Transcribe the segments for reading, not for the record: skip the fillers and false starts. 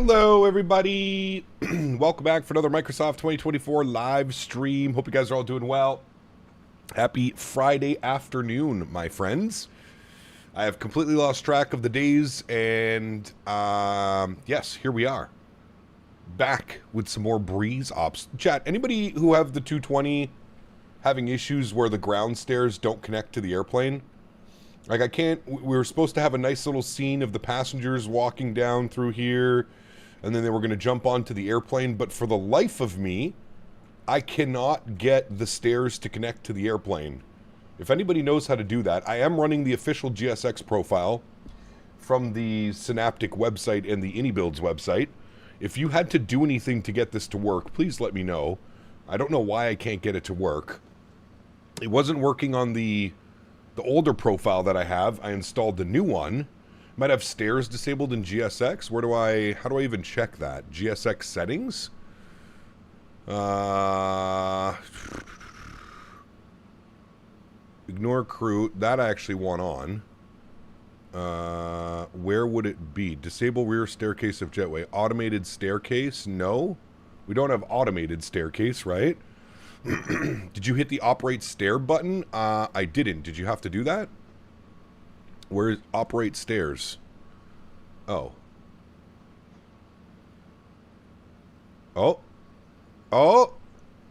Hello, everybody. Welcome back for another Microsoft 2024 live stream. Hope you guys are all doing well. Happy Friday afternoon, my friends. I have completely lost track of the days, and yes, here we are. Back with some more Breeze Ops. Chat, anybody who have the 220 having issues where the ground stairs don't connect to the airplane? Like, I can't, we were supposed to have a nice little scene of the passengers walking down through here, and then they were going to jump onto the airplane, but for the life of me, I cannot get the stairs to connect to the airplane. If anybody knows how to do that, I am running the official GSX profile from the Synaptic website and the AnyBuilds website. If you had to do anything to get this to work, please let me know. I don't know why I can't get it to work. It wasn't working on the older profile that I have. I installed the new one. Might have stairs disabled in GSX. How do I even check that? GSX settings? Ignore crew. That I actually want on. Where would it be? Disable rear staircase of jetway. Automated staircase? No. We don't have automated staircase, right? Did you hit the operate stair button? I didn't. Did you have to do that? Where's operate stairs? Oh. Oh. Oh!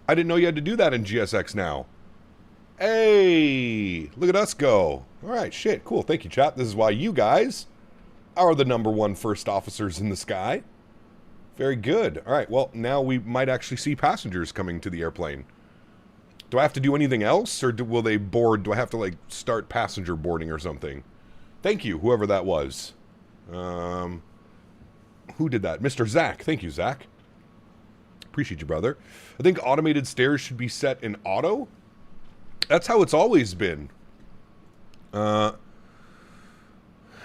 I didn't know you had to do that in GSX now. Hey! Look at us go. Alright, shit, cool. Thank you, chat. This is why you guys are the #1 first officers in the sky. Very good. Alright, well, now we might actually see passengers coming to the airplane. Do I have to do anything else, or will they board? Do I have to, like, start passenger boarding or something? Thank you, whoever that was. Who did that? Mr. Zach. Thank you, Zach. Appreciate you, brother. I think automated stairs should be set in auto. That's how it's always been.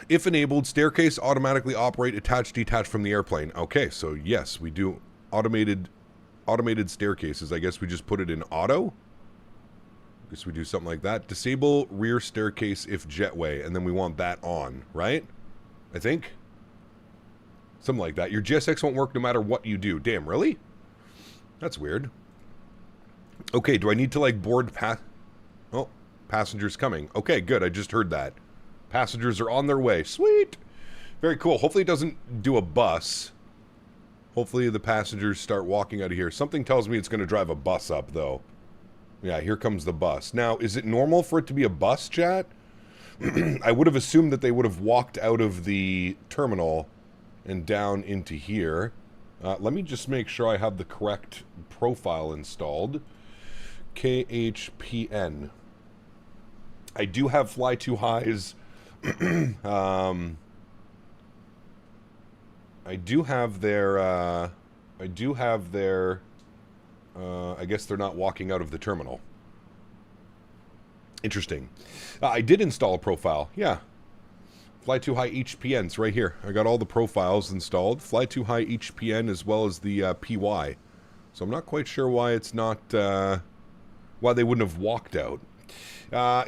If enabled, staircase automatically operate attach, detach from the airplane. Okay, so yes, we do automated staircases. I guess we just put it in auto. I guess we do something like that. Disable rear staircase if jetway, and then we want that on, right? I think. Something like that. Your GSX won't work no matter what you do. Damn, really? That's weird. Okay, do I need to, like, board Oh, passengers coming. Okay, good. I just heard that. Passengers are on their way. Sweet. Very cool. Hopefully it doesn't do a bus. Hopefully the passengers start walking out of here. Something tells me it's going to drive a bus up, though. Yeah, here comes the bus. Now, is it normal for it to be a bus, chat? I would have assumed that they would have walked out of the terminal and down into here. Let me just make sure I have the correct profile installed. KHPN. I do have Fly Too Highs. I do have their, I guess they're not walking out of the terminal. Interesting. I did install a profile, yeah. Fly Too High HPN's right here. I got all the profiles installed. Fly Too High HPN as well as the PY. So I'm not quite sure why it's not, why they wouldn't have walked out.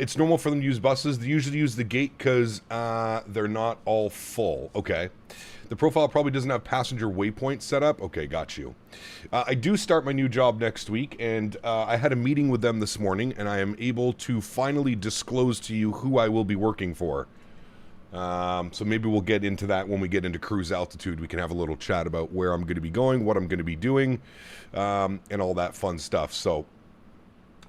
It's normal for them to use buses. They usually use the gate because they're not all full. Okay. The profile probably doesn't have passenger waypoint set up. Okay, got you. I do start my new job next week, and I had a meeting with them this morning, and I am able to finally disclose to you who I will be working for. So maybe we'll get into that when we get into cruise altitude. We can have a little chat about where I'm going to be going, what I'm going to be doing, and all that fun stuff. So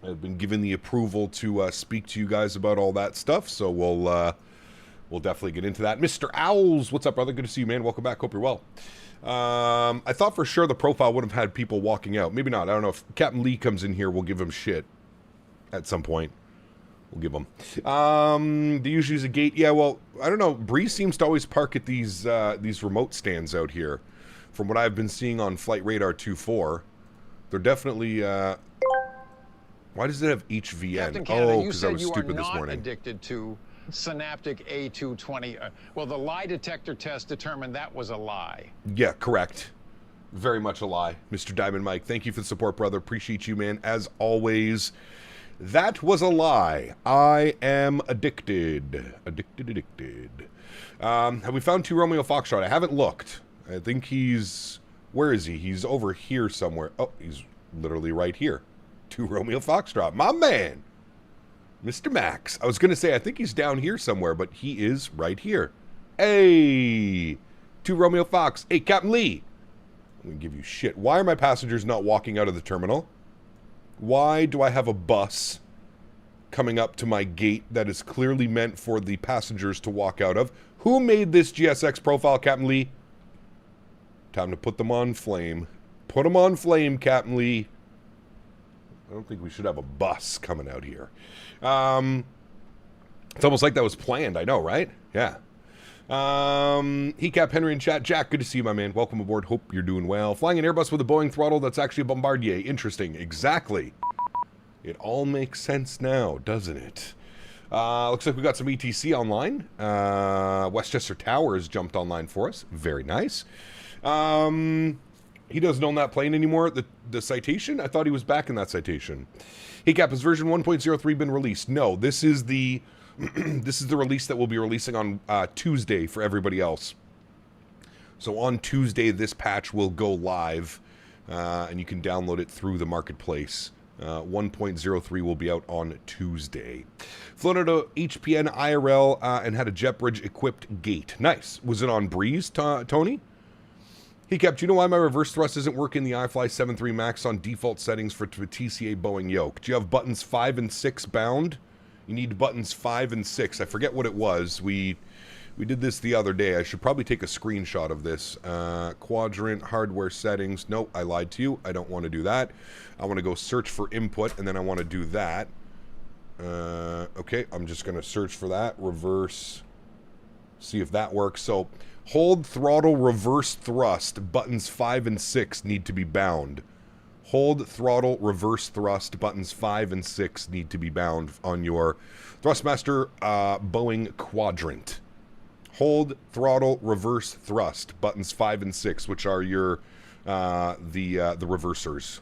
I've been given the approval to speak to you guys about all that stuff, so we'll definitely get into that. Mr. Owls, what's up, brother? Good to see you, man. Welcome back. Hope you're well. I thought for sure the profile would have had people walking out. Maybe not. I don't know. If Captain Lee comes in here, we'll give him shit at some point. We'll give him. They usually use a gate. Yeah, well, I don't know. Breeze seems to always park at these remote stands out here. From what I've been seeing on Flight Radar 2.4, they're definitely... why does it have HVN? Oh, because I was stupid this morning. Addicted to Synaptic A220. Well, the lie detector test determined that was a lie. Yeah, correct. Very much a lie. Mr. Diamond Mike, thank you for the support, brother. Appreciate you, man. As always, that was a lie. I am addicted. Addicted. Have we found 2 Romeo Foxtrot? I haven't looked. I think he's... Where is he? He's over here somewhere. Oh, he's literally right here. 2 Romeo Foxtrot. My man! Mr. Max. I was going to say, I think he's down here somewhere, but he is right here. Hey! 2 Romeo Fox. Hey, Captain Lee! I'm going to give you shit. Why are my passengers not walking out of the terminal? Why do I have a bus coming up to my gate that is clearly meant for the passengers to walk out of? Who made this GSX profile, Captain Lee? Time to put them on flame. Put them on flame, Captain Lee. I don't think we should have a bus coming out here. It's almost like that was planned. I know, right? Yeah. Cap Henry in chat. Jack, good to see you, my man. Welcome aboard. Hope you're doing well. Flying an Airbus with a Boeing throttle that's actually a Bombardier. Interesting. Exactly. It all makes sense now, doesn't it? Looks like we got some ETC online. Westchester Tower has jumped online for us. Very nice. He doesn't own that plane anymore. The citation? I thought he was back in that citation. Hey Cap, has version 1.03 been released? No, this is the this is the release that we'll be releasing on Tuesday for everybody else. So on Tuesday, this patch will go live, and you can download it through the marketplace. 1.03 will be out on Tuesday. Flown out a HPN IRL and had a JetBridge equipped gate. Nice. Was it on Breeze, Tony? He kept, you know why my reverse thrust isn't working the iFly 7.3 Max on default settings for TCA Boeing yoke? Do you have buttons 5 and 6 bound? You need buttons 5 and 6. I forget what it was. We did this the other day. I should probably take a screenshot of this. Quadrant, hardware settings. Nope, I lied to you. I don't want to do that. I want to go search for input, and then I want to do that. Okay, I'm just going to search for that. Reverse. See if that works. So, hold throttle reverse thrust. Buttons 5 and 6 need to be bound. Hold throttle reverse thrust. Buttons 5 and 6 need to be bound on your Thrustmaster Boeing quadrant. Hold throttle reverse thrust. Buttons 5 and 6, which are your the reversers.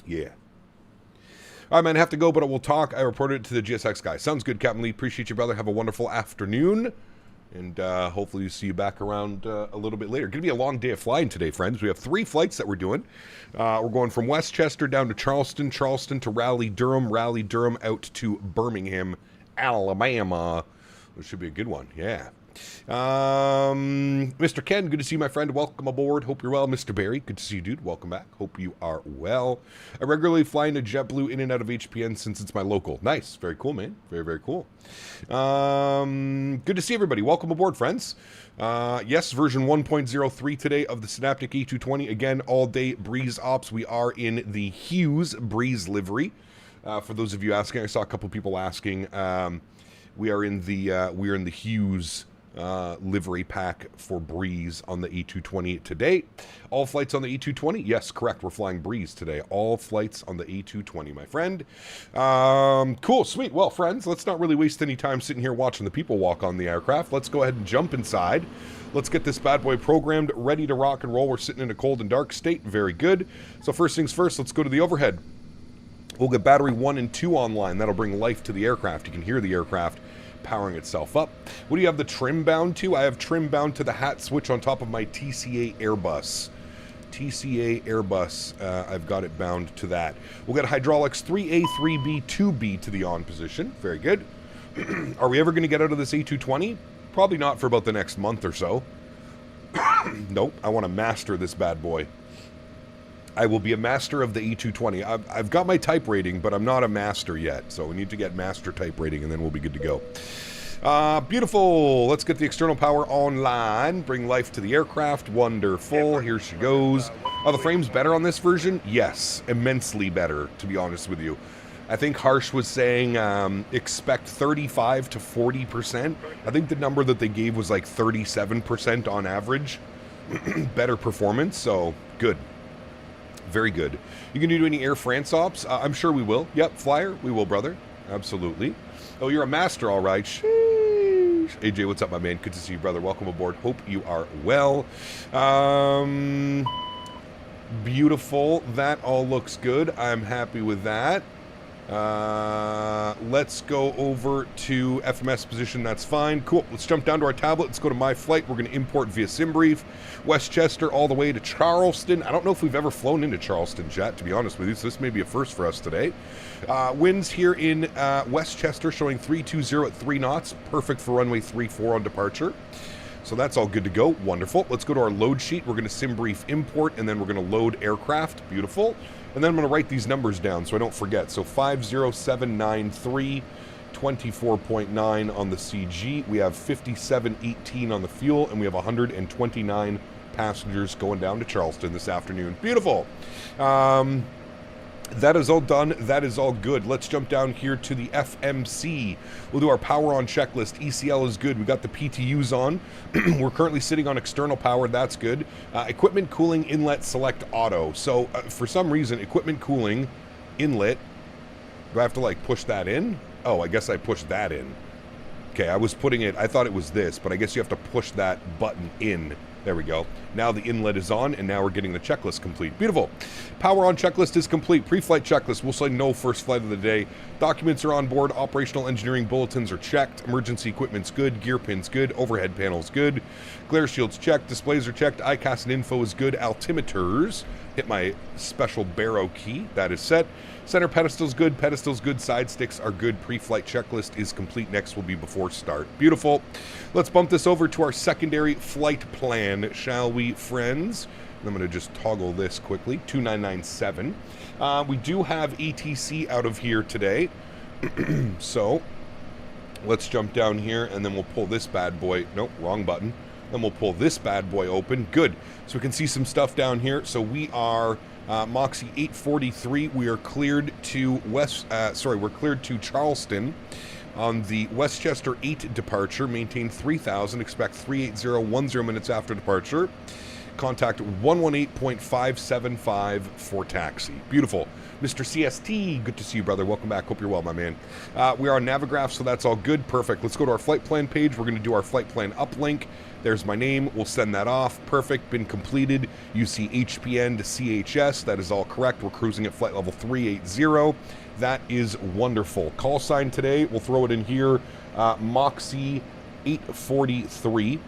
Yeah. All right, man, I have to go, but we'll talk. I reported it to the GSX guy. Sounds good, Captain Lee. Appreciate you, brother. Have a wonderful afternoon. And hopefully you see you back around a little bit later. Going to be a long day of flying today, friends. We have 3 flights that we're doing. We're going from Westchester down to Charleston, Charleston to Raleigh-Durham, Raleigh-Durham out to Birmingham, Alabama. This should be a good one, yeah. Mr. Ken, good to see you, my friend. Welcome aboard. Hope you're well. Mr. Barry, good to see you, dude. Welcome back. Hope you are well. I regularly fly into JetBlue in and out of HPN since it's my local. Nice. Very cool, man. Very, very cool. Good to see everybody. Welcome aboard, friends. Yes, version 1.03 today of the Synaptic A220. Again, all day Breeze Ops. We are in the Hughes Breeze livery. For those of you asking, I saw a couple people asking. We are in the Hughes livery pack for Breeze on the A220 today. All flights on the A220? Yes, correct. We're flying Breeze today. All flights on the A220, my friend. Cool, sweet. Well, friends, let's not really waste any time sitting here watching the people walk on the aircraft. Let's go ahead and jump inside. Let's get this bad boy programmed, ready to rock and roll. We're sitting in a cold and dark state. Very good. So first things first, let's go to the overhead. We'll get battery 1 and 2 online. That'll bring life to the aircraft. You can hear the aircraft powering itself up. What do you have the trim bound to? I have trim bound to the hat switch on top of my TCA Airbus. TCA Airbus, I've got it bound to that. We'll get hydraulics 3A, 3B, 2B to the on position. Very good. Are we ever going to get out of this A220? Probably not for about the next month or so. Nope, I want to master this bad boy. I will be a master of the E220. I've got my type rating, but I'm not a master yet. So we need to get master type rating, and then we'll be good to go. Beautiful. Let's get the external power online. Bring life to the aircraft. Wonderful. Here she goes. Are the frames better on this version? Yes. Immensely better, to be honest with you. I think Harsh was saying expect 35 to 40%. I think the number that they gave was like 37% on average. Better performance, so good. Very good. You can do any Air France ops? I'm sure we will. Yep, Flyer, we will, brother. Absolutely. Oh, you're a master, all right. Sheesh. AJ, what's up, my man? Good to see you, brother. Welcome aboard. Hope you are well. Beautiful. That all looks good. I'm happy with that. Let's go over to FMS position. That's fine. Cool. Let's jump down to our tablet. Let's go to My Flight. We're going to import via SimBrief. Westchester all the way to Charleston. I don't know if we've ever flown into Charleston, chat, to be honest with you. So this may be a first for us today. Winds here in Westchester showing 320 at 3 knots. Perfect for runway 34 on departure. So that's all good to go. Wonderful. Let's go to our load sheet. We're going to SimBrief import, and then we're going to load aircraft. Beautiful. And then I'm going to write these numbers down so I don't forget. So 50793, 24.9 on the CG. We have 5718 on the fuel, and we have 129 passengers going down to Charleston this afternoon. Beautiful. That is all done. That is all good. Let's jump down here to the FMC. We'll do our power on checklist. ECL is good. We got the PTUs on. We're currently sitting on external power. That's good. Equipment cooling inlet select auto. So for some reason, equipment cooling inlet. Do I have to like push that in? Oh, I guess I pushed that in. Okay, I was putting it, I thought it was this, but I guess you have to push that button in. There we go. Now the inlet is on, and now we're getting the checklist complete. Beautiful. Power on checklist is complete. Pre-flight checklist. We'll say no first flight of the day. Documents are on board. Operational engineering bulletins are checked. Emergency equipment's good. Gear pin's good. Overhead panel's good. Glare shield's checked. Displays are checked. ICAS and info is good. Altimeters. Hit my special barrow key. That is set. Center pedestal's good. Pedestal's good. Side sticks are good. Pre-flight checklist is complete. Next will be before start. Beautiful. Let's bump this over to our secondary flight plan, shall we, friends? I'm going to just toggle this quickly. 2997. We do have ATC out of here today. So let's jump down here, and then we'll pull this bad boy. Nope, wrong button. Then we'll pull this bad boy open. Good. So we can see some stuff down here. So we are Moxie 843. We are cleared to we're cleared to Charleston on the Westchester 8 departure. Maintain 3000. Expect 38010 minutes after departure. Contact 118.575 for taxi. Beautiful. Mr. CST, good to see you, brother. Welcome back. Hope you're well, my man. We are on Navigraph, so that's all good. Perfect. Let's go to our flight plan page. We're going to do our flight plan uplink. There's my name. We'll send that off. Perfect. Been completed. You see HPN to CHS. That is all correct. We're cruising at flight level 380. That is wonderful. Call sign today. We'll throw it in here. Moxie 843.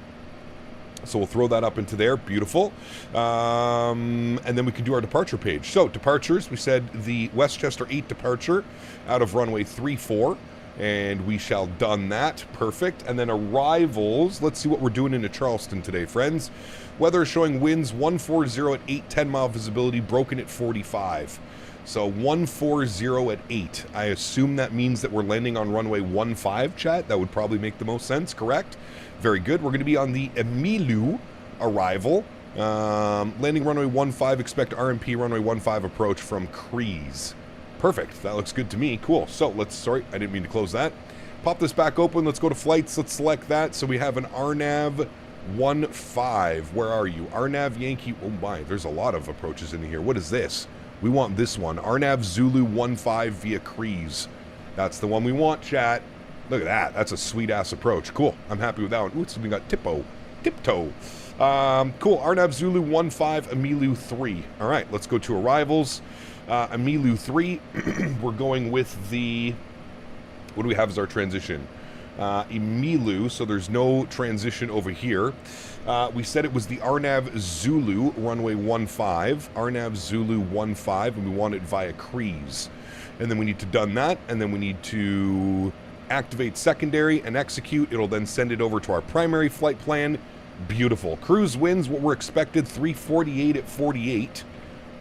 So we'll throw that up into there. Beautiful. And then we can do our departure page. So departures, we said the Westchester 8 departure out of runway 34. And we shall done that. Perfect. And then arrivals. Let's see what we're doing into Charleston today, friends. Weather is showing winds 140 at 8, 10 mile visibility, broken at 45. So 140 at 8. I assume that means that we're landing on runway 15, chat. That would probably make the most sense, correct? Very good. We're going to be on the Emilu arrival. Landing runway 15, expect RMP runway 15 approach from Crees. Perfect. That looks good to me. Cool. So sorry, I didn't mean to close that. Pop this back open. Let's go to flights. Let's select that. So we have an RNAV 15. Where are you? RNAV Yankee. Oh my, there's a lot of approaches in here. What is this? We want this one. RNAV Zulu 15 via Crees. That's the one we want, chat. Look at that. That's a sweet-ass approach. Cool. I'm happy with that one. Ooh, so we got Tiptoe. Cool. RNAV Zulu 15, Emilu 3. All right, let's go to arrivals. Emilu 3. We're going with the... What do we have as our transition? Emilu, so there's no transition over here. We said it was the RNAV Zulu runway 15. RNAV Zulu 15, and we want it via Crees. And then we need to done that, and then we need to activate secondary and execute. It'll then send it over to our primary flight plan. Beautiful. Cruise winds what we're expected, 348 at 48.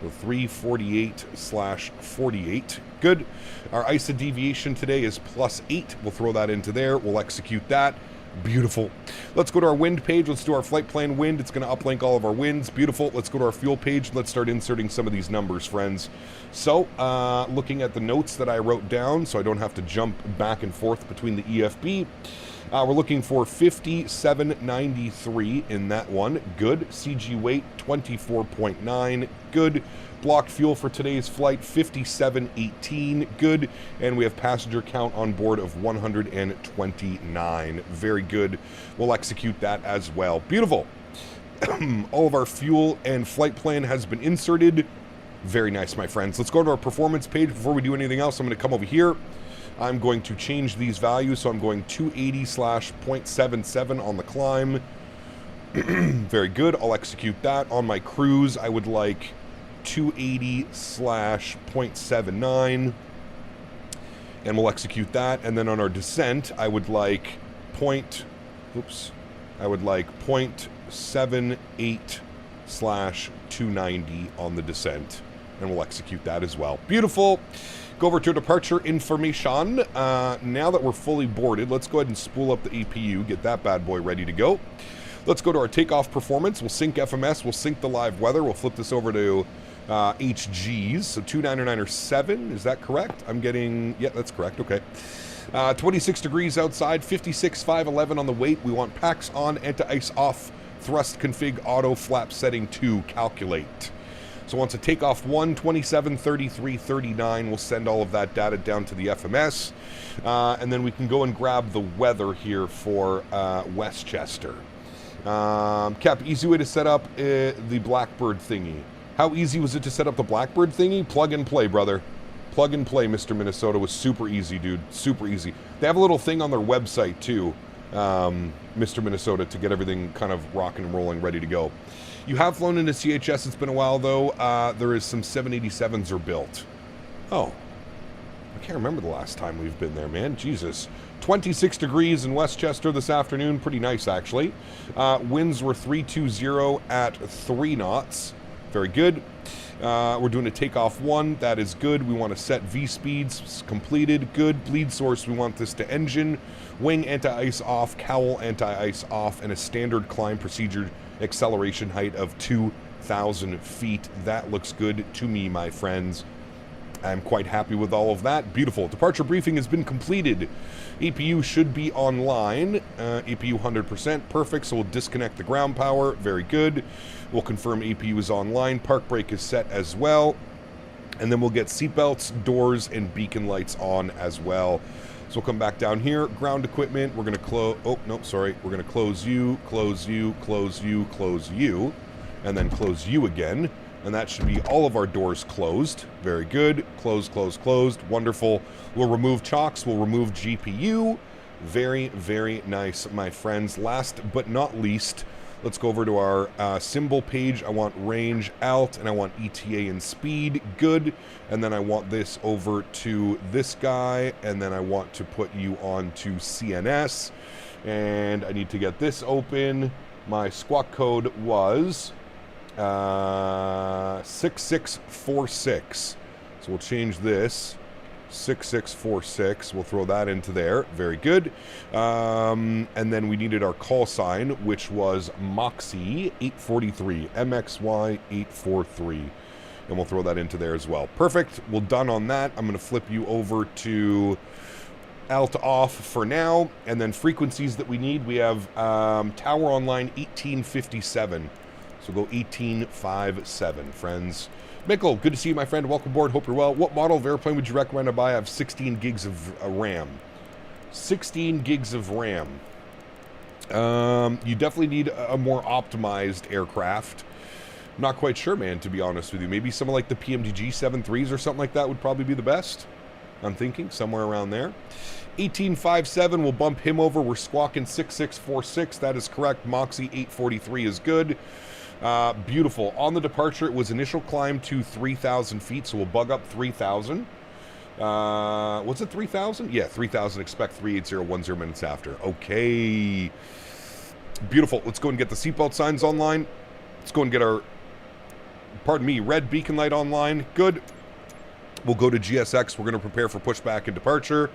So 348/48. Good. Our ISA deviation today is +8. We'll throw that into there. We'll execute that. Beautiful. Let's go to our wind page. Let's do our flight plan wind. It's going to uplink all of our winds. Beautiful. Let's go to our fuel page. Let's start inserting some of these numbers, friends. So, looking at the notes that I wrote down so I don't have to jump back and forth between the EFB. We're looking for 5793 in that one. Good. CG weight 24.9. Good. Blocked fuel for today's flight 5718. Good. And we have passenger count on board of 129. Very good. We'll execute that as well. Beautiful. All of our fuel and flight plan has been inserted. Very nice, my friends. Let's go to our performance page. Before we do anything else, I'm going to come over here. I'm going to change these values. So I'm going 280/0.77 on the climb. Very good. I'll execute that. On my cruise, I would like 280/0.79. And we'll execute that. And then on our descent, I would like I would like 0.78/290 on the descent. And we'll execute that as well. Beautiful. Go over to departure information. Now that we're fully boarded, let's go ahead and spool up the APU, get that bad boy ready to go. Let's go to our takeoff performance. We'll sync FMS. We'll sync the live weather. We'll flip this over to HGs. So 299.7. Is that correct? I'm getting... Yeah, that's correct. Okay. 26 degrees outside. 56.511 on the weight. We want packs on, anti-ice off, thrust config, auto, flap setting 2, calculate. So once a takeoff 1, 27, 33, 39, we'll send all of that data down to the FMS. And then we can go and grab the weather here for Westchester. Cap, easy way to set up the Blackbird thingy. How easy was it to set up the Blackbird thingy? Plug and play, brother. Plug and play, Mr. Minnesota, was super easy, dude. Super easy. They have a little thing on their website, too, Mr. Minnesota, to get everything kind of rocking and rolling, ready to go. You have flown into CHS. It's been a while, though. There is some 787s are built. Oh. I can't remember the last time we've been there, man. Jesus. 26 degrees in Westchester this afternoon. Pretty nice, actually. Winds were 320 at 3 knots. Very good. We're doing a takeoff 1. That is good. We want to set V speeds. Completed. Good. Bleed source. We want this to engine. Wing anti-ice off. Cowl anti-ice off. And a standard climb procedure acceleration height of 2,000 feet. That looks good to me, my friends. I'm quite happy with all of that. Beautiful. Departure briefing has been completed. APU should be online. APU 100%. Perfect. So we'll disconnect the ground power. Very good. We'll confirm APU is online. Park brake is set as well. And then we'll get seatbelts, doors, and beacon lights on as well. So we'll come back down here. Ground equipment. We're going to close... Oh, no, sorry. We're going to close you, close you, close you, close you, and then close you again. And that should be all of our doors closed. Very good. Closed, closed, closed. Wonderful. We'll remove chocks. We'll remove GPU. Very, very nice, my friends. Last but not least, let's go over to our symbol page. I want range, alt, and I want ETA and speed. Good. And then I want this over to this guy. And then I want to put you on to CNS. And I need to get this open. My squawk code was... 6646. So we'll change this 6646. We'll throw that into there. Very good. And then we needed our call sign, which was Moxie 843, MXY 843, and we'll throw that into there as well. Perfect. Well, done on that. I'm going to flip you over to alt off for now, and then frequencies that we need. We have tower online 1857. So go 1857, friends. Mikkel, good to see you, my friend. Welcome aboard. Hope you're well. What model of airplane would you recommend I buy? I have 16 gigs of RAM. 16 gigs of RAM. You definitely need a more optimized aircraft. I'm not quite sure, man, to be honest with you. Maybe some of like the PMDG 73s or something like that would probably be the best. I'm thinking somewhere around there. 1857, we'll bump him over. We're squawking 6646. That is correct. Moxie 843 is good. Beautiful. On the departure, it was initial climb to 3,000 feet, so we'll bug up 3,000. Was it 3,000? Yeah, 3,000. Expect 38010 minutes after. Okay. Beautiful. Let's go and get the seatbelt signs online. Let's go and get our, pardon me, red beacon light online. Good. We'll go to GSX. We're going to prepare for pushback and departure.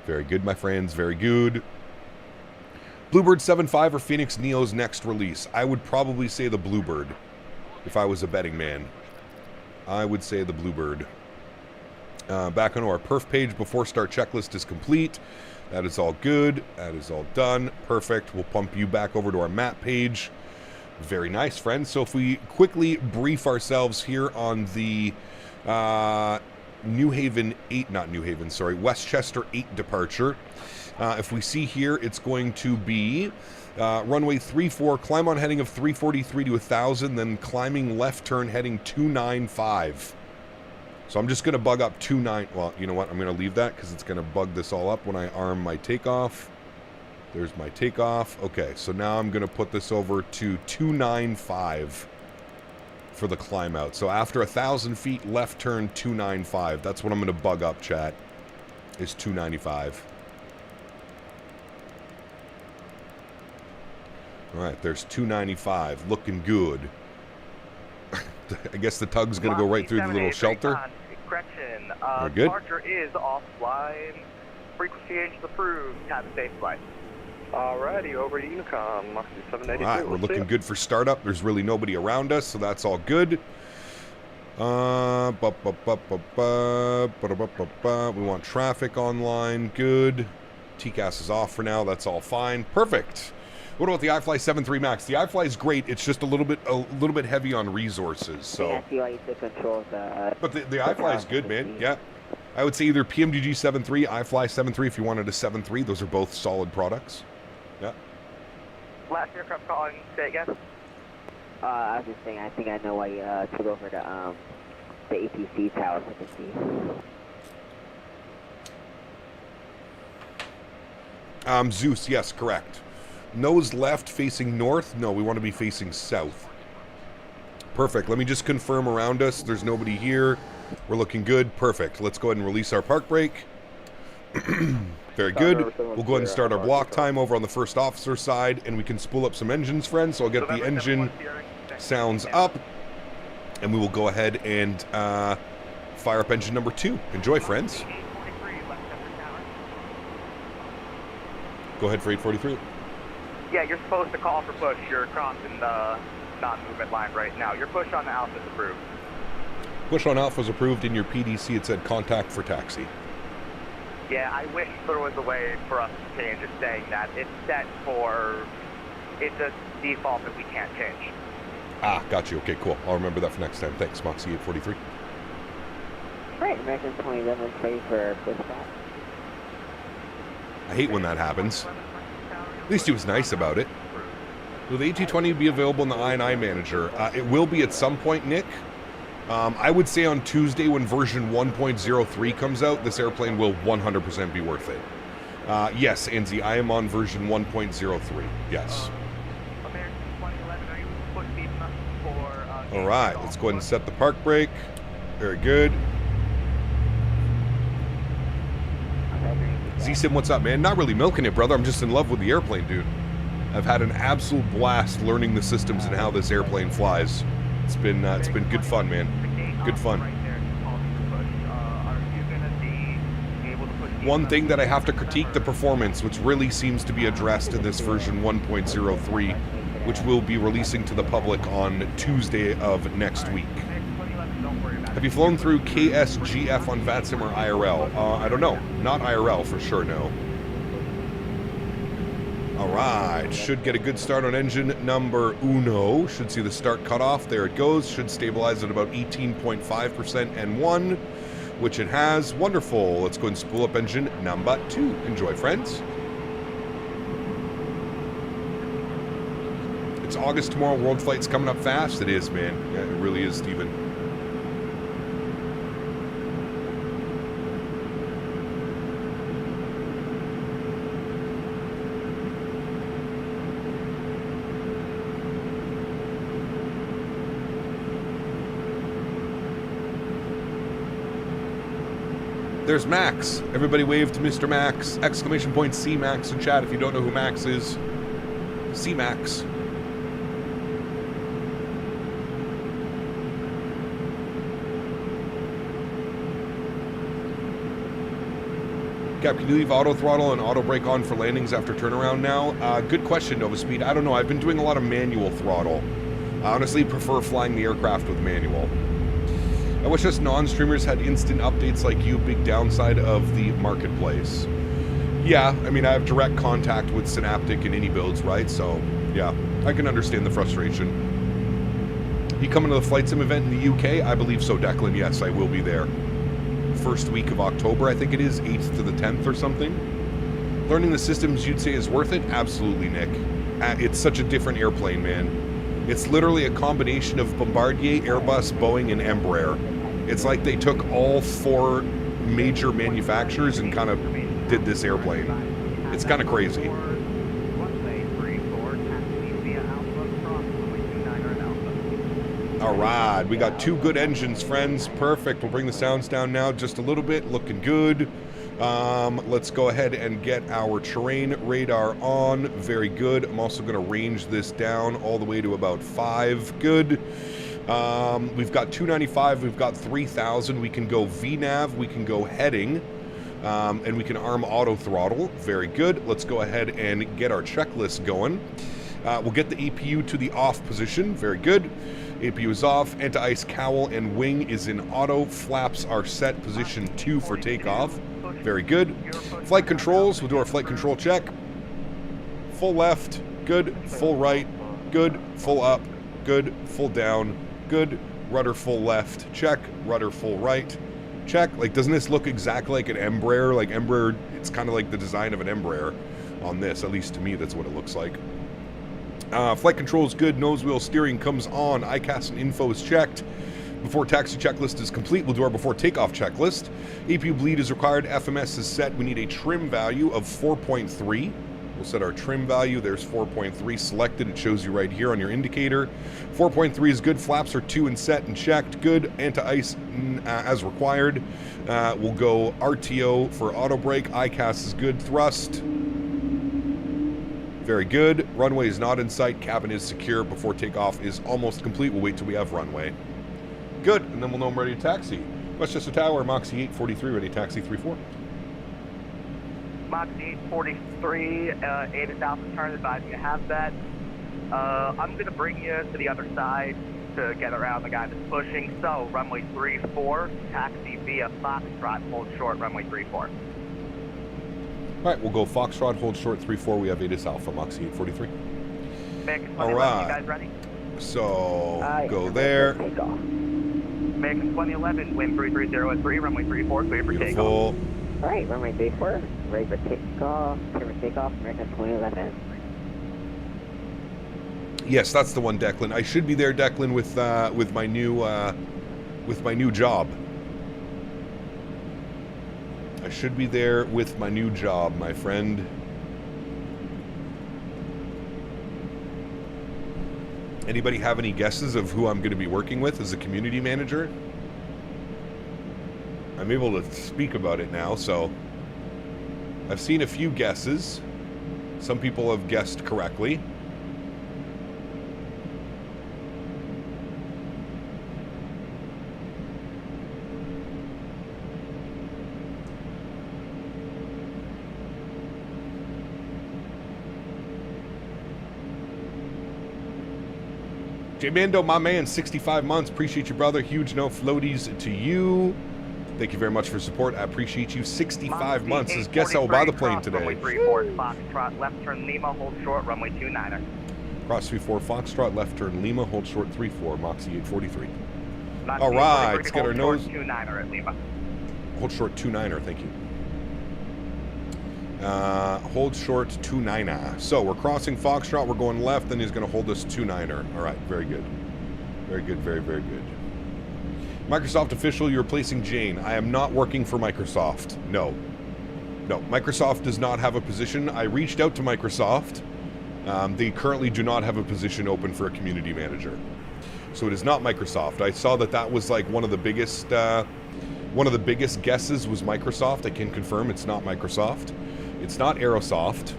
Very good, my friends. Very good. Bluebird 7.5 or Phoenix Neo's next release? I would probably say the Bluebird if I was a betting man. I would say the Bluebird. Back on our perf page before start checklist is complete. That is all good. That is all done. Perfect. We'll pump you back over to our map page. Very nice, friends. So if we quickly brief ourselves here on the New Haven 8, not New Haven, sorry, Westchester 8 departure. If we see here, it's going to be runway 34, climb on heading of 343 to 1,000, then climbing left turn heading 295. So I'm just going to bug up 29. Well, you know what? I'm going to leave that because it's going to bug this all up when I arm my takeoff. There's my takeoff. Okay, so now I'm going to put this over to 295 for the climb out. So after 1,000 feet, left turn 295. That's what I'm going to bug up, chat, is 295. All right, there's 295. Looking good. I guess the tug's going to go right through the little shelter. Correction. We're good. Departure is offline. Frequency change is approved. Have a safe flight. Alrighty, over to Unicom. 792. All right, we're looking good for startup. There's really nobody around us, so that's all good. We want traffic online. Good. TCAS is off for now. That's all fine. Perfect. What about the iFly 7.3 Max? The iFly is great. It's just a little bit heavy on resources. So. Yeah, I see why you took control of the. But the iFly is good, man. Yeah. I would say either PMDG 7.3, iFly 7.3 if you wanted a 7.3. Those are both solid products. Yeah. Last aircraft calling. Say again. I was just saying, I think I know why you took over the ATC tower for the sea. Zeus, yes, correct. Nose left facing north? No, we want to be facing south. Perfect. Let me just confirm around us. There's nobody here. We're looking good. Perfect. Let's go ahead and release our park brake. Very good. We'll go ahead and start our block time over on the first officer side, and we can spool up some engines, friends. So I'll get the engine sounds up, and we will go ahead and fire up engine number 2. Enjoy, friends. Go ahead for 843. Yeah, you're supposed to call for push. You're crossing the non-movement line right now. Your push on the Alpha is approved. Push on Alpha is approved. In your PDC, it said contact for taxi. Yeah, I wish there was a way for us to change it saying that. It's set for, it's a default that we can't change. Ah, got you. Okay, cool. I'll remember that for next time. Thanks, Moxie 843. Right, American 27 ready for pushback. I hate when that happens. At least he was nice about it. Will the A220 be available in the I&I Manager? It will be at some point, Nick. I would say on Tuesday when version 1.03 comes out, this airplane will 100% be worth it. Yes, Anzi, I am on version 1.03. Yes. All right, let's go ahead and set the park brake. Very good. Z-Sim, what's up, man? Not really milking it, brother. I'm just in love with the airplane, dude. I've had an absolute blast learning the systems and how this airplane flies. It's been good fun, man. Good fun. One thing that I have to critique, the performance, which really seems to be addressed in this version 1.03, which we'll be releasing to the public on Tuesday of next week. Have you flown through KSGF on VATSIM or IRL? I don't know. Not IRL for sure, no. Alright, should get a good start on engine number uno. Should see the start cutoff. There it goes. Should stabilize at about 18.5% N1, which it has. Wonderful. Let's go and spool up engine number 2. Enjoy, friends. It's August tomorrow. World Flight's coming up fast. It is, man. Yeah, it really is, Steven. There's Max. Everybody wave to Mr. Max. Exclamation point C Max in chat if you don't know who Max is. C Max. Cap, can you leave auto throttle and auto brake on for landings after turnaround now? Good question, Nova Speed. I don't know. I've been doing a lot of manual throttle. I honestly prefer flying the aircraft with manual. I wish us non-streamers had instant updates like you. Big downside of the marketplace. Yeah, I mean, I have direct contact with Synaptic and any builds, right? So, yeah, I can understand the frustration. You coming to the Flight Sim event in the UK? I believe so, Declan. Yes, I will be there. First week of October, I think it is, 8th to the 10th or something. Learning the systems you'd say is worth it? Absolutely, Nick. It's such a different airplane, man. It's literally a combination of Bombardier, Airbus, Boeing, and Embraer. It's like they took all 4 major manufacturers and kind of did this airplane. It's kind of crazy. All right, we got 2 good engines, friends. Perfect. We'll bring the sounds down now just a little bit. Looking good. Let's go ahead and get our terrain radar on. Very good. I'm also going to range this down all the way to about 5. Good. We've got 295. We've got 3,000. We can go VNAV. We can go heading. And we can arm auto throttle. Very good. Let's go ahead and get our checklist going. We'll get the APU to the off position. Very good. APU is off. Anti-ice cowl and wing is in auto. Flaps are set. Position 2 for takeoff. Very good. Flight controls. We'll do our flight control check. Full left. Good. Full right. Good. Full up. Good. Full down. Good. Rudder full left. Check. Rudder full right. Check. Like, doesn't this look exactly like an Embraer? Like, Embraer, it's kind of like the design of an Embraer on this. At least to me, that's what it looks like. Flight control is good. Nose wheel steering comes on. ICAS and info is checked. Before taxi checklist is complete, we'll do our before takeoff checklist. APU bleed is required. FMS is set. We need a trim value of 4.3. We'll set our trim value. There's 4.3 selected. It shows you right here on your indicator. 4.3 is good. Flaps are 2 and set and checked. Good. Anti-ice as required. We'll go RTO for auto brake. ICAS is good. Thrust. Very good. Runway is not in sight. Cabin is secure. Before takeoff is almost complete. We'll wait till we have runway. Good. And then we'll know I'm ready to taxi. Westchester Tower, Moxie 843, ready to taxi 34. Moxie 843, 8 is Alpha, turn advise you have that. I'm going to bring you to the other side to get around the guy that's pushing. So, runway 34, taxi via Foxtrot, hold short, runway 34. All right, we'll go Foxtrot, hold short 34. We have 8 is Alpha, Moxie 843. All right. You guys ready? So, go there. American 2011, wind 3303, runway 34, clear for takeoff. All right, runway 34, ready for takeoff, clear for takeoff, American 2011. Yes, that's the one, Declan. I should be there, Declan, with my new job. I should be there with my new job, my friend. Anybody have any guesses of who I'm going to be working with as a community manager? I'm able to speak about it now, so I've seen a few guesses. Some people have guessed correctly. J-Mando, my man, 65 months. Appreciate you, brother. Huge no floaties to you. Thank you very much for support. I appreciate you. 65 months. Guess I will buy the plane today. Runway 34, Foxtrot, left turn Lima, hold short, runway 29er. Cross 34, Foxtrot, left turn Lima, hold short 34, Moxie 843. All right, let's get our nose. 29er at Lima. Hold short 29er, thank you. Hold short 29er. So we're crossing Foxtrot, we're going left, then he's going to hold us 29er. All right, very good. Very good, very, very good. Microsoft official, you're replacing Jane. I am not working for Microsoft. No. No, Microsoft does not have a position. I reached out to Microsoft. They currently do not have a position open for a community manager. So it is not Microsoft. I saw that that was like one of the biggest guesses was Microsoft. I can confirm it's not Microsoft. It's not Aerosoft.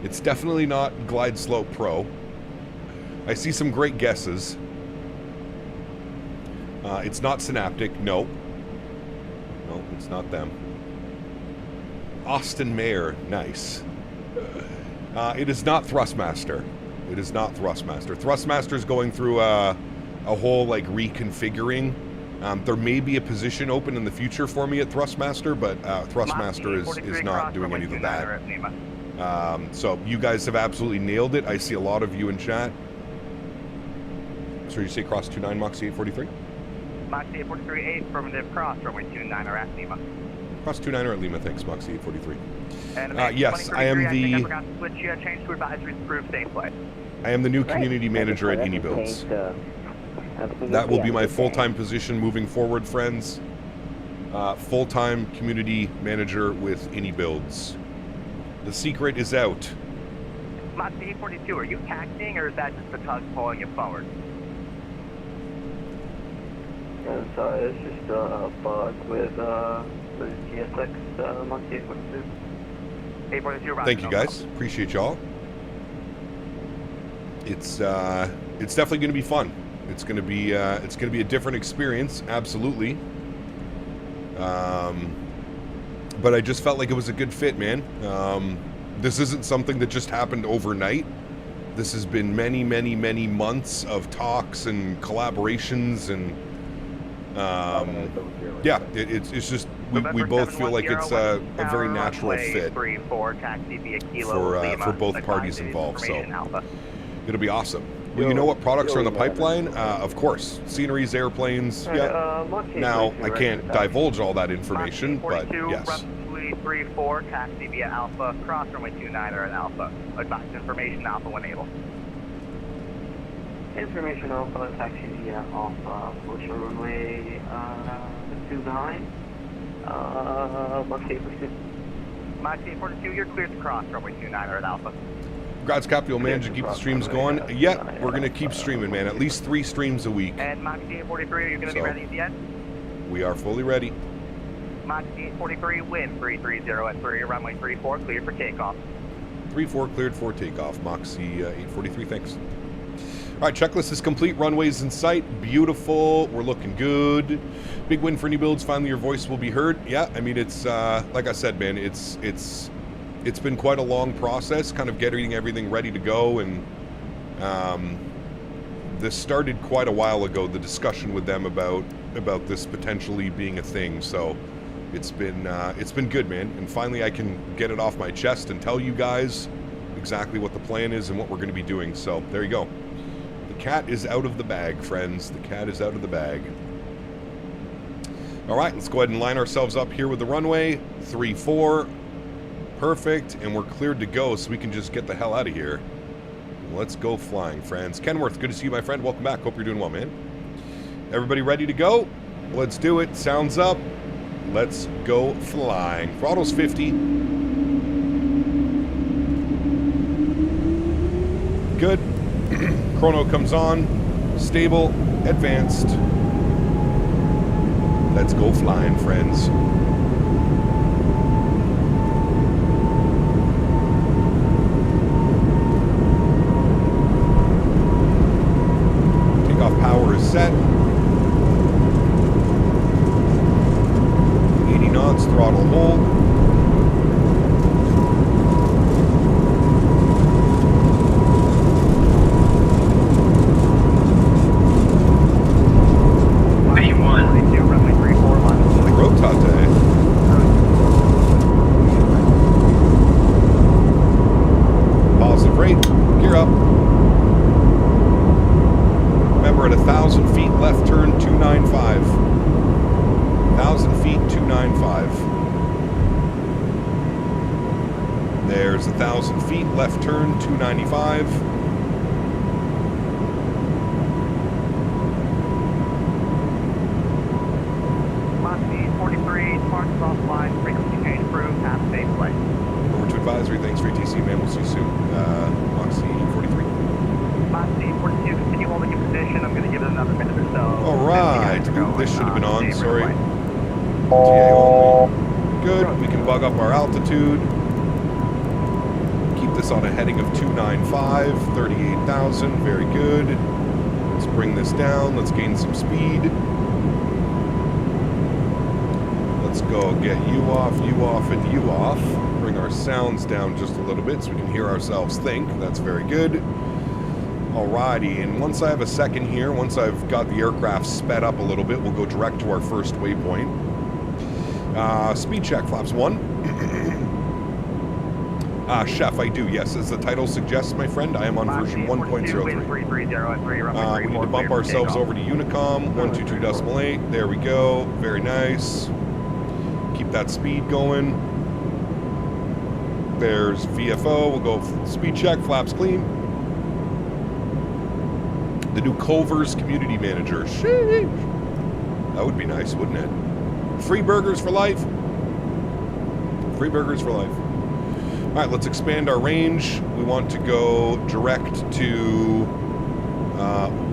It's definitely not Glide Slope Pro. I see some great guesses. It's not Synaptic. No. No, it's not them. Austin Mayer. Nice. It is not Thrustmaster. It is not Thrustmaster. Thrustmaster's going through a whole like reconfiguring. There may be a position open in the future for me at Thrustmaster, but Thrustmaster is not doing any of that. So you guys have absolutely nailed it. I see a lot of you in chat. So you say cross 29 Moxie 843? Moxie 843, affirmative cross, runway 29er at Lima. Cross 29er at Lima, thanks, Moxie 843. And yes, I am the... I forgot to switch change to advisories approved safe flight. I am the new community manager at AnyBuilds. That will be my full-time position moving forward, friends. Full-time community manager with AnyBuilds. The secret is out. Moxie 842, are you taxiing or is that just the tug pulling you forward? Sorry, it's just a bug with GSX Moxie 842. 842, Thank you guys. Appreciate y'all. It's definitely going to be fun. It's going to be a different experience, absolutely. But I just felt like it was a good fit, man. This isn't something that just happened overnight. This has been many, many, many months of talks and collaborations, and yeah, it's just we both feel like it's a very natural fit for both parties involved. So it'll be awesome. Well, you know what products are in the pipeline? Of course, sceneries, airplanes. Yeah. Now I can't divulge all that information, but yes. 34, taxi via Alpha, cross runway 29 or an Alpha. Advise information Alpha when able. Information Alpha, taxi via Alpha, approach runway 29. Moxie 842. Moxie 842, you're cleared to cross runway 29 or an Alpha. Congrats, Cap, you'll manage to keep the streams going. Yeah, we're going to keep streaming, man. At least 3 streams a week. And Moxie 843, are you going to be ready yet? We are fully ready. Moxie 843, wind 330 at 3, runway 34, cleared for takeoff. 34 cleared for takeoff. Moxie 843, thanks. All right, checklist is complete. Runways in sight. Beautiful. We're looking good. Big win for AnyBuilds. Finally, your voice will be heard. Yeah, I mean, it's like I said, man, it's been quite a long process, kind of getting everything ready to go, and this started quite a while ago. The discussion with them about this potentially being a thing. So it's been good, man. And finally, I can get it off my chest and tell you guys exactly what the plan is and what we're going to be doing. So there you go. The cat is out of the bag, friends. The cat is out of the bag. All right, let's go ahead and line ourselves up here with the runway. 34. Perfect, and we're cleared to go, so we can just get the hell out of here. Let's go flying, friends. Kenworth, good to see you, my friend. Welcome back. Hope you're doing well, man. Everybody ready to go? Let's do it. Sounds up. Let's go flying. Throttle's 50. Good. Chrono comes on. Stable. Advanced. Let's go flying, friends. Power is set. 80 knots, throttle hold. Rotate. Positive rate. Gear up. Remember, at 1,000 feet, left turn 295. 1,000 feet, 295. There's 1,000 feet, left turn 295. Moxie 43, departures offline, frequency change approved, have a safe flight. Over to advisory, thanks for ATC, man. We'll see you soon. Moxie 43. Moxie 42, continue holding your position. I'm going to give it another minute or so. All right. This should have been on. Sorry. TA only. Good. We can bug up our altitude. Keep this on a heading of 295, 38,000. Very good. Let's bring this down. Let's gain some speed. Let's go get you off, and you off. Bring our sounds down just a little bit so we can hear ourselves think. That's very good. Alrighty, and once I have a second here, once I've got the aircraft sped up a little bit, we'll go direct to our first waypoint. Speed check, flaps 1. Chef, I do, yes. As the title suggests, my friend, I am on version 1.03. We need to bump ourselves over to Unicom, 122.8. There we go. Very nice. Keep that speed going. There's VFO. We'll go speed check, flaps clean. The new Culver's community manager. Sheesh. That would be nice, wouldn't it? Free burgers for life. Free burgers for life. All right, let's expand our range. We want to go direct to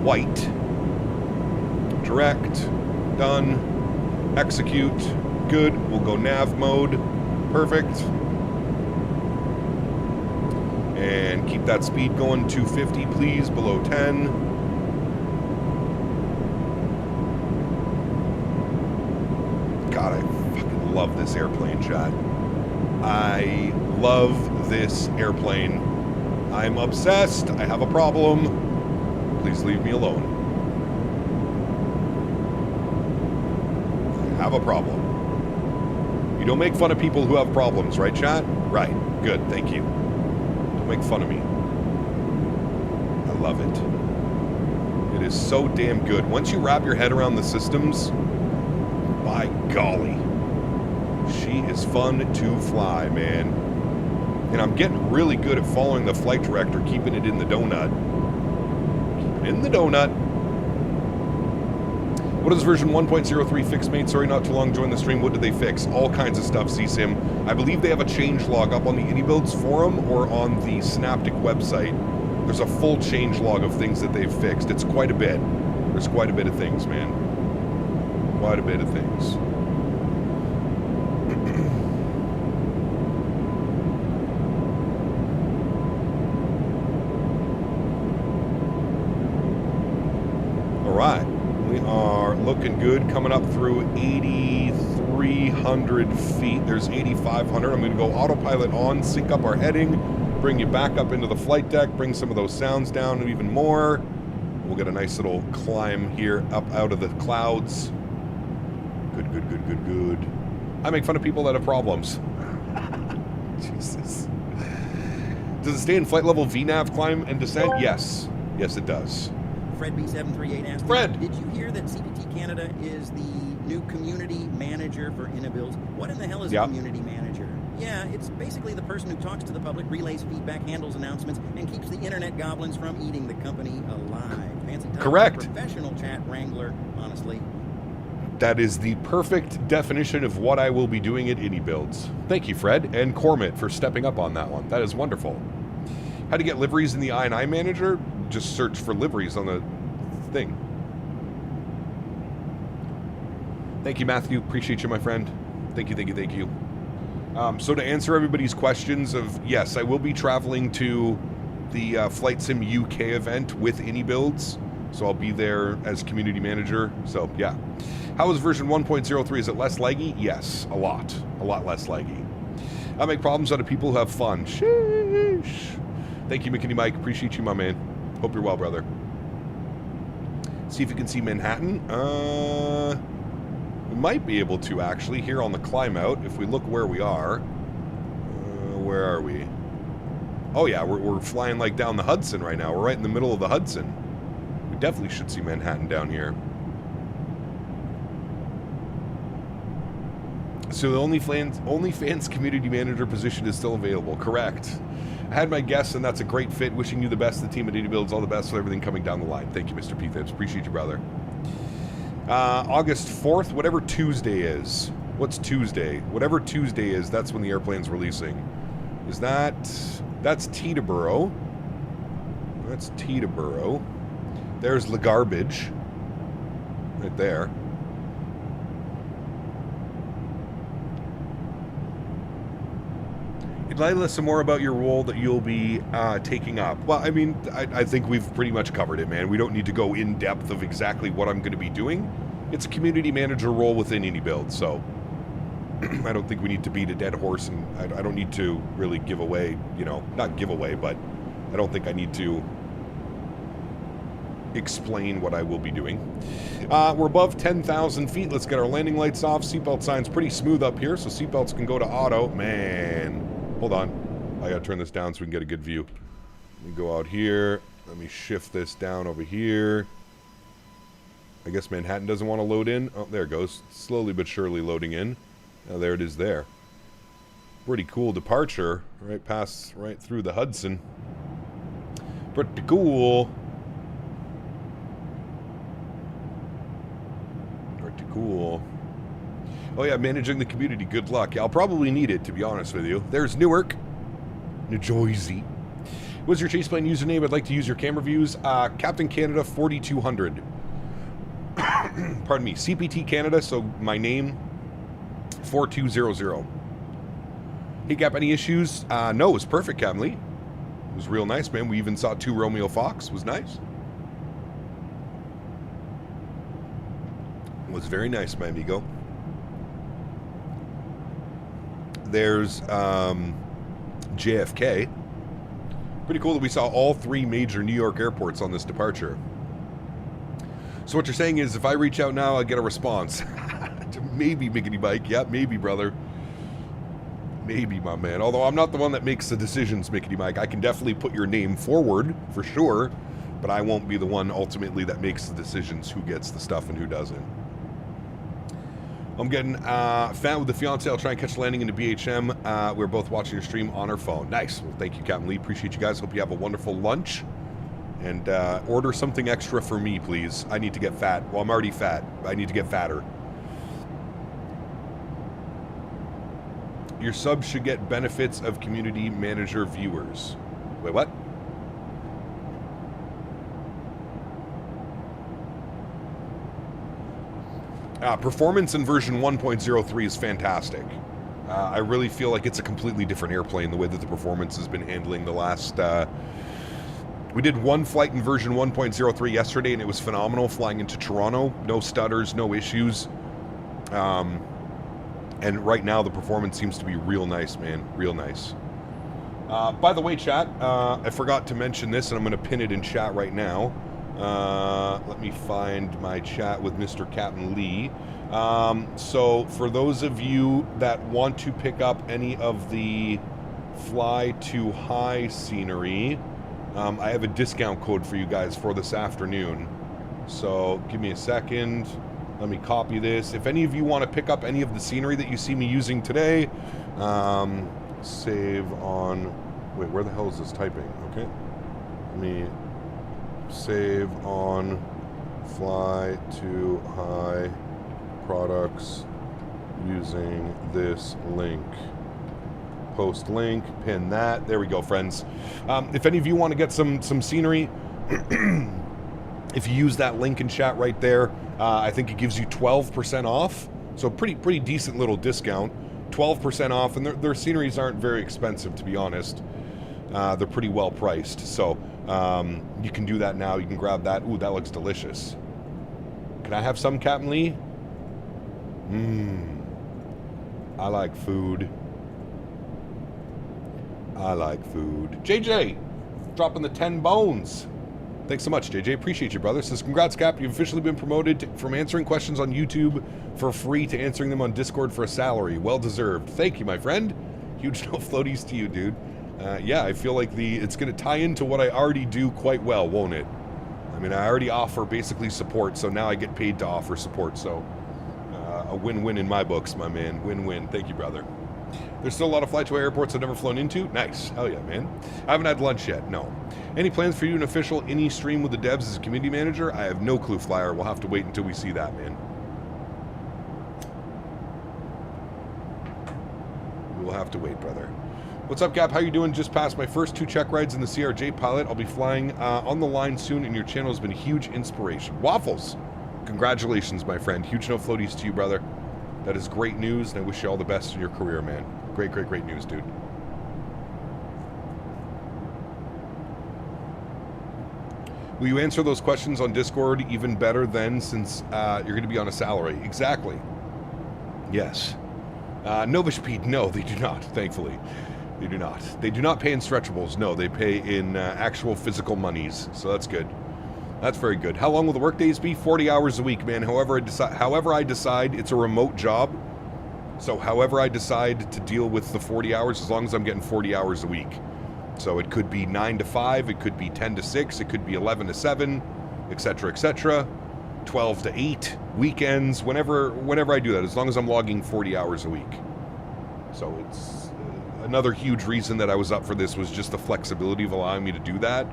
white. Direct. Done. Execute. Good. We'll go nav mode. Perfect. And keep that speed going. 250, please. Below 10. God, I fucking love this airplane, chat. I love this airplane. I'm obsessed. I have a problem. Please leave me alone. I have a problem. You don't make fun of people who have problems, right, chat? Right. Good. Thank you. Don't make fun of me. I love it. It is so damn good. Once you wrap your head around the systems, by golly, she is fun to fly, man. And I'm getting really good at following the flight director, keeping it in the donut. Keep it in the donut. What is version 1.03 fix, mate? Sorry, not too long. Joined the stream. What did they fix? All kinds of stuff, CSIM. I believe they have a change log up on the AnyBuilds forum or on the Synaptic website. There's a full change log of things that they've fixed. It's quite a bit. There's quite a bit of things, man. Quite a bit of things. Alright, we are looking good, coming up through 8,300 feet. There's 8,500. I'm going to go autopilot on, sync up our heading, bring you back up into the flight deck, bring some of those sounds down and even more. We'll get a nice little climb here up out of the clouds. Good, good, good, good, good. I make fun of people that have problems. Jesus. Does it stay in flight level VNAV climb and descent? Yes. Yes, it does. Fred B738 asked, Fred, did you hear that CPT Canada is the new community manager for AnyBuilds? What in the hell is a community manager? Yeah, it's basically the person who talks to the public, relays feedback, handles announcements, and keeps the internet goblins from eating the company alive. Fancy title. Correct. Professional chat wrangler, honestly. That is the perfect definition of what I will be doing at AnyBuilds. Thank you, Fred, and Cormit for stepping up on that one. That is wonderful. How to get liveries in the I&I Manager? Just search for liveries on the thing. Thank you, Matthew. Appreciate you, my friend. Thank you, thank you, thank you. So to answer everybody's questions of, yes, I will be traveling to the Flight Sim UK event with AnyBuilds. So I'll be there as community manager. So, yeah. How is version 1.03? Is it less laggy? Yes, a lot. A lot less laggy. I make problems out of people who have fun. Sheesh. Thank you, McKinney Mike. Appreciate you, my man. Hope you're well, brother. See if you can see Manhattan. We might be able to, actually, here on the climb out. If we look where we are. Where are we? Oh, yeah, we're flying, like, down the Hudson right now. We're right in the middle of the Hudson. We definitely should see Manhattan down here. So the OnlyFans community manager position is still available. Correct. I had my guess, and that's a great fit. Wishing you the best, the team at AnyBuilds. All the best for everything coming down the line. Thank you, Mr. P-Thips. Appreciate you, brother. August 4th, whatever Tuesday is. What's Tuesday? Whatever Tuesday is, that's when the airplane's releasing. Is that... That's Teterboro. That's Teterboro. There's the garbage. Right there. Enlighten us some more about your role that you'll be taking up. Well, I mean, I think we've pretty much covered it, man. We don't need to go in depth of exactly what I'm going to be doing. It's a community manager role within AnyBuild, so I don't think we need to beat a dead horse, and I don't need to really give away, you know, not give away, but I don't think I need to explain what I will be doing. We're above 10,000 feet. Let's get our landing lights off. Seatbelt sign's pretty smooth up here, so seatbelts can go to auto. Man. Hold on. I gotta turn this down so we can get a good view. Let me go out here. Let me shift this down over here. I guess Manhattan doesn't want to load in. Oh, there it goes. Slowly but surely loading in. Oh, there it is there. Pretty cool departure. Right through the Hudson. Pretty cool. cool. Oh yeah, managing the community. Good luck. Yeah, I'll probably need it, to be honest with you. There's Newark. New Jersey. What's your chase plane username? I'd like to use your camera views. Captain Canada 4200. Pardon me. CPT Canada, so my name, 4200. Hey, Cap, any issues? No, it was perfect, Captain Lee. It was real nice, man. We even saw 2 Romeo Fox. It was nice. It was very nice, my amigo. There's JFK. Pretty cool that we saw all 3 major New York airports on this departure. So what you're saying is if I reach out now, I'll get a response. Maybe, Miggity Mike. Yeah, maybe, brother. Maybe, my man. Although I'm not the one that makes the decisions, Miggity Mike. I can definitely put your name forward, for sure. But I won't be the one, ultimately, that makes the decisions who gets the stuff and who doesn't. I'm getting fan with the fiance. I'll try and catch a landing into BHM. We're both watching your stream on our phone. Nice. Well, thank you, Captain Lee. Appreciate you guys. Hope you have a wonderful lunch. And order something extra for me, please. I need to get fat. Well, I'm already fat. I need to get fatter. Your subs should get benefits of community manager viewers. Wait, what? Performance in version 1.03 is fantastic. I really feel like it's a completely different airplane, the way that the performance has been handling the last... we did 1 flight in version 1.03 yesterday, and it was phenomenal, flying into Toronto. No stutters, no issues. And right now, the performance seems to be real nice, man. Real nice. By the way, chat, I forgot to mention this, and I'm going to pin it in chat right now. Let me find my chat with Mr. Captain Lee. So for those of you that want to pick up any of the fly to high scenery, I have a discount code for you guys for this afternoon. So give me a second. Let me copy this. If any of you want to pick up any of the scenery that you see me using today, save on... Wait, where the hell is this typing? Okay. Let me... Save on fly to high products using this link. Post link, pin that. There we go, friends. If any of you want to get some scenery, if you use that link in chat right there, I think it gives you 12% off. So pretty decent little discount. 12% off, and their sceneries aren't very expensive, to be honest. They're pretty well priced. So you can do that now. You can grab that. Ooh, that looks delicious. Can I have some, Captain Lee? I like food. I like food. JJ, dropping the 10 bones. Thanks so much, JJ. Appreciate you, brother. Says, congrats, Cap. You've officially been promoted from answering questions on YouTube for free to answering them on Discord for a salary. Well deserved. Thank you, my friend. Huge no floaties to you, dude. Yeah, I feel like it's going to tie into what I already do quite well, won't it? I mean, I already offer basically support, so now I get paid to offer support. So a win-win in my books, my man. Win-win. Thank you, brother. There's still a lot of flight to airports I've never flown into. Nice. Hell yeah, man. I haven't had lunch yet. No. Any plans for you an official INI stream with the devs as a community manager? I have no clue, Flyer. We'll have to wait until we see that, man. We'll have to wait, brother. What's up, Cap? How you doing? Just passed my first 2 check rides in the CRJ pilot. I'll be flying on the line soon, and your channel has been a huge inspiration. Waffles! Congratulations, my friend. Huge no floaties to you, brother. That is great news, and I wish you all the best in your career, man. Great, great, great news, dude. Will you answer those questions on Discord even better then, since you're going to be on a salary? Exactly. Yes. Novishpeed, no, they do not, thankfully. They do not. They do not pay in stretchables. No, they pay in actual physical monies. So that's good. That's very good. How long will the work days be? 40 hours a week, man. However I decide, it's a remote job. So however I decide to deal with the 40 hours, as long as I'm getting 40 hours a week. So it could be 9 to 5, it could be 10 to 6, it could be 11 to 7, etc., etc. 12 to 8, weekends, whenever I do that, as long as I'm logging 40 hours a week. So it's another huge reason that I was up for this was just the flexibility of allowing me to do that.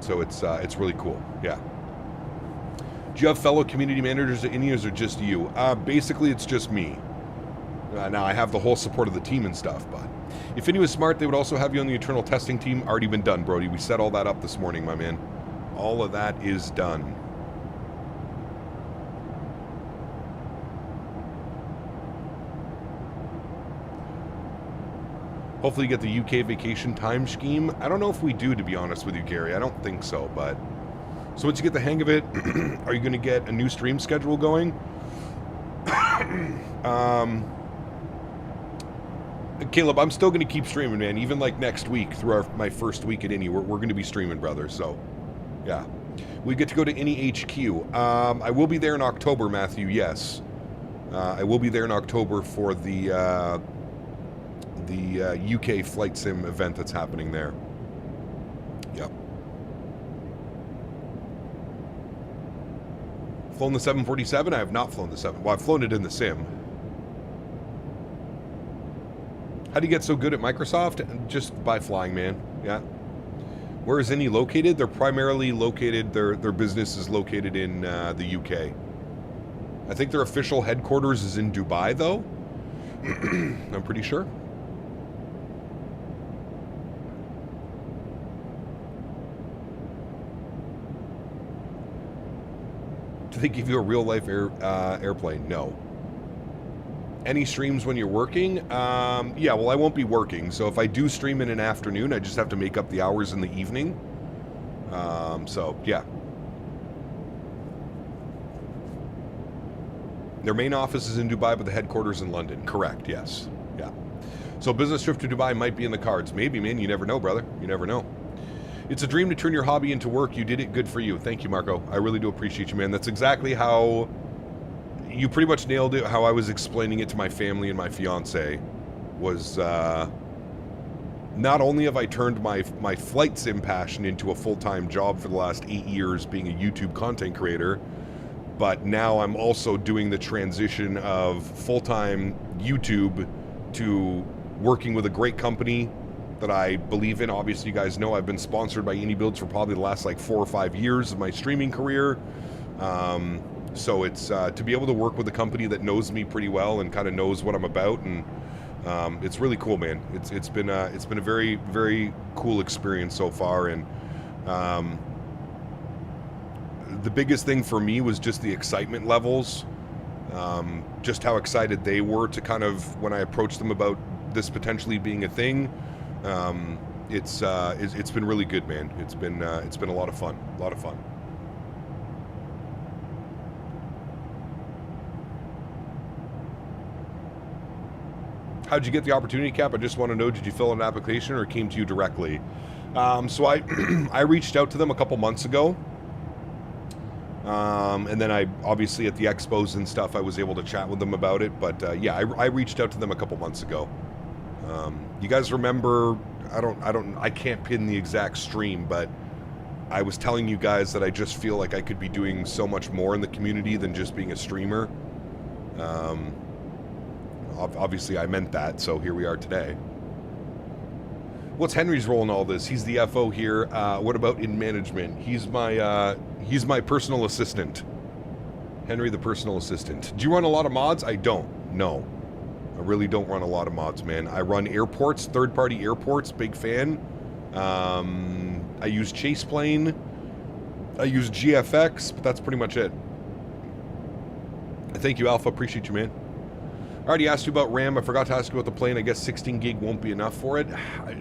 So it's really cool. Yeah. Do you have fellow community managers at Indians or just you? Basically, it's just me. Now, I have the whole support of the team and stuff, but if Indy was smart, they would also have you on the internal testing team. Already been done, Brody. We set all that up this morning, my man. All of that is done. Hopefully you get the UK vacation time scheme. I don't know if we do, to be honest with you, Gary. I don't think so, but... So once you get the hang of it, are you going to get a new stream schedule going? Caleb, I'm still going to keep streaming, man. Even like next week, through my first week at Indy, we're going to be streaming, brother. So, yeah. We get to go to Indy HQ. I will be there in October, Matthew, yes. I will be there in October for the UK flight sim event that's happening there. Yep. Flown the 747? I have not flown the 7. Well, I've flown it in the sim. How do you get so good at Microsoft? Just by flying, man. Yeah. Where is Indy located? They're primarily located, their business is located in the UK. I think their official headquarters is in Dubai, though. I'm pretty sure. Do they give you a real-life airplane? No. Any streams when you're working? Yeah, well, I won't be working, so if I do stream in an afternoon, I just have to make up the hours in the evening. So, yeah. Their main office is in Dubai, but the headquarters in London. Correct, yes. Yeah. So business trip to Dubai might be in the cards. Maybe, man. You never know, brother. You never know. It's a dream to turn your hobby into work. You did it. Good for you. Thank you, Marco. I really do appreciate you, man. That's exactly how... You pretty much nailed it. How I was explaining it to my family and my fiance was... not only have I turned my flight sim passion into a full-time job for the last 8 years being a YouTube content creator, but now I'm also doing the transition of full-time YouTube to working with a great company that I believe in. Obviously, you guys know I've been sponsored by AnyBuilds for probably the last like 4 or 5 years of my streaming career. So it's to be able to work with a company that knows me pretty well and kind of knows what I'm about, and it's really cool, man. It's been a very, very cool experience so far, and the biggest thing for me was just the excitement levels, just how excited they were to kind of, when I approached them about this potentially being a thing. It's been really good, man. It's been a lot of fun. A lot of fun. How'd you get the opportunity, Cap? I just want to know, did you fill out an application or it came to you directly? So I reached out to them a couple months ago. And then I, obviously at the expos and stuff, I was able to chat with them about it. But yeah, I reached out to them a couple months ago. You guys remember, I can't pin the exact stream, but I was telling you guys that I just feel like I could be doing so much more in the community than just being a streamer. Obviously I meant that, so here we are today. What's Henry's role in all this? He's the FO here. What about in management? He's my personal assistant. Henry, the personal assistant. Do you run a lot of mods? I don't. No. I really don't run a lot of mods, man. I run airports, third-party airports, big fan. I use Chaseplane. I use GFX, but that's pretty much it. Thank you, Alpha. Appreciate you, man. I already asked you about RAM. I forgot to ask you about the plane. I guess 16 gig won't be enough for it.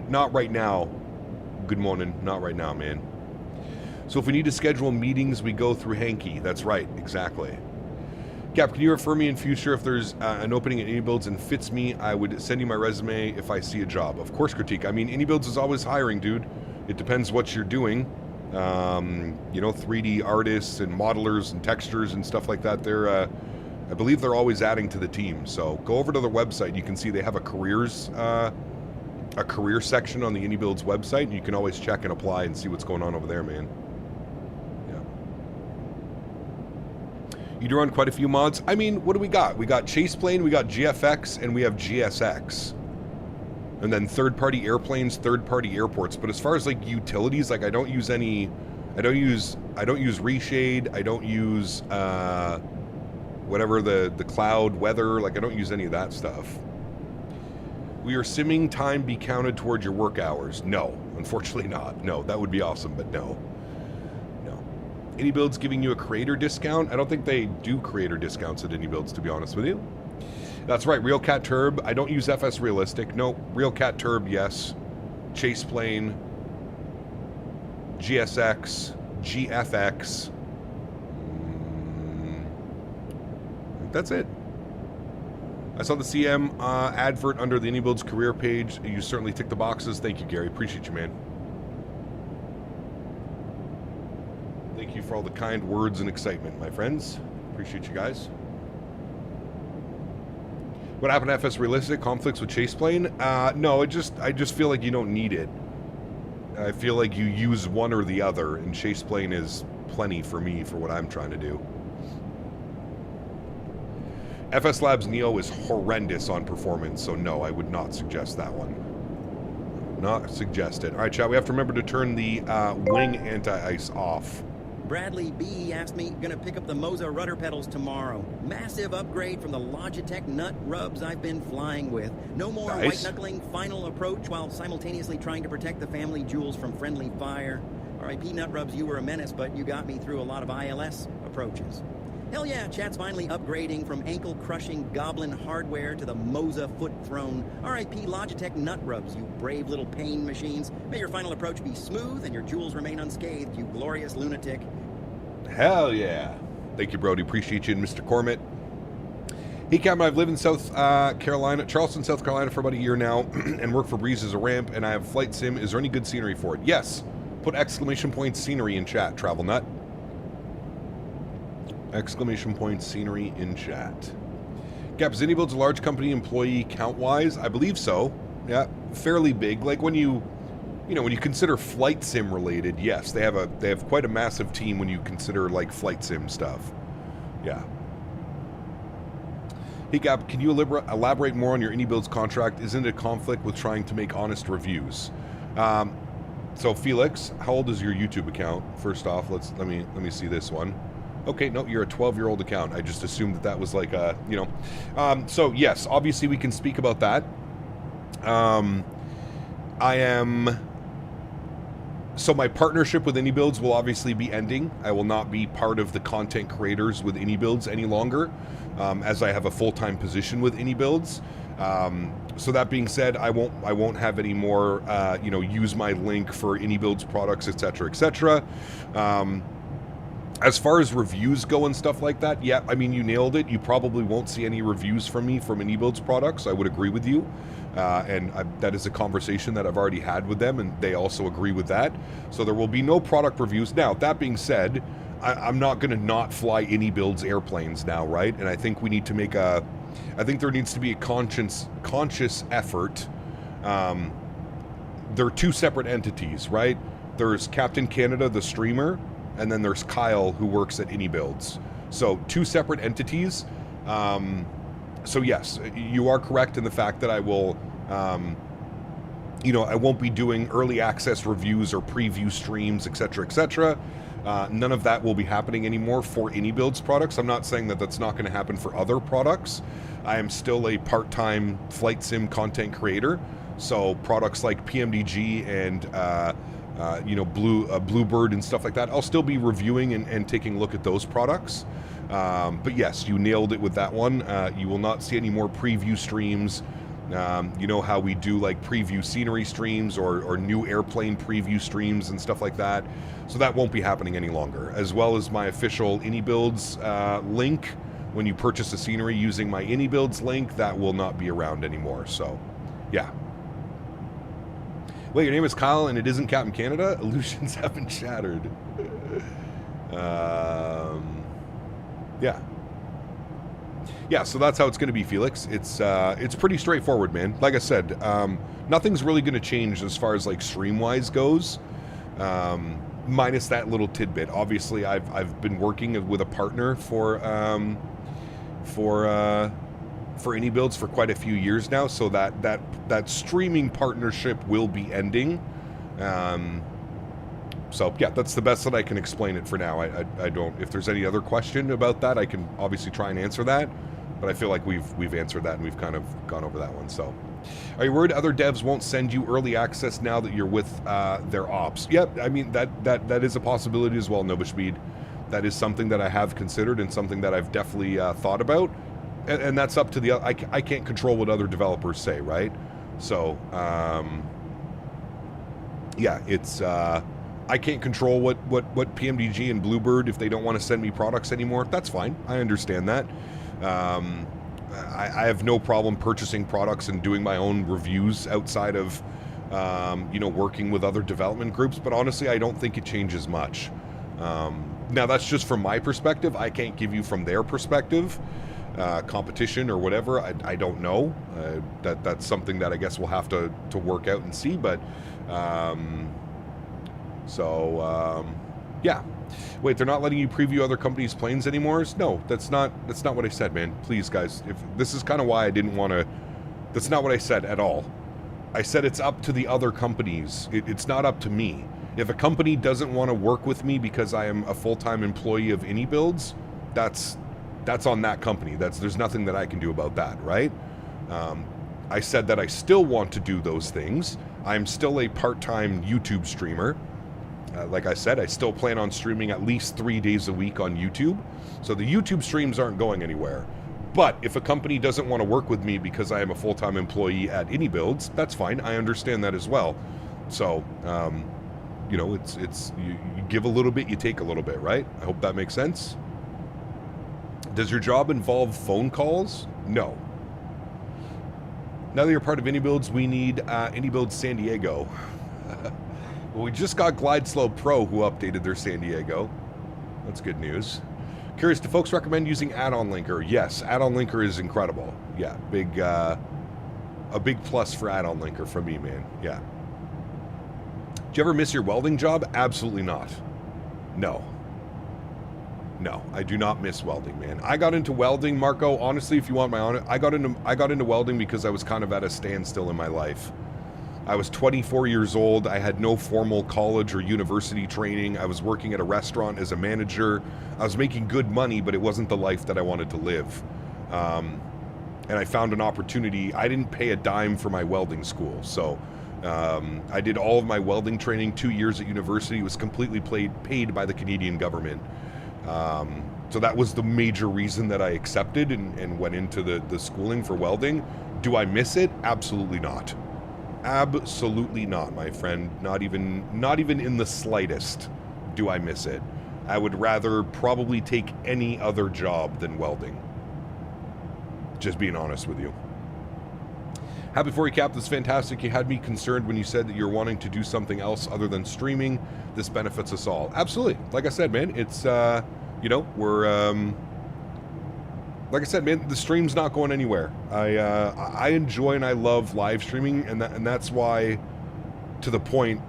Not right now. Good morning. Not right now, man. So if we need to schedule meetings, we go through Hanky. That's right. Exactly. Cap, can you refer me in future if there's an opening at AnyBuilds and fits me? I would send you my resume if I see a job. Of course, Critique. I mean, AnyBuilds is always hiring, dude. It depends what you're doing. You know, 3D artists and modelers and textures and stuff like that. They're, I believe they're always adding to the team. So go over to their website. You can see they have a career section on the AnyBuilds website, and you can always check and apply and see what's going on over there, man. You do run quite a few mods. I mean, what do we got? We got Chaseplane, we got GFX, and we have GSX. And then third-party airplanes, third-party airports. But as far as, like, utilities, like, I don't use any I don't use reshade. I don't use whatever the cloud weather. Like, I don't use any of that stuff. Will your simming time be counted towards your work hours? No, unfortunately not. No, that would be awesome, but no. AnyBuilds giving you a creator discount? I don't think they do creator discounts at AnyBuilds, to be honest with you. That's right, Real Cat Turb. I don't use FS Realistic. No, Real Cat Turb, yes. Chase Plane, GSX, GFX. That's it. I saw the CM advert under the AnyBuilds career page. You certainly tick the boxes. Thank you, Gary. Appreciate you, man. Thank you for all the kind words and excitement, my friends. Appreciate you guys. What happened to FS Realistic? Conflicts with Chase Plane? No, I just feel like you don't need it. I feel like you use one or the other, and Chase Plane is plenty for me for what I'm trying to do. FS Labs Neo is horrendous on performance, so no, I would not suggest that one. Not suggest it. All right, chat, we have to remember to turn the wing anti-ice off. Bradley B asked me, gonna pick up the Moza rudder pedals tomorrow. Massive upgrade from the Logitech nut rubs I've been flying with. No more white-knuckling final approach while simultaneously trying to protect the family jewels from friendly fire. RIP nut rubs, you were a menace, but you got me through a lot of ILS approaches. Hell yeah, chat's finally upgrading from ankle-crushing goblin hardware to the Moza foot throne. RIP Logitech nut rubs, you brave little pain machines. May your final approach be smooth and your jewels remain unscathed, you glorious lunatic. Hell yeah. Thank you, Brody. Appreciate you, and Mr. Cormit. Hey, Captain, I've lived in Charleston, South Carolina for about a year now and work for Breeze as a ramp, and I have flight sim. Is there any good scenery for it? Yes. Put exclamation point scenery in chat, Travel Nut. Exclamation point scenery in chat. Gap, is AnyBuilds a large company employee count-wise? I believe so. Yeah, fairly big. Like when you consider flight sim related, yes, they have quite a massive team when you consider like flight sim stuff. Yeah. Hey Gap, can you elaborate more on your AnyBuilds contract? Isn't it a conflict with trying to make honest reviews? So Felix, how old is your YouTube account? First off, let me see this one. Okay, no, you're a 12-year-old account. I just assumed that was like a, so yes, obviously we can speak about that. So my partnership with AnyBuilds will obviously be ending. I will not be part of the content creators with AnyBuilds any longer, as I have a full-time position with AnyBuilds. So that being said, I won't have any more, use my link for AnyBuilds products, etc., etc. As far as reviews go and stuff like that, yeah, I mean, you nailed it. You probably won't see any reviews from me from AnyBuilds products. I would agree with you. That is a conversation that I've already had with them, and they also agree with that. So there will be no product reviews. Now, that being said, I'm not going to not fly AnyBuilds airplanes now, right? And I think we need to make I think there needs to be a conscious effort. They're two separate entities, right? There's Captain Canada, the streamer, and then there's Kyle, who works at AnyBuilds. So two separate entities. So yes, you are correct in the fact that I will, I won't be doing early access reviews or preview streams, etc., etc. None of that will be happening anymore for AnyBuilds products. I'm not saying that that's not going to happen for other products. I am still a part-time flight sim content creator. So products like PMDG and Bluebird and stuff like that, I'll still be reviewing and taking a look at those products. But yes, you nailed it with that one. You will not see any more preview streams. You know how we do like preview scenery streams or new airplane preview streams and stuff like that. So that won't be happening any longer. As well as my official AnyBuilds link. When you purchase a scenery using my AnyBuilds link, that will not be around anymore. So, yeah. Wait, your name is Kyle and it isn't Captain Canada? Illusions have been shattered. Yeah. Yeah, so that's how it's going to be, Felix. It's pretty straightforward, man. Like I said, nothing's really going to change as far as like stream-wise goes, minus that little tidbit. Obviously, I've been working with a partner for AnyBuilds for quite a few years now, so that streaming partnership will be ending. So yeah, that's the best that I can explain it for now. I don't. If there's any other question about that, I can obviously try and answer that. But I feel like we've answered that and we've kind of gone over that one. So, are you worried other devs won't send you early access now that you're with their ops? Yep. I mean that is a possibility as well, Novaspeed. That is something that I have considered and something that I've definitely thought about. And that's up to the. I can't control what other developers say, right? So, yeah, it's. I can't control what PMDG and Bluebird, if they don't want to send me products anymore. That's fine. I understand that. I have no problem purchasing products and doing my own reviews outside of, working with other development groups. But honestly, I don't think it changes much. Now, that's just from my perspective. I can't give you from their perspective, competition or whatever. I don't know. That's something that I guess we'll have to work out and see. But yeah. Wait, they're not letting you preview other companies' planes anymore? No, that's not what I said, man. Please, guys. If this is kind of why I didn't want to. That's not what I said at all. I said it's up to the other companies. It's not up to me. If a company doesn't want to work with me because I am a full-time employee of AnyBuilds, that's on that company. There's nothing that I can do about that, right? I said that I still want to do those things. I'm still a part-time YouTube streamer. Like I said, I still plan on streaming at least 3 days a week on YouTube. So the YouTube streams aren't going anywhere. But if a company doesn't want to work with me because I am a full-time employee at AnyBuilds, that's fine. I understand that as well. So, it's you give a little bit, you take a little bit, right? I hope that makes sense. Does your job involve phone calls? No. Now that you're part of AnyBuilds, we need AnyBuilds San Diego. Well, we just got GlideSlow Pro who updated their San Diego. That's good news. Curious, do folks recommend using Add-on Linker? Yes, Add-on Linker is incredible. Yeah, a big plus for Add-on Linker from me, man. Yeah. Do you ever miss your welding job? Absolutely not. No. No, I do not miss welding, man. I got into welding, Marco, honestly, if you want my honor, I got into welding because I was kind of at a standstill in my life. I was 24 years old. I had no formal college or university training. I was working at a restaurant as a manager. I was making good money, but it wasn't the life that I wanted to live. And I found an opportunity. I didn't pay a dime for my welding school. So I did all of my welding training, 2 years at university. It was completely paid by the Canadian government. So that was the major reason that I accepted and went into the schooling for welding. Do I miss it? Absolutely not. Absolutely not, my friend. Not even in the slightest do I miss it. I would rather probably take any other job than welding. Just being honest with you. Happy 4 Cap, this is fantastic. You had me concerned when you said that you're wanting to do something else other than streaming. This benefits us all. Absolutely. Like I said, man, it's, we're, like I said, man, the stream's not going anywhere. I enjoy and I love live streaming, and that's why, to the point,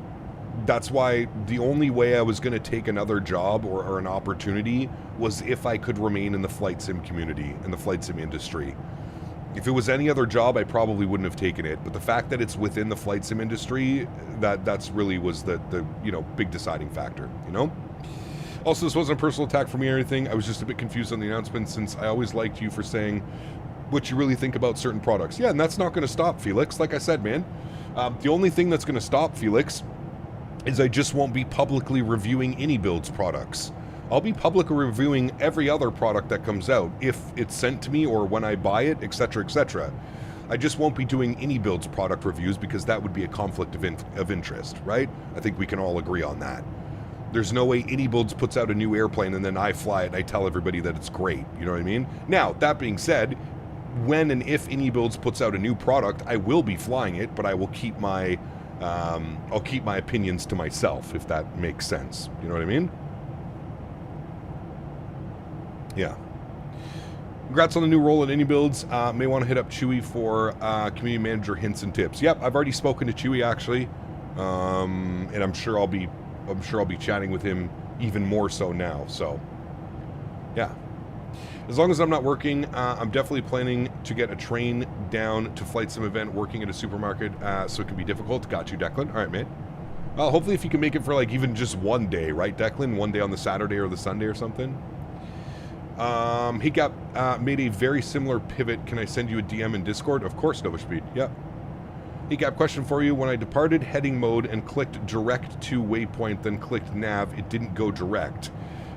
that's why the only way I was going to take another job or an opportunity was if I could remain in the flight sim community, in the flight sim industry. If it was any other job, I probably wouldn't have taken it. But the fact that it's within the flight sim industry, that's really was the big deciding factor, you know? Also, this wasn't a personal attack for me or anything. I was just a bit confused on the announcement since I always liked you for saying what you really think about certain products. Yeah, and that's not going to stop, Felix. Like I said, man, the only thing that's going to stop, Felix, is I just won't be publicly reviewing AnyBuilds products. I'll be publicly reviewing every other product that comes out if it's sent to me or when I buy it, etc., etc. I just won't be doing AnyBuilds product reviews because that would be a conflict of interest, right? I think we can all agree on that. There's no way AnyBuilds puts out a new airplane and then I fly it and I tell everybody that it's great. You know what I mean? Now, that being said, when and if AnyBuilds puts out a new product, I will be flying it, but I will keep my opinions to myself, if that makes sense. You know what I mean? Yeah. Congrats on the new role at AnyBuilds. May want to hit up Chewy for community manager hints and tips. Yep, I've already spoken to Chewy actually, and I'm sure I'll be chatting with him even more so now. So, yeah. As long as I'm not working, I'm definitely planning to get a train down to Flight Sim event working at a supermarket, so it can be difficult. Got you, Declan. All right, mate. Well, hopefully if you can make it for like even just one day, right, Declan? One day on the Saturday or the Sunday or something. He got made a very similar pivot. Can I send you a DM in Discord? Of course, Nova Speed. Yep. He got a question for you. When I departed heading mode and clicked direct to waypoint, then clicked nav, it didn't go direct.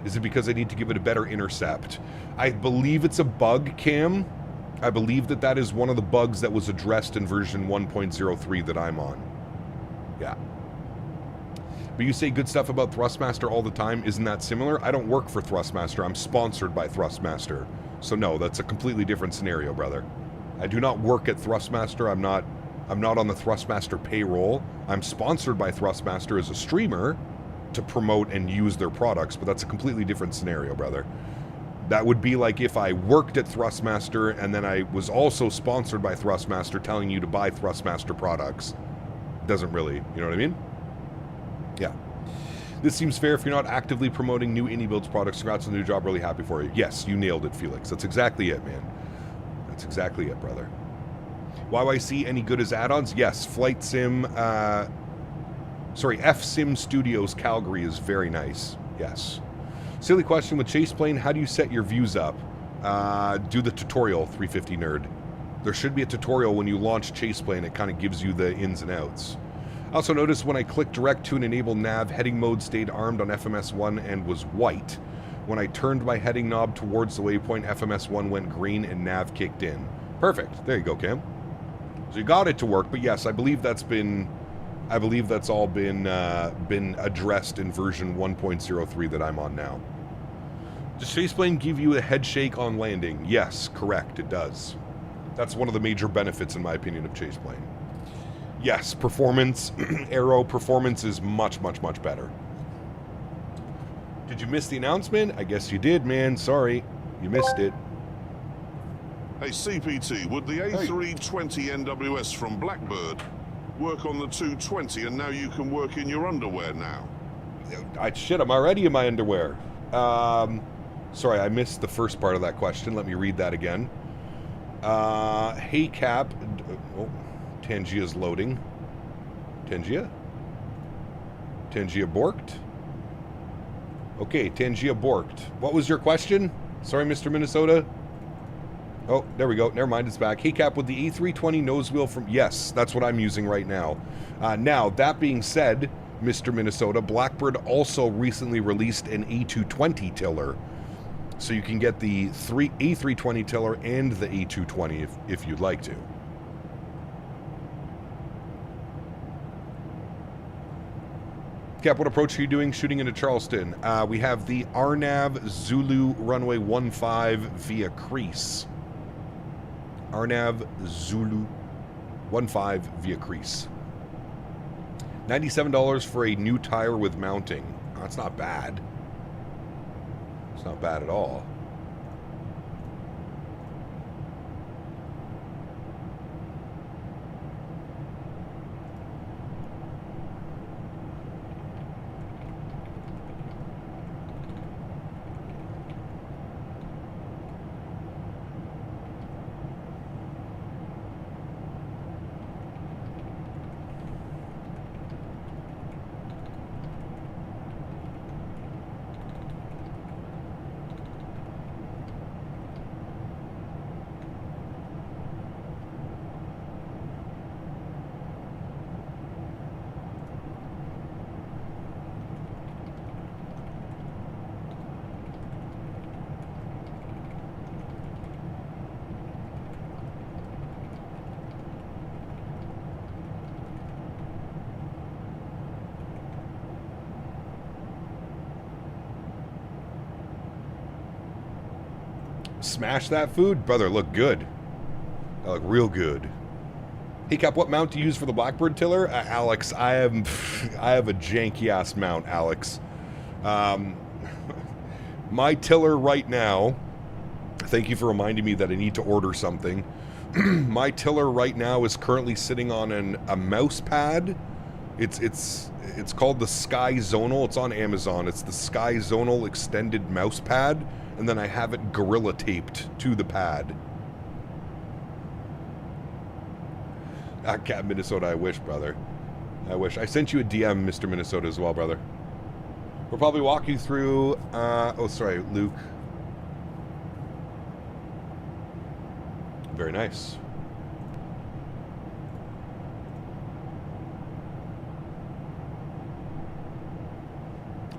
Is it because I need to give it a better intercept? I believe it's a bug, Cam. I believe that that is one of the bugs that was addressed in version 1.03 that I'm on. Yeah. But you say good stuff about Thrustmaster all the time. Isn't that similar? I don't work for Thrustmaster. I'm sponsored by Thrustmaster. So no, that's a completely different scenario, brother. I do not work at Thrustmaster. I'm not on the Thrustmaster payroll. I'm sponsored by Thrustmaster as a streamer to promote and use their products, but that's a completely different scenario, brother. That would be like if I worked at Thrustmaster and then I was also sponsored by Thrustmaster telling you to buy Thrustmaster products. Doesn't really, you know what I mean? Yeah. This seems fair if you're not actively promoting new Indie Builds products. Congrats on the new job. Really happy for you. Yes, you nailed it, Felix. That's exactly it, man. That's exactly it, brother. YYC, any good as add-ons? Yes. Flight Sim, F-Sim Studios Calgary is very nice. Yes. Silly question with Chase Plane. How do you set your views up? Do the tutorial, 350 nerd. There should be a tutorial when you launch Chase Plane. It kind of gives you the ins and outs. I also noticed when I clicked direct to an enable nav, heading mode stayed armed on FMS1 and was white. When I turned my heading knob towards the waypoint, FMS1 went green and nav kicked in. Perfect. There you go, Cam. So you got it to work, but yes, I believe that's all been addressed in version 1.03 that I'm on now. Does Chaseplane give you a head shake on landing? Yes, correct, it does. That's one of the major benefits, in my opinion, of Chaseplane. Yes, performance, aero performance is much, much, much better. Did you miss the announcement? I guess you did, man. Sorry, you missed it. Hey, CPT, would the A320 NWS from Blackbird work on the 220 and now you can work in your underwear now? Shit, I'm already in my underwear. Sorry, I missed the first part of that question. Let me read that again. Hey, Cap. Oh, Tangia's loading. Tangia? Tangia borked? Okay, Tangia borked. What was your question? Sorry, Mr. Minnesota. Oh, there we go. Never mind, it's back. Hey, Cap, with the A320 nose wheel from... Yes, that's what I'm using right now. Now, that being said, Mr. Minnesota, Blackbird also recently released an A220 tiller. So you can get the A320 tiller and the A220 if you'd like to. Cap, what approach are you doing shooting into Charleston? We have the RNAV Zulu runway 15 via crease. RNAV Zulu 15 via crease. $97 for a new tire with mounting. Oh, that's not bad. It's not bad at all. Smash that food? Brother, look good. That look real good. Hey, Cap, what mount do you use for the Blackbird tiller? Alex, I have a janky-ass mount, Alex. My tiller right now, thank you for reminding me that I need to order something. My tiller right now is currently sitting on a mouse pad. It's called the Sky Zonal. It's on Amazon. It's the Sky Zonal extended mouse pad. And then I have it gorilla taped to the pad. Cat Minnesota, I wish, brother. I wish. I sent you a DM, Mr. Minnesota, as well, brother. We'll probably walk you through... oh, sorry, Luke. Very nice.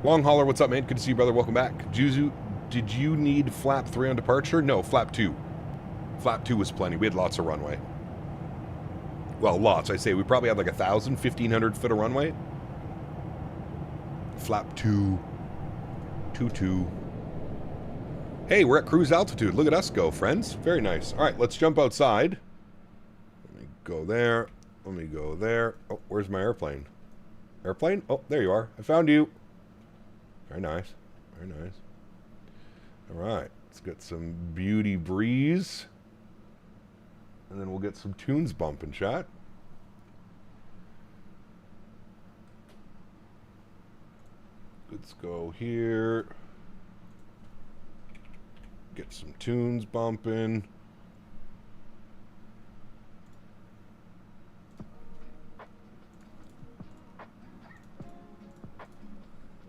Long Hauler, what's up, man? Good to see you, brother. Welcome back. Juzu, did you need flap 3 on departure? No, flap 2. Flap 2 was plenty. We had lots of runway. Well, lots. I say we probably had like 1,000, 1,500 foot of runway. Flap 2. 2-2. Hey, we're at cruise altitude. Look at us go, friends. Very nice. All right, let's jump outside. Let me go there. Let me go there. Oh, where's my airplane? Airplane? Oh, there you are. I found you. Very nice. Very nice. All right, let's get some beauty breeze. And then we'll get some tunes bumping, chat. Let's go here. Get some tunes bumping.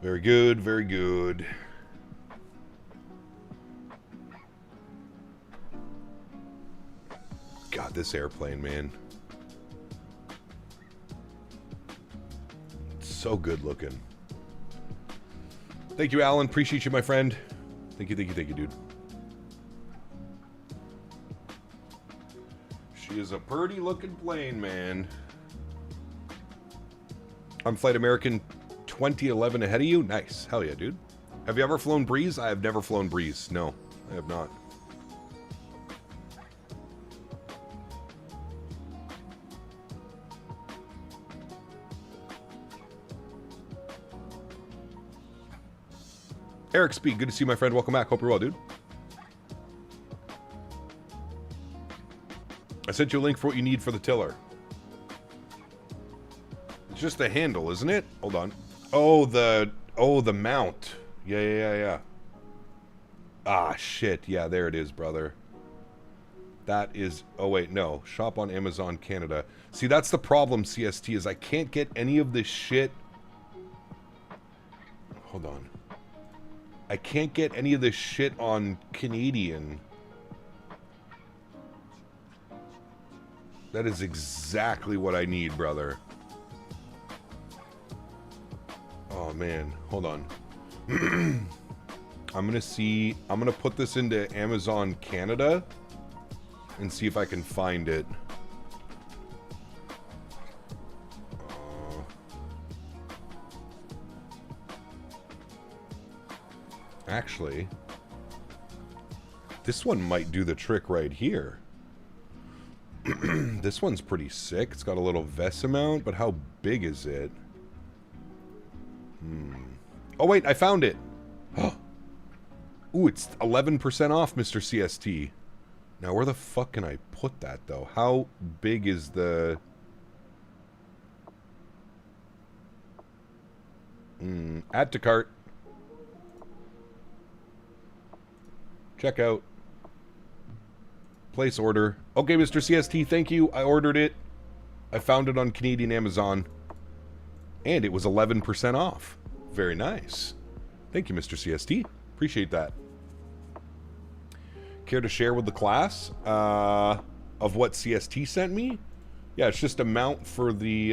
Very good, very good. God, this airplane, man. It's so good looking. Thank you, Alan. Appreciate you, my friend. Thank you, dude. She is a pretty looking plane, man. I'm Flight American 2011 ahead of you. Nice. Hell yeah, dude. Have you ever flown Breeze? I have never flown Breeze. No, I have not. Eric Speed, good to see you, my friend. Welcome back. Hope you're well, dude. I sent you a link for what you need for the tiller. It's just the handle, isn't it? Hold on. Oh, the mount. Yeah. Ah, shit. Yeah, there it is, brother. That is... Oh, wait, no. Shop on Amazon Canada. See, that's the problem, CST, is I can't get any of this shit... Hold on. I can't get any of this shit on Canadian. That is exactly what I need, brother. Oh, man. Hold on. I'm gonna put this into Amazon Canada and see if I can find it. Actually, this one might do the trick right here. This one's pretty sick. It's got a little vest mount, but how big is it? Oh, wait, I found it. Ooh, it's 11% off, Mr. CST. Now, where the fuck can I put that, though? How big is the... Add to cart. Check out. Place order. Okay, Mr. CST, thank you. I ordered it. I found it on Canadian Amazon. And it was 11% off. Very nice. Thank you, Mr. CST. Appreciate that. Care to share with the class of what CST sent me? Yeah, it's just a mount for the...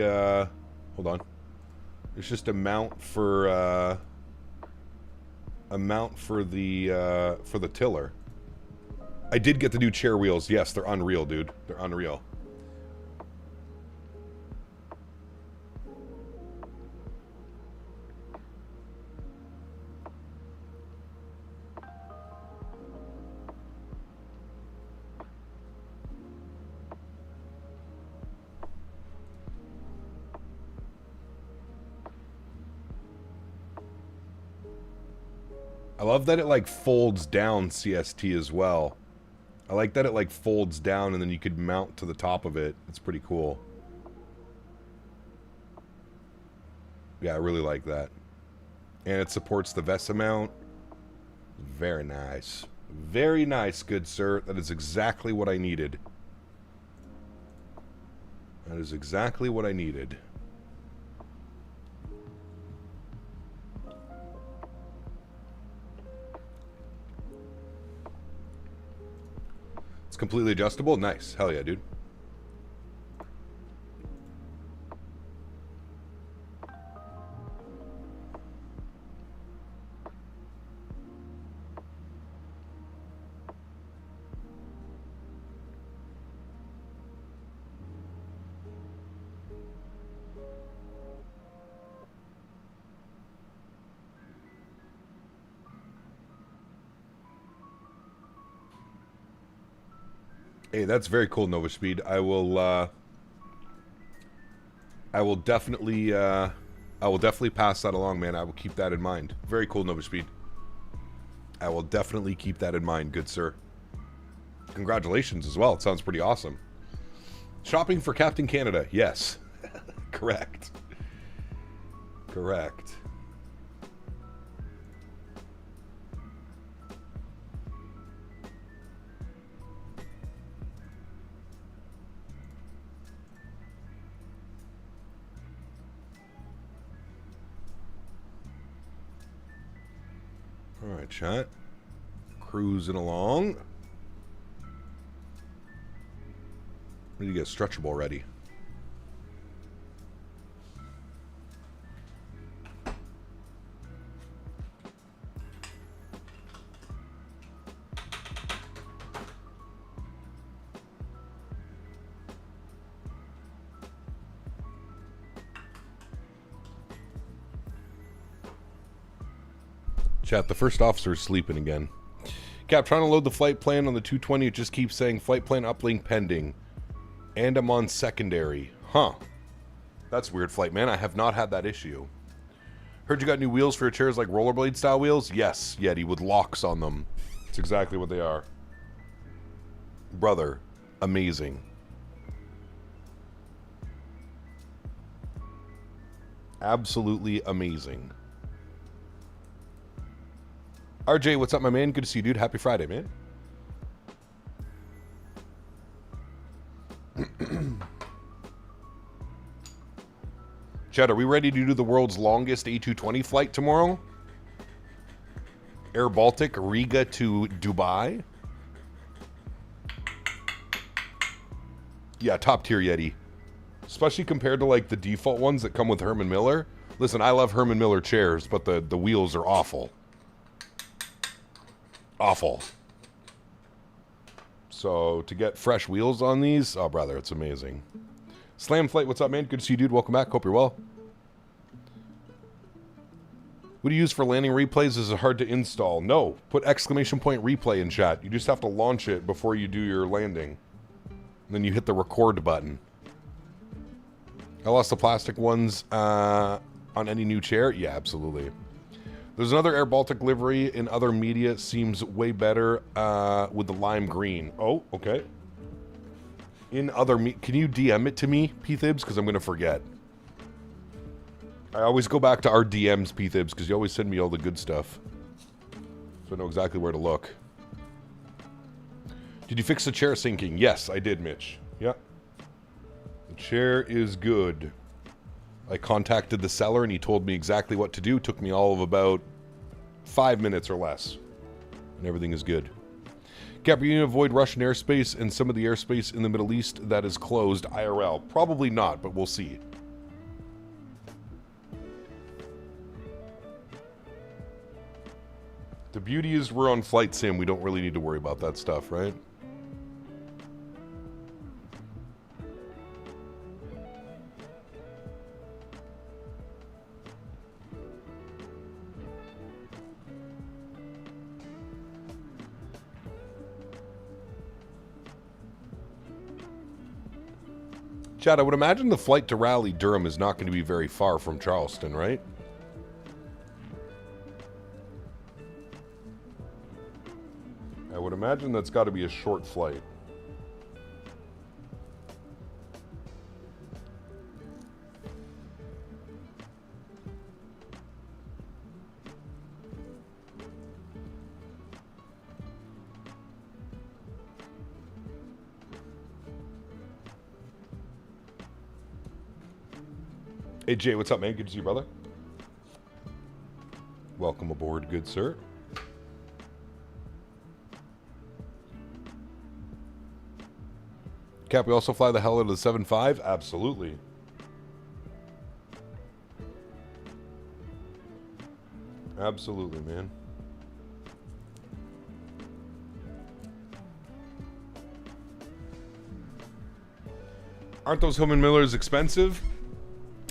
hold on. It's just a mount for... for the tiller. I did get the new chair wheels. Yes, they're unreal, dude. They're unreal. I love that it, like, folds down CST as well. I like that it, like, folds down and then you could mount to the top of it. It's pretty cool. Yeah, I really like that. And it supports the VESA mount. Very nice. Very nice, good sir. That is exactly what I needed. That is exactly what I needed. It's completely adjustable? Nice. Hell yeah, dude. Hey, that's very cool, Nova Speed. I will definitely pass that along, man. I will keep that in mind. Very cool, Nova Speed. I will definitely keep that in mind, good sir. Congratulations as well. It sounds pretty awesome. Shopping for Captain Canada. Yes. Correct. Correct. Alright, chat. Cruising along. We need to get stretchable ready. Chat, the first officer is sleeping again. Cap, trying to load the flight plan on the 220. It just keeps saying flight plan uplink pending. And I'm on secondary. Huh. That's weird, flight man. I have not had that issue. Heard you got new wheels for your chairs, like rollerblade style wheels? Yes, Yeti, with locks on them. That's exactly what they are. Brother, amazing. Absolutely amazing. RJ, what's up, my man? Good to see you, dude. Happy Friday, man. Chad, are we ready to do the world's longest A220 flight tomorrow? Air Baltic, Riga to Dubai? Yeah, top tier Yeti. Especially compared to, like, the default ones that come with Herman Miller. Listen, I love Herman Miller chairs, but the wheels are awful. Awful. So to get fresh wheels on these, oh brother, it's amazing. Slam Flight, what's up, man? Good to see you, dude. Welcome back. Hope you're well. What do you use for landing replays? Is it hard to install? No. Put exclamation point replay in chat. You just have to launch it before you do your landing. And then you hit the record button. I lost the plastic ones on any new chair. Yeah, absolutely. There's another Air Baltic livery in other media. Seems way better with the lime green. Oh, okay. In other can you DM it to me, P-Thibs? Because I'm going to forget. I always go back to our DMs, P-Thibs, because you always send me all the good stuff. So I know exactly where to look. Did you fix the chair sinking? Yes, I did, Mitch. Yeah. The chair is good. I contacted the seller and he told me exactly what to do. Took me all of about 5 minutes or less. And everything is good. Cap, are you going to avoid Russian airspace and some of the airspace in the Middle East that is closed IRL? Probably not, but we'll see. The beauty is we're on Flight Sim. We don't really need to worry about that stuff, right? Chad, I would imagine the flight to Raleigh, Durham is not going to be very far from Charleston, right? I would imagine that's got to be a short flight. Hey Jay, what's up, man? Good to see you, brother. Welcome aboard, good sir. Cap, we also fly the hell out of the 7.5? Absolutely. Absolutely, man. Aren't those Hillman Millers expensive?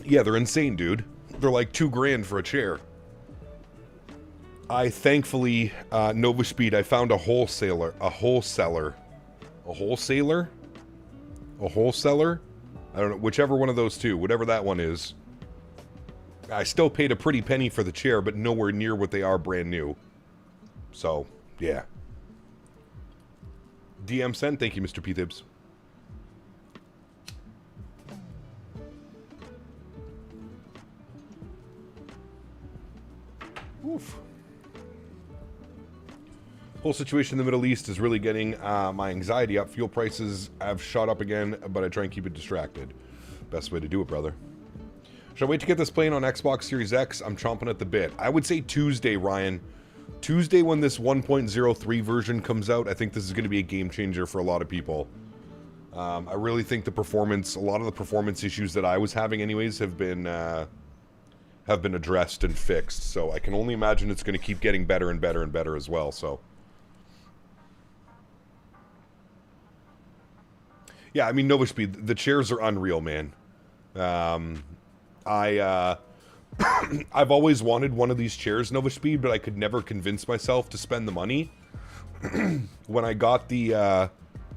Yeah, they're insane, dude. They're like $2,000 for a chair. I thankfully, Nova Speed, I found a wholesaler. I don't know, whichever one of those two, whatever that one is. I still paid a pretty penny for the chair, but nowhere near what they are brand new. So, yeah. DM sent, thank you, Mr. P-Thibs. Oof. Whole situation in the Middle East is really getting my anxiety up. Fuel prices have shot up again, but I try and keep it distracted. Best way to do it, brother. Should I wait to get this plane on Xbox Series X? I'm chomping at the bit. I would say Tuesday, Ryan. Tuesday when this 1.03 version comes out, I think this is going to be a game changer for a lot of people. I really think the performance, a lot of the performance issues that I was having anyways have been addressed and fixed. So I can only imagine it's going to keep getting better and better and better as well, so. Yeah, I mean, Nova Speed, the chairs are unreal, man. I've always wanted one of these chairs, Nova Speed, but I could never convince myself to spend the money. When I got the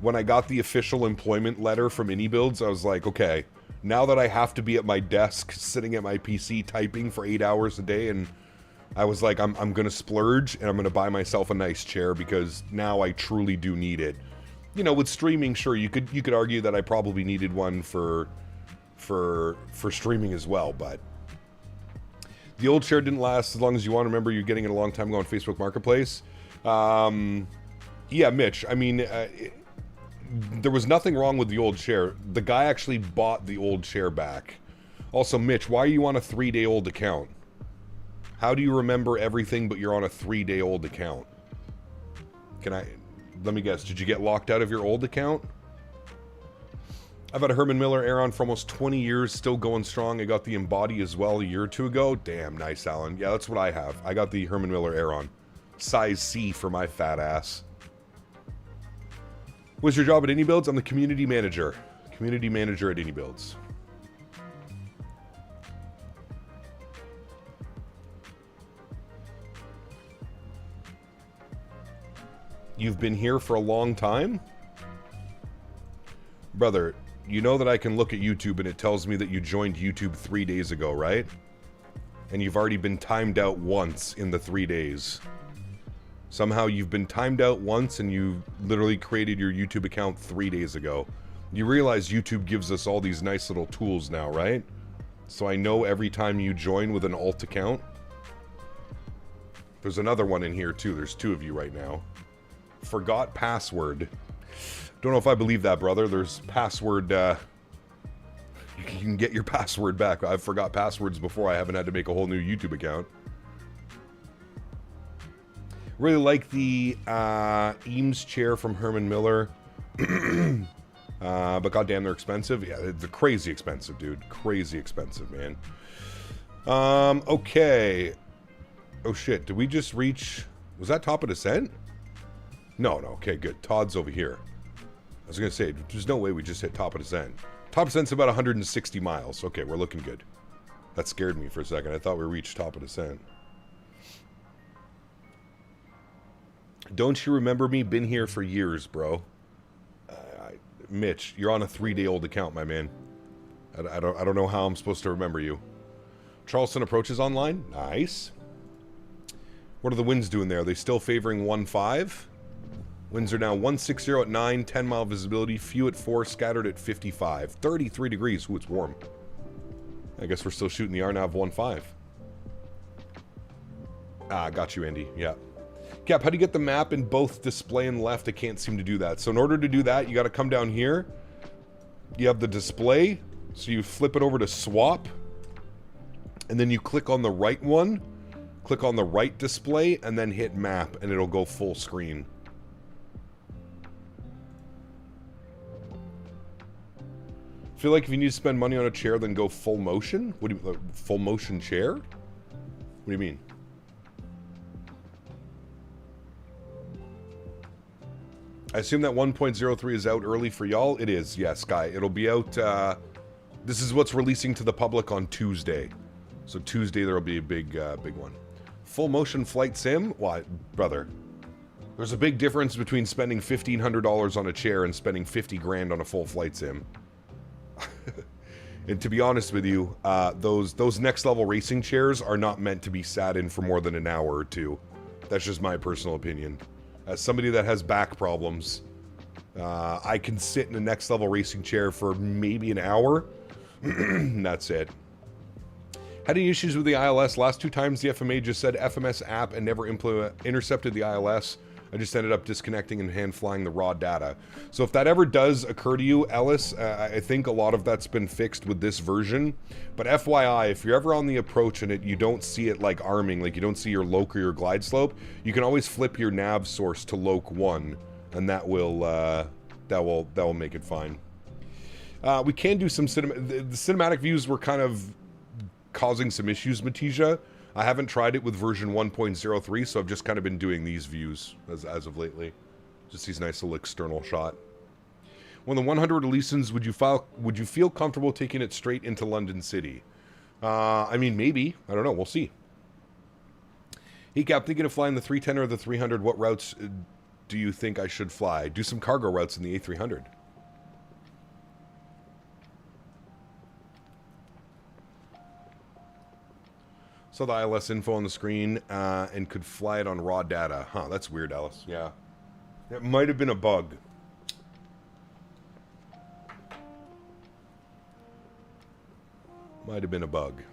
official employment letter from AnyBuilds, I was like, okay, now that I have to be at my desk, sitting at my PC, typing for 8 hours a day, and I was like, I'm gonna splurge, and I'm gonna buy myself a nice chair, because now I truly do need it. You know, with streaming, sure, you could argue that I probably needed one for streaming as well, but the old chair didn't last as long as you want. To remember, you're getting it a long time ago on Facebook Marketplace. Yeah, Mitch, I mean, there was nothing wrong with the old chair. The guy actually bought the old chair back. Also, Mitch, why are you on a 3-day-old account? How do you remember everything but you're on a 3-day-old account? Let me guess, did you get locked out of your old account? I've had a Herman Miller Aeron for almost 20 years, still going strong. I got the Embody as well a year or two ago. Damn, nice, Alan. Yeah, that's what I have. I got the Herman Miller Aeron. Size C for my fat ass. What's your job at AnyBuilds? I'm the community manager. Community manager at AnyBuilds. You've been here for a long time? Brother, you know that I can look at YouTube and it tells me that you joined YouTube 3 days ago, right? And you've already been timed out once in the 3 days. Somehow you've been timed out once and you literally created your YouTube account 3 days ago. You realize YouTube gives us all these nice little tools now, right? So I know every time you join with an alt account. There's another one in here too. There's 2 of you right now. Forgot password. Don't know if I believe that, brother. There's password, you can get your password back. I've forgot passwords before. I haven't had to make a whole new YouTube account. Really like the Eames chair from Herman Miller. But goddamn, they're expensive. Yeah, they're crazy expensive, dude. Crazy expensive, man. Okay. Oh shit, did we just reach... Was that top of descent? No, okay, good. Todd's over here. I was gonna say, there's no way we just hit top of descent. Top of descent's about 160 miles. Okay, we're looking good. That scared me for a second. I thought we reached top of descent. Don't you remember me? Been here for years, bro. Mitch, you're on a 3-day-old account, my man. I don't know how I'm supposed to remember you. Charleston approaches online. Nice. What are the winds doing there? Are they still favoring 1.5? Winds are now 160 at 9, 10-mile visibility, few at 4, scattered at 55. 33 degrees. Ooh, it's warm. I guess we're still shooting the RNAV 1.5. Ah, got you, Andy. Yeah. Cap, how do you get the map in both display and left? I can't seem to do that. So in order to do that, you got to come down here. You have the display. So you flip it over to swap. And then you click on the right one. Click on the right display and then hit map and it'll go full screen. feel like if you need to spend money on a chair, then go full motion. What do you full motion chair? What do you mean? I assume that 1.03 is out early for y'all. It is, yes, Sky. It'll be out. This is what's releasing to the public on Tuesday. So Tuesday there'll be a big one. Full motion flight sim? Why, brother? There's a big difference between spending $1,500 on a chair and spending 50 grand on a full flight sim. And to be honest with you, those next level racing chairs are not meant to be sat in for more than an hour or two. That's just my personal opinion. As somebody that has back problems, I can sit in a next level racing chair for maybe an hour. And that's it. Had any issues with the ILS? Last 2 times the FMA just said FMS app and never intercepted the ILS. I just ended up disconnecting and hand flying the raw data. So if that ever does occur to you, Ellis, I think a lot of that's been fixed with this version. But FYI, if you're ever on the approach and you don't see it like arming, like you don't see your loc or your glide slope, you can always flip your nav source to loc 1, and that will make it fine. We can do some the cinematic views were kind of causing some issues, Matija. I haven't tried it with version 1.03, so I've just kind of been doing these views as of lately. Just these nice little external shot. When the 100 releases, would you feel comfortable taking it straight into London City? I mean, maybe. I don't know. We'll see. Hey, Cap, thinking of flying the 310 or the 300. What routes do you think I should fly? Do some cargo routes in the A300. Saw the ILS info on the screen and could fly it on raw data. Huh, that's weird, Alice. Yeah. It might have been a bug. Might have been a bug.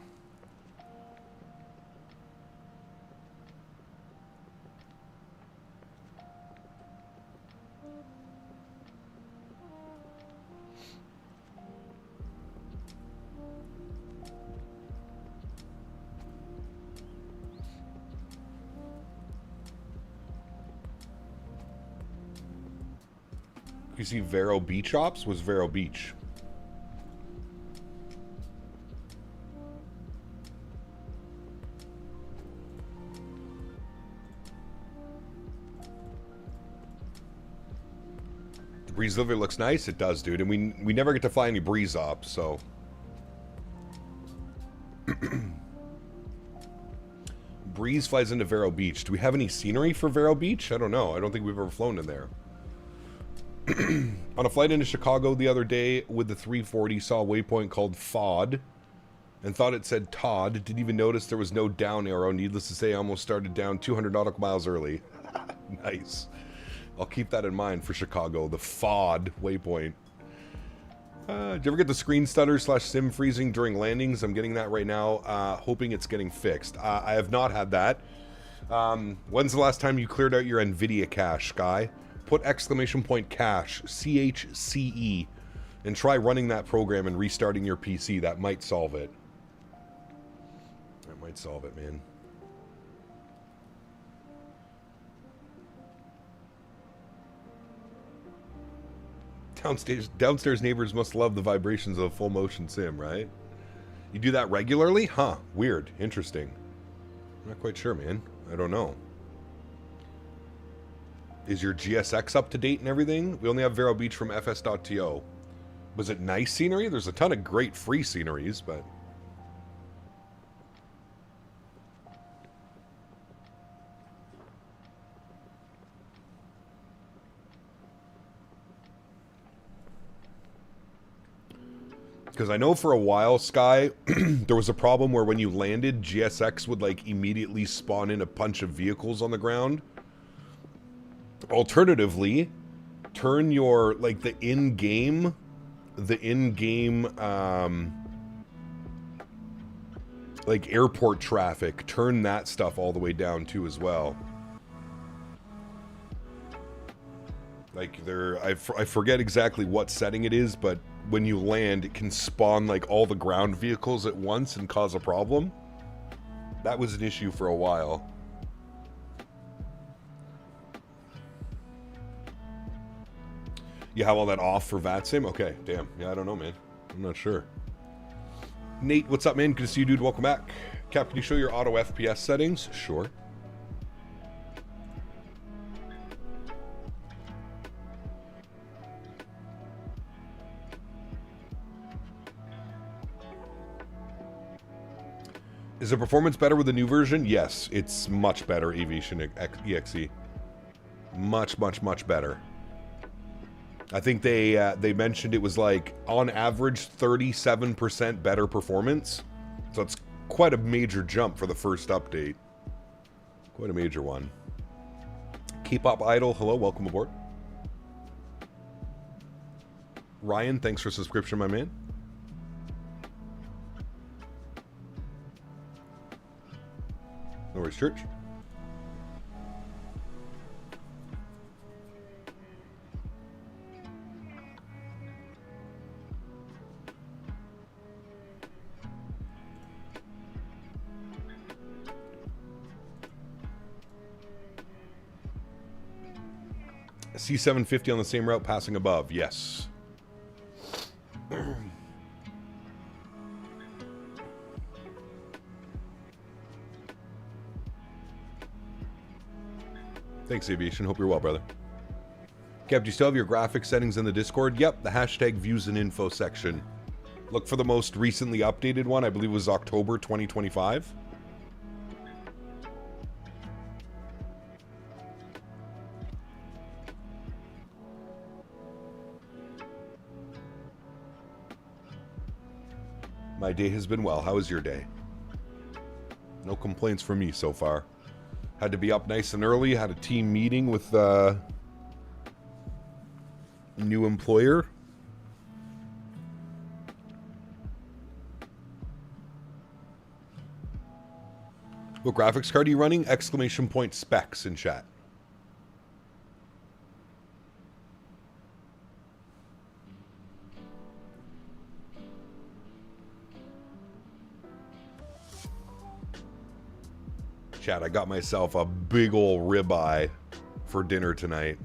You see Vero Beach Ops? Was Vero Beach. The breeze delivery looks nice. It does, dude. And we never get to fly any breeze ops, so. Breeze flies into Vero Beach. Do we have any scenery for Vero Beach? I don't know. I don't think we've ever flown in there. On a flight into Chicago the other day with the 340, saw a waypoint called FOD and thought it said Todd. Didn't even notice there was no down arrow. Needless to say, I almost started down 200 nautical miles early. Nice. I'll keep that in mind for Chicago, the FOD waypoint. Did you ever get the screen stutter / sim freezing during landings? I'm getting that right now, hoping it's getting fixed. I have not had that. When's the last time you cleared out your NVIDIA cache, Sky? Put !cache, CHCE, and try running that program and restarting your PC. That might solve it. That might solve it, man. Downstairs neighbors must love the vibrations of a full motion sim, right? You do that regularly? Huh. Weird. Interesting. I'm not quite sure, man. I don't know. Is your GSX up to date and everything? We only have Vero Beach from fs.to. Was it nice scenery? There's a ton of great free sceneries, but... Because I know for a while, Sky, there was a problem where when you landed, GSX would like immediately spawn in a bunch of vehicles on the ground. Alternatively, turn your, like, the in-game, like, airport traffic, turn that stuff all the way down, too, as well. Like, I forget exactly what setting it is, but when you land, it can spawn, like, all the ground vehicles at once and cause a problem. That was an issue for a while. You have all that off for VATSIM? Okay, damn. Yeah, I don't know, man. I'm not sure. Nate, what's up, man? Good to see you, dude. Welcome back. Cap, can you show your auto FPS settings? Sure. Is the performance better with the new version? Yes, it's much better, Aviation EXE. Much, much, much better. I think they mentioned it was like, on average, 37% better performance. So it's quite a major jump for the first update. Quite a major one. Keep Up Idol, hello, welcome aboard. Ryan, thanks for subscription, my man. No worries, Church. C750 on the same route passing above, yes. Thanks, Aviation. Hope you're well, brother. Kev, do you still have your graphics settings in the Discord? Yep, the hashtag views and info section. Look for the most recently updated one. I believe it was October 2025. My day has been well. How was your day? No complaints from me so far. Had to be up nice and early. Had a team meeting with new employer. What graphics card are you running? Exclamation point specs in chat. Chat, I got myself a big ol' ribeye for dinner tonight.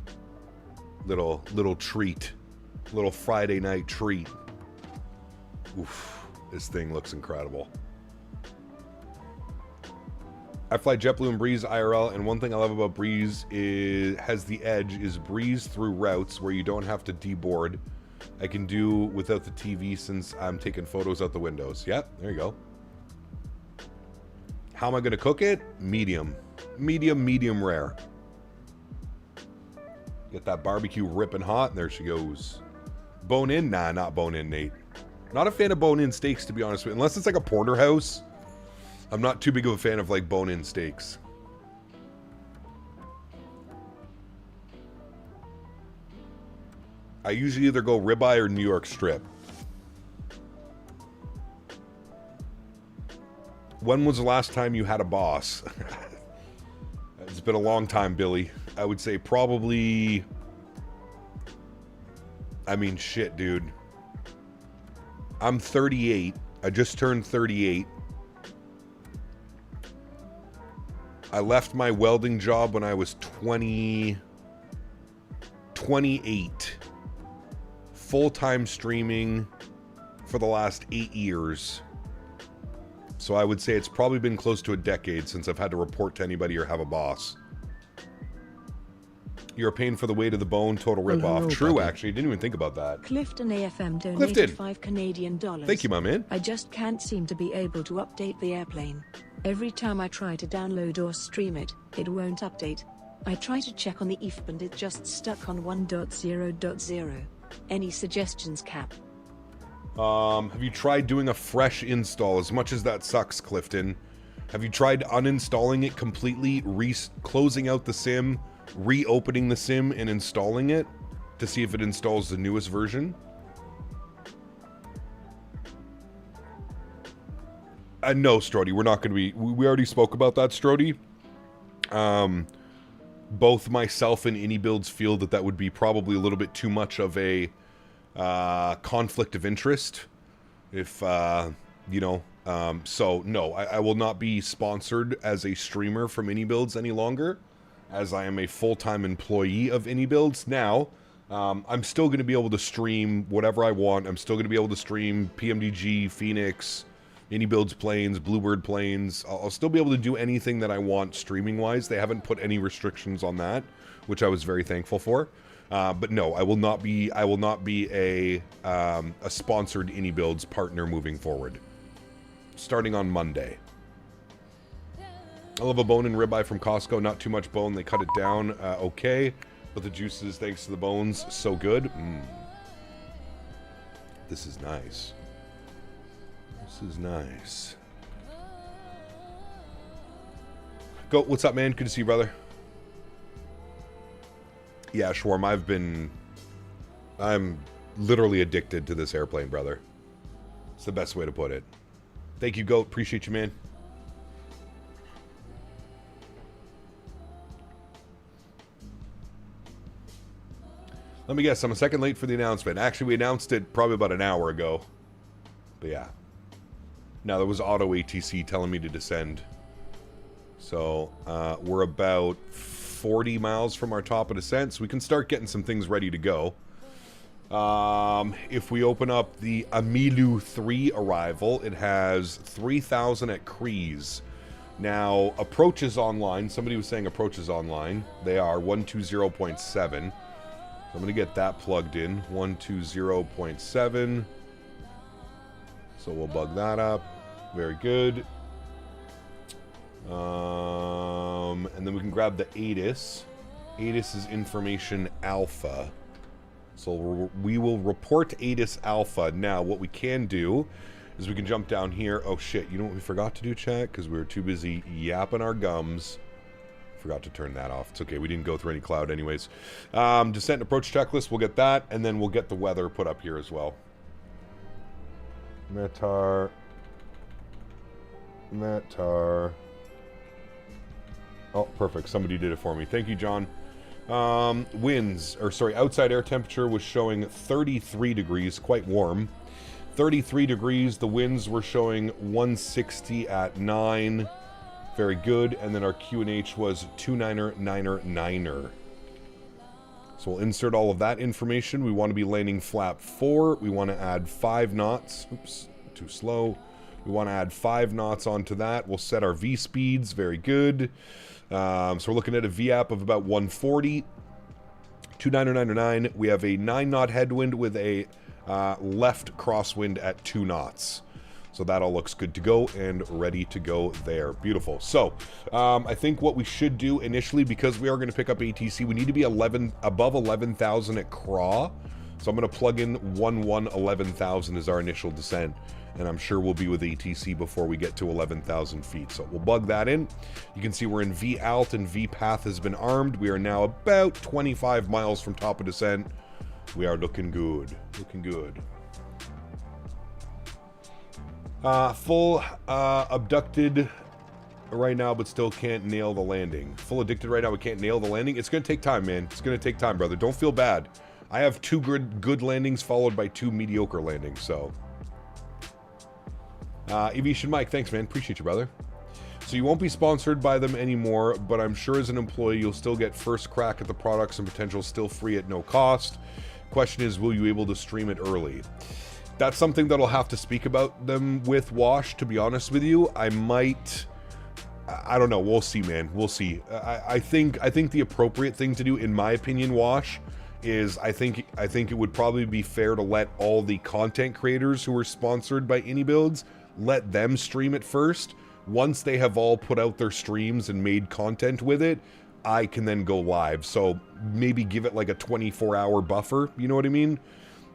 Little treat. Little Friday night treat. Oof, this thing looks incredible. I fly JetBlue and Breeze IRL, and one thing I love about Breeze has the edge is Breeze through routes where you don't have to deboard. I can do without the TV since I'm taking photos out the windows. Yep, there you go. How am I going to cook it? Medium. Medium rare. Get that barbecue ripping hot, and there she goes. Bone in? Nah, not bone in, Nate. Not a fan of bone in steaks, to be honest with you. Unless it's like a porterhouse. I'm not too big of a fan of like bone in steaks. I usually either go ribeye or New York strip. When was the last time you had a boss? It's been a long time, Billy. I would say probably... I mean, shit, dude. I'm 38. I just turned 38. I left my welding job when I was 28. Full-time streaming for the last 8 years. So I would say it's probably been close to a decade since I've had to report to anybody or have a boss. You're a pain for the weight of the bone, total ripoff. True, buddy. Actually. Didn't even think about that. Clifton AFM donated $5 Canadian. Thank you, my man. I just can't seem to be able to update the airplane. Every time I try to download or stream it, it won't update. I try to check on the IF and it just stuck on 1.0.0. Any suggestions, Cap? Have you tried doing a fresh install? As much as that sucks, Clifton. Have you tried uninstalling it completely, closing out the sim, reopening the sim, and installing it to see if it installs the newest version? No, Strody, we're not going to be... We already spoke about that, Strody. Both myself and AnyBuilds feel that would be probably a little bit too much of a conflict of interest. If, you know... so, no, I will not be sponsored as a streamer from AnyBuilds any longer, as I am a full-time employee of AnyBuilds. Now, I'm still going to be able to stream whatever I want. I'm still going to be able to stream PMDG, Phoenix, AnyBuilds planes, Bluebird planes. I'll still be able to do anything that I want streaming-wise. They haven't put any restrictions on that, which I was very thankful for. But no, I will not be a sponsored AnyBuilds partner moving forward. Starting on Monday. I love a bone and ribeye from Costco. Not too much bone. They cut it down okay. But the juices, thanks to the bones, so good. This is nice. This is nice. Go, what's up, man? Good to see you, brother. Yeah, Schwarm, I'm literally addicted to this airplane, brother. It's the best way to put it. Thank you, Goat. Appreciate you, man. Let me guess, I'm a second late for the announcement. Actually, we announced it probably about an hour ago. But yeah. Now, there was auto ATC telling me to descend. So, we're about 40 miles from our top of descent, so we can start getting some things ready to go. If we open up the Amilu 3 arrival, it has 3,000 at Crease. Now, approach is online. Somebody was saying approach is online. They are 120.7. I'm going to get that plugged in, 120.7. So we'll bug that up. Very good. And then we can grab the ATIS. ATIS is information alpha. So we will report ATIS alpha. Now, what we can do is we can jump down here. Oh, shit. You know what we forgot to do, chat? Because we were too busy yapping our gums. Forgot to turn that off. It's okay. We didn't go through any cloud anyways. Descent and approach checklist. We'll get that. And then we'll get the weather put up here as well. Metar. Oh, perfect. Somebody did it for me. Thank you, John. Outside air temperature was showing 33 degrees. Quite warm. 33 degrees. The winds were showing 160 at 9. Very good, and then our QNH was 29er. So we'll insert all of that information. We want to be landing flap 4. We want to add 5 knots. Oops, too slow. We want to add 5 knots onto that. We'll set our V speeds. Very good. So we're looking at a VAP of about 140. 29er. We have a 9-knot headwind with a left crosswind at 2 knots. So that all looks good to go and ready to go there. Beautiful. So, I think what we should do initially, because we are going to pick up ATC, we need to be above 11,000 at craw. So I'm going to plug in 11,000 as our initial descent. And I'm sure we'll be with ATC before we get to 11,000 feet. So we'll bug that in. You can see we're in V alt and V path has been armed. We are now about 25 miles from top of descent. We are looking good. Looking good. Full abducted right now, but still can't nail the landing. Full addicted right now, we can't nail the landing. It's going to take time, man. It's going to take time, brother. Don't feel bad. I have 2 good landings followed by 2 mediocre landings, so. Evition Mike, thanks, man. Appreciate you, brother. So you won't be sponsored by them anymore, but I'm sure as an employee, you'll still get first crack at the products and potential still free at no cost. Question is, will you be able to stream it early? That's something that I'll have to speak about them with Wash, to be honest with you. I don't know. We'll see, man. We'll see. I think the appropriate thing to do, in my opinion, Wash, is I think it would probably be fair to let all the content creators who are sponsored by AnyBuilds, let them stream it first. Once they have all put out their streams and made content with it, I can then go live. So maybe give it like a 24-hour buffer, you know what I mean?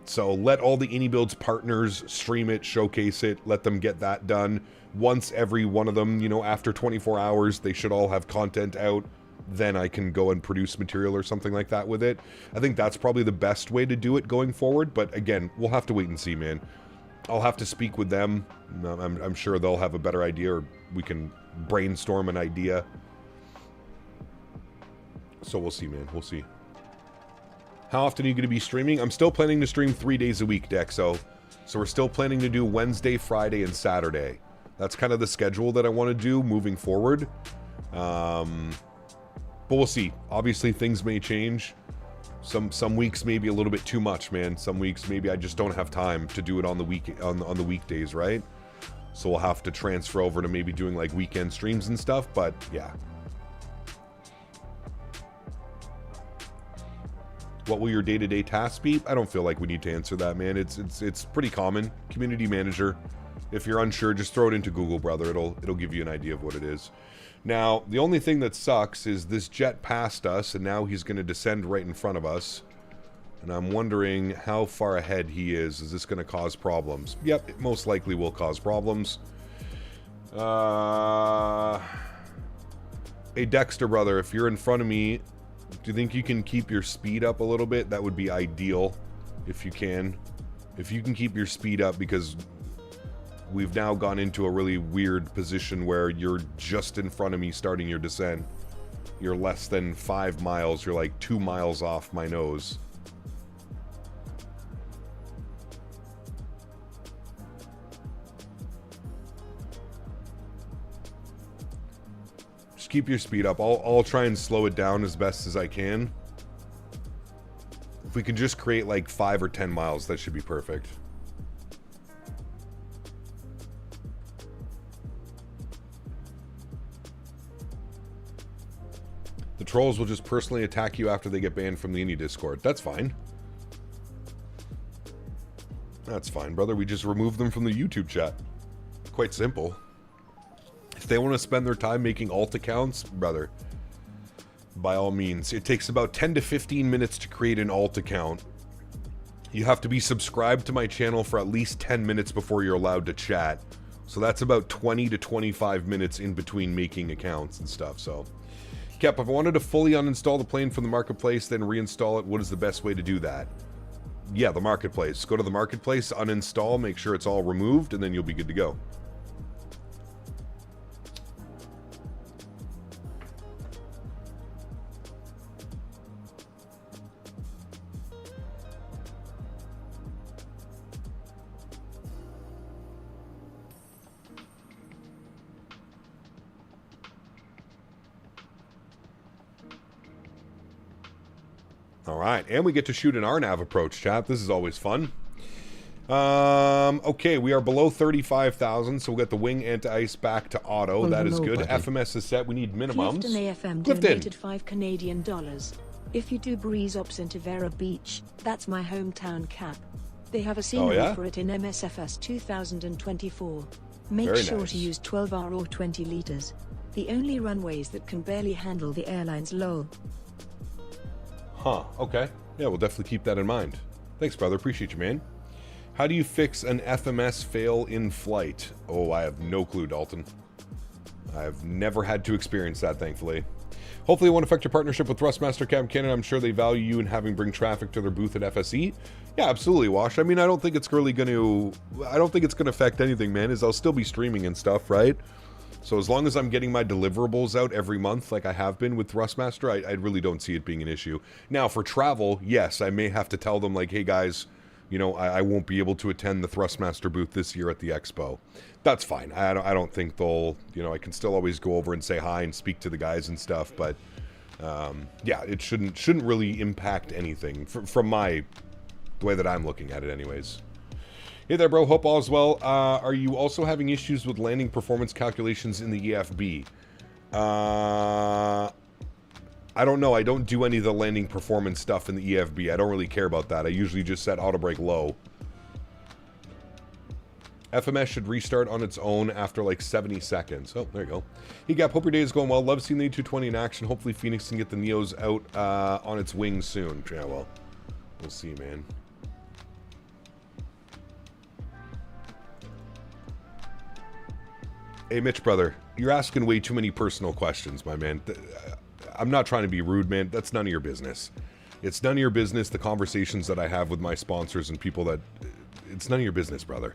So let all the AnyBuilds partners stream it, showcase it, let them get that done. Once every one of them, you know, after 24 hours, they should all have content out. Then I can go and produce material or something like that with it. I think that's probably the best way to do it going forward. But again, we'll have to wait and see, man. I'll have to speak with them. I'm sure they'll have a better idea, or we can brainstorm an idea. So we'll see, man. We'll see. How often are you going to be streaming? I'm still planning to stream 3 days a week, Dexo. So we're still planning to do Wednesday, Friday, and Saturday. That's kind of the schedule that I want to do moving forward. But we'll see. Obviously, things may change. Some weeks maybe a little bit too much, man. Some weeks maybe I just don't have time to do it on the weekdays, right? So we'll have to transfer over to maybe doing like weekend streams and stuff, but yeah. What will your day-to-day tasks be? I don't feel like we need to answer that, man. It's pretty common. Community manager. If you're unsure, just throw it into Google, brother. It'll give you an idea of what it is. Now, the only thing that sucks is this jet passed us, and now he's going to descend right in front of us. And I'm wondering how far ahead he is. Is this going to cause problems? Yep, it most likely will cause problems. Hey, Dexter, brother, if you're in front of me, do you think you can keep your speed up a little bit? That would be ideal, if you can. If you can keep your speed up, because we've now gone into a really weird position where you're just in front of me starting your descent. You're less than 5 miles. You're like 2 miles off my nose. Just keep your speed up. I'll try and slow it down as best as I can. If we can just create like 5 or 10 miles, that should be perfect. The trolls will just personally attack you after they get banned from the Indie Discord. That's fine. That's fine, brother. We just remove them from the YouTube chat. Quite simple. If they want to spend their time making alt accounts, brother, by all means. It takes about 10 to 15 minutes to create an alt account. You have to be subscribed to my channel for at least 10 minutes before you're allowed to chat. So that's about 20 to 25 minutes in between making accounts and stuff, so... Cap, if I wanted to fully uninstall the plane from the marketplace, then reinstall it, what is the best way to do that? Yeah, the marketplace. Go to the marketplace, uninstall, make sure it's all removed, and then you'll be good to go. Alright, and we get to shoot an RNAV approach, chat. This is always fun. Okay, we are below 35,000, so we'll get the wing anti-ice back to auto. That is good. FMS is set. We need minimums. Clifton AFM donated $5 Canadian. If you do breeze ops into Vera Beach, that's my hometown, Cap. They have a scenery for it in MSFS 2024. Make Very sure nice. to use 12R or 20 liters. The only runways that can barely handle the airline's lol. Huh, okay. Yeah, we'll definitely keep that in mind. Thanks, brother. Appreciate you, man. How do you fix an FMS fail in flight? Oh, I have no clue, Dalton. I've never had to experience that, thankfully. Hopefully it won't affect your partnership with Thrustmaster Cam Canada. I'm sure they value you in having bring traffic to their booth at FSE. Yeah, absolutely, Wash. I mean, I don't think it's really going to... I don't think it's going to affect anything, man, as I'll still be streaming and stuff, right? So as long as I'm getting my deliverables out every month like I have been with Thrustmaster, I really don't see it being an issue. Now, for travel, yes, I may have to tell them, like, hey, guys, you know, I won't be able to attend the Thrustmaster booth this year at the Expo. That's fine. I don't think they'll, you know, I can still always go over and say hi and speak to the guys and stuff, but, yeah, it shouldn't really impact anything from the way that I'm looking at it anyways. Hey there, bro. Hope all is well. Are you also having issues with landing performance calculations in the EFB? I don't know. I don't do any of the landing performance stuff in the EFB. I don't really care about that. I usually just set auto brake low. FMS should restart on its own after like 70 seconds. Oh, there you go. Hey, Gap. Hope your day is going well. Love seeing the A220 in action. Hopefully Phoenix can get the Neos out on its wings soon. Yeah, well, we'll see, man. Hey, Mitch, brother, you're asking way too many personal questions, my man. I'm not trying to be rude, man. That's none of your business. It's none of your business, the conversations that I have with my sponsors and people that... It's none of your business, brother.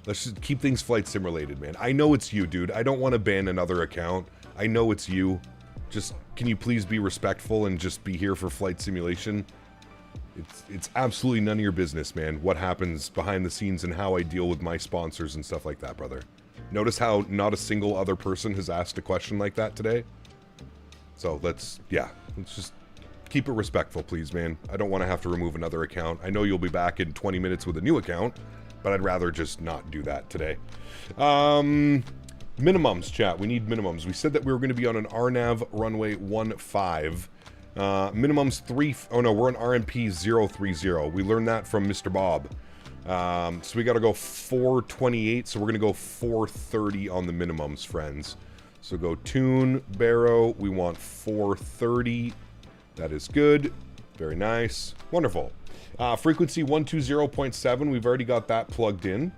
Let's just keep things flight sim related, man. I know it's you, dude. I don't want to ban another account. I know it's you. Just, can you please be respectful and just be here for flight simulation? It's absolutely none of your business, man, what happens behind the scenes and how I deal with my sponsors and stuff like that, brother. Notice how not a single other person has asked a question like that today? So let's just keep it respectful, please, man. I don't want to have to remove another account. I know you'll be back in 20 minutes with a new account, but I'd rather just not do that today. Minimums, chat. We need minimums. We said that we were going to be on an RNAV runway 15. Minimums 3... Oh, no, we're on RMP 030. We learned that from Mr. Bob. So we got to go 428, so we're going to go 430 on the minimums, friends. So go tune, Barrow. We want 430. That is good. Very nice. Wonderful. Frequency 120.7. We've already got that plugged in.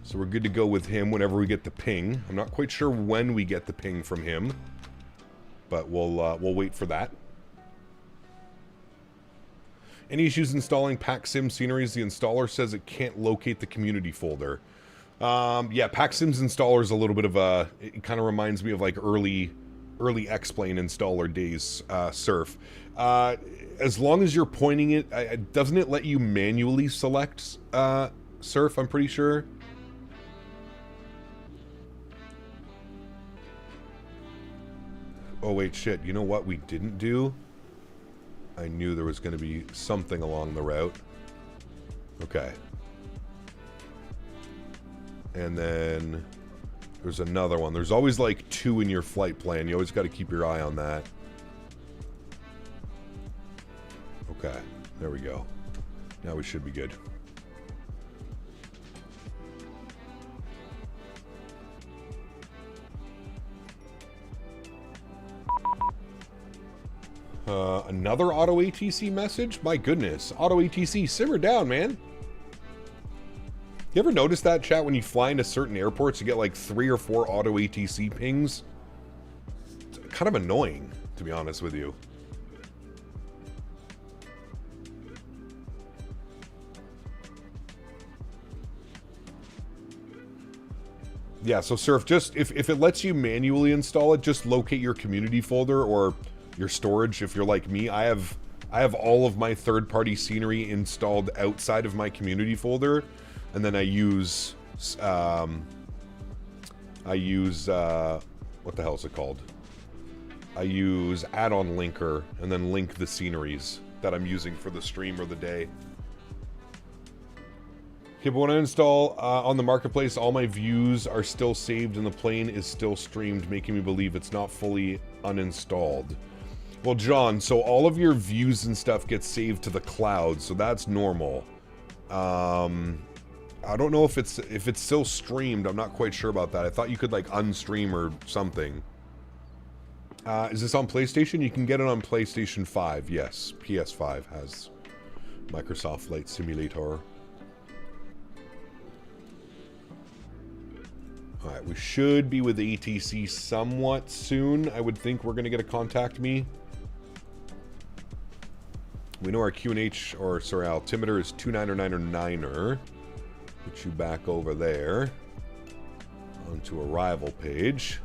So we're good to go with him whenever we get the ping. I'm not quite sure when we get the ping from him, but we'll wait for that. Any issues installing PackSim sceneries? The installer says it can't locate the community folder. Yeah, PackSim's installer is a little bit of a... It kind of reminds me of like early X-Plane installer days, Surf. As long as you're pointing it... doesn't it let you manually select Surf, I'm pretty sure? Oh, wait, shit. You know what we didn't do? I knew there was going to be something along the route. Okay. And then there's another one. There's always like 2 in your flight plan. You always got to keep your eye on that. Okay. There we go. Now we should be good. Another auto ATC message? My goodness. Auto ATC, simmer down, man. You ever notice that, chat, when you fly into certain airports, you get like 3 or 4 auto ATC pings? It's kind of annoying, to be honest with you. Yeah, so Surf, just if it lets you manually install it, just locate your community folder or your storage. If you're like me, I have all of my third-party scenery installed outside of my community folder, and then I use what the hell is it called? I use add-on linker and then link the sceneries that I'm using for the stream or the day. Okay, but when I install on the marketplace, all my views are still saved and the plane is still streamed, making me believe it's not fully uninstalled. Well, John, so all of your views and stuff get saved to the cloud, so that's normal. I don't know if it's still streamed. I'm not quite sure about that. I thought you could like unstream or something. Is this on PlayStation? You can get it on PlayStation 5. Yes, PS5 has Microsoft Flight Simulator. Alright, we should be with ATC somewhat soon. I would think we're going to get a contact me. We know our QNH, or sorry, altimeter is 299 or 9er. Put you back over there. Onto arrival page.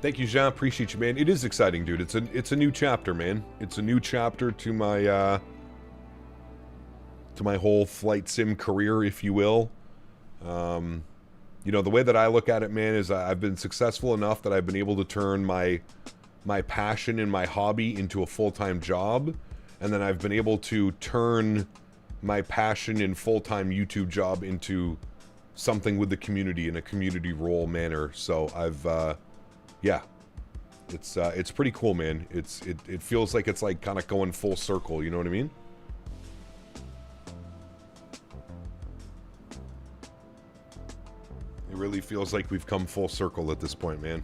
Thank you, Jean. Appreciate you, man. It is exciting, dude. It's a new chapter, man. It's a new chapter to my whole flight sim career, if you will. You know, the way that I look at it, man, is I've been successful enough that I've been able to turn my passion and my hobby into a full-time job, and then I've been able to turn my passion and full-time YouTube job into something with the community in a community role manner. So I've yeah, it's pretty cool, man. It feels like it's like kind of going full circle, you know what I mean? It really feels like we've come full circle at this point, man.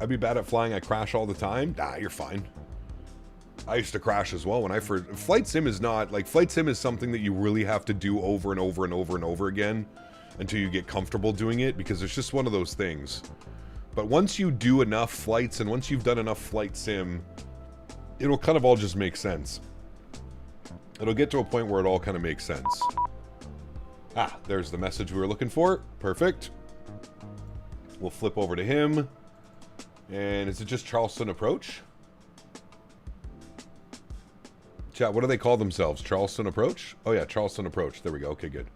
I'd be bad at flying. I crash all the time. Nah, you're fine. I used to crash as well when I first... Flight sim is not... Like, flight sim is something that you really have to do over and over and over and over again until you get comfortable doing it, because it's just one of those things. But once you do enough flights and once you've done enough flight sim, it'll kind of all just make sense. It'll get to a point where it all kind of makes sense. Ah, there's the message we were looking for. Perfect. We'll flip over to him. And is it just Charleston approach? Chat, what do they call themselves? Charleston Approach? Oh yeah, Charleston Approach. There we go. Okay, good.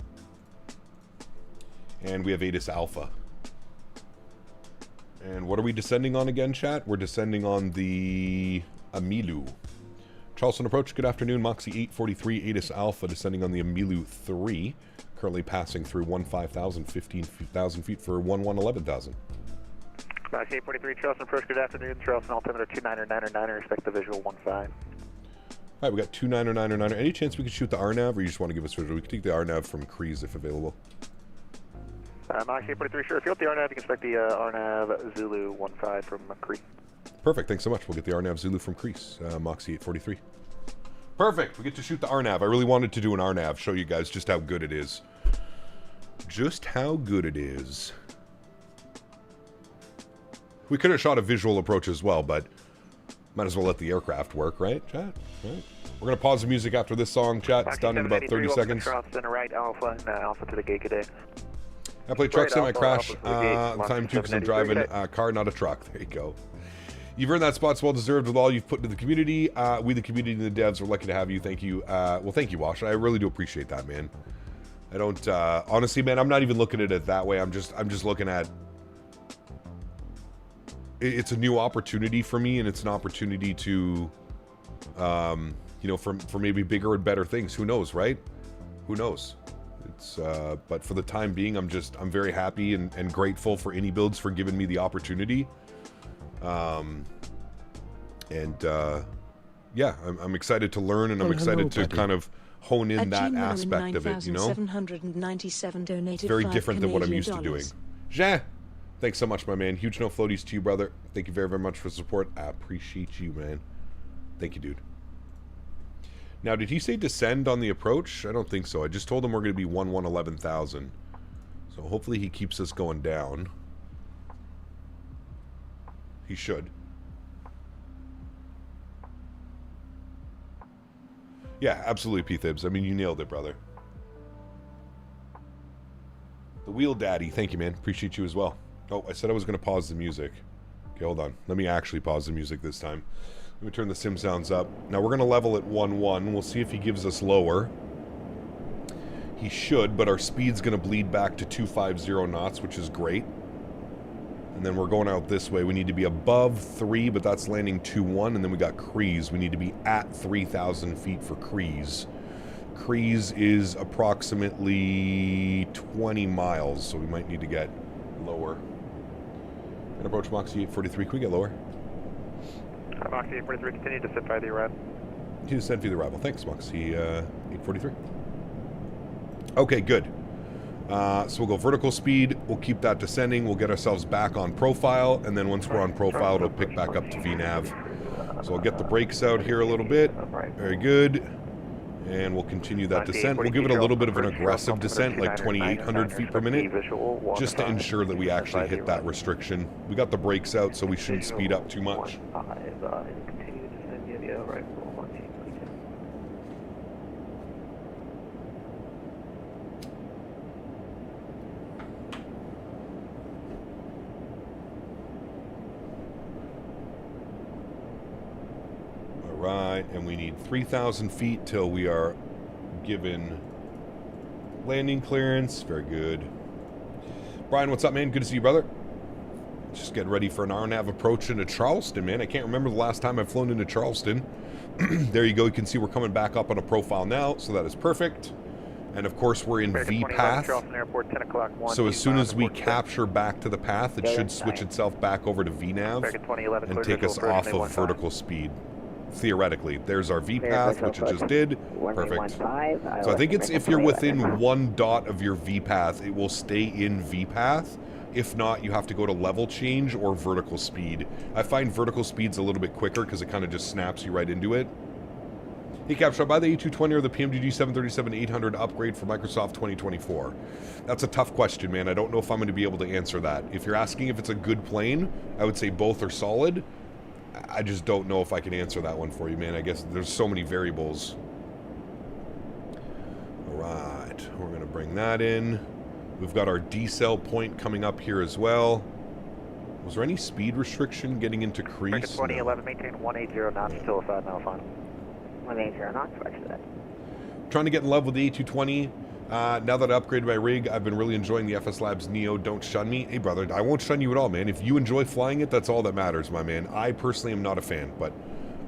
And we have ATIS Alpha. And what are we descending on again, chat? We're descending on the Amilu. Charleston Approach, good afternoon. Moxie 843, ATIS Alpha, descending on the Amilu 3. Currently passing through 15,000, 15,000 feet for 11,000. Moxie 843, Charleston Approach, good afternoon. Charleston altimeter 2999, expect the visual 15. Alright, we got 2999. Any chance we could shoot the RNAV, or you just want to give us visual? We can take the RNAV from Kreese if available. Moxie 843, sure. If you want the RNAV, you can expect the RNAV Zulu 15 from Kreese. Perfect, thanks so much. We'll get the RNAV Zulu from Kreese, Moxie 843. Perfect, we get to shoot the RNAV. I really wanted to do an RNAV, show you guys just how good it is. Just how good it is. We could have shot a visual approach as well, but might as well let the aircraft work, right, chat? Right. We're going to pause the music after this song, chat. It's done in about 30 seconds. Charleston, right, Alpha, and Alpha to the gate today. I play trucks in my crash. Time 2 because I'm driving a car, not a truck. There you go. You've earned that spot's well deserved with all you've put into the community. We, the community and the devs, are lucky to have you. Thank you. Well, thank you, Wash. I really do appreciate that, man. I don't, honestly, man, I'm not even looking at it that way. I'm just looking at, it's a new opportunity for me, and it's an opportunity to, you know, for maybe bigger and better things. Who knows, right? Who knows? It's, but for the time being, I'm very happy and grateful for AnyBuilds for giving me the opportunity. Yeah, I'm excited to learn, and I'm excited to kind of hone in that aspect of it, you know? It's very different than what I'm used to doing. Jean, thanks so much, my man. Huge no floaties to you, brother. Thank you very, very much for the support. I appreciate you, man. Thank you, dude. Now, did he say descend on the approach? I don't think so. I just told him we're going to be 11,000. So hopefully he keeps us going down. He should. Yeah, absolutely, P-Thibs. I mean, you nailed it, brother. The Wheel Daddy. Thank you, man. Appreciate you as well. Oh, I said I was going to pause the music. Okay, hold on. Let me actually pause the music this time. Let me turn the sim sounds up. Now, we're going to level at 1-1. We'll see if he gives us lower. He should, but our speed's going to bleed back to 250 knots, which is great. And then we're going out this way. We need to be above 3, but that's landing 2-1. And then we got Kreese. We need to be at 3,000 feet for Kreese. Kreese is approximately 20 miles, so we might need to get lower. And approach Moxie 843. Can we get lower? Moxie 843, continue to sit by the arrival. Continue to send via the arrival. Thanks, Moxie 843. Okay, good. So we'll go vertical speed, we'll keep that descending, we'll get ourselves back on profile, and then once we're on profile, it'll pick back up to VNAV. So I'll get the brakes out here a little bit. Very good. And we'll continue that descent. We'll give it a little bit of an aggressive descent, like 2,800 feet per minute, just to ensure that we actually hit that restriction. We got the brakes out, so we shouldn't speed up too much. Right, and we need 3,000 feet till we are given landing clearance. Very good. Brian, what's up, man? Good to see you, brother. Just getting ready for an RNAV approach into Charleston, man. I can't remember the last time I've flown into Charleston. There you go. You can see we're coming back up on a profile now, so that is perfect. And of course, we're in V path. So as soon as we capture back to the path, it should switch itself back over to VNAV and take us off of vertical speed. Theoretically, there's our V path, which it just did. Perfect. So I think it's if you're within 1 dot of your V path, it will stay in V path. If not, you have to go to level change or vertical speed. I find vertical speed's a little bit quicker because it kind of just snaps you right into it. Hey, Capture, buy the A220 or the PMDG 737-800 upgrade for Microsoft 2024. That's a tough question, man. I don't know if I'm going to be able to answer that. If you're asking if it's a good plane, I would say both are solid. I just don't know if I can answer that one for you, man. I guess there's so many variables. Alright, we're going to bring that in. We've got our decel point coming up here as well. Was there any speed restriction getting into Kreese? 2011, maintain 180 knots until 5 mile final. 180 knots, roger that. Trying to get in love with the A220. Now that I upgraded my rig, I've been really enjoying the FS Labs Neo. Don't shun me. Hey, brother, I won't shun you at all, man. If you enjoy flying it, that's all that matters, my man. I personally am not a fan, but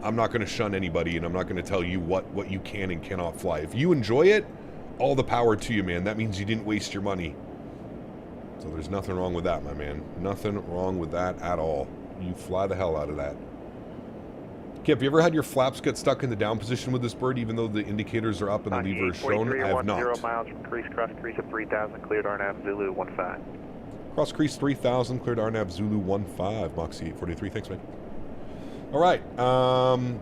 I'm not going to shun anybody, and I'm not going to tell you what you can and cannot fly. If you enjoy it, all the power to you, man. That means you didn't waste your money. So there's nothing wrong with that, my man. Nothing wrong with that at all. You fly the hell out of that. Okay, have you ever had your flaps get stuck in the down position with this bird, even though the indicators are up and the lever is shown? I have not. 0 miles from crease, cross crease at 3,000, cleared RNAV Zulu 15. Cross crease 3,000, cleared RNAV Zulu 15, Moxie 843. Thanks, man. All right,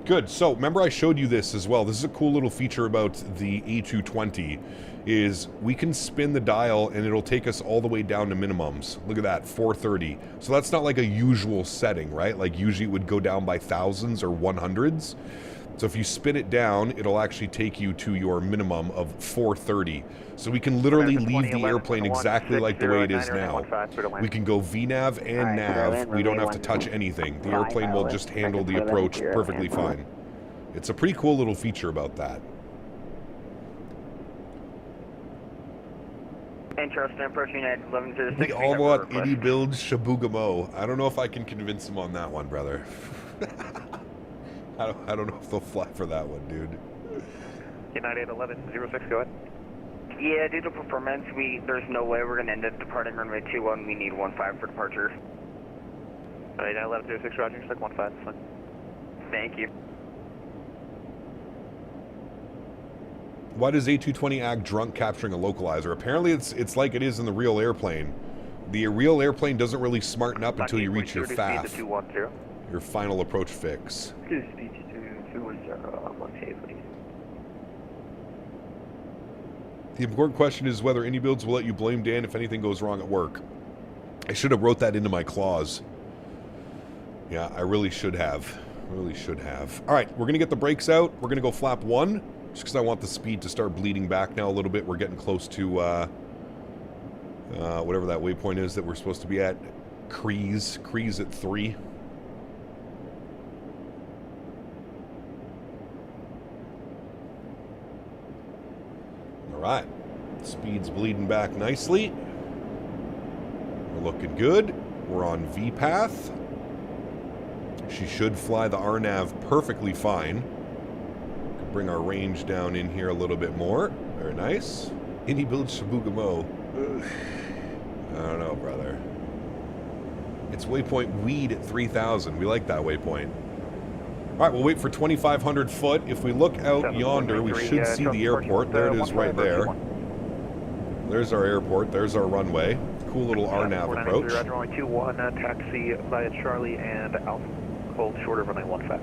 good. So remember I showed you this as well. This is a cool little feature about the A220 is we can spin the dial and it'll take us all the way down to minimums. Look at that, 430. So that's not like a usual setting, right? Like usually it would go down by thousands or 100s. So if you spin it down, it'll actually take you to your minimum of 430. So we can literally leave the airplane exactly like the way it is now. We can go VNAV and NAV. We don't have to touch anything. The airplane will just handle the approach perfectly fine. It's a pretty cool little feature about that. Interesting, approaching at 11 We all want any build Shabugamo. I don't know if I can convince him on that one, brother. I don't know if they'll fly for that one, dude. United 1106, go ahead. Yeah, due to performance, there's no way we're going to end up departing runway 21. We need 15 for departure. Alright, 1106, roger, select 15, that's fine. Thank you. Why does A220 act drunk capturing a localizer? Apparently it's like it is in the real airplane. The real airplane doesn't really smarten up until you reach your FAF. Your final approach fix. Speech to 210, please. The important question is whether any builds will let you blame Dan if anything goes wrong at work. I should have wrote that into my clause. Yeah, I really should have. Really should have. All right, we're going to get the brakes out. We're going to go flap 1, just because I want the speed to start bleeding back now a little bit. We're getting close to whatever that waypoint is that we're supposed to be at. Crease at 3. Alright, speed's bleeding back nicely. We're looking good. We're on V path. She should fly the RNAV perfectly fine. Could bring our range down in here a little bit more. Very nice. Indie build Shabugamo. I don't know, brother. It's waypoint weed at 3,000. We like that waypoint. Alright, we'll wait for 2,500 foot. If we look out yonder, we should see the airport. There it is right there. There's our airport. There's our runway. Cool little RNAV approach. Roger, runway 21, taxi via Charlie and Alpha. Hold short of runway 15.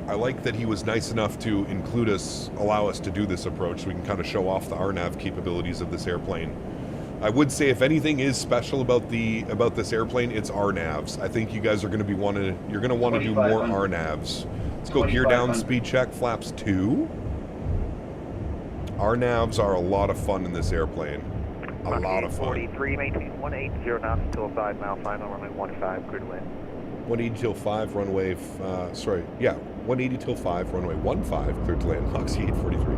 I like that he was nice enough to include us, allow us to do this approach so we can kind of show off the RNAV capabilities of this airplane. I would say if anything is special about this airplane, it's RNAVs. I think you guys are going to be you're going to want to do more RNAVs. Let's go gear down, speed check, flaps 2. RNAVs are a lot of fun in this airplane. A lot of fun. 43, maintain 180 knots until 5 mile final, runway 15, clear to land. 180 till 5, runway, 180 till 5, runway 15, clear to land, Moxie 843.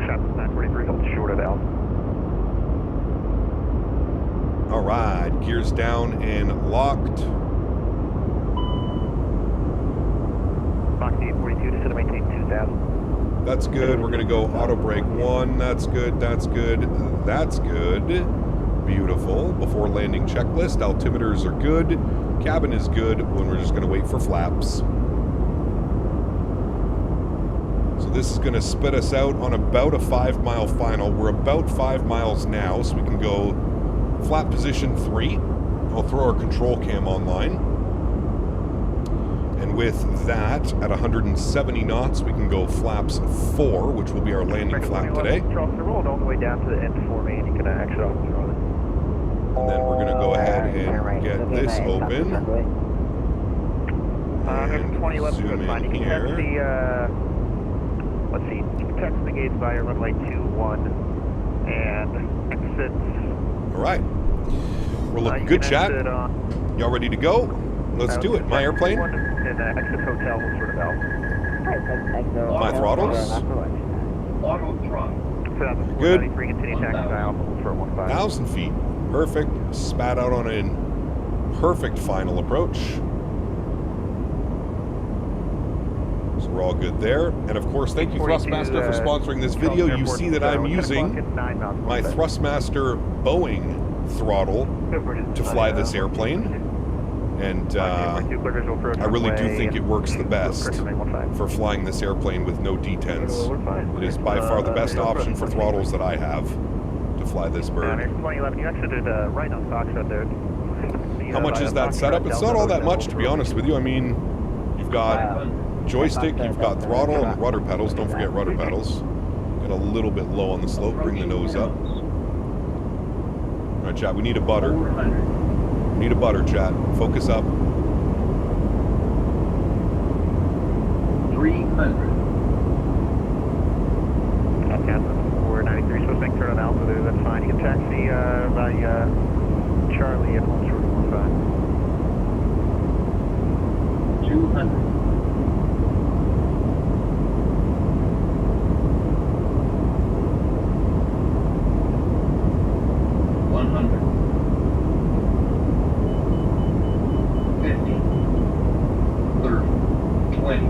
Shots 943, hold short of Alpha. Alright, gears down and locked. Moxie 842, descend to maintain 2,000. That's good. We're going to go auto brake 1. That's good. That's good. That's good. Beautiful. Before landing checklist. Altimeters are good. Cabin is good. When we're just going to wait for flaps. So this is going to spit us out on about a 5 mile final. We're about 5 miles now, so we can go flap position 3. I'll throw our control cam online. And with that, at 170 knots, we can go flaps 4, which will be our landing flap today. Roll all the way down to the end for me, and you can exit off the Charlie. And then we're going to go ahead and get this open. And zoom in here. Let's see, you can text the gates via runway 21 and exit. All right. We're looking good, chat. Y'all ready to go? Let's do it. My airplane. in exit hotel, what sort of valve? My throttles? Auto throttle. Good. Continue taxi Alpha for 15. 1,000 feet. Perfect. Spat out on a perfect final approach. So we're all good there. And of course, thank you Thrustmaster for sponsoring this video. You see that I'm using my Thrustmaster Boeing throttle to fly this airplane. And I really do think it works the best for flying this airplane with no detents. It is by far the best option for throttles that I have to fly this bird. You exited right on Cox out there. How much is that setup? It's not all that much, to be honest with you. I mean, you've got joystick, you've got throttle, and rudder pedals. Don't forget rudder pedals. Get a little bit low on the slope. Bring the nose up. All right, chat. We need a butter. We need a butter, chat. Focus up. 300. You're supposed to make turn on Alpha there, that's fine. You can taxi by Charlie at 115. 200. 100. 50. 30. 20.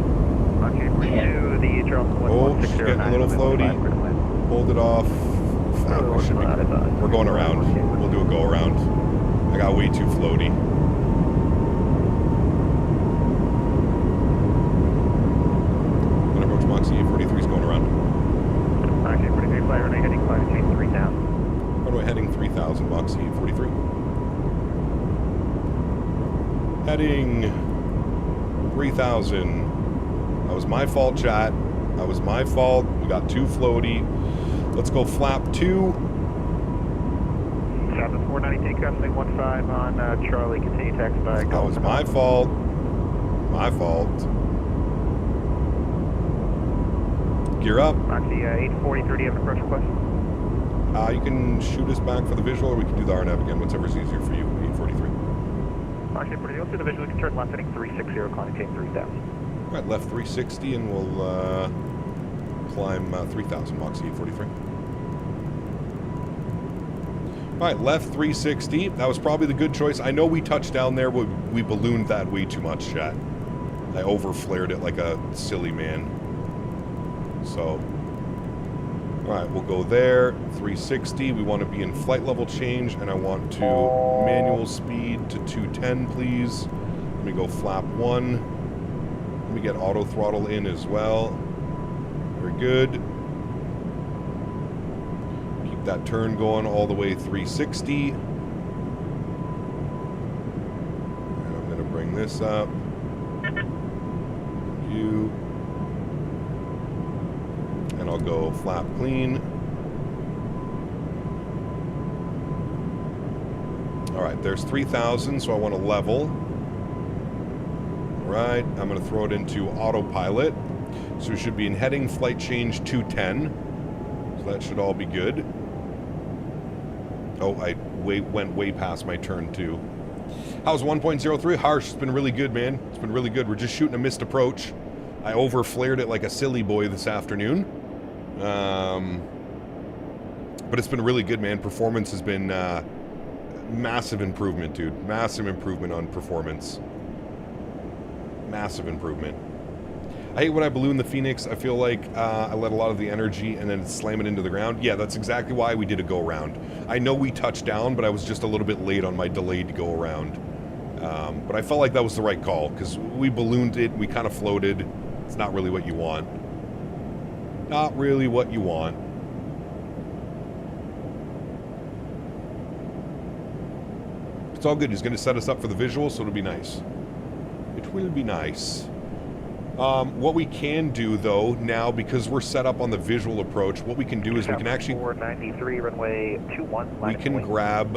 Okay, bring to the Charles 1160. Oh, she's getting a little floaty. Hold it off. We should be, we're going around. We'll do a go around. I got way too floaty. Gonna approach Moxie 843 is going around. Okay, pretty good flyer. Runway heading 3,000. Runway heading 3,000, Moxie 843. Heading 3,000. That was my fault, chat. That was my fault. We got too floaty. Let's go flap 2. 490 takeoff, 15 on Charlie. Continue taxi by. That was my fault. My fault. Gear up. Moxie 843, do you have an approach request? You can shoot us back for the visual, or we can do the RNAV again, whatever's easier for you. 843. Moxie 843, let's do the visual. You can turn left heading 360, climbing tape 3,000. All right, left 360, and we'll climb 3,000, Moxie 843. All right, left 360. That was probably the good choice. I know we touched down there, but we ballooned that way too much, chat. I over-flared it like a silly man. So, all right, we'll go there. 360. We want to be in flight level change, and I want to manual speed to 210, please. Let me go flap 1. Let me get auto throttle in as well. Very good. Keep that turn going all the way 360. And I'm going to bring this up. View. And I'll go flap clean. All right, there's 3,000, so I want to level. All right, I'm going to throw it into autopilot. So we should be in heading flight change 210. So that should all be good. Oh, I went way past my turn 2. How's 1.03? Harsh. It's been really good, man. It's been really good. We're just shooting a missed approach. I over-flared it like a silly boy this afternoon. But it's been really good, man. Performance has been massive improvement, dude. Massive improvement on performance. Massive improvement. I hate when I balloon the Phoenix. I feel like I let a lot of the energy and then slam it into the ground. Yeah, that's exactly why we did a go-around. I know we touched down, but I was just a little bit late on my delayed go-around. But I felt like that was the right call, because we ballooned it, we kind of floated. It's not really what you want. Not really what you want. It's all good. He's going to set us up for the visual, so it'll be nice. It will be nice. What we can do, though, now, because we're set up on the visual approach, what we can do is we can actually... 493, runway 21. We can grab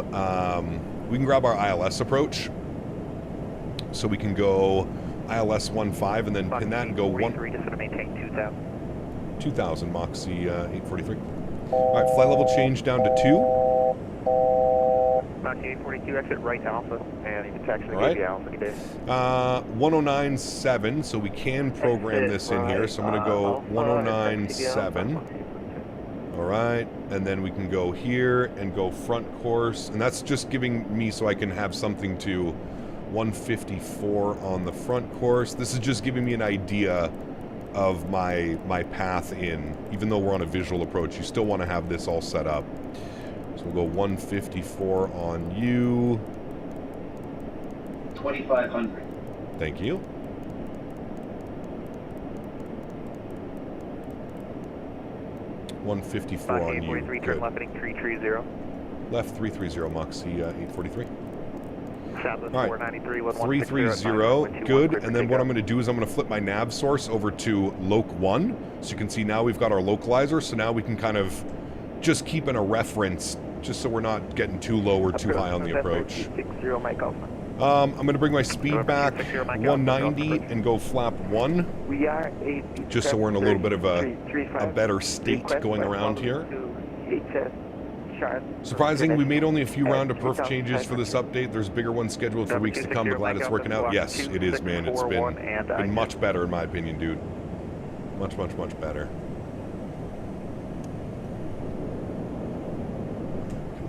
our ILS approach. So we can go ILS 15 and then pin that and go 2,000 Moxie 843. All right, flight level change down to 2. Mach 842, exit right Alpha, and you can taxi the Right. Alpha. Good day. 1097, so we can program this in here. So I'm going to go 1097. All right, and then we can go here and go front course, and that's just giving me so I can have something to 154 on the front course. This is just giving me an idea of my path in. Even though we're on a visual approach, you still want to have this all set up. So we'll go 154 on you. 2,500. Thank you. Mach 154 on you. 843, turn Good. left heading 330. Left 330, Moxie 843. Southwest All right. 493, 330, good. And then what I'm going to do is I'm going to flip my nav source over to Loc 1. So you can see now we've got our localizer. So now we can kind of just keep in a reference, just so we're not getting too low or too high on the approach. I'm going to bring my speed back 190 and go flap 1. We are just so we're in a little bit of a better state going around here. Surprising, we made only a few round of perf changes for this update. There's bigger ones scheduled for weeks to come, but glad it's working out. Yes, it is, man. It's been much better in my opinion, dude. Much, much, much better.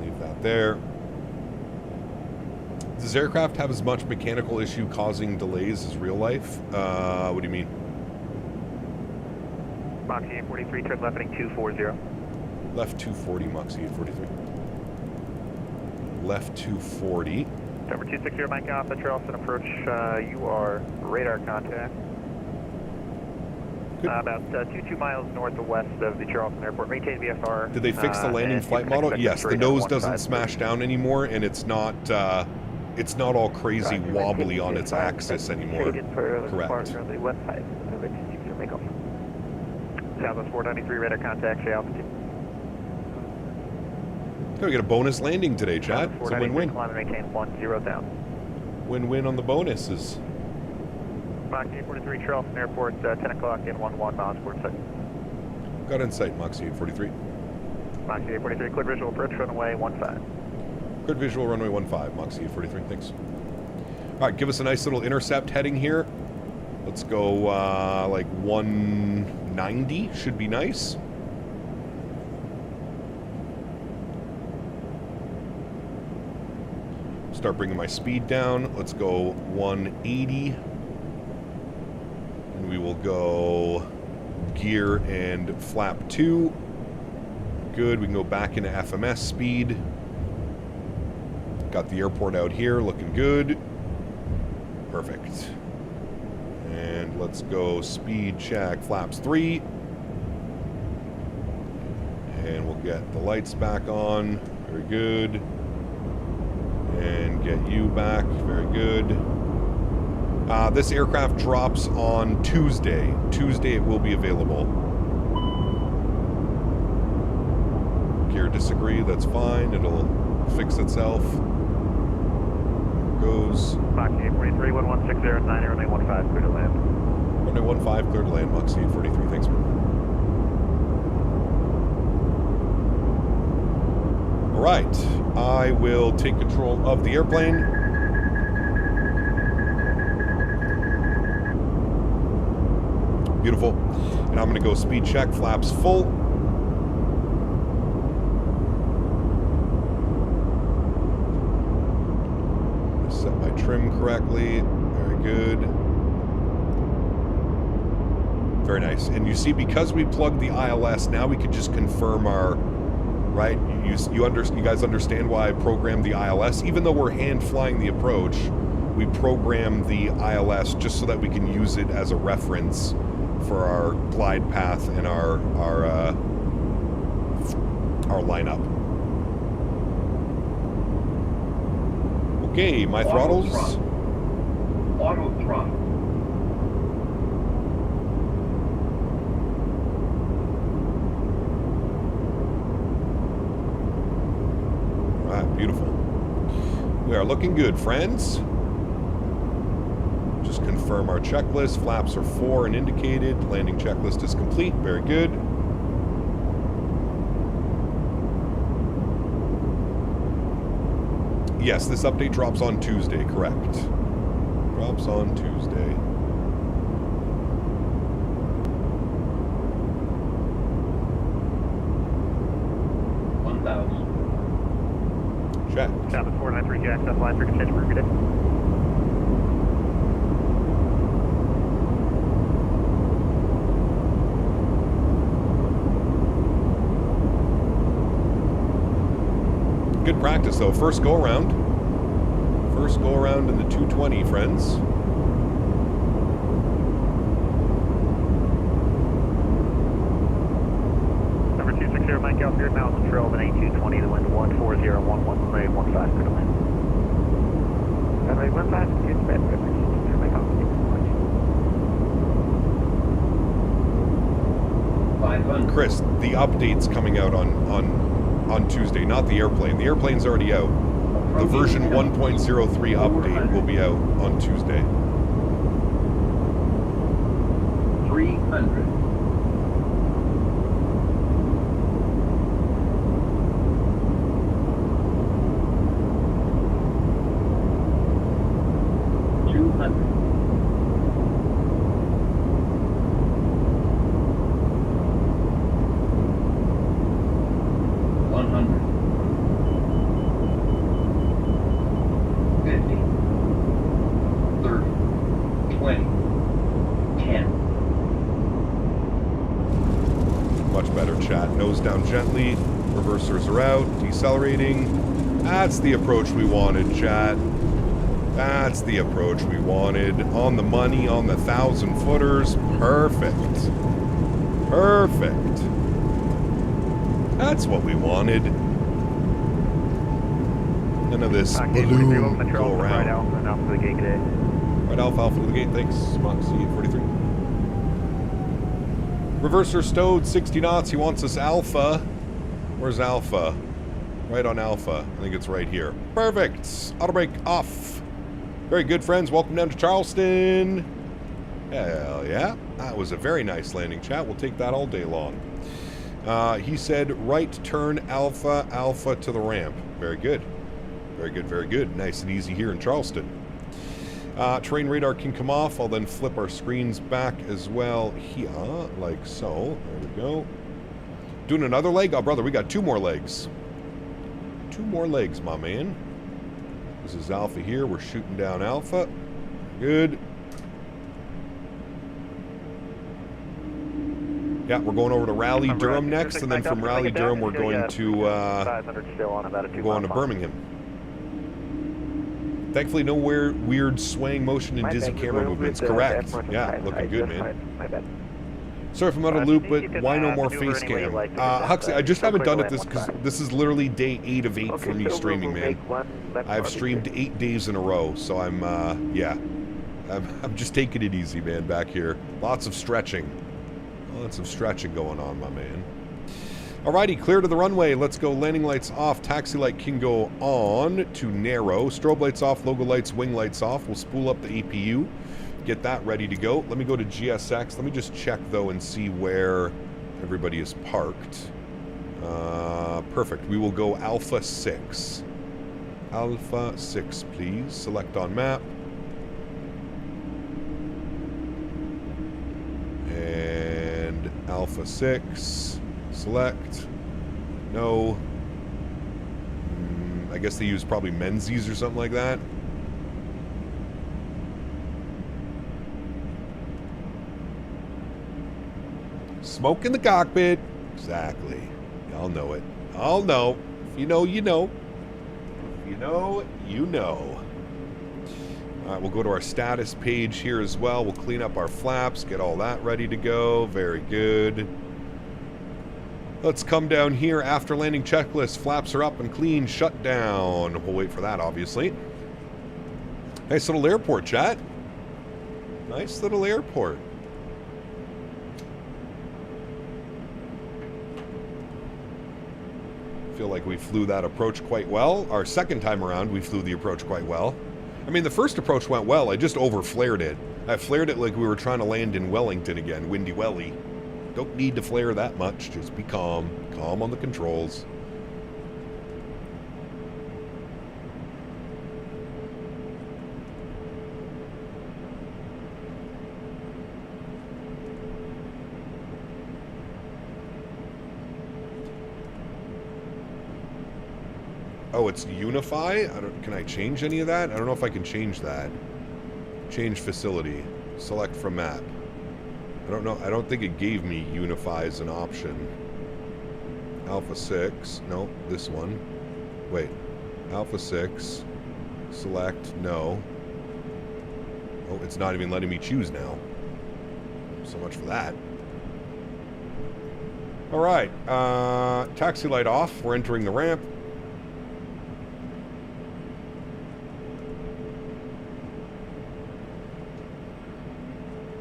Leave that there. Does aircraft have as much mechanical issue causing delays as real life? What do you mean? Moxie 843, turn left heading 240. Left 240, Moxie 843. Left 240. Number 260, Mike Alpha, Charleston approach. You are radar contact. About 2 miles north of west of the Charleston Airport. Maintain VFR. Did they fix the landing flight model? Yes, the nose doesn't smash down anymore, and it's not all crazy wobbly on its axis anymore. Correct. Southwest 493, radar contact, say altitude. Gotta get a bonus landing today, Chad. It's a win-win. Maintain 10 down. Win-win on the bonuses. Mach 843, Charleston Airport, 10 o'clock in 11 miles port side. Got in sight, Moxie 843. Mach 843, clear visual approach, runway 15. Good visual, runway 15, Moxie 843, thanks. All right, give us a nice little intercept heading here. Let's go like 190, should be nice. Start bringing my speed down. Let's go 180. And we will go gear and flap 2. Good, we can go back into FMS speed. Got the airport out here, looking good. Perfect. And let's go speed check, flaps 3. And we'll get the lights back on. Very good. And get you back. Very good. This aircraft drops on Tuesday. Tuesday it will be available. Gear disagree, that's fine. It'll fix itself. Goes. Mach 843, 11609, runway 15, clear to land. Runway 15, clear to land, Moxie 843, thanks, man. Alright, I will take control of the airplane. Beautiful. And I'm going to go speed check, flaps full. Set my trim correctly. Very good. Very nice. And you see, because we plugged the ILS, now we can just confirm our, right? You guys understand why I programmed the ILS? Even though we're hand flying the approach, we programmed the ILS just so that we can use it as a reference for our glide path and our lineup. Okay, my throttles. Auto throttle. All right, beautiful. We are looking good, friends. Just confirm our checklist. Flaps are 4 and indicated. Landing checklist is complete. Very good. Yes, this update drops on Tuesday, correct. Drops on Tuesday. Check. South 493 Jack, that's line for contention for good day. Good practice though. First go around. First go around in the 220, friends. Number 260 Mike Alfield, now it's a trail of an A220, the wind 14011, runway 15 clear to land. Runway 15, clear to land, Mike Alfield, 500. Chris, the update's coming out on Tuesday, not the airplane. The airplane's already out. The version 1.03 update will be out on Tuesday. 300. 200. 100. 50. 30. 20. 10. Much better, chat. Nose down gently. Reversers are out. Decelerating. That's the approach we wanted, chat. That's the approach we wanted. On the money, on the 1,000-footers. Perfect. Perfect. That's what we wanted. None of this balloon go around. Right Alpha and Alpha to the gate today. Right Alpha, Alpha to the gate. Thanks. Moxie 43. Reverser stowed 60 knots. He wants us Alpha. Where's Alpha? Right on Alpha. I think it's right here. Perfect. Auto brake off. Very good, friends. Welcome down to Charleston. Hell yeah. That was a very nice landing, chat. We'll take that all day long. He said, right turn Alpha, Alpha to the ramp. Very good. Very good, very good. Nice and easy here in Charleston. Terrain radar can come off. I'll then flip our screens back as well here, like so. There we go. Doing another leg? Oh, brother, we got 2 more legs. 2 more legs, my man. This is Alpha here. We're shooting down Alpha. Good. Yeah, we're going over to Raleigh, Durham next, and then from Raleigh, Durham, we're going to Birmingham. Thankfully, no weird swaying motion and dizzy camera movements. Correct. Yeah, looking good, man. Sorry if I'm out of loop, but why no more face cam? Huxley, I just haven't done it because this is literally day 8 of 8 for me streaming, man. I've streamed 8 days in a row, so I'm, yeah. I'm just taking it easy, man, back here. Lots of stretching. Lots of stretching going on, my man. Alrighty, clear to the runway. Let's go. Landing lights off. Taxi light can go on to narrow. Strobe lights off. Logo lights, wing lights off. We'll spool up the APU. Get that ready to go. Let me go to GSX. Let me just check, though, and see where everybody is parked. Perfect. We will go Alpha 6. Alpha 6, please. Select on map. And Alpha 6. Select. No. I guess they use probably Menzies or something like that. Smoke in the cockpit. Exactly. Y'all know it. Y'all know. If you know, you know. If you know, you know. Alright, we'll go to our status page here as well. We'll clean up our flaps, get all that ready to go. Very good. Let's come down here. After landing checklist. Flaps are up and clean. Shut down. We'll wait for that, obviously. Nice little airport, chat. Nice little airport. Feel like we flew that approach quite well. Our second time around, we flew the approach quite well. I mean, the first approach went well. I just over-flared it. I flared it like we were trying to land in Wellington again. Windy Welly. Don't need to flare that much. Just be calm. Calm on the controls. Oh, it's unify? Can I change any of that? I don't know if I can change that. Change facility. Select from map. I don't know. I don't think it gave me unify as an option. Alpha 6. No, this one. Wait. Alpha 6. Select. No. Oh, it's not even letting me choose now. So much for that. Alright. Taxi light off. We're entering the ramp.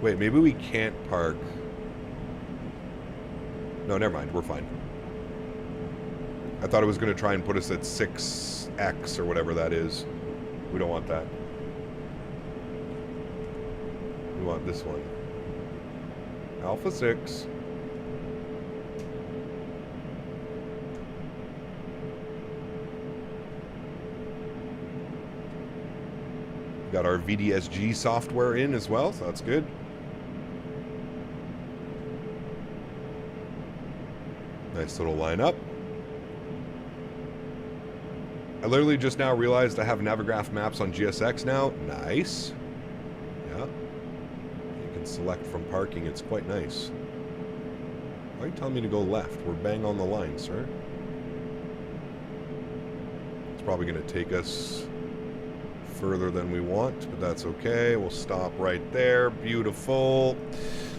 Wait, maybe we can't park. No, never mind. We're fine. I thought it was going to try and put us at 6X or whatever that is. We don't want that. We want this one. Alpha 6. Got our VDSG software in as well, so that's good. Nice little lineup. I literally just now realized I have Navigraph maps on GSX now. Nice. Yeah. You can select from parking. It's quite nice. Why are you telling me to go left? We're bang on the line, sir. It's probably going to take us further than we want, but that's okay. We'll stop right there. Beautiful.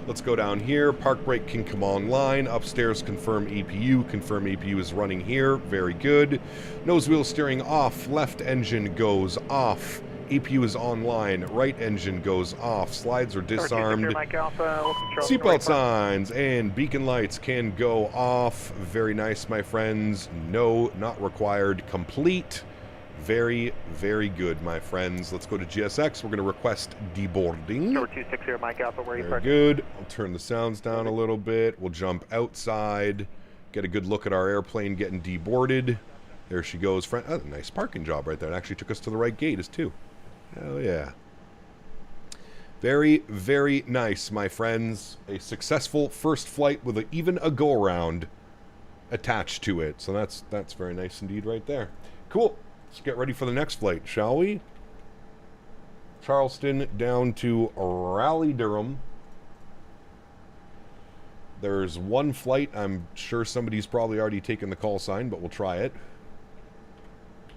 Let's go down here. Park brake can come online. Upstairs, confirm EPU. Confirm EPU is running here. Very good. Nose wheel steering off. Left engine goes off. EPU is online. Right engine goes off. Slides are disarmed. Seatbelt signs and beacon lights can go off. Very nice, my friends. No, not required. Complete. Very, very good, my friends. Let's go to GSX. We're going to request deboarding. 260 Mike Alpha, where are you Very good. I'll turn the sounds down a little bit. We'll jump outside. Get a good look at our airplane getting deboarded. There she goes. Oh, nice parking job right there. It actually took us to the right gate, too. Hell yeah. Very, very nice, my friends. A successful first flight with even a go-around attached to it. So that's very nice indeed right there. Cool. Let's get ready for the next flight, shall we? Charleston down to Raleigh-Durham. There's one flight. I'm sure somebody's probably already taken the call sign, but we'll try it.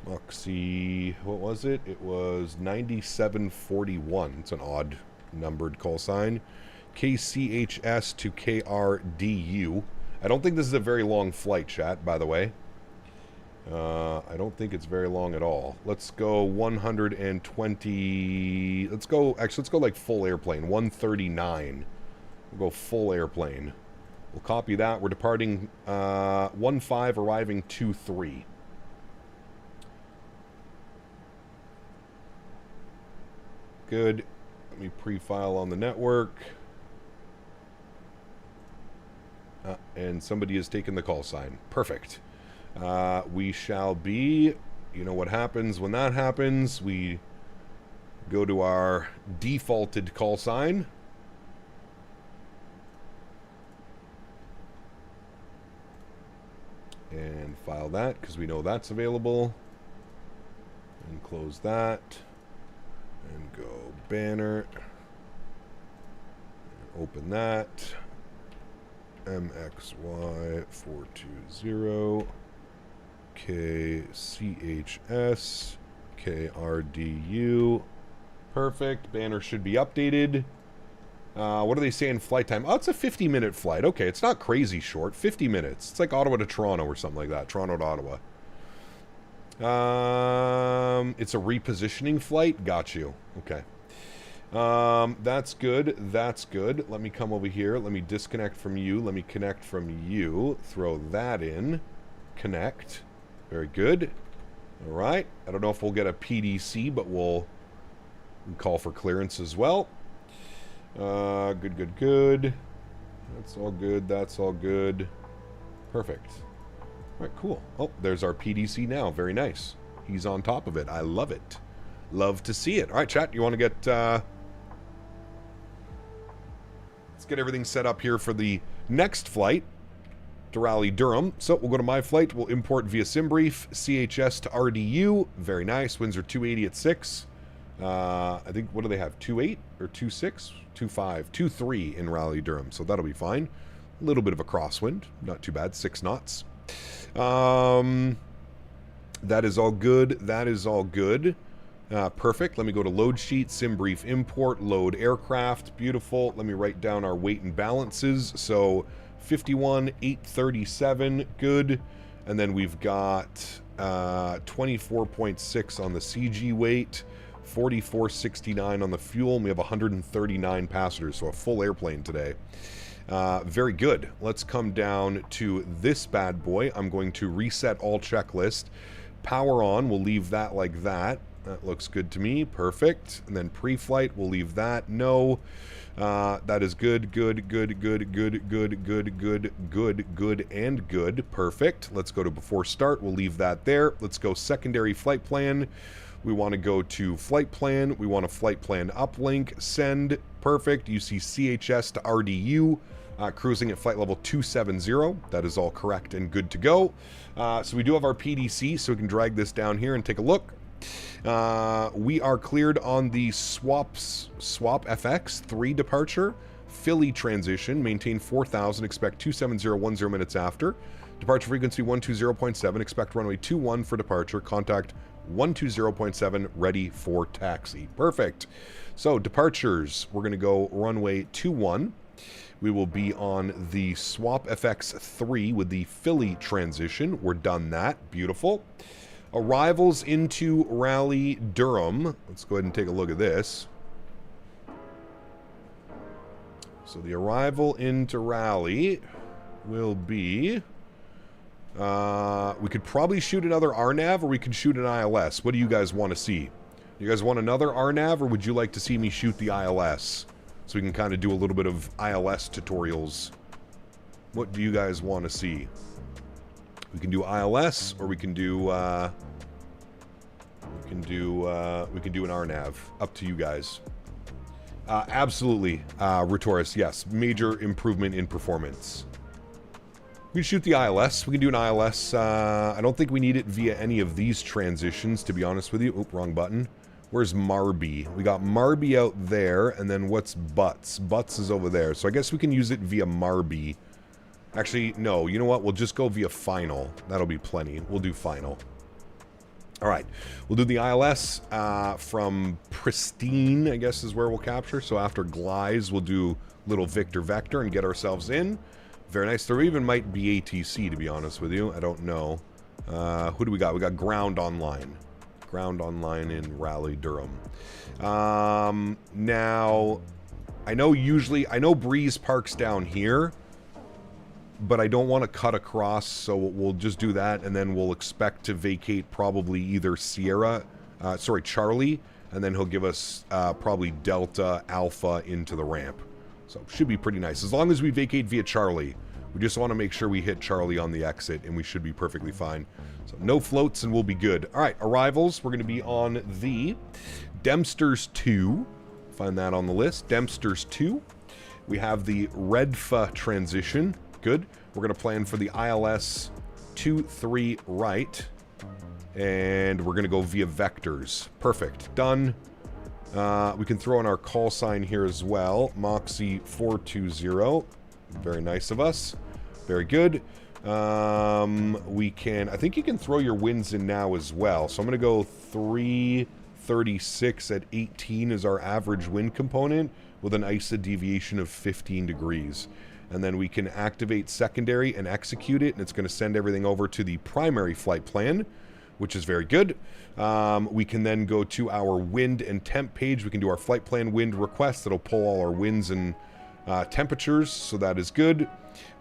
Moxie, what was it? It was 9741. It's an odd numbered call sign. KCHS to KRDU. I don't think this is a very long flight, chat, by the way. I don't think it's very long at all. Let's go 120. Let's go like full airplane. 139. We'll go full airplane. We'll copy that. We're departing 1-5, arriving 2-3. Good. Let me pre-file on the network. And somebody has taken the call sign. Perfect. We shall be, you know what happens when that happens, we go to our defaulted call sign. And file that, because we know that's available. And close that. And go banner. And open that. MXY 420. KCHS, KRDU. Perfect. Banner should be updated. What do they say in flight time? Oh, it's a 50-minute flight. Okay, it's not crazy short. 50 minutes. It's like Ottawa to Toronto or something like that. Toronto to Ottawa. It's a repositioning flight. Got you. Okay. That's good. That's good. Let me come over here. Let me disconnect from you. Let me connect from you. Throw that in. Connect. Very good. All right. I don't know if we'll get a PDC, but we'll call for clearance as well. Good, good, good. That's all good. That's all good. Perfect. All right, cool. Oh, there's our PDC now. Very nice. He's on top of it. I love it. Love to see it. All right, chat. You want to get... let's get everything set up here for the next flight. to Raleigh Durham. So we'll go to my flight. We'll import via SimBrief, CHS to RDU. Very nice. Winds are 280 at 6. I think, what do they have? 2.8 or 2.6? 2.5, 2.3 in Raleigh Durham. So that'll be fine. A little bit of a crosswind. Not too bad. 6 knots. That is all good. That is all good. Perfect. Let me go to load sheet, SimBrief import, load aircraft. Beautiful. Let me write down our weight and balances. So 51,837. Good. And then we've got 24.6 on the CG weight, 44.69 on the fuel, and we have 139 passengers, so a full airplane today. Very good. Let's come down to this bad boy. I'm going to reset all checklist. Power on, we'll leave that like that. That looks good to me. Perfect. And then pre-flight, we'll leave that. No. That is good, good, good, good, good, good, good, good, good, good, and good. Perfect. Let's go to before start. We'll leave that there. Let's go secondary flight plan. We want to go to flight plan. We want a flight plan uplink. Send. Perfect. You see CHS to RDU. Cruising at flight level 270. That is all correct and good to go. So we do have our PDC, so we can drag this down here and take a look. We are cleared on the Swap FX 3 departure. Philly transition. Maintain 4,000. Expect 27010 minutes after. Departure frequency 120.7. Expect runway 21 for departure. Contact 120.7. Ready for taxi. Perfect. So departures. We're going to go runway 21. We will be on the Swap FX 3 with the Philly transition. We're done that. Beautiful. Arrivals into Raleigh Durham. Let's go ahead and take a look at this. So the arrival into Raleigh will be... we could probably shoot another RNAV, or we could shoot an ILS. What do you guys want to see? You guys want another RNAV, or would you like to see me shoot the ILS? So we can kind of do a little bit of ILS tutorials. What do you guys want to see? We can do ILS, or we can do an RNAV. Up to you guys. Absolutely, Retoris. Yes, major improvement in performance. We can shoot the ILS. We can do an ILS. I don't think we need it via any of these transitions, to be honest with you. Oop, wrong button. Where's Marby? We got Marby out there, and then what's Butts? Butts is over there. So I guess we can use it via Marby. Actually, no. You know what? We'll just go via Final. That'll be plenty. We'll do Final. All right. We'll do the ILS from Pristine, I guess is where we'll capture. So after Glies, we'll do Little Victor Vector and get ourselves in. Very nice. There even might be ATC, to be honest with you. I don't know. Who do we got? We got Ground Online. Ground Online in Raleigh, Durham. Now, I know Breeze parks down here, but I don't want to cut across, so we'll just do that, and then we'll expect to vacate probably either Charlie, and then he'll give us probably Delta, Alpha into the ramp. So should be pretty nice. As long as we vacate via Charlie, we just want to make sure we hit Charlie on the exit, and we should be perfectly fine. So no floats, and we'll be good. All right, arrivals. We're going to be on the Dempster's 2. Find that on the list. Dempster's 2. We have the Redfa transition. Good. We're going to plan for the ILS 2-3 right. And we're going to go via vectors. Perfect. Done. We can throw in our call sign here as well. Moxie 420. Very nice of us. Very good. We can... I think you can throw your winds in now as well. So I'm going to go 336 at 18 as our average wind component with an ISA deviation of 15 degrees. And then we can activate secondary and execute it, and it's going to send everything over to the primary flight plan, which is very good. We can then go to our wind and temp page. We can do our flight plan wind request. That'll pull all our winds and temperatures, so that is good.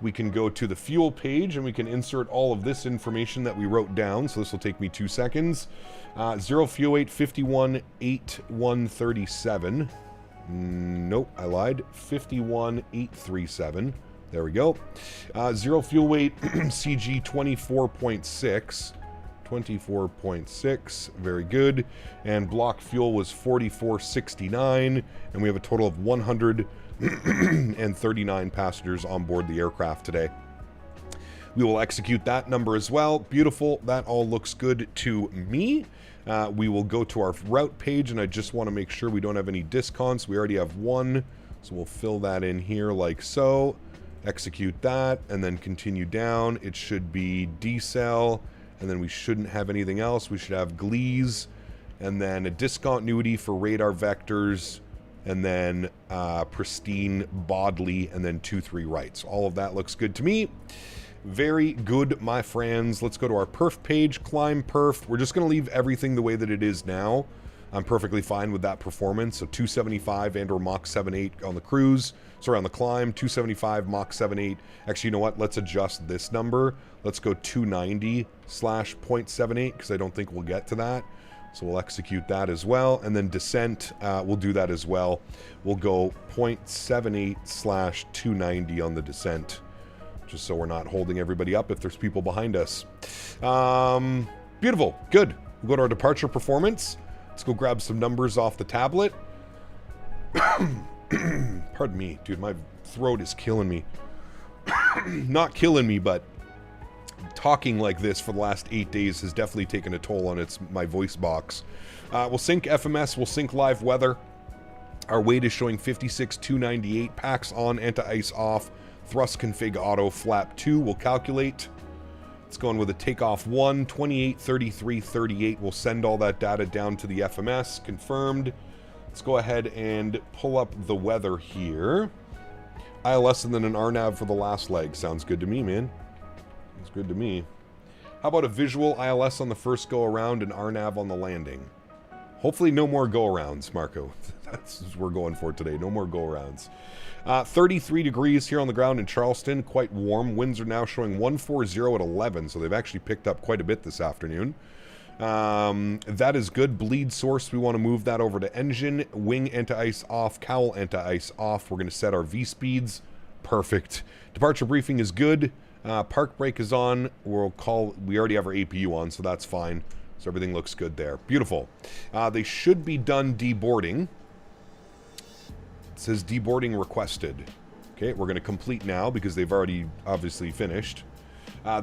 We can go to the fuel page, and we can insert all of this information that we wrote down, so this will take me 2 seconds. 0 fuel weight, 51,8137. Nope, I lied. 51,837. There we go. 0 fuel weight, CG 24.6. 24.6. Very good. And block fuel was 44.69. And we have a total of 139 passengers on board the aircraft today. We will execute that number as well. Beautiful. That all looks good to me. We will go to our route page, and I just want to make sure we don't have any discounts. We already have one, so we'll fill that in here like so. Execute that, and then continue down. It should be decel, and then we shouldn't have anything else. We should have glees, and then a discontinuity for radar vectors, and then pristine bodily, and then 2-3 rights. All of that looks good to me. Very good, my friends. Let's go to our perf page, climb perf. We're just going to leave everything the way that it is now. I'm perfectly fine with that performance. So 275 and or Mach 7.8 on the cruise. Sorry, on the climb, 275, Mach 7.8. Actually, you know what? Let's adjust this number. Let's go 290/0.78 because I don't think we'll get to that. So we'll execute that as well. And then descent, we'll do that as well. We'll go 0.78/290 on the descent, just so we're not holding everybody up if there's people behind us. Beautiful. Good. We'll go to our departure performance. Let's go grab some numbers off the tablet. Pardon me, dude. My throat is killing me. Not killing me, but talking like this for the last 8 days has definitely taken a toll on my voice box. We'll sync FMS. We'll sync live weather. Our weight is showing 56,298. Packs on, anti-ice off. Thrust config auto, flap 2. We'll calculate. It's going with a takeoff 1, 28, 33, 38. We'll send all that data down to the FMS. Confirmed. Let's go ahead and pull up the weather here. ILS and then an RNAV for the last leg. Sounds good to me, man. Sounds good to me. How about a visual ILS on the first go around and RNAV on the landing? Hopefully no more go-arounds, Marco. That's what we're going for today. No more go-arounds. 33 degrees here on the ground in Charleston. Quite warm. Winds are now showing 140 at 11, so they've actually picked up quite a bit this afternoon. That is good. Bleed source, we want to move that over to engine. Wing anti-ice off. Cowl anti-ice off. We're going to set our V-speeds. Perfect. Departure briefing is good. Park brake is on. We already have our APU on, so that's fine. So everything looks good there. Beautiful. They should be done deboarding. It says deboarding requested. Okay, we're going to complete now because they've already obviously finished.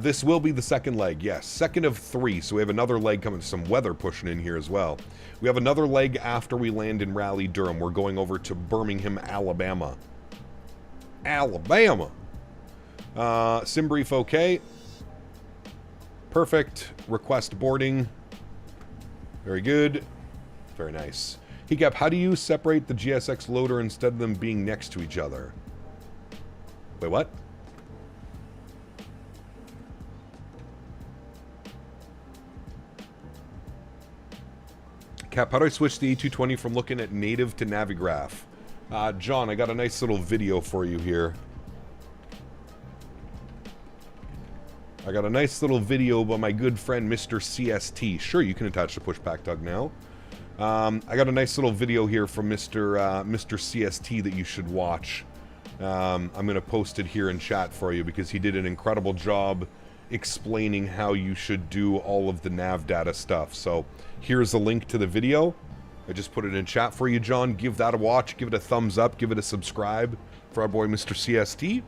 This will be the second leg, yes. Second of 3, so we have another leg coming. Some weather pushing in here as well. We have another leg after we land in Raleigh-Durham. We're going over to Birmingham, Alabama. Alabama! Sim brief okay. Perfect. Request boarding. Very good. Very nice. Hiccup, how do you separate the GSX loader instead of them being next to each other? Wait, what? Cap, how do I switch the A220 from looking at native to Navigraph? John, I got a nice little video for you here. I got a nice little video by my good friend Mr. CST. Sure, you can attach the pushback tug now. I got a nice little video here from Mr. CST that you should watch. I'm going to post it here in chat for you because he did an incredible job explaining how you should do all of the nav data stuff. So here's a link to the video. I just put it in chat for you, John. Give that a watch. Give it a thumbs up. Give it a subscribe for our boy Mr. CST.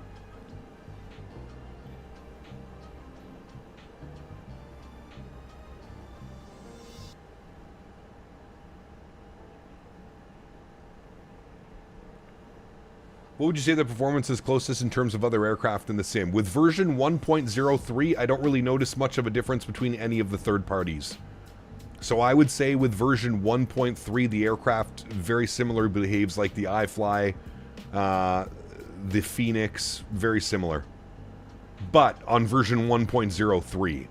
What would you say the performance is closest in terms of other aircraft in the sim? With version 1.03, I don't really notice much of a difference between any of the third parties. So I would say with version 1.3, the aircraft very similar behaves like the iFly, the Phoenix, very similar. But on version 1.03,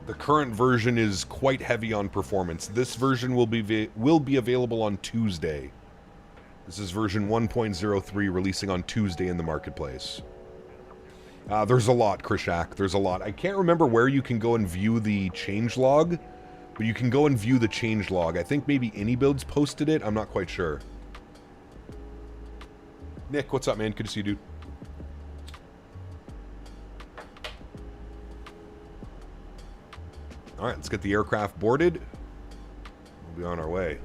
the current version is quite heavy on performance. This version will be available on Tuesday. This is version 1.03 releasing on Tuesday in the marketplace. There's a lot, Krishak. There's a lot. I can't remember where you can go and view the changelog, but you can go and view the changelog. I think maybe AnyBuilds posted it. I'm not quite sure. Nick, what's up, man? Good to see you, dude. All right, let's get the aircraft boarded. We'll be on our way.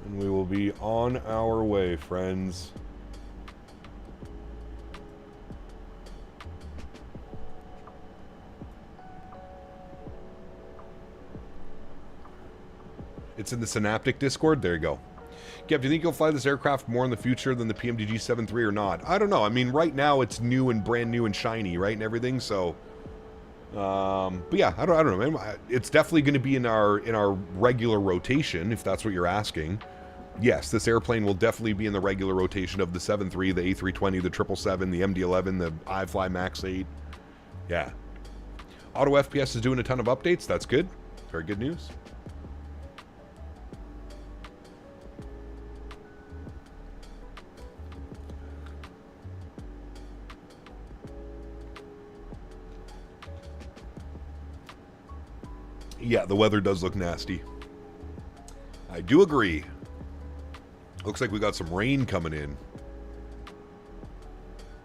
And we will be on our way, friends. It's in the Synaptic Discord. There you go. Kev, do you think you'll fly this aircraft more in the future than the PMDG 7.3 or not? I don't know. I mean, right now it's new and brand new and shiny, right, and everything. So, but yeah, I don't know, man. It's definitely going to be in our regular rotation, if that's what you're asking. Yes, this airplane will definitely be in the regular rotation of the 7.3, the A320, the 777, the MD-11, the iFly Max 8. Yeah. Auto FPS is doing a ton of updates. That's good. Very good news. Yeah, the weather does look nasty. I do agree. Looks like we got some rain coming in. You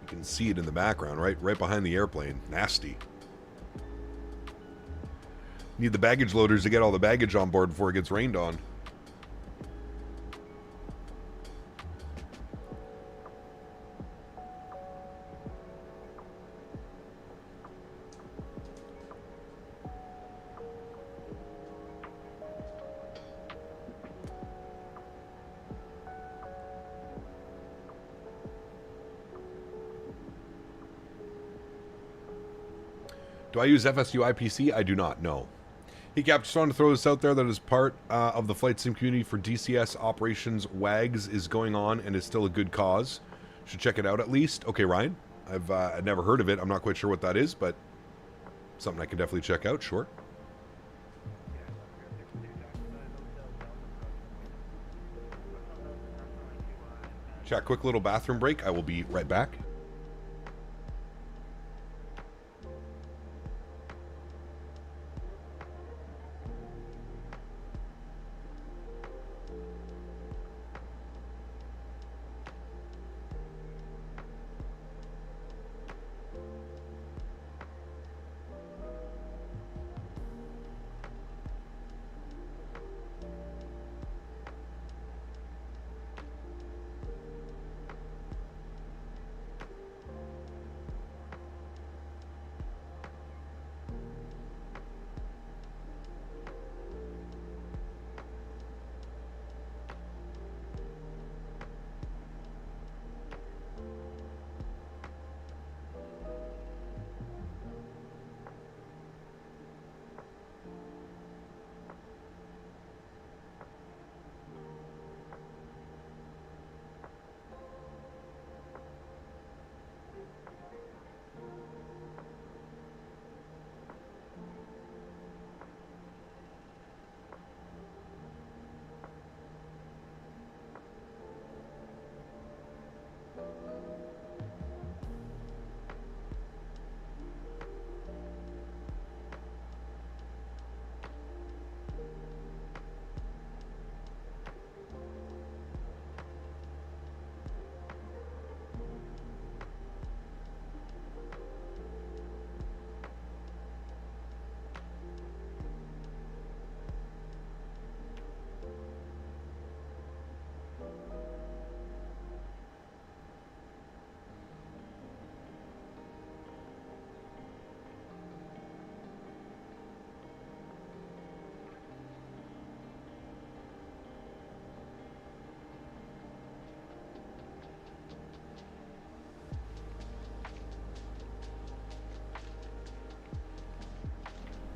can see it in the background, right behind the airplane. Nasty. Need the baggage loaders to get all the baggage on board before it gets rained on. Do I use FSU IPC? I do not, no. Hey Cap, just wanted to throw this out there that as part of the flight sim community for DCS operations, WAGs is going on and is still a good cause. Should check it out at least. Okay, Ryan, I've never heard of it. I'm not quite sure what that is, but something I can definitely check out, sure. Chat, quick little bathroom break. I will be right back.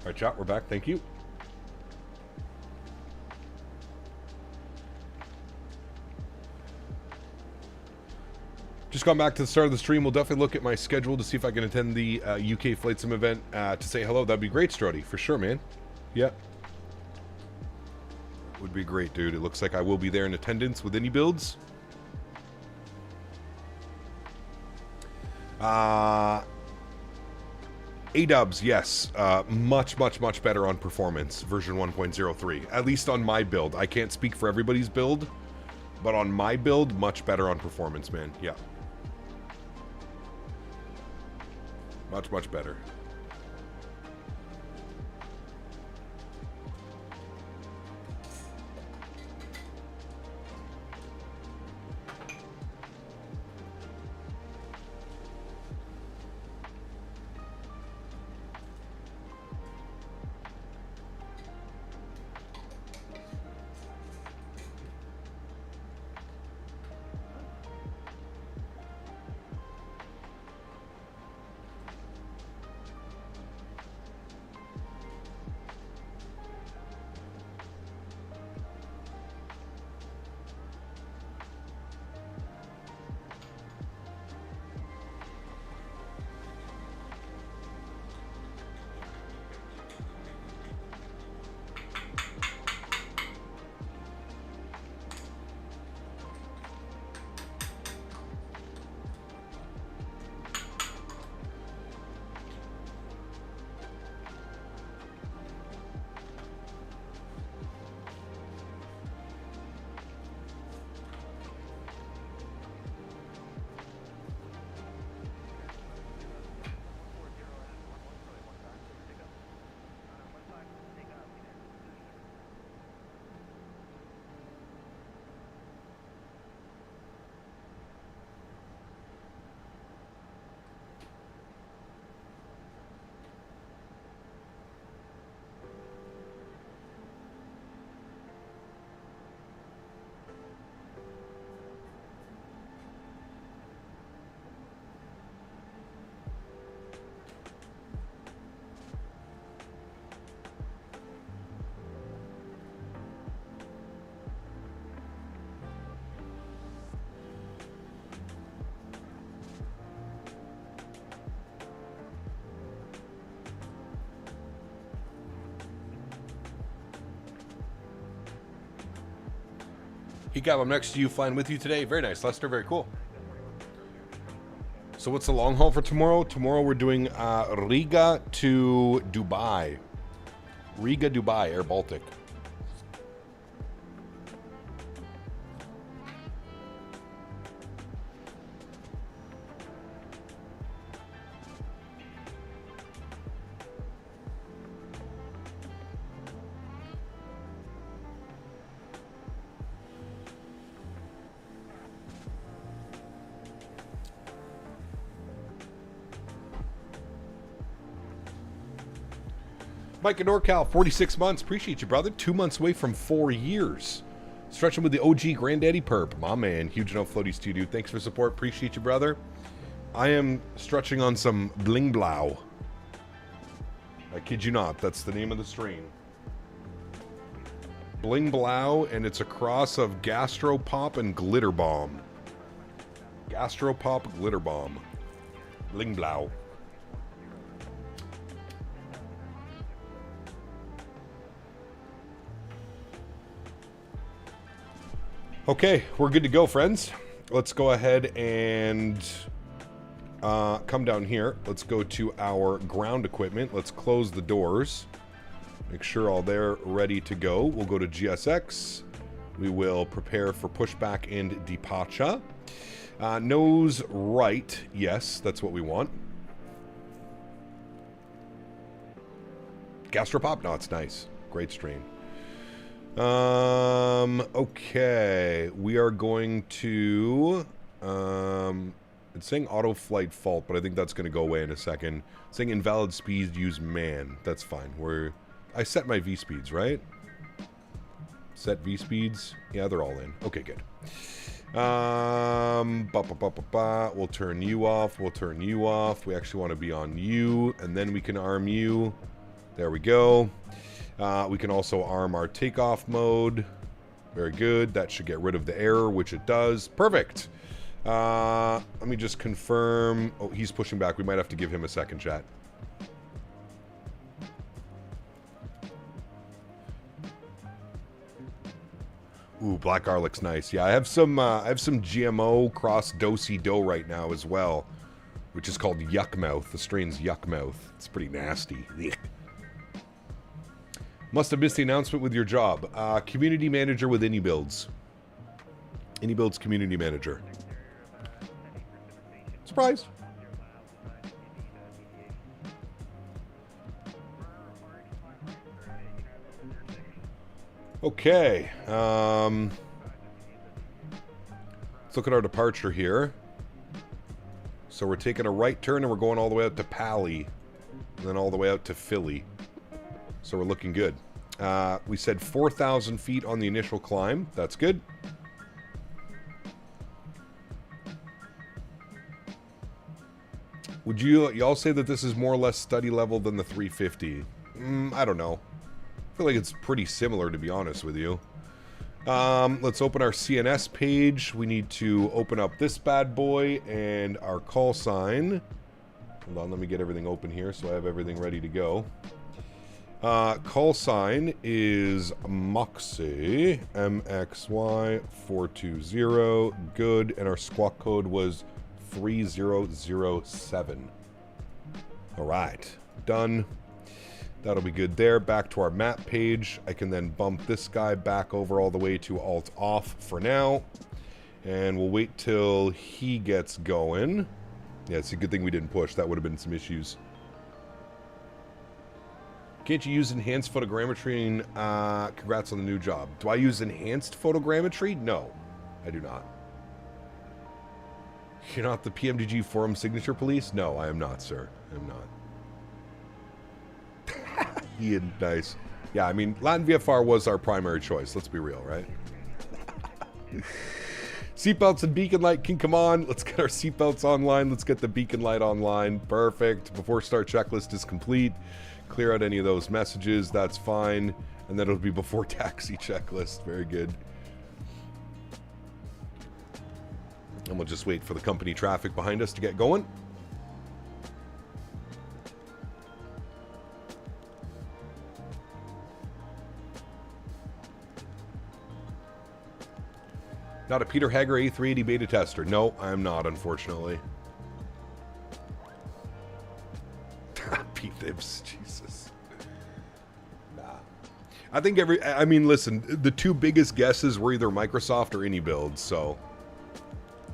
All right, chat, we're back. Thank you. Just gone back to the start of the stream. We'll definitely look at my schedule to see if I can attend the UK Flight Sim event to say hello. That'd be great, Strody, for sure, man. Yeah. Would be great, dude. It looks like I will be there in attendance with any builds. A-dubs, yes. Much better on performance, version 1.03. At least on my build. I can't speak for everybody's build, but on my build, much better on performance, man. Yeah. Much better. He got him next to you, flying with you today. Very nice, Lester. Very cool. So what's the long haul for tomorrow? Tomorrow we're doing Riga to Dubai. Riga, Dubai, Air Baltic. Mike in NorCal, 46 months. Appreciate you, brother. 2 months away from 4 years. Stretching with the OG Granddaddy Perp. My man. Huge enough floaties too, dude. Thanks for support. Appreciate you, brother. I am stretching on some bling blau. I kid you not. That's the name of the stream. Bling blau, and it's a cross of Gastropop and Glitter Bomb. Gastropop, Glitter Bomb. Bling blau. Okay, we're good to go, friends. Let's go ahead and come down here. Let's go to our ground equipment. Let's close the doors. Make sure all they're ready to go. We'll go to GSX. We will prepare for pushback and departure. Nose right. Yes, that's what we want. Gastropop? No, it's nice. Great stream. Okay, we are going to, it's saying auto flight fault, but I think that's going to go away in a second. It's saying invalid speed, use man. That's fine. I set my V speeds, right? Set V speeds. Yeah, they're all in. Okay, good. We'll turn you off. We'll turn you off. We actually want to be on you, and then we can arm you. There we go. We can also arm our takeoff mode. Very good. That should get rid of the error, which it does. Perfect. Let me just confirm. Oh, he's pushing back. We might have to give him a second, chat. Ooh, black garlic's nice. Yeah, I have some GMO cross do-si-do right now as well, which is called Yuck Mouth. The strain's Yuck Mouth. It's pretty nasty. Ugh. Must have missed the announcement with your job. Community manager with AnyBuilds. AnyBuilds community manager. Surprise. Okay. Let's look at our departure here. So we're taking a right turn and we're going all the way out to Pally. And then all the way out to Philly. So we're looking good. We said 4,000 feet on the initial climb. That's good. Would y'all say that this is more or less study level than the 350? I don't know. I feel like it's pretty similar, to be honest with you. Let's open our CNS page. We need to open up this bad boy and our call sign. Hold on, let me get everything open here so I have everything ready to go. Call sign is Moxie, MXY420, good, and our squawk code was 3007. Alright, done. That'll be good there. Back to our map page. I can then bump this guy back over all the way to alt off for now. And we'll wait till he gets going. Yeah, it's a good thing we didn't push. That would have been some issues. Can't you use enhanced photogrammetry? And, congrats on the new job. Do I use enhanced photogrammetry? No, I do not. You're not the PMDG forum signature police? No, I am not, sir. I am not. Ian, nice. Yeah, I mean, Latin VFR was our primary choice. Let's be real, right? Seatbelts and beacon light can come on. Let's get our seatbelts online. Let's get the beacon light online. Perfect. Before start checklist is complete. Clear out any of those messages. That's fine. And then it'll be before taxi checklist. Very good. And we'll just wait for the company traffic behind us to get going. Not a Peter Hager A380 beta tester. No, I am not, unfortunately. Pete Nibs, Jesus. Nah. I think I mean, listen, the two biggest guesses were either Microsoft or AnyBuild, so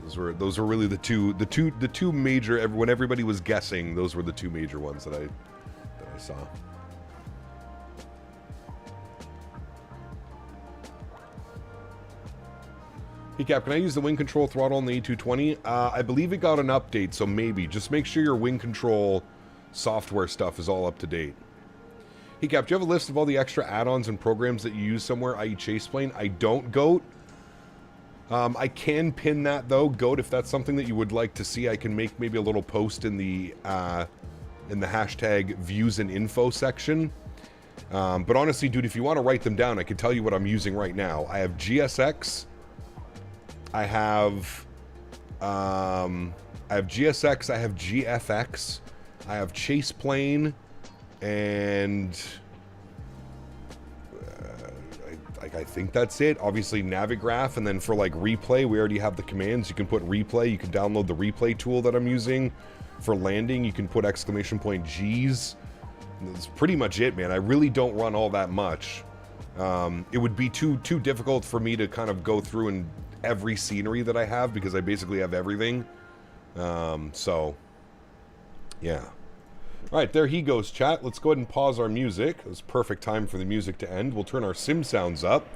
those were really the two major. When everybody was guessing, those were the two major ones that I saw. Hey Cap, can I use the wing control throttle on the A220? I believe it got an update, so maybe. Just make sure your wing control software stuff is all up to date. Hey Cap, do you have a list of all the extra add-ons and programs that you use somewhere, i.e. Chaseplane? I don't, Goat. I can pin that though, Goat, if that's something that you would like to see. I can make maybe a little post in the hashtag views and info section. But honestly, dude, if you want to write them down, I can tell you what I'm using right now. I have GSX. I have GSX, I have GFX, I have Chaseplane, and I think that's it. Obviously Navigraph, and then for like replay, we already have the commands. You can put replay, you can download the replay tool that I'm using. For landing, you can put !Gs. That's pretty much it, man. I really don't run all that much. It would be too difficult for me to kind of go through and every scenery that I have, because I basically have everything. So yeah. All right, there he goes, chat. Let's go ahead and pause our music. It was perfect time for the music to end. We'll turn our sim sounds up.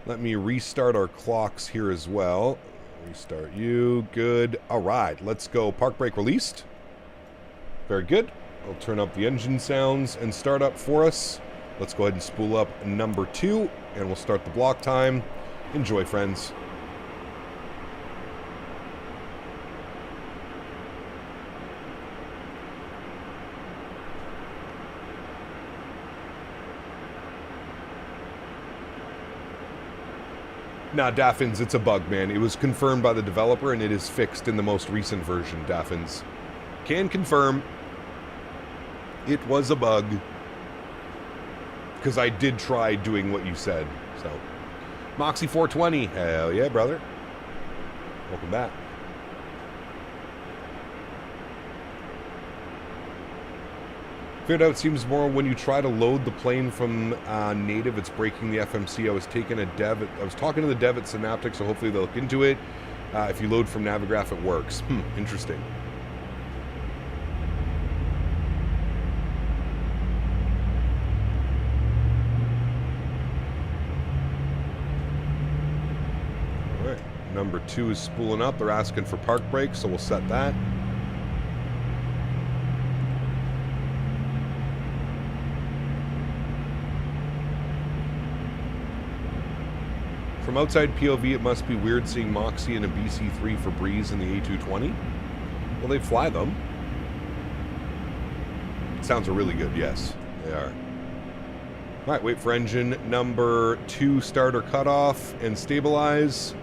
Let me restart our clocks here as well. Restart you. Good. All right, let's go. Park brake released. Very good. I'll turn up the engine sounds and start up for us. Let's go ahead and spool up number 2, and we'll start the block time. Enjoy, friends. Nah, Daffins, it's a bug, man. It was confirmed by the developer, and it is fixed in the most recent version, Daffins. Can confirm it was a bug, because I did try doing what you said. So, Moxie 420, hell yeah, brother. Welcome back. Figured out it seems more when you try to load the plane from native, it's breaking the FMC. I was talking to the dev at Synaptic, so hopefully they'll look into it. If you load from Navigraph, it works. Interesting. All right, number 2 is spooling up. They're asking for park brakes, so we'll set that. From outside POV, it must be weird seeing Moxie and a BC-3 for Breeze in the A220. Well, they fly them. Sounds are really good, yes, they are. All right, wait for engine number 2 starter cutoff and stabilize.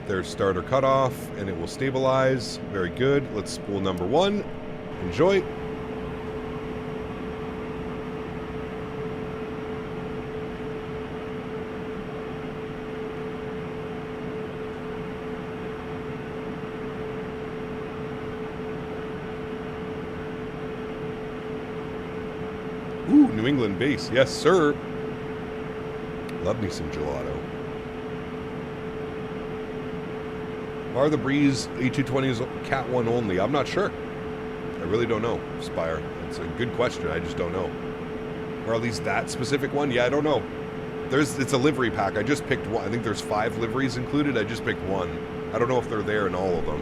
There's starter cutoff, and it will stabilize. Very good. Let's spool number 1. Enjoy. New England base, yes sir. Love me some gelato. Are the Breeze A220s Cat 1 only? I'm not sure. I really don't know, Spire. It's a good question, I just don't know. Or at least that specific one? Yeah, I don't know. It's a livery pack. I just picked one. I think there's 5 liveries included. I just picked one. I don't know if they're there in all of them.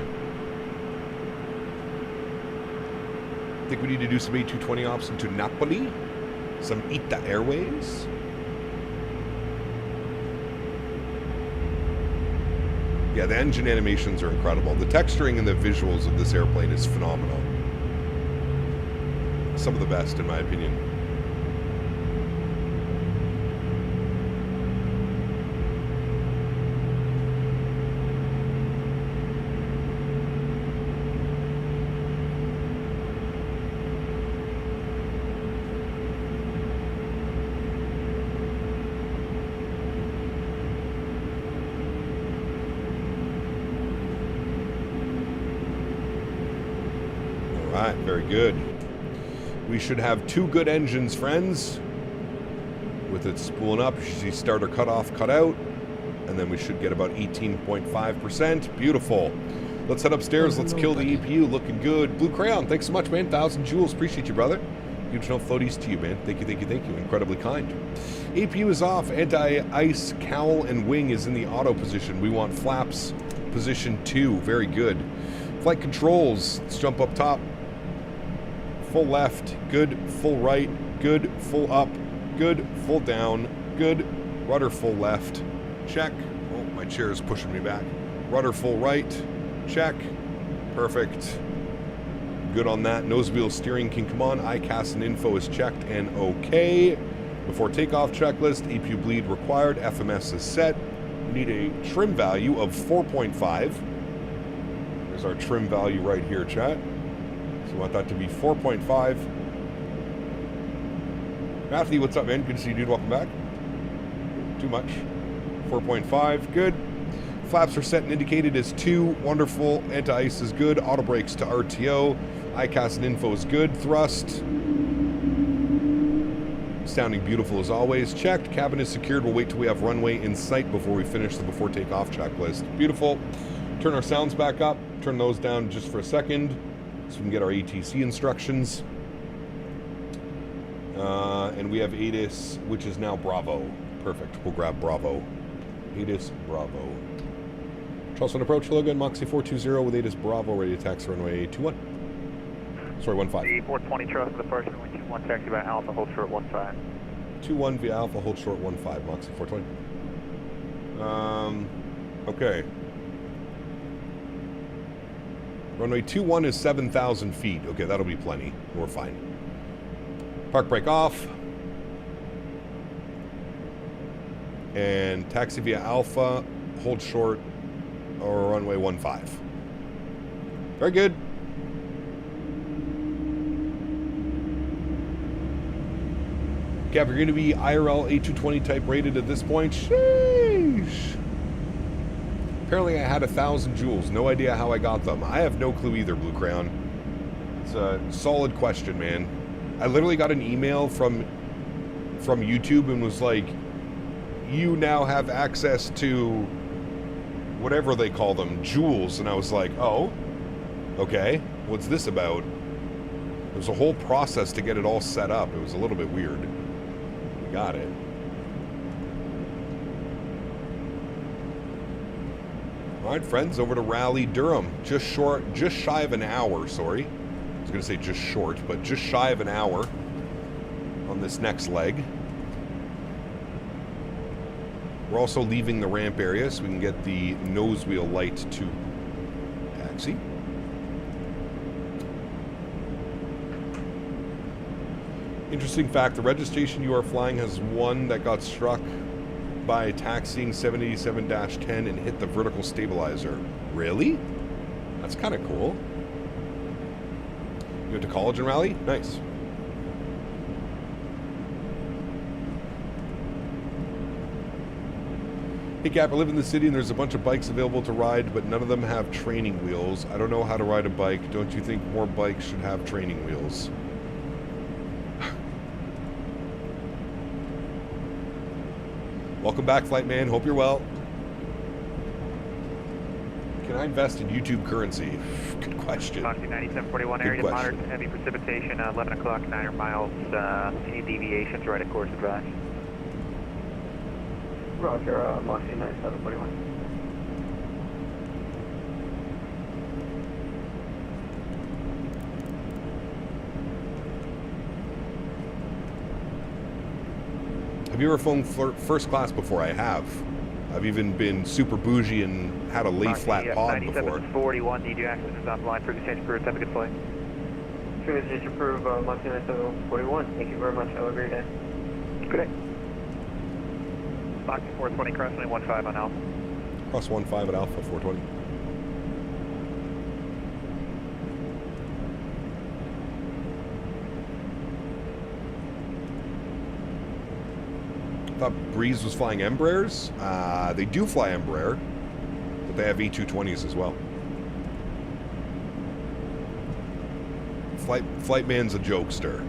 I think we need to do some A220 ops into Napoli. Some Ita Airways. Yeah, the engine animations are incredible. The texturing and the visuals of this airplane is phenomenal. Some of the best, in my opinion. Alright, very good. We should have 2 good engines, friends. With it spooling up, you should see starter cut off, cut out. And then we should get about 18.5%. Beautiful. Let's head upstairs. Let's kill the EPU. Looking good. Blue Crayon, thanks so much, man. 1,000 jewels. Appreciate you, brother. Huge no floaties to you, man. Thank you, thank you, thank you. Incredibly kind. EPU is off. Anti-ice cowl and wing is in the auto position. We want flaps position 2. Very good. Flight controls. Let's jump up top. Full left. Good. Full right. Good. Full up. Good. Full down. Good. Rudder full left. Check. Oh, my chair is pushing me back. Rudder full right. Check. Perfect. Good on that. Nose wheel steering can come on. ICAS and info is checked and okay. Before takeoff checklist, EPU bleed required. FMS is set. We need a trim value of 4.5. There's our trim value right here, chat. So we want that to be 4.5. Matthew, what's up, man? Good to see you, dude. Welcome back. Too much. 4.5. Good. Flaps are set and indicated as 2. Wonderful. Anti-ice is good. Auto brakes to RTO. ICAS and info is good. Thrust. Sounding beautiful as always. Checked. Cabin is secured. We'll wait till we have runway in sight before we finish the before takeoff checklist. Beautiful. Turn our sounds back up. Turn those down just for a second so we can get our ATC instructions. And we have ATIS, which is now Bravo. Perfect. We'll grab Bravo. ATIS Bravo. Charleston approach. Hello again. Moxie 420 with ATIS Bravo ready to taxi runway 21. Sorry, 15. The 420 Charleston approach runway 21 taxi by Alpha, hold short 15. 21 via Alpha, hold short 15. Moxie 420. Okay. Runway 21 is 7,000 feet. Okay, that'll be plenty. We're fine. Park brake off. And taxi via Alpha, hold short, or runway 15. Very good. Cap, you're going to be IRL A220 type rated at this point. Sheesh. Apparently I had 1,000 jewels. No idea how I got them. I have no clue either, Blue Crayon. It's a solid question, man. I literally got an email from YouTube and was like, you now have access to whatever they call them, jewels. And I was like, oh, okay. What's this about? There was a whole process to get it all set up. It was a little bit weird. We got it. All right, friends, over to Raleigh, Durham. Just shy of an hour, sorry. I was going to say just short, but just shy of an hour on this next leg. We're also leaving the ramp area so we can get the nose wheel light to taxi. Interesting fact, the registration you are flying has one that got struck by taxiing 787-10 and hit the vertical stabilizer. Really? That's kind of cool. You went to college in Raleigh? Nice. Hey Cap, I live in the city and there's a bunch of bikes available to ride, but none of them have training wheels. I don't know how to ride a bike. Don't you think more bikes should have training wheels? Welcome back, Flight Man. Hope you're well. Can I invest in YouTube currency? Good question. Moxie 9741 area, moderate to heavy precipitation, 11 o'clock, 900 miles. Any deviations, right of course advised. Roger, Moxie 9741. Have you ever flown first class before? I have. I've even been super bougie and had a lay flat pod before. 9741, need you access to stop line, previous change approved, have a good flight. Previous change approved, Moxie 9741. Thank you very much, have a great day. Good day. Moxie 420, crossing 15 on Alpha. Cross 15 at Alpha 420. I thought Breeze was flying Embraers. They do fly Embraer, but they have E220s as well. Flight man's a jokester.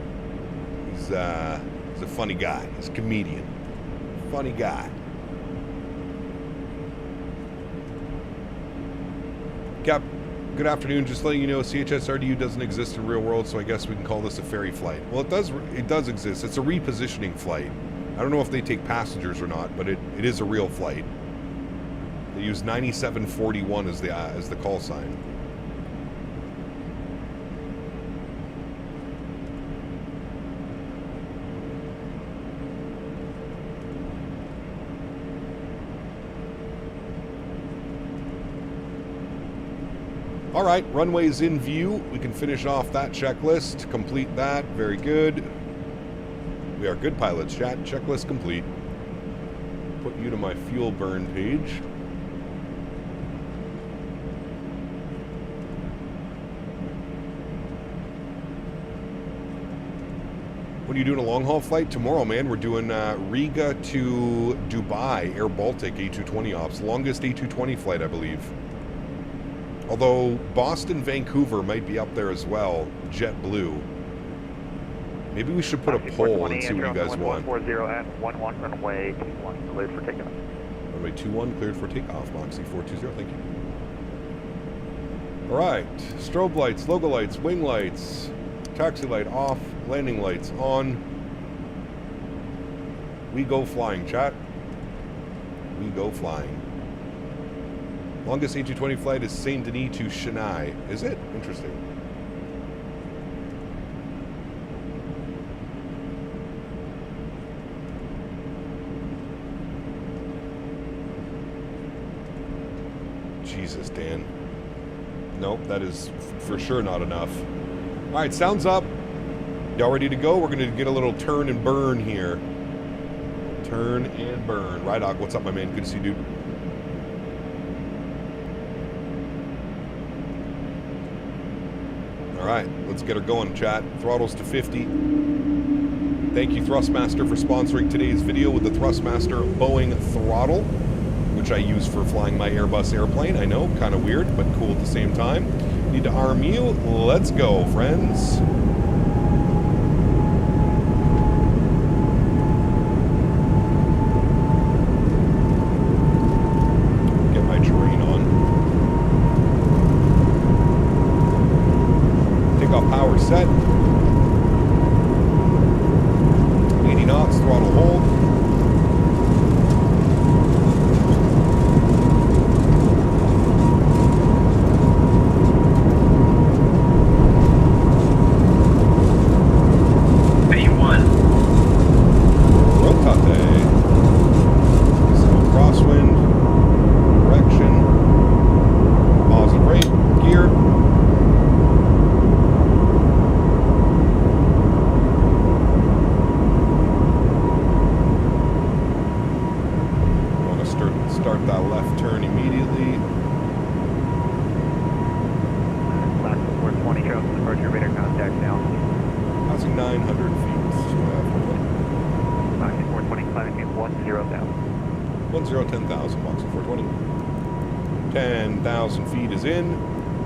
He's a funny guy. He's a comedian. Funny guy. Cap, good afternoon. Just letting you know, CHSRDU doesn't exist in real world, so I guess we can call this a ferry flight. Well, it does exist. It's a repositioning flight. I don't know if they take passengers or not, but it is a real flight. They use 9741 as the call sign. All right, runway's in view. We can finish off that checklist, complete that. Very good. We are good pilots, chat. Checklist complete. Put you to my fuel burn page. What are you doing, a long-haul flight? Tomorrow, man. We're doing Riga to Dubai, Air Baltic A220 ops. Longest A220 flight, I believe. Although Boston, Vancouver might be up there as well. JetBlue. Maybe we should put a poll and see what you guys want. 40 at 11, runway 21, cleared for takeoff. Runway 21, cleared for takeoff. Moxie 420, thank you. All right. Strobe lights, logo lights, wing lights, taxi light off, landing lights on. We go flying, chat. We go flying. Longest A220 flight is Saint Denis to Chennai. Is it? Interesting. Jesus, Dan. Nope, that is for sure not enough. All right, sounds up. Y'all ready to go? We're going to get a little turn and burn here. Turn and burn. Rydock, what's up, my man? Good to see you, dude. All right, let's get her going, chat. Throttles to 50. Thank you, Thrustmaster, for sponsoring today's video with the Thrustmaster Boeing throttle, which I use for flying my Airbus airplane. I know, kind of weird, but cool at the same time. Need to arm you. Let's go, friends. Set. 80 knots, throttle hold. A1. Rotate. Slow crosswind. Correction. Positive rate. Gear. Start that left turn immediately. Class 420, show us departure radar contact now. Passing 900 feet. Moxie 420, climbing at 10,000. 10,000, Moxie 420. 10,000 feet is in.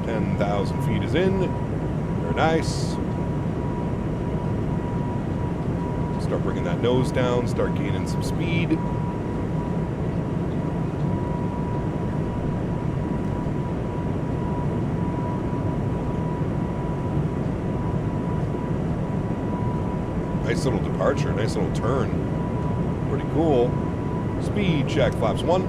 10,000 feet is in. Very nice. Start bringing that nose down, start gaining some speed. Nice little departure, nice little turn. Pretty cool. Speed check, flaps 1.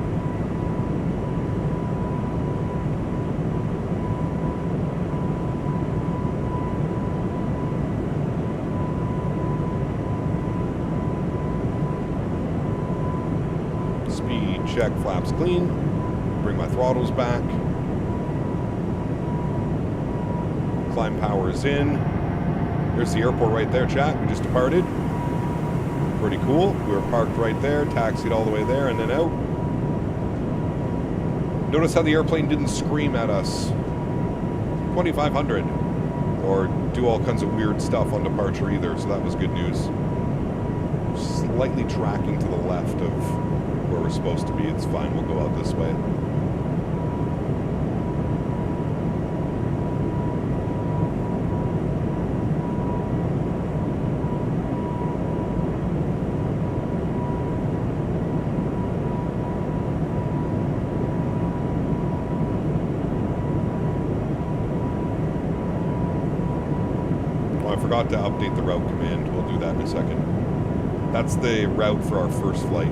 Speed check, flaps clean. Bring my throttles back. Climb power is in. There's the airport right there, chat. We just departed. Pretty cool. We were parked right there, taxied all the way there, and then out. Notice how the airplane didn't scream at us. 2,500. Or do all kinds of weird stuff on departure either, so that was good news. Slightly tracking to the left of where we're supposed to be. It's fine, we'll go out this way. forgot to update the route command. We'll do that in a second. That's the route for our first flight.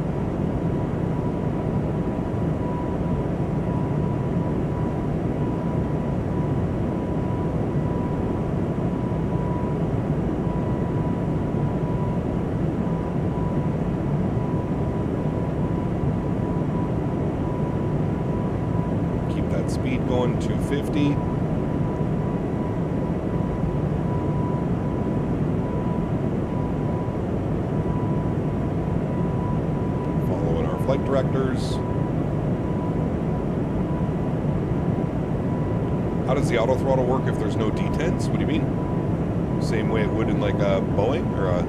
Keep that speed going, 250. Flight directors. How does the auto throttle work if there's no detents? What do you mean? Same way it would in like a Boeing or a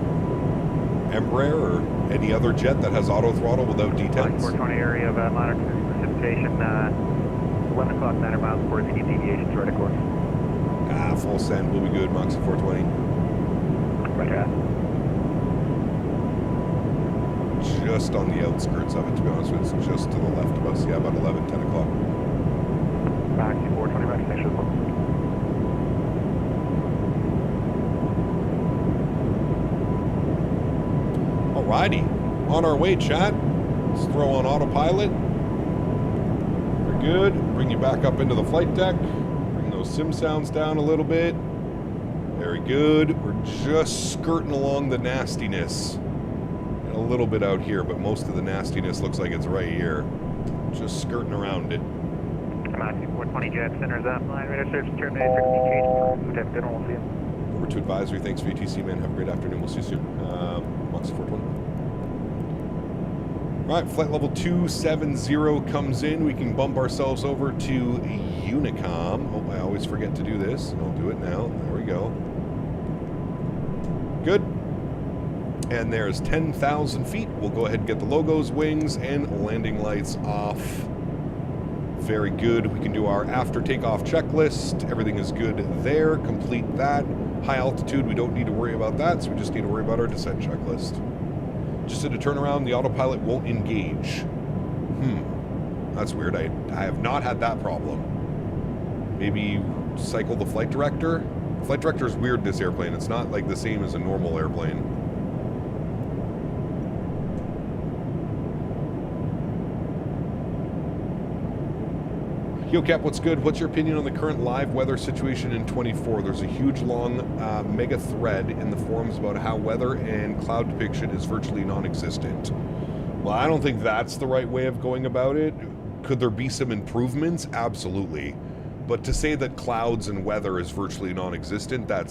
Embraer or any other jet that has auto throttle without detents? 420 area of moderate precipitation, 11 o'clock, 900 miles per hour, any deviations right of course. Full send will be good, Moxie 420. Right. Just on the outskirts of it, to be honest with you. It's just to the left of us. Yeah, about 11, 10 o'clock. Moxie 420, right, thanks for the call. Alrighty. On our way, chat. Let's throw on autopilot. We're good. Bring you back up into the flight deck. Bring those sim sounds down a little bit. Very good. We're just skirting along the nastiness. A little bit out here, but most of the nastiness looks like it's right here. Just skirting around it. Moxie 420 jet centers up. Line radar search terminated. Frequency change. Lieutenant Dennis, we'll see you. Over to advisory. Thanks for ATC, man. Have a great afternoon. We'll see you soon. Moxie 420. All right, flight level 270 comes in. We can bump ourselves over to Unicom. Oh, I always forget to do this. I'll do it now. There we go. Good. And there's 10,000 feet. We'll go ahead and get the logos, wings, and landing lights off. Very good. We can do our after takeoff checklist. Everything is good there. Complete that. High altitude, we don't need to worry about that, so we just need to worry about our descent checklist. Just did a turnaround, the autopilot won't engage. That's weird. I have not had that problem. Maybe cycle the flight director? Flight director is weird in this airplane. It's not like the same as a normal airplane. Yo, Cap, what's good? What's your opinion on the current live weather situation in 24? There's a huge, long, mega thread in the forums about how weather and cloud depiction is virtually non-existent. Well, I don't think that's the right way of going about it. Could there be some improvements? Absolutely. But to say that clouds and weather is virtually non-existent, that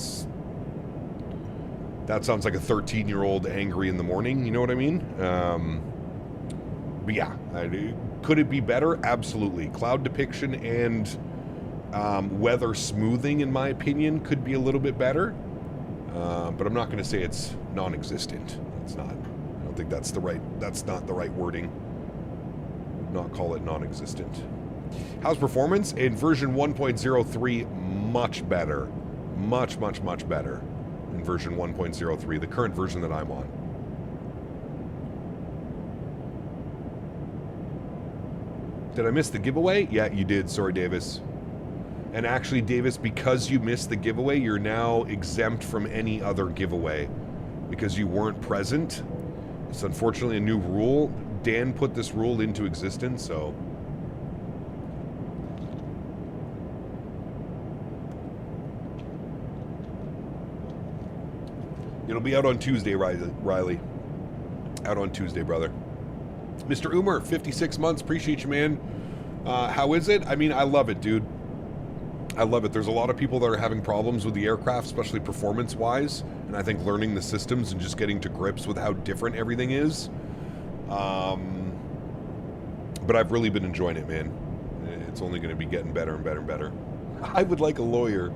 sounds like a 13-year-old angry in the morning, you know what I mean? But yeah, could it be better? Absolutely. Cloud depiction and weather smoothing, in my opinion, could be a little bit better. But I'm not going to say it's non-existent. It's not. I don't think that's not the right wording. Would not call it non-existent. How's performance? In version 1.03, much better. Much, much, much better in version 1.03, the current version that I'm on. Did I miss the giveaway? Yeah, you did. Sorry, Davis. And actually, Davis, because you missed the giveaway, you're now exempt from any other giveaway because you weren't present. It's unfortunately a new rule. Dan put this rule into existence, so... It'll be out on Tuesday, Riley. Out on Tuesday, brother. Mr. Umer, 56 months. Appreciate you, man. How is it? I mean, I love it, dude. I love it. There's a lot of people that are having problems with the aircraft, especially performance-wise, and I think learning the systems and just getting to grips with how different everything is. But I've really been enjoying it, man. It's only going to be getting better and better and better. I would like a lawyer.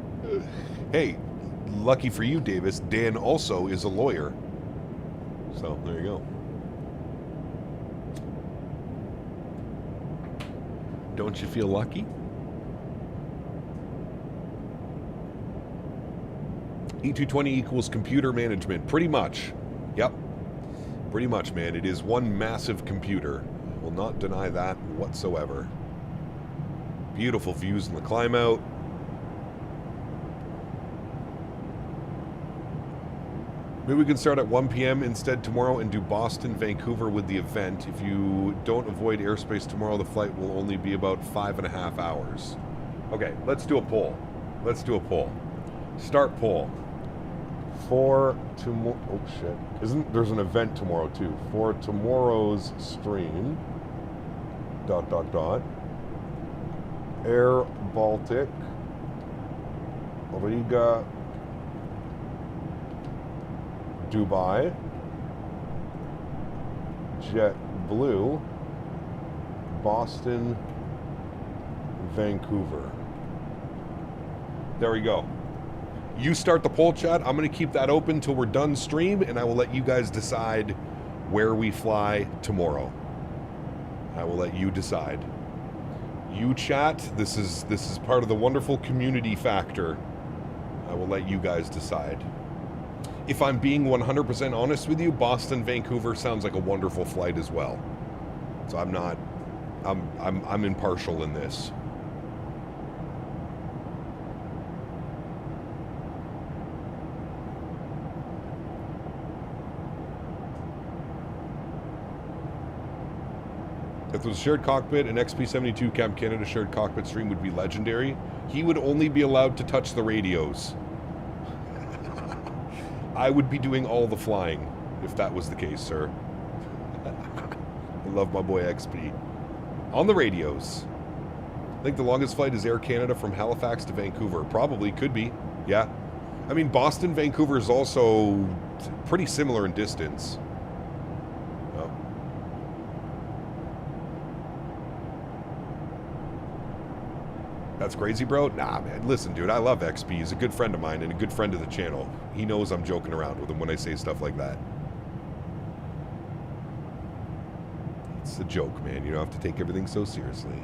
Hey, lucky for you, Davis, Dan also is a lawyer. So, there you go. Don't you feel lucky? E220 equals computer management. Pretty much. Yep. Pretty much, man. It is one massive computer. I will not deny that whatsoever. Beautiful views in the climb out. Maybe we can start at 1 p.m. instead tomorrow and do Boston, Vancouver with the event. If you don't avoid airspace tomorrow, the flight will only be about 5.5 hours. Okay, let's do a poll. Let's do a poll. Start poll. For tomorrow... Oh, shit. There's an event tomorrow, too. For tomorrow's stream... ... Air Baltic... Riga... Dubai... JetBlue... Boston... Vancouver. There we go. You start the poll, chat. I'm going to keep that open till we're done stream, and I will let you guys decide where we fly tomorrow. I will let you decide. You chat. This is part of the wonderful community factor. I will let you guys decide. If I'm being 100% honest with you, Boston, Vancouver sounds like a wonderful flight as well. So I'm not. I'm impartial in this. If it was a shared cockpit, an XP72 Cam Canada shared cockpit stream would be legendary. He would only be allowed to touch the radios. I would be doing all the flying, if that was the case, sir. I love my boy XP. On the radios. I think the longest flight is Air Canada from Halifax to Vancouver. Probably, could be. Yeah. I mean, Boston, Vancouver is also pretty similar in distance. That's crazy, bro? Nah, man. Listen, dude, I love XP. He's a good friend of mine and a good friend of the channel. He knows I'm joking around with him when I say stuff like that. It's a joke, man. You don't have to take everything so seriously.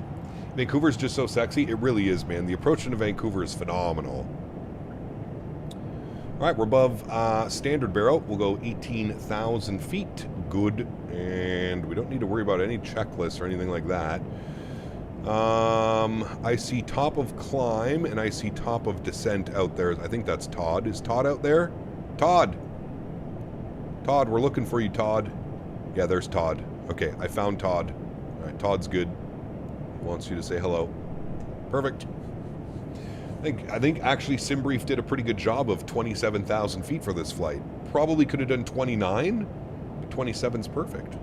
Vancouver's just so sexy. It really is, man. The approach into Vancouver is phenomenal. All right, we're above standard barrel. We'll go 18,000 feet. Good. And we don't need to worry about any checklists or anything like that. I see top of climb and I see top of descent out there. I think that's Todd. Is Todd out there? Todd! Todd, we're looking for you, Todd. Yeah, there's Todd. Okay, I found Todd. Alright, Todd's good. He wants you to say hello. Perfect. I think actually SimBrief did a pretty good job of 27,000 feet for this flight. Probably could have done 29, but 27's perfect.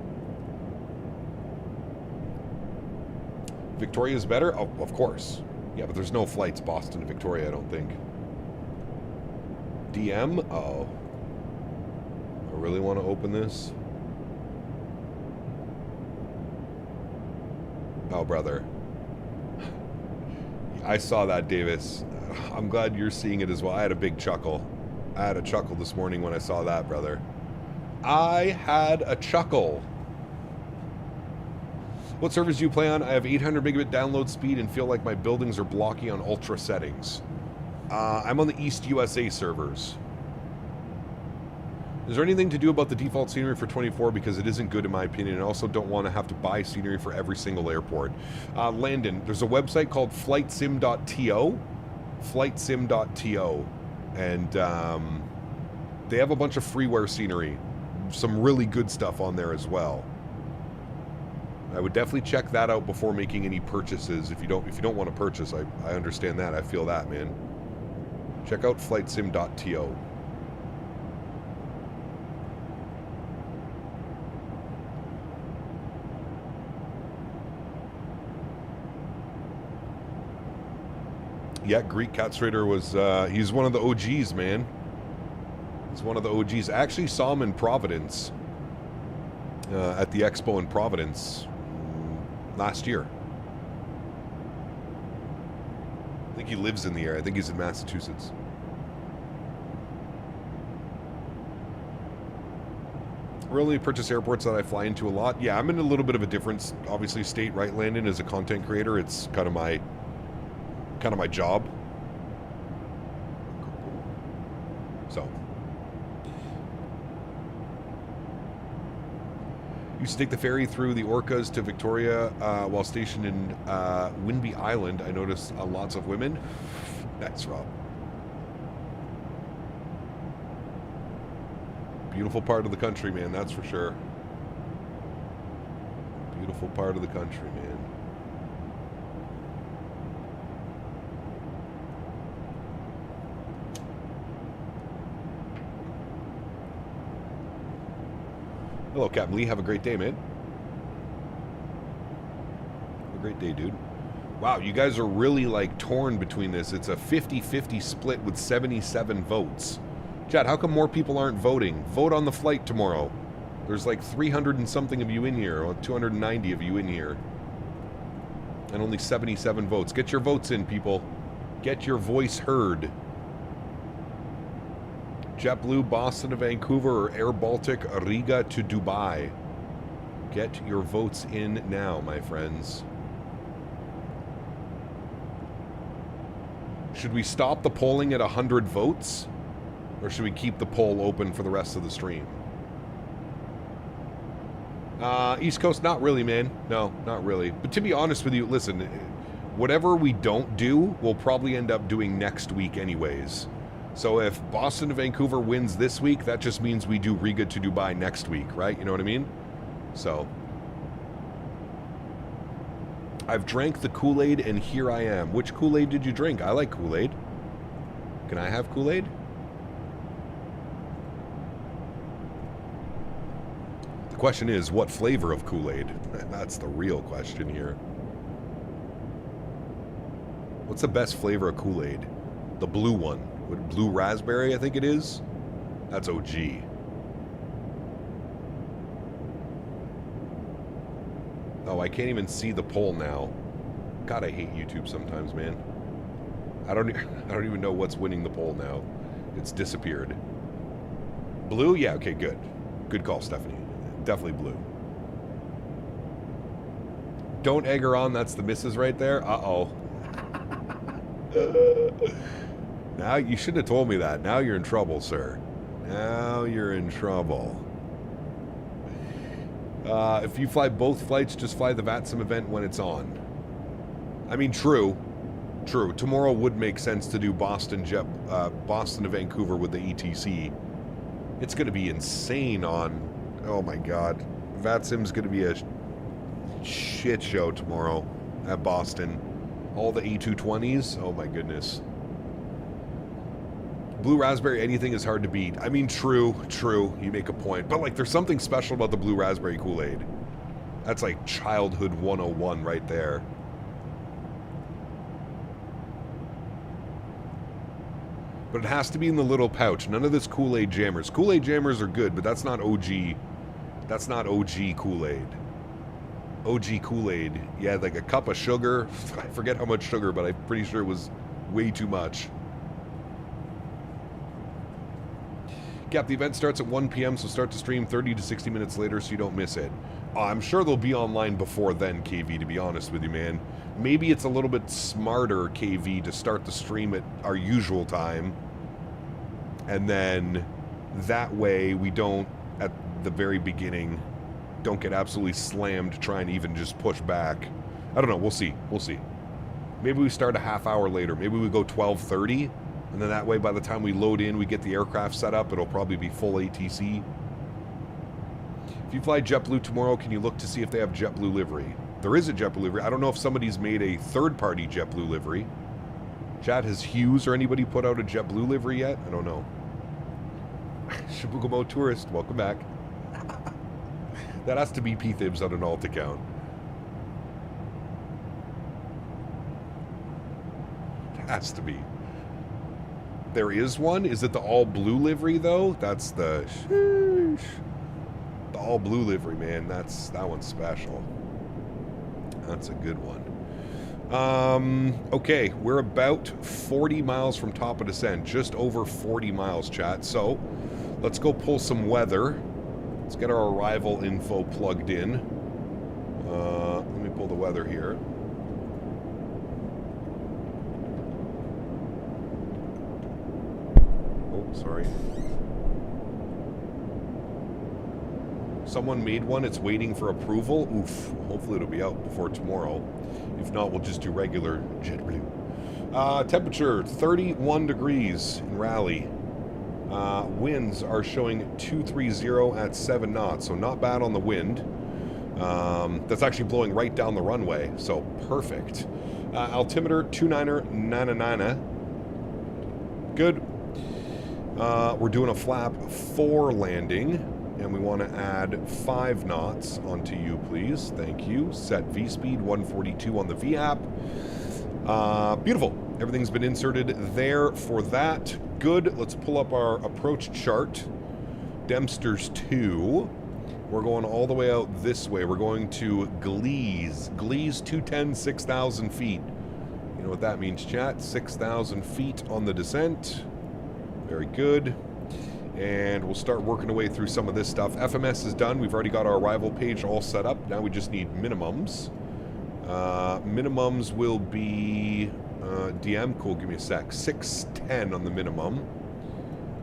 Victoria's better? Oh, of course. Yeah, but there's no flights Boston to Victoria, I don't think. DM? Uh-oh. I really want to open this? Oh, brother. I saw that, Davis. I'm glad you're seeing it as well. I had a big chuckle. I had a chuckle this morning when I saw that, brother. I had a chuckle. What servers do you play on? I have 800 megabit download speed and feel like my buildings are blocky on ultra settings. I'm on the East USA servers. Is there anything to do about the default scenery for 24? Because it isn't good in my opinion. I also don't want to have to buy scenery for every single airport. Landon, there's a website called flightsim.to. Flightsim.to. And they have a bunch of freeware scenery. Some really good stuff on there as well. I would definitely check that out before making any purchases. If you don't want to purchase, I understand that. I feel that, man. Check out flightsim.to. Yeah, Greek Cat Strader was, he's one of the OGs, man. He's one of the OGs. I actually saw him in Providence, at the expo in Providence last year. I think he lives in the area. I think he's in Massachusetts. Really purchase airports that I fly into a lot. Yeah, I'm in a little bit of a different, obviously, state, right, Landon? As a content creator, it's kind of my job. So. Used to take the ferry through the Orcas to Victoria while stationed in Whidbey Island. I noticed lots of women. Nice, Rob. Beautiful part of the country, man, that's for sure. Beautiful part of the country, man. Hello, Captain Lee. Have a great day, man. Have a great day, dude. Wow, you guys are really, like, torn between this. It's a 50-50 split with 77 votes. Chad, how come more people aren't voting? Vote on the flight tomorrow. There's like 300 and something of you in here, or 290 of you in here. And only 77 votes. Get your votes in, people. Get your voice heard. JetBlue, Boston to Vancouver, or Air Baltic, Riga to Dubai. Get your votes in now, my friends. Should we stop the polling at 100 votes? Or should we keep the poll open for the rest of the stream? East Coast, not really, man. No, not really. But to be honest with you, listen, whatever we don't do, we'll probably end up doing next week anyways. So if Boston to Vancouver wins this week, that just means we do Riga to Dubai next week, right? You know what I mean? So I've drank the Kool-Aid and here I am. Which Kool-Aid did you drink? I like Kool-Aid. Can I have Kool-Aid? The question is, what flavor of Kool-Aid? That's the real question here. What's the best flavor of Kool-Aid? The blue one. Blue raspberry, I think it is. That's OG. Oh, I can't even see the poll now. God, I hate YouTube sometimes, man. I don't even know what's winning the poll now. It's disappeared. Blue? Yeah, okay, good. Good call, Stephanie. Definitely blue. Don't egg her on, that's the missus right there. Uh-oh. Now, you shouldn't have told me that. Now you're in trouble, sir. Now you're in trouble. If you fly both flights, just fly the VATSIM event when it's on. I mean, true. True. Tomorrow would make sense to do Boston to Vancouver with the ETC. It's going to be insane on... Oh my god. VATSIM's going to be a shit show tomorrow at Boston. All the A220s. Oh my goodness. Blue raspberry, anything is hard to beat. I mean, true. You make a point. But, like, there's something special about the blue raspberry Kool-Aid. That's like childhood 101 right there. But it has to be in the little pouch. None of this Kool-Aid jammers. Kool-Aid jammers are good, but that's not OG. That's not OG Kool-Aid. OG Kool-Aid. Yeah, like a cup of sugar. I forget how much sugar, but I'm pretty sure it was way too much. Cap, the event starts at 1 p.m., so start the stream 30 to 60 minutes later so you don't miss it. I'm sure they'll be online before then, KV, to be honest with you, man. Maybe it's a little bit smarter, KV, to start the stream at our usual time. And then that way we don't, at the very beginning, don't get absolutely slammed trying to even just push back. I don't know. We'll see. We'll see. Maybe we start a half hour later. Maybe we go 12:30. And then that way, by the time we load in, we get the aircraft set up, it'll probably be full ATC. If you fly JetBlue tomorrow, can you look to see if they have JetBlue livery? There is a JetBlue livery. I don't know if somebody's made a third-party JetBlue livery. Chat, has Hughes or anybody put out a JetBlue livery yet? I don't know. Shibukumo Tourist, welcome back. That has to be P-Thibs on an alt account. It has to be. There is one? Is it the all-blue livery, though? That's the... Sheesh. The all-blue livery, man. That one's special. That's a good one. Okay, we're about 40 miles from top of descent. Just over 40 miles, chat. So, let's go pull some weather. Let's get our arrival info plugged in. Let me pull the weather here. Sorry. Someone made one. It's waiting for approval. Oof. Hopefully it'll be out before tomorrow. If not, we'll just do regular JetBlue. Temperature, 31 degrees in Raleigh. Winds are showing 230 at 7 knots, so not bad on the wind. That's actually blowing right down the runway, so perfect. Altimeter 2999. Good. We're doing a flap 4 landing, and we want to add 5 knots onto you, please. Thank you. Set V-speed 142 on the V-app. Beautiful. Everything's been inserted there for that. Good. Let's pull up our approach chart. Dempster's 2. We're going all the way out this way. We're going to Glees. Glees 210, 6,000 feet. You know what that means, chat? 6,000 feet on the descent. Very good. And we'll start working our way through some of this stuff. FMS is done. We've already got our arrival page all set up. Now we just need minimums. Minimums will be... DM, cool, give me a sec. 610 on the minimum.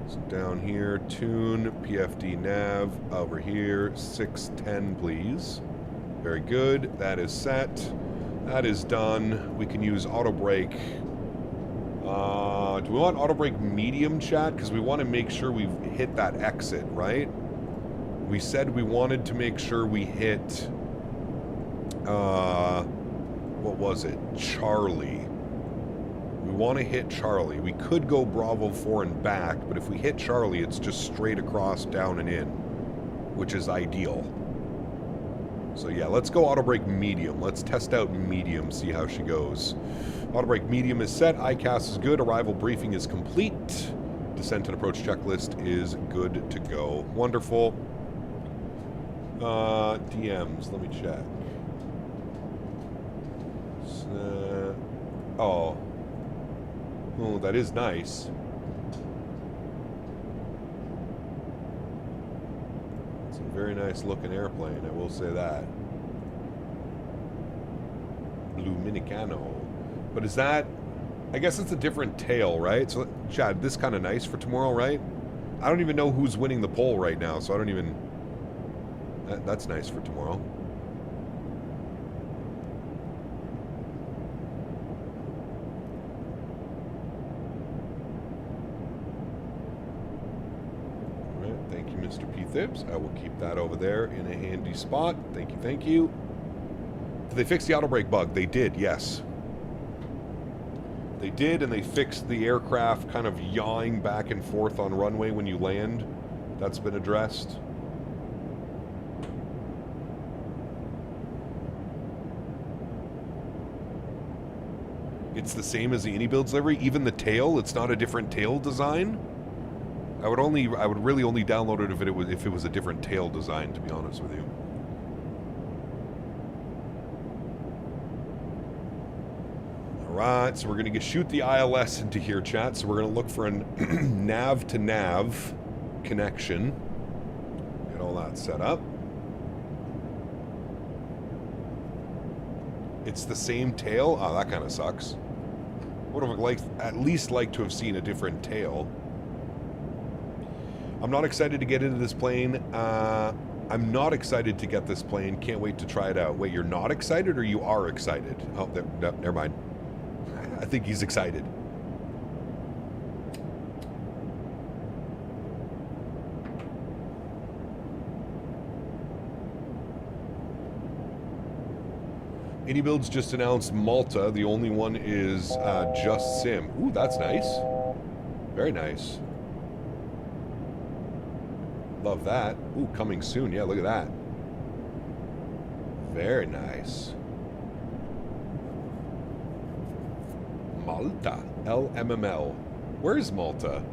So down here, tune, PFD nav, over here, 610 please. Very good, that is set. That is done. We can use auto brake. Do we want auto brake medium, chat? Because we want to make sure we hit that exit, right? We said we wanted to make sure we hit, what was it? Charlie. We want to hit Charlie. We could go Bravo 4 and back, but if we hit Charlie, it's just straight across, down and in, which is ideal. So yeah, let's go auto brake medium. Let's test out medium, see how she goes. Auto brake medium is set. ICAS is good. Arrival briefing is complete. Descent and approach checklist is good to go. Wonderful. DMs, let me check. Oh, that is nice. It's a very nice looking airplane, I will say that. Luminicano. But is that... I guess it's a different tail, right? So, Chad, this kind of nice for tomorrow, right? I don't even know who's winning the poll right now, so I don't even... That's nice for tomorrow. Mr. P. Thibs. I will keep that over there in a handy spot. Thank you, thank you. Did they fix the auto brake bug? They did, yes. They did, and they fixed the aircraft kind of yawing back and forth on runway when you land. That's been addressed. It's the same as the AnyBuilds livery. Even the tail, it's not a different tail design. I would really only download it if it was a different tail design, to be honest with you. Alright, so we're going to shoot the ILS into here, chat. So we're going to look for a nav to nav connection. Get all that set up. It's the same tail? Oh, that kind of sucks. Would have at least liked to have seen a different tail. I'm not excited to get into this plane. I'm not excited to get this plane. Can't wait to try it out. Wait, you're not excited or you are excited? Oh, never mind. I think he's excited. AnyBuilds just announced Malta. The only one is Just Sim. Ooh, that's nice. Very nice. Love that. Ooh, coming soon. Yeah, look at that. Very nice. Malta. LMML. Where's Malta?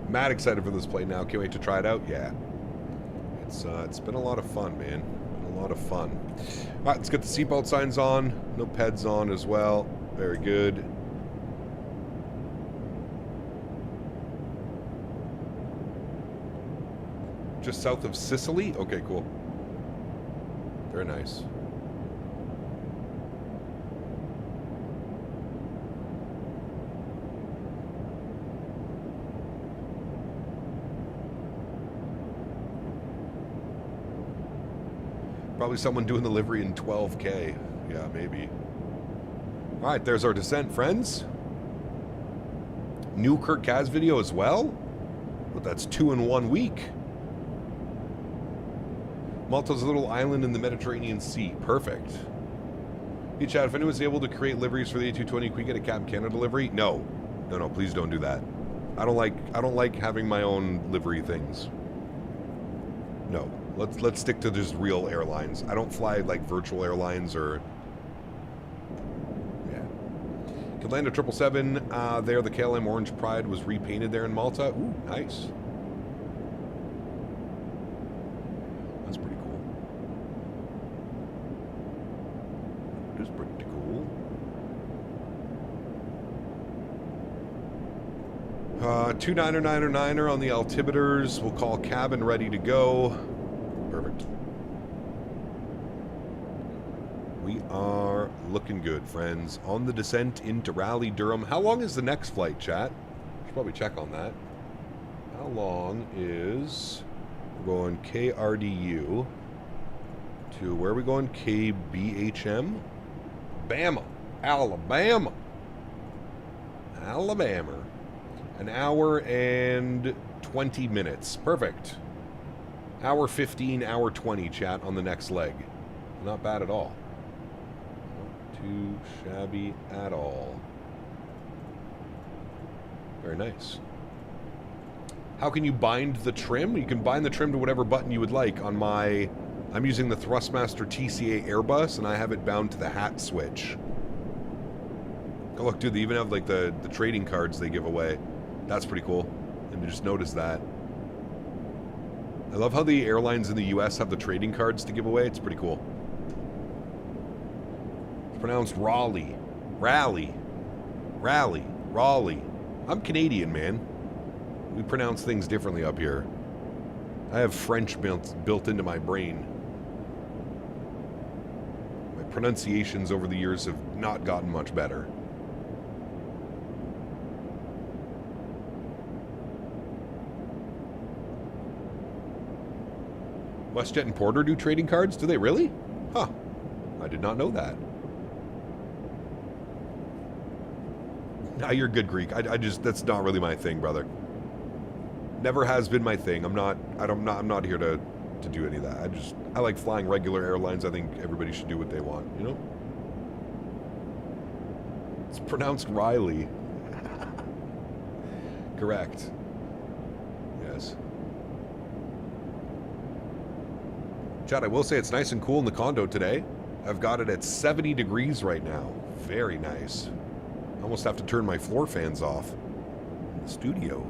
Mad excited for this plane now. Can't wait to try it out. Yeah. It's been a lot of fun, man. Been a lot of fun. All right, let's get the seatbelt signs on. No PEDs on as well. Very good. Just south of Sicily? Okay, cool. Very nice. Probably someone doing the livery in 12K. Yeah, maybe. Alright, there's our descent, friends. New Kirk Kaz video as well? But that's 2 in 1 week. Malta's a little island in the Mediterranean Sea. Perfect. Hey, Chad, if anyone's able to create liveries for the A220, can we get a Cab Canada livery? No. No, please don't do that. I don't like having my own livery things. No. Let's stick to just real airlines. I don't fly like virtual airlines or... Yeah. Could land a 777 there. The KLM Orange Pride was repainted there in Malta. Ooh, nice. That's pretty cool. It is pretty cool. 29er on the altimeters. We'll call cabin ready to go. Perfect. We are looking good, friends. On the descent into Raleigh, Durham. How long is the next flight, chat? Should probably check on that. How long is... We're going KRDU to... Where are we going? KBHM? Bama. Alabama. Alabama. An hour and 20 minutes. Perfect. Hour 15, hour 20, chat, on the next leg. Not bad at all. Not too shabby at all. Very nice. How can you bind the trim? You can bind the trim to whatever button you would like. On my... I'm using the Thrustmaster TCA Airbus, and I have it bound to the hat switch. Oh, look, dude, they even have, like, the trading cards they give away. That's pretty cool. And you just notice that. I love how the airlines in the US have the trading cards to give away. It's pretty cool. It's pronounced Raleigh. Raleigh. Raleigh. Raleigh. I'm Canadian, man. We pronounce things differently up here. I have French built into my brain. My pronunciations over the years have not gotten much better. WestJet and Porter do trading cards? Do they really? Huh. I did not know that. Nah, you're good, Greek. I just, that's not really my thing, brother. Never has been my thing. I'm not here to do any of that. I like flying regular airlines. I think everybody should do what they want, you know? It's pronounced Riley. Correct. Yes. Chad, I will say it's nice and cool in the condo today. I've got it at 70 degrees right now. Very nice. I almost have to turn my floor fans off in the studio.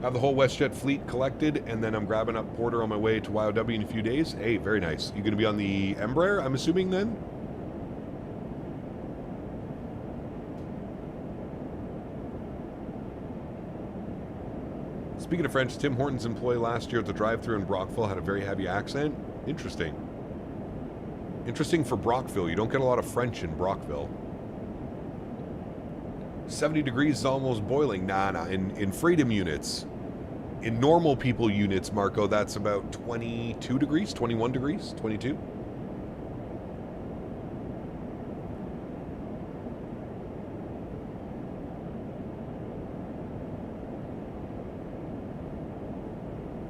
I have the whole WestJet fleet collected, and then I'm grabbing up Porter on my way to YOW in a few days. Hey, very nice. You going to be on the Embraer, I'm assuming, then? Speaking of French, Tim Hortons employee last year at the drive-thru in Brockville had a very heavy accent. Interesting. Interesting for Brockville. You don't get a lot of French in Brockville. 70 degrees is almost boiling. Nah. In Freedom units. In normal people units, Marco, that's about 22 degrees, 21 degrees, 22.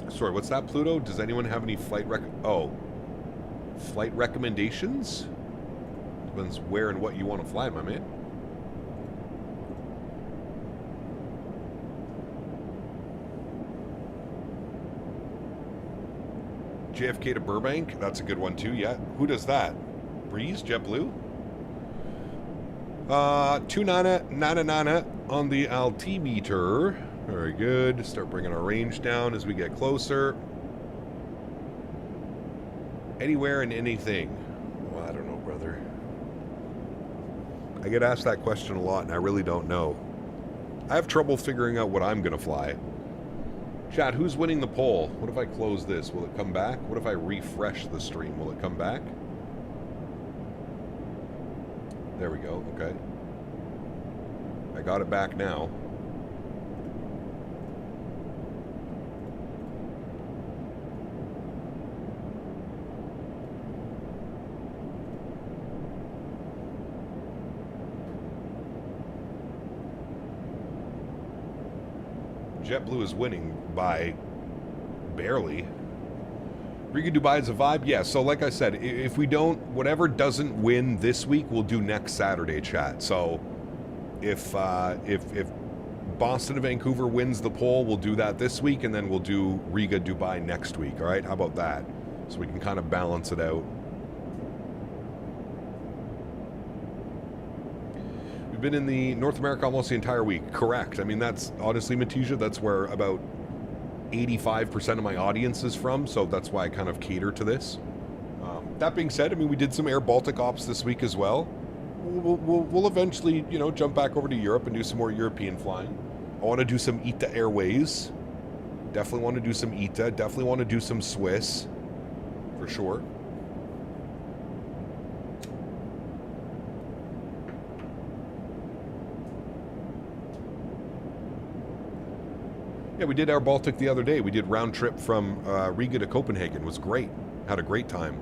Sorry, what's that, Pluto? Does anyone have any flight flight recommendations? Depends where and what you want to fly, my man. JFK to Burbank, that's a good one too, yeah. Who does that? Breeze, JetBlue? 2999 on the altimeter. Very good. Start bringing our range down as we get closer. Anywhere and anything. Well, I don't know, brother. I get asked that question a lot, and I really don't know. I have trouble figuring out what I'm going to fly. Chat, who's winning the poll? What if I close this? Will it come back? What if I refresh the stream? Will it come back? There we go. Okay. I got it back now. JetBlue is winning by barely. Riga Dubai is a vibe? Yeah, so like I said, if we don't, whatever doesn't win this week, we'll do next Saturday, chat. So if Boston and Vancouver wins the poll, we'll do that this week, and then we'll do Riga Dubai next week, all right? How about that? So we can kind of balance it out. We've been in the North America almost the entire week. Correct. I mean, that's honestly, Matija, that's where about 85% of my audience is from, so that's why I kind of cater to this. That being said, I mean, we did some Air Baltic ops this week as well. We'll eventually, you know, jump back over to Europe and do some more European flying. I want to do some ITA Airways. Definitely want to do some ITA. Definitely want to do some Swiss, for sure. Yeah, we did Air Baltic the other day. We did round trip from Riga to Copenhagen. It was great. Had a great time.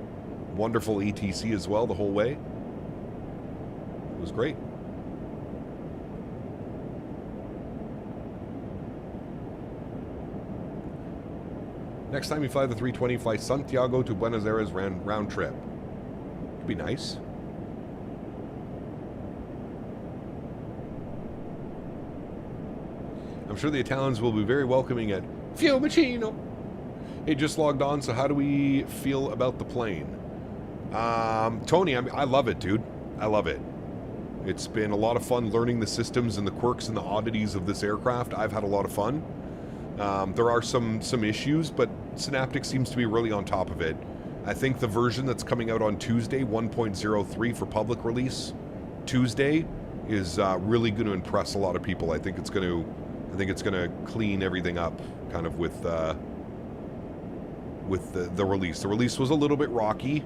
Wonderful ETC as well the whole way. It was great. Next time you fly the 320, fly Santiago to Buenos Aires round trip. Could be nice. I'm sure the Italians will be very welcoming at Fiumicino. Hey, just logged on, so how do we feel about the plane? Tony, I love it, dude. I love it. It's been a lot of fun learning the systems and the quirks and the oddities of this aircraft. I've had a lot of fun. There are some issues, but Synaptic seems to be really on top of it. I think the version that's coming out on Tuesday, 1.03 for public release Tuesday, is really going to impress a lot of people. I think it's going to clean everything up, kind of with the release. The release was a little bit rocky,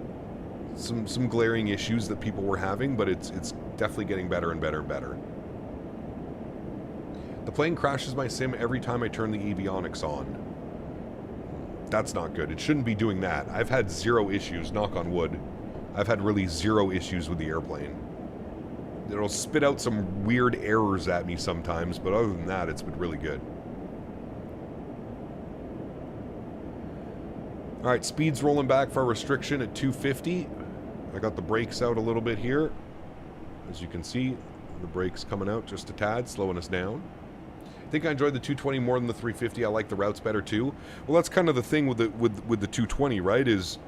some glaring issues that people were having, but it's definitely getting better and better and better. The plane crashes my sim every time I turn the avionics on. That's not good. It shouldn't be doing that. I've had zero issues, knock on wood. I've had really zero issues with the airplane. It'll spit out some weird errors at me sometimes, but other than that, it's been really good. All right, speed's rolling back for a restriction at 250. I got the brakes out a little bit here. As you can see, the brakes coming out just a tad, slowing us down. I think I enjoyed the 220 more than the 350. I like the routes better too. Well, that's kind of the thing with the 220, right? Is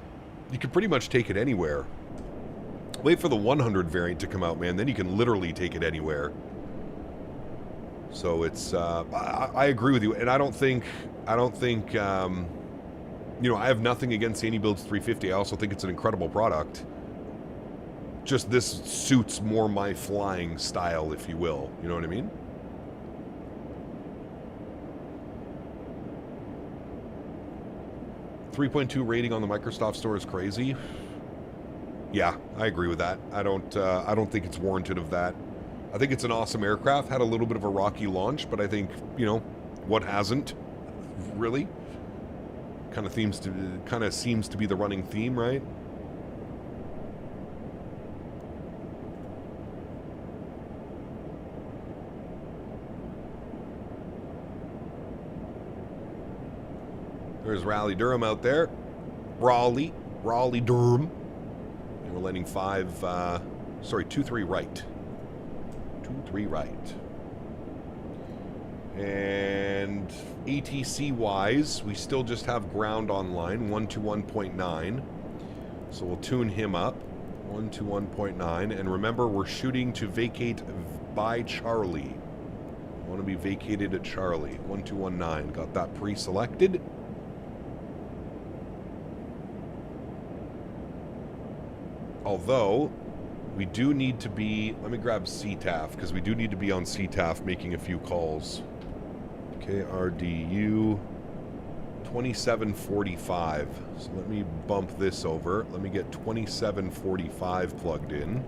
you can pretty much take it anywhere. Wait for the 100 variant to come out, man. Then you can literally take it anywhere. So it's I agree with you, and I don't think you know, I have nothing against the AnyBuilds 350. I also think it's an incredible product. Just this suits more my flying style, if you will. You know what I mean? .3 rating on the Microsoft Store is crazy. Yeah, I agree with that. I don't think it's warranted of that. I think it's an awesome aircraft. Had a little bit of a rocky launch, but I think, you know, what hasn't really? Kind of seems to be the running theme, right? There's Raleigh Durham out there. Raleigh Durham. And we're landing 23 right. 23 right. And ATC-wise, we still just have ground online, 121.9. So we'll tune him up, 121.9. And remember, we're shooting to vacate by Charlie. I want to be vacated at Charlie, 1219. Got that pre-selected. Although, we do need to be... Let me grab CTAF, because we do need to be on CTAF making a few calls. KRDU 2745. So let me bump this over. Let me get 2745 plugged in.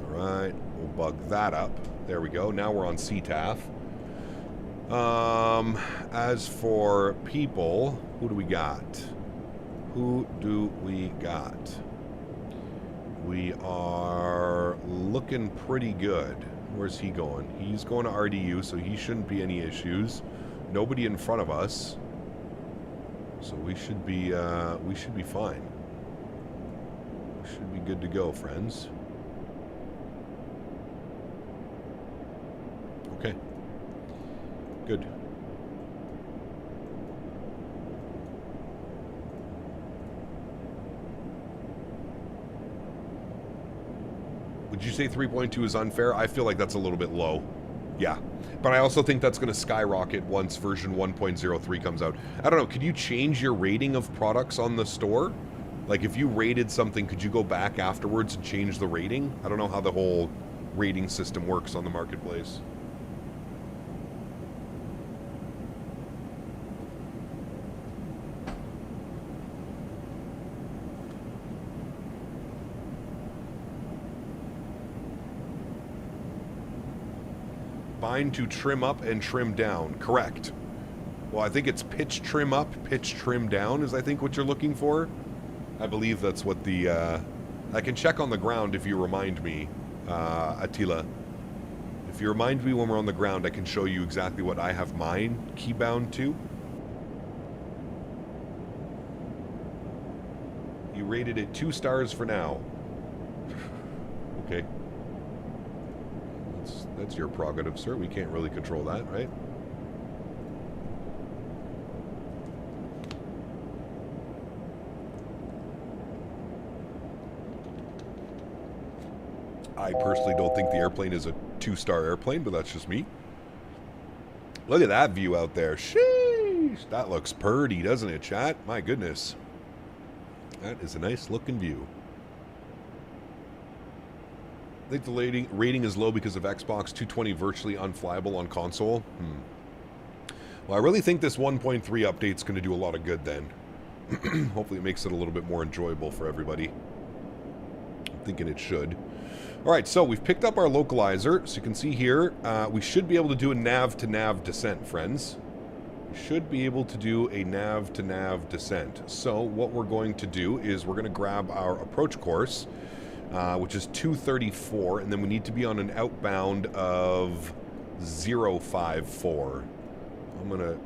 Alright, we'll bug that up. There we go. Now we're on CTAF. As for people, who do we got? We are looking pretty good. Where's he going? He's going to RDU, so he shouldn't be any issues. Nobody in front of us. So we should be fine. We should be good to go, friends. Okay. Good. Would you say 3.2 is unfair? I feel like that's a little bit low. Yeah. But I also think that's going to skyrocket once version 1.03 comes out. I don't know. Could you change your rating of products on the store? Like, if you rated something, could you go back afterwards and change the rating? I don't know how the whole rating system works on the marketplace. Bind to trim up and trim down. Correct. Well, I think it's pitch trim up, pitch trim down is I think what you're looking for. I believe that's what the... I can check on the ground if you remind me, Attila. If you remind me when we're on the ground, I can show you exactly what I have mine keybound to. You rated it 2 stars for now. Okay. That's your prerogative, sir. We can't really control that, right? I personally don't think the airplane is a 2-star airplane, but that's just me. Look at that view out there. Sheesh! That looks purty, doesn't it, chat? My goodness. That is a nice looking view. I think the rating is low because of Xbox 220 virtually unflyable on console. Well, I really think this 1.3 update's going to do a lot of good then. Hopefully it makes it a little bit more enjoyable for everybody. I'm thinking it should. Alright, so we've picked up our localizer. So you can see here, we should be able to do a nav-to-nav descent, friends. We should be able to do a nav-to-nav descent. So what we're going to do is we're going to grab our approach course, which is 234, and then we need to be on an outbound of 054. I'm going to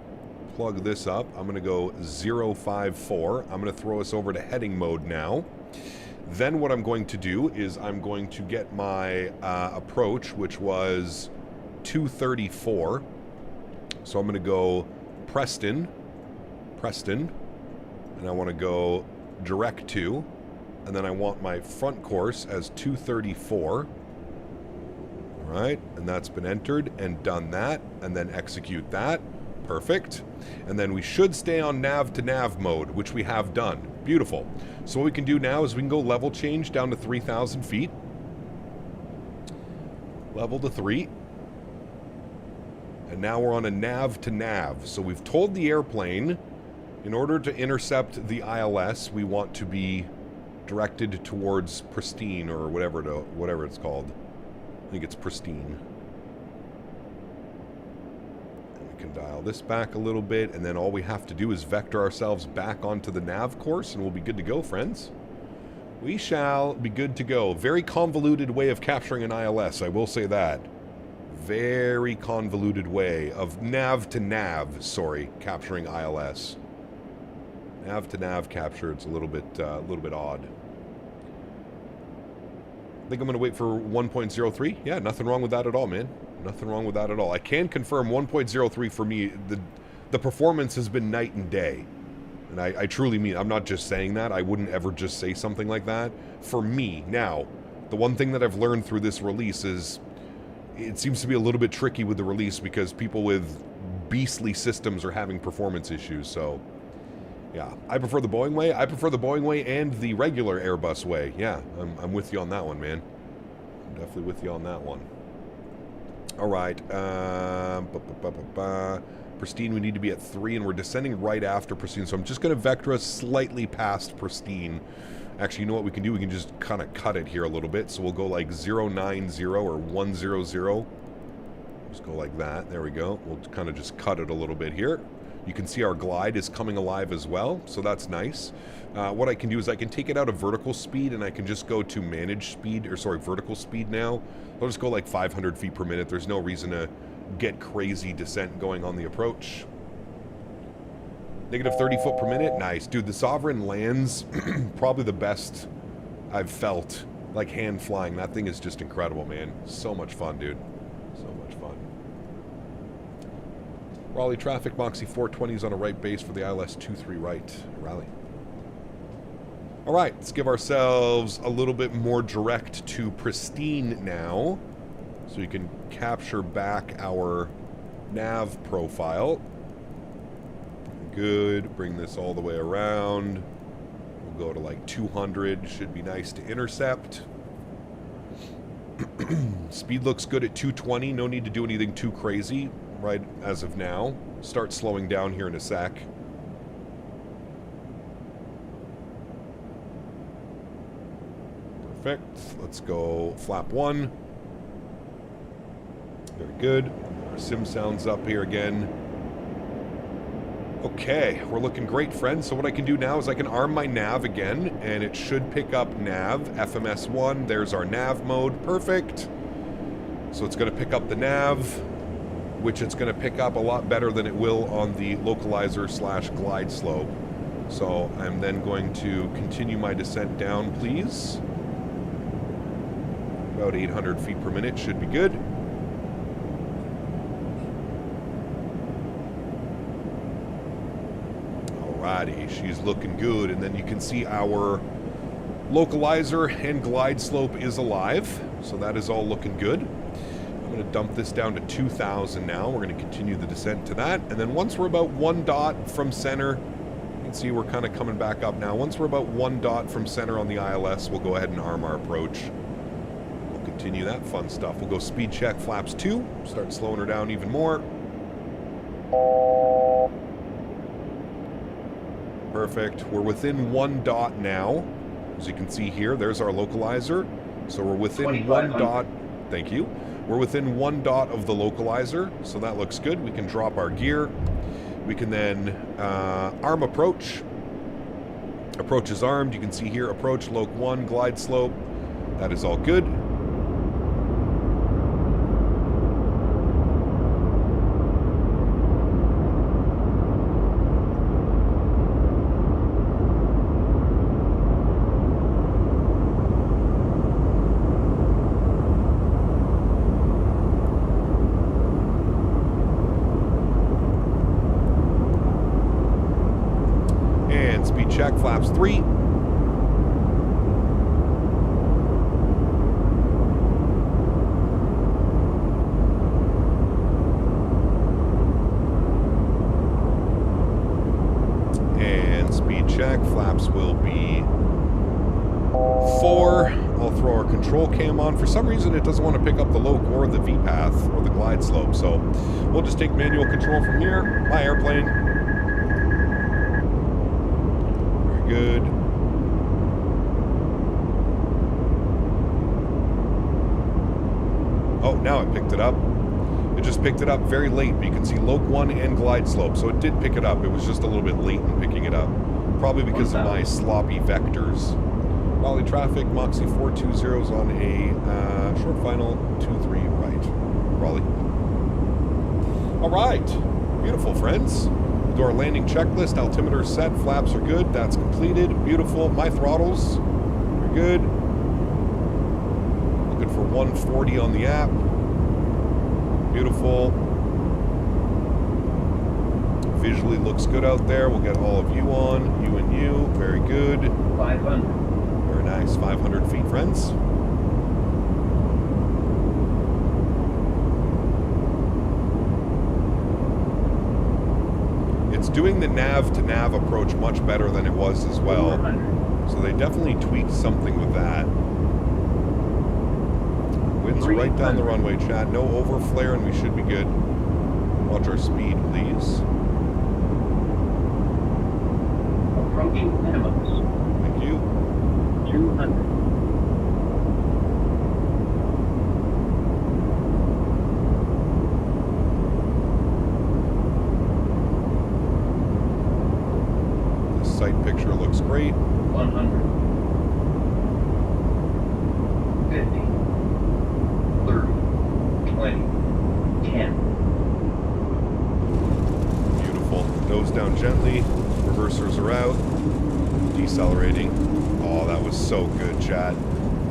plug this up. I'm going to go 054. I'm going to throw us over to heading mode now. Then what I'm going to do is I'm going to get my approach, which was 234. So I'm going to go Preston, and I want to go direct to, and then I want my front course as 234. All right, and that's been entered and done that, and then execute that. Perfect. And then we should stay on nav to nav mode, which we have done. Beautiful. So what we can do now is we can go level change down to 3,000 feet. Level to 3. And now we're on a nav to nav. So we've told the airplane, in order to intercept the ILS, we want to be directed towards pristine, or whatever it's called. I think it's pristine. Can dial this back a little bit, and then all we have to do is vector ourselves back onto the nav course, and we'll be good to go, friends. We shall be good to go. Very convoluted way of capturing an ILS, I will say that. Very convoluted way of nav to nav, capturing ILS. Nav to nav capture, it's a little bit odd. I think I'm going to wait for 1.03. Yeah, nothing wrong with that at all, man. Nothing wrong with that at all. I can confirm 1.03 for me, the performance has been night and day. And I truly mean, I'm not just saying that. I wouldn't ever just say something like that. For me, now, the one thing that I've learned through this release is it seems to be a little bit tricky with the release because people with beastly systems are having performance issues, so... Yeah, I prefer the Boeing way. I prefer the Boeing way and the regular Airbus way. Yeah, I'm with you on that one, man. I'm definitely with you on that one. All right. Pristine, we need to be at 3, and we're descending right after Pristine. So I'm just going to vector us slightly past Pristine. Actually, you know what we can do? We can just kind of cut it here a little bit. So we'll go like 090 or 100. Just go like that. There we go. We'll kind of just cut it a little bit here. You can see our glide is coming alive as well, so that's nice. What I can do is I can take it out of vertical speed and I can just go to manage speed, or sorry, vertical speed now. I'll just go like 500 feet per minute. There's no reason to get crazy descent going on the approach. Negative 30 foot per minute, nice. Dude, the Sovereign lands probably the best I've felt, like hand flying. That thing is just incredible, man. So much fun, dude. So much fun. Raleigh traffic, Moxie 420s on a right base for the ILS 23 right. Raleigh. All right, let's give ourselves a little bit more direct to pristine now, so you can capture back our nav profile. Good, bring this all the way around. We'll go to like 200, should be nice to intercept. Speed looks good at 220, no need to do anything too crazy right as of now. Start slowing down here in a sec. Perfect, let's go flap 1. Very good, our sim sounds up here again. Okay, we're looking great, friends. So what I can do now is I can arm my nav again, and it should pick up nav, FMS1. There's our nav mode, perfect. So it's going to pick up the nav, which it's going to pick up a lot better than it will on the localizer / glide slope. So I'm then going to continue my descent down, please. About 800 feet per minute should be good. Alrighty, she's looking good, and then you can see our localizer and glide slope is alive, so that is all looking good. I'm going to dump this down to 2,000 now. We're going to continue the descent to that, and then once we're about 1 dot from center, you can see we're kind of coming back up now. Once we're about 1 dot from center on the ILS, we'll go ahead and arm our approach. We'll continue that fun stuff. We'll go speed check flaps 2, start slowing her down even more. Perfect. We're within 1 dot now. As you can see here, there's our localizer. So we're within 1 dot. Thank you. We're within 1 dot of the localizer, so that looks good. We can drop our gear. We can then arm approach. Approach is armed. You can see here, approach, loc 1, glide slope. That is all good. Check flaps 3. And speed check flaps will be 4. I'll throw our control cam on. For some reason it doesn't want to pick up the loc or the V path or the glide slope, so we'll just take manual control from here. My airplane. Good. Oh, now it picked it up. It just picked it up very late, but you can see loc 1 and glide slope, so it did pick it up. It was just a little bit late in picking it up, probably because of my sloppy vectors. Raleigh traffic, Moxie 420s on a short final 23 right. Raleigh. All right, beautiful, friends. Do our landing checklist, altimeter set, flaps are good, that's completed, beautiful. My throttles are good. Looking for 140 on the app. Beautiful. Visually looks good out there. We'll get all of you on, you and you, very good. 500. Very nice, 500 feet, friends. It's doing the nav-to-nav approach much better than it was as well. So they definitely tweaked something with that. Winds right down the runway, chat. No overflare, and we should be good. Watch our speed, please. Approaching minimums. Thank you. 200. 100. 50. 30. 20. 10. Beautiful. Nose down gently. Reversers are out. Decelerating. Oh, that was so good, chat.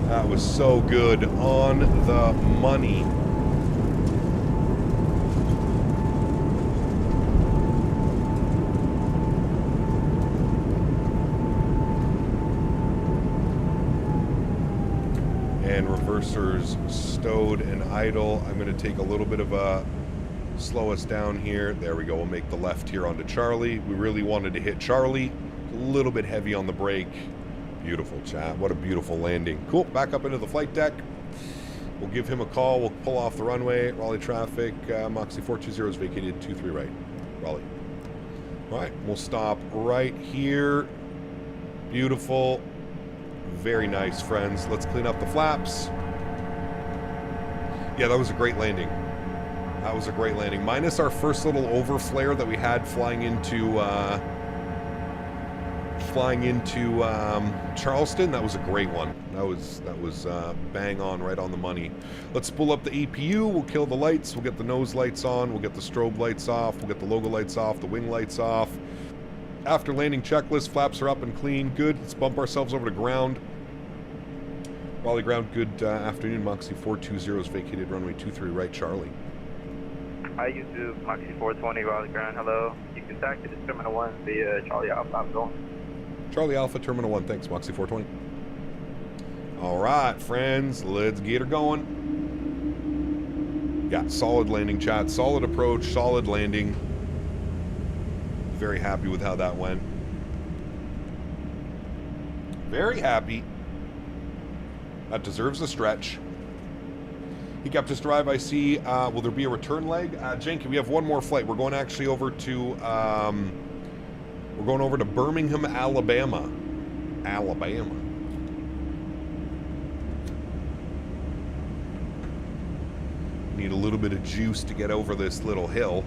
That was so good. On the money. And reversers stowed and idle. I'm going to take a little bit of a slow us down here. There we go. We'll make the left here onto Charlie. We really wanted to hit Charlie. A little bit heavy on the brake. Beautiful, chat. What a beautiful landing. Cool. Back up into the flight deck. We'll give him a call. We'll pull off the runway. Raleigh traffic. Moxie 420 is vacated 23 right. Raleigh. All right. We'll stop right here. Beautiful. Very nice, friends. Let's clean up the flaps. Yeah, that was a great landing. That was a great landing. Minus our first little overflare that we had flying into Charleston. That was a great one. That was bang on, right on the money. Let's pull up the APU. We'll kill the lights. We'll get the nose lights on. We'll get the strobe lights off. We'll get the logo lights off. The wing lights off. After landing checklist, flaps are up and clean. Good. Let's bump ourselves over to ground. Raleigh ground. Good afternoon. Moxie 420 is vacated runway 23 right. Charlie. Hi, YouTube. Moxie 420 Raleigh ground. Hello. You contacted Terminal 1 via Charlie Alpha. Go. Charlie Alpha, Terminal 1. Thanks, Moxie 420. All right, friends. Let's get her going. Yeah, solid landing, chat. Solid approach, solid landing. Very happy with how that went. Very happy. That deserves a stretch. He kept us drive, I see. Will there be a return leg? Janky, we have one more flight. We're going actually over to... we're going over to Birmingham, Alabama. Alabama. Need a little bit of juice to get over this little hill.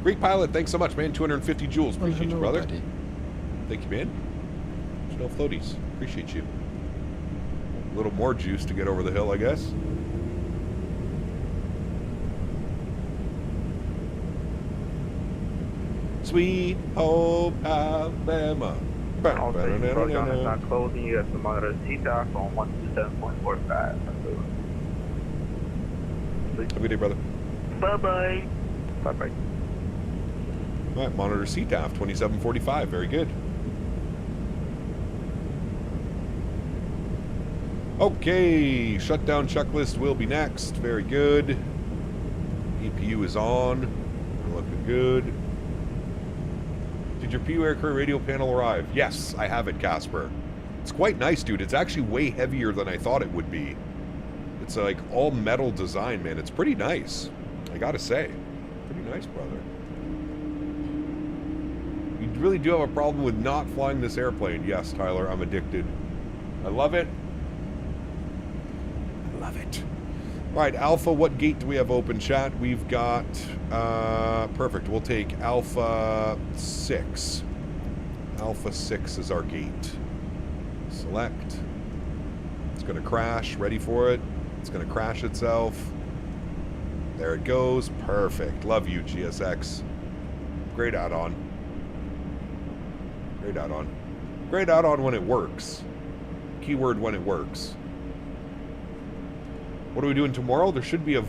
Greek pilot, thanks so much, man. 250 joules. Appreciate you, brother. Buddy. Thank you, man. No floaties. Appreciate you. A little more juice to get over the hill, I guess. Sweet home Alabama. Also, your program is not closing. You have to monitor the CTAF on 127.45. Have a good day, brother. Bye-bye. Bye-bye. All right, monitor CTAF 2745. Very good. Okay, shutdown checklist will be next. Very good. EPU is on. We're looking good. Did your PU aircrew radio panel arrive? Yes, I have it, Casper. It's quite nice, dude. It's actually way heavier than I thought it would be. It's like all metal design, man. It's pretty nice. I gotta say. Pretty nice, brother. You really do have a problem with not flying this airplane. Yes, Tyler, I'm addicted. I love it. I love it. All right, Alpha, what gate do we have open, chat? We've got, perfect. We'll take Alpha 6. Alpha 6 is our gate. Select. It's going to crash. Ready for it. It's going to crash itself. There it goes. Perfect. Love you, GSX. Great add-on. Great add-on. Great add-on when it works. Keyword when it works. What are we doing tomorrow? There should be a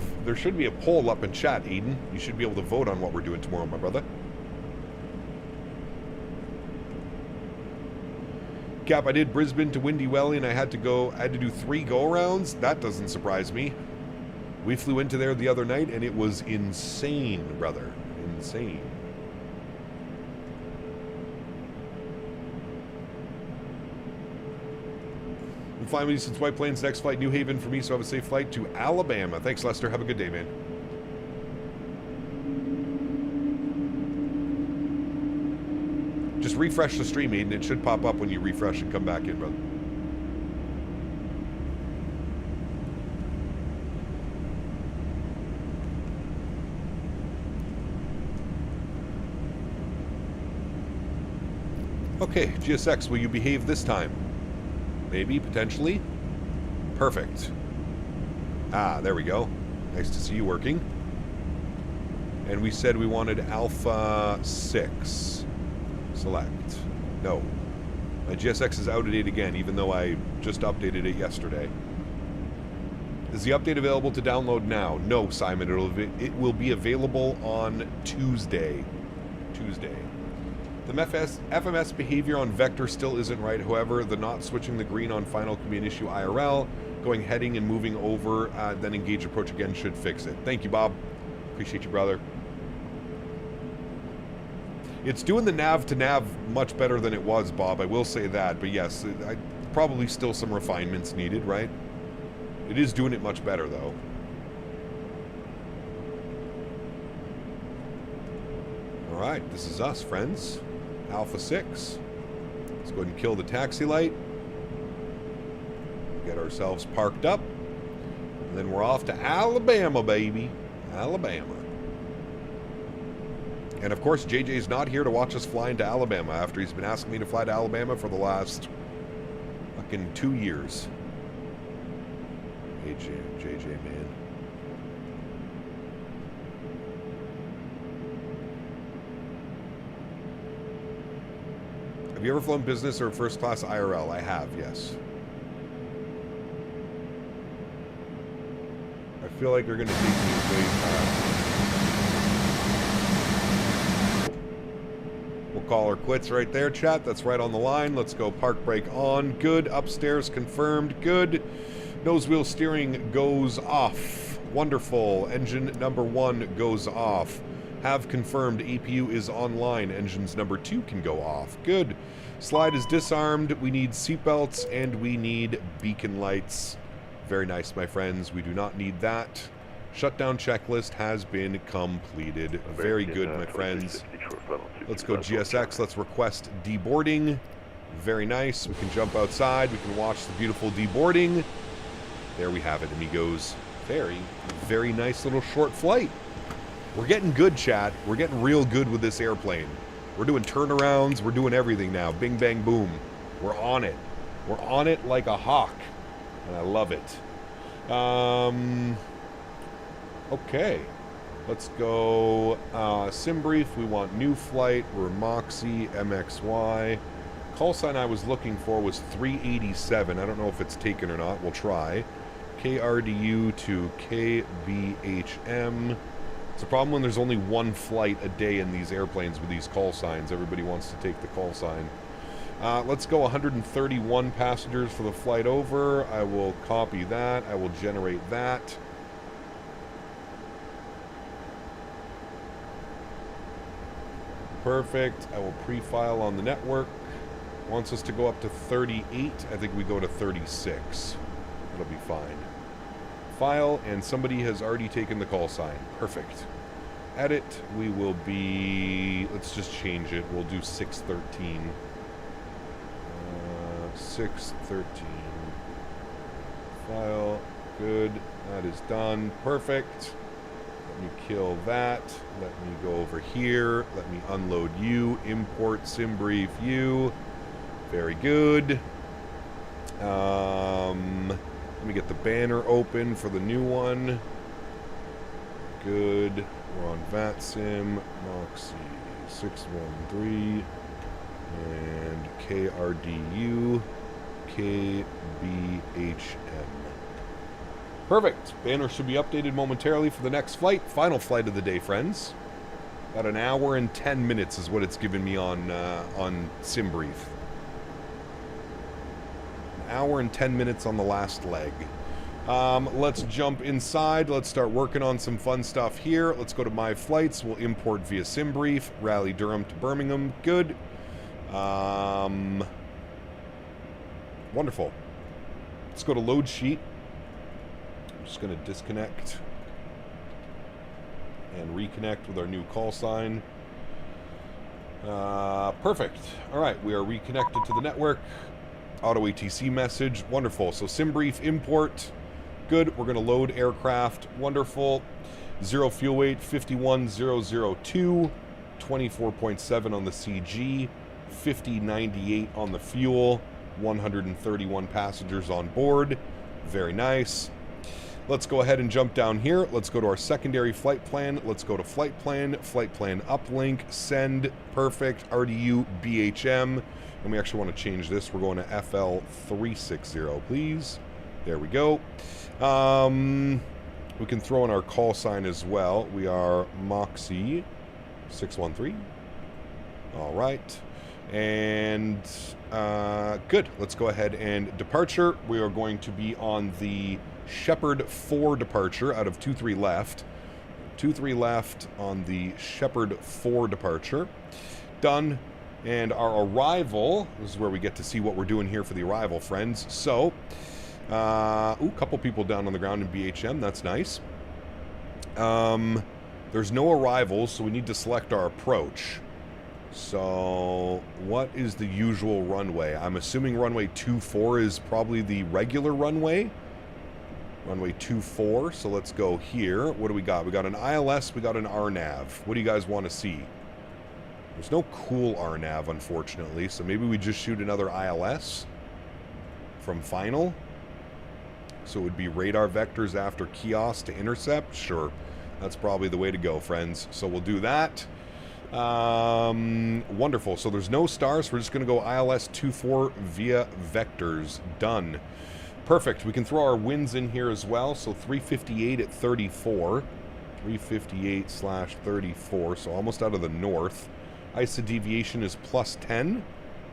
poll up in chat, Eden. You should be able to vote on what we're doing tomorrow, my brother. Cap, I did Brisbane to Windy Welly and I had to do 3 go-arounds. That doesn't surprise me. We flew into there the other night and it was insane, brother. Insane. Fly me since White Plains, next flight New Haven for me, so have a safe flight to Alabama. Thanks, Lester. Have a good day, man. Just refresh the stream, Aiden. It should pop up when you refresh and come back in, brother. Okay, GSX, will you behave this time? Maybe, potentially. Perfect. Ah, there we go. Nice to see you working. And we said we wanted Alpha 6. Select. No. My GSX is out of date again, even though I just updated it yesterday. Is the update available to download now? No, Simon. It will be available on Tuesday. The FMS behavior on Vector still isn't right. However, the not switching the green on final can be an issue IRL. Going heading and moving over, then engage approach again should fix it. Thank you, Bob. Appreciate you, brother. It's doing the nav to nav much better than it was, Bob. I will say that. But yes, probably still some refinements needed, right? It is doing it much better, though. All right, this is us, friends. Alpha 6. Let's go ahead and kill the taxi light. Get ourselves parked up. And then we're off to Alabama, baby. Alabama. And of course, JJ's not here to watch us fly into Alabama after he's been asking me to fly to Alabama for the last fucking 2 years. Hey, JJ, man. Have you ever flown business or first class IRL? I have, yes. I feel like they're going to take me way past. We'll call her quits right there, chat. That's right on the line. Let's go. Park brake on. Good. Upstairs confirmed. Good. Nose wheel steering goes off. Wonderful. Engine number 1 goes off. Have confirmed APU is online. Engines number 2 can go off. Good. Slide is disarmed. We need seatbelts and we need beacon lights. Very nice, my friends. We do not need that. Shutdown checklist has been completed. Very good, my friends. Let's go GSX. Let's request deboarding. Very nice. We can jump outside. We can watch the beautiful deboarding. There we have it, amigos. Very, very nice little short flight. We're getting good, chat. We're getting real good with this airplane. We're doing turnarounds. We're doing everything now. Bing, bang, boom. We're on it. We're on it like a hawk. And I love it. Okay. Let's go sim brief. We want new flight. We're Moxie, MXY. Call sign I was looking for was 387. I don't know if it's taken or not. We'll try. KRDU to KBHM. It's a problem when there's only one flight a day in these airplanes with these call signs. Everybody wants to take the call sign. Let's go 131 passengers for the flight over. I will copy that. I will generate that. Perfect. I will pre-file on the network. Wants us to go up to 38. I think we go to 36. It'll be fine. File, and somebody has already taken the call sign. Perfect. Edit, we will be... Let's just change it. We'll do 613. 613. File. Good. That is done. Perfect. Let me kill that. Let me go over here. Let me unload you. Import sim brief you. Very good. Let me get the banner open for the new one. Good. We're on VATSIM, Moxie 613, and KRDU, KBHM. Perfect. Banner should be updated momentarily for the next flight. Final flight of the day, friends. About an hour and 10 minutes is what it's given me on SimBrief. An hour and 10 minutes on the last leg. Let's jump inside. Let's start working on some fun stuff here. Let's go to My Flights. We'll import via SimBrief. Raleigh Durham to Birmingham. Good. Wonderful. Let's go to Load Sheet. I'm just going to disconnect and reconnect with our new call sign. Perfect. All right, we are reconnected to the network. Auto ATC message. Wonderful. So SimBrief import. Good. We're going to load aircraft. Wonderful. 0 fuel weight 51002. 24.7 on the CG. 5098 on the fuel, 131 passengers on board. Very nice. Let's go ahead and jump down here. Let's go to our secondary flight plan. Let's go to flight plan uplink, send, perfect, RDU, BHM. And we actually want to change this. We're going to FL360, please. There we go. We can throw in our call sign as well. We are Moxie 613. All right. And good. Let's go ahead and departure. We are going to be on the Shepherd 4 departure out of 23 left. 23 left on the Shepherd 4 departure. Done. And our arrival, this is where we get to see what we're doing here for the arrival, friends. So, couple people down on the ground in BHM. That's nice. There's no arrivals, so we need to select our approach. So, what is the usual runway? I'm assuming runway 24 is probably the regular runway. Runway 24, so let's go here. What do we got? We got an ILS, we got an RNAV. What do you guys want to see? There's no cool RNAV, unfortunately, so maybe we just shoot another ILS from final. So it would be radar vectors after kiosk to intercept. Sure, that's probably the way to go, friends. So we'll do that. Wonderful. So there's no stars. We're just going to go ILS 24 via vectors. Done. Perfect. We can throw our winds in here as well. So 358 at 34. 358/34. So almost out of the north. ISA deviation is +10.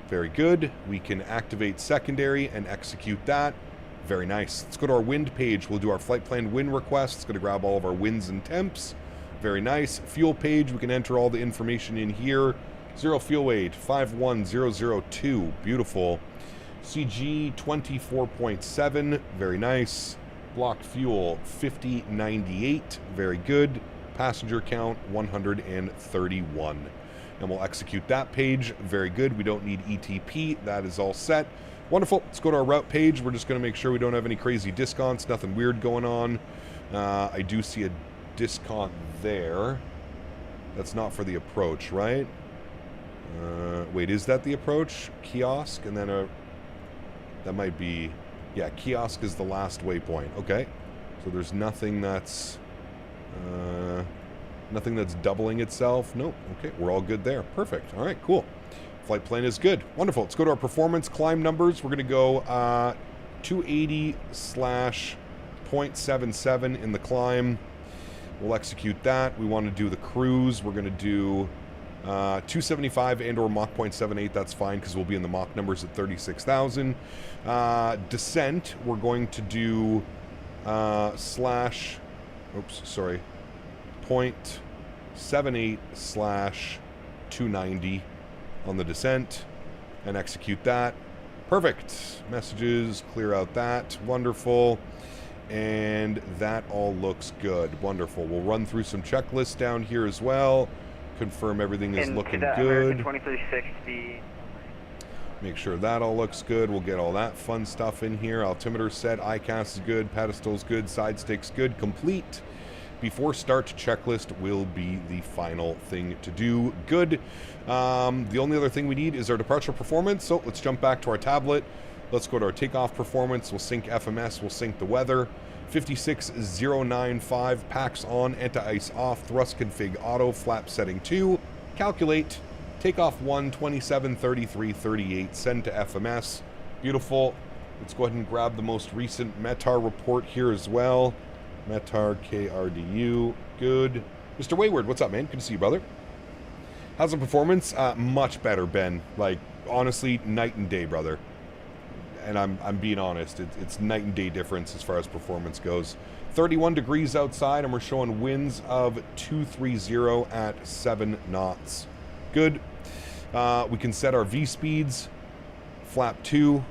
Very good. We can activate secondary and execute that. Very nice. Let's go to our wind page. We'll do our flight plan wind request. It's going to grab all of our winds and temps. Very nice. Fuel page. We can enter all the information in here. 0 fuel weight, 51002. Beautiful. CG 24.7. Very nice. Blocked fuel 5098. Very good. Passenger count 131. And we'll execute that page. Very good. We don't need ETP. That is all set. Wonderful. Let's go to our route page. We're just going to make sure we don't have any crazy discounts. Nothing weird going on. I do see a discount there. That's not for the approach, right? Wait, is that the approach? Kiosk and then a... That might be... Yeah, kiosk is the last waypoint. Okay. So there's nothing that's... nothing that's doubling itself. Nope. Okay, we're all good there. Perfect. All right, cool. Flight plan is good. Wonderful. Let's go to our performance climb numbers. We're going to go 280/0.77 in the climb. We'll execute that. We want to do the cruise. We're going to do 275 and or Mach 0.78. That's fine because we'll be in the Mach numbers at 36,000. Descent, we're going to do oops, sorry. 0.78/290 on the descent and execute that. Perfect. Messages, clear out that. Wonderful. And that all looks good. Wonderful. We'll run through some checklists down here as well. Confirm everything is looking good. 2360. Make sure that all looks good. We'll get all that fun stuff in here. Altimeter set, ICAS is good, pedestal's good, side stick's good, complete. Before start checklist will be the final thing to do. Good. The only other thing we need is our departure performance. So let's jump back to our tablet. Let's go to our takeoff performance. We'll sync FMS. We'll sync the weather. 56095. Packs on. Anti-ice off. Thrust config auto. Flap setting 2. Calculate. Takeoff 1. 27:33:38. Send to FMS. Beautiful. Let's go ahead and grab the most recent METAR report here as well. METAR KRDU. Good. Mr. Wayward, what's up, man? Good to see you, brother. How's the performance? Much better, Ben. Like, honestly, night and day, brother. And I'm being honest. It's night and day difference as far as performance goes. 31 degrees outside, and we're showing winds of 230 at 7 knots. Good. We can set our V speeds. Flap 2.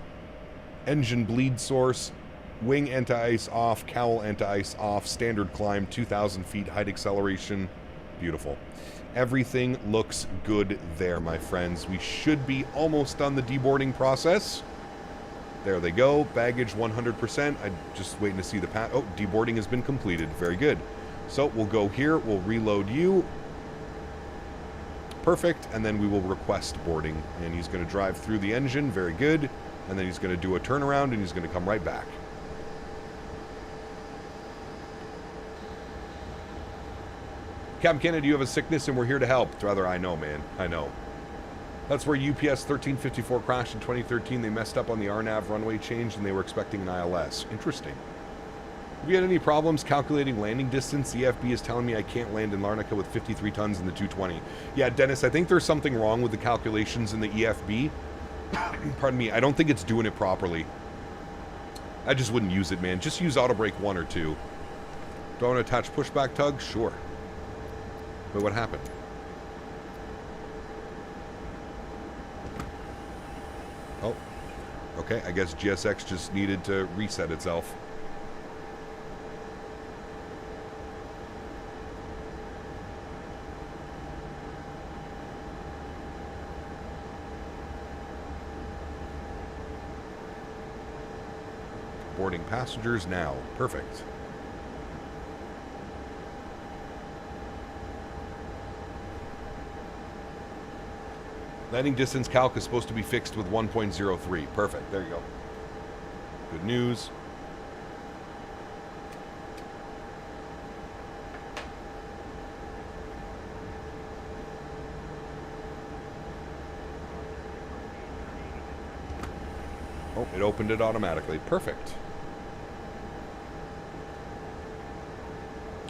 Engine bleed source. Wing anti-ice off, cowl anti-ice off, standard climb, 2,000 feet, height acceleration. Beautiful. Everything looks good there, my friends. We should be almost done the deboarding process. There they go. Baggage 100%. I'm just waiting to see the oh, deboarding has been completed. Very good. So we'll go here. We'll reload you. Perfect, and then we will request boarding. And he's going to drive through the engine, very good. And then he's going to do a turnaround, and he's going to come right back. Captain Kennedy, you have a sickness, and we're here to help. Rather, I know, man. I know. That's where UPS 1354 crashed in 2013. They messed up on the RNAV runway change, and they were expecting an ILS. Interesting. Have you had any problems calculating landing distance? The EFB is telling me I can't land in Larnaca with 53 tons in the 220. Yeah, Dennis, I think there's something wrong with the calculations in the EFB. Pardon me, I don't think it's doing it properly. I just wouldn't use it, man. Just use auto brake 1 or 2. Do I want to attach pushback tug? Sure. Wait, what happened? Oh. Okay, I guess GSX just needed to reset itself. Boarding passengers now. Perfect. Landing distance calc is supposed to be fixed with 1.03. Perfect. There you go. Good news. Oh, it opened it automatically. Perfect.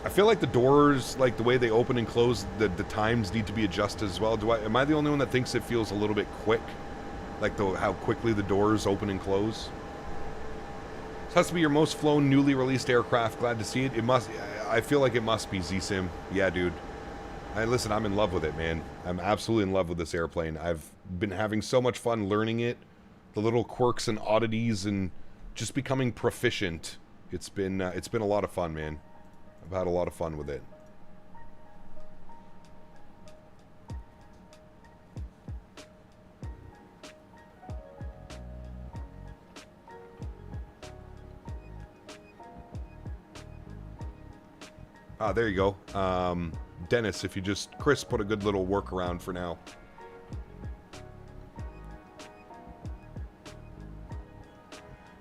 I feel like the doors, like the way they open and close, the times need to be adjusted as well. Am I the only one that thinks it feels a little bit quick? Like how quickly the doors open and close? This has to be your most flown, newly released aircraft. Glad to see it. It must. I feel like it must be Z-Sim. Yeah, dude. Listen, I'm in love with it, man. I'm absolutely in love with this airplane. I've been having so much fun learning it. The little quirks and oddities and just becoming proficient. It's been a lot of fun, man. I've had a lot of fun with it. Ah, there you go. Dennis, if you just... Chris put a good little workaround for now.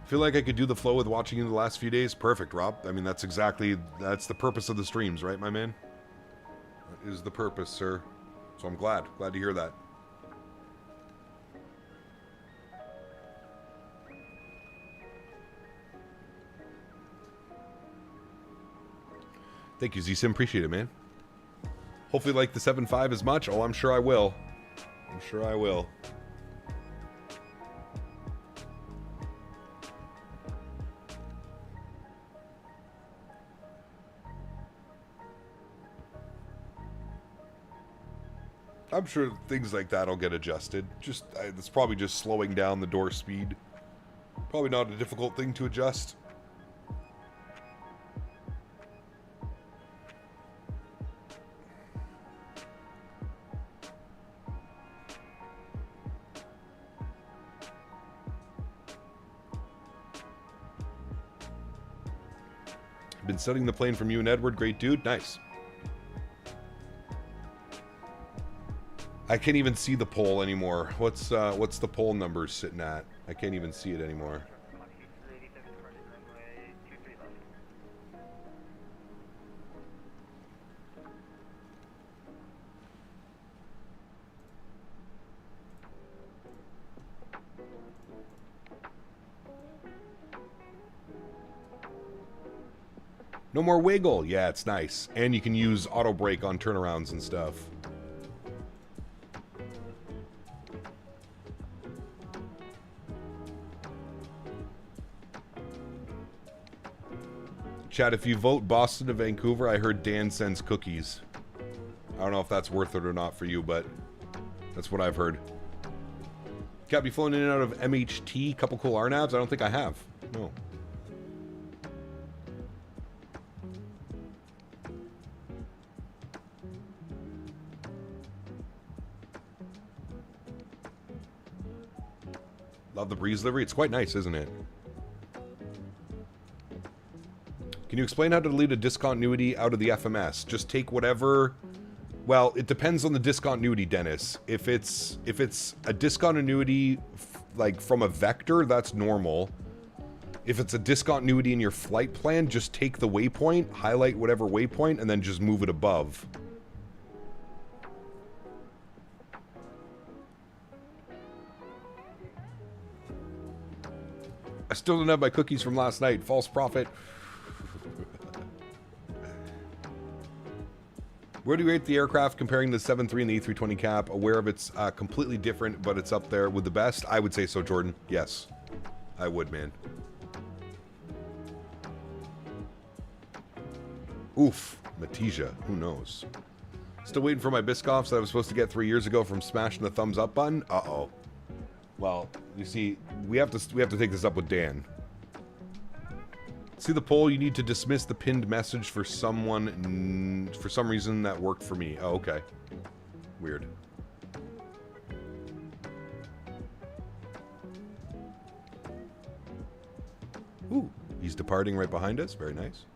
Feel like I could do the flow with watching you the last few days. Perfect, Rob. I mean, that's the purpose of the streams, right, my man? That is the purpose, sir. So I'm glad to hear that. Thank you, Z-Sim. Appreciate it, man. Hopefully like the 7.5 as much. Oh, I'm sure I will. I'm sure I will. I'm sure things like that will get adjusted. It's probably just slowing down the door speed. Probably not a difficult thing to adjust. Been studying the plane from you and Edward. Great dude. Nice. I can't even see the poll anymore. What's the poll number sitting at? I can't even see it anymore. No more wiggle. Yeah, it's nice. And you can use auto brake on turnarounds and stuff. Chat, if you vote Boston to Vancouver, I heard Dan sends cookies. I don't know if that's worth it or not for you, but that's what I've heard. Cap, you flown in and out of MHT? Couple cool RNAVs? I don't think I have. No. Love the breeze livery. It's quite nice, isn't it? Can you explain how to delete a discontinuity out of the FMS? Just take whatever Well, it depends on the discontinuity, Dennis. If it's a discontinuity like from a vector, that's normal. If it's a discontinuity in your flight plan, just take the waypoint, highlight whatever waypoint, and then just move it above. I still don't have my cookies from last night. False prophet. Where do you rate the aircraft comparing the 7.3 and the A320 cap? Aware of it's completely different, but it's up there with the best? I would say so, Jordan. Yes. I would, man. Oof. Matija. Who knows? Still waiting for my Biscoffs that I was supposed to get 3 years ago from smashing the thumbs up button? Uh-oh. Well, you see, we have to take this up with Dan. See the poll? You need to dismiss the pinned message for someone, for some reason that worked for me. Oh, okay. Weird. Ooh, he's departing right behind us. Very nice.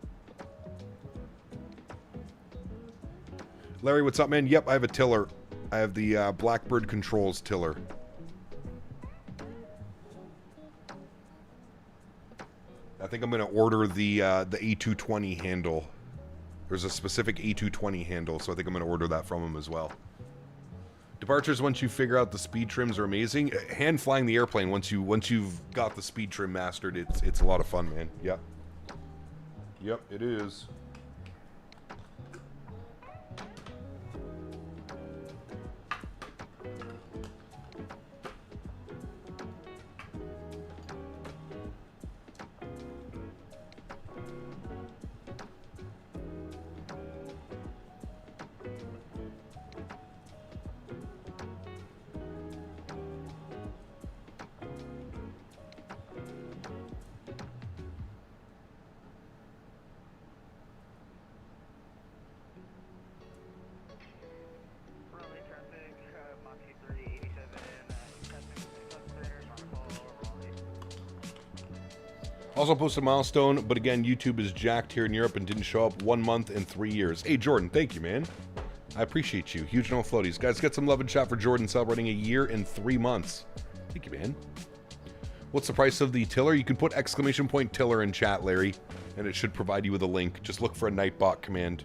Larry, what's up, man? Yep, I have a tiller. I have the Blackbird Controls tiller. I think I'm going to order the A220 handle. There's a specific A220 handle, so I think I'm going to order that from him as well. Departures, once you figure out the speed trims, are amazing. Hand flying the airplane, once you've got the speed trim mastered, it's a lot of fun, man. Yep. Yep, it is. Also posted a milestone, but again, YouTube is jacked here in Europe and didn't show up 1 month and 3 years. Hey, Jordan, thank you, man. I appreciate you. Huge no floaties. Guys, get some love and chat for Jordan celebrating 1 year and 3 months. Thank you, man. What's the price of the tiller? You can put exclamation point tiller in chat, Larry, and it should provide you with a link. Just look for a Nightbot command.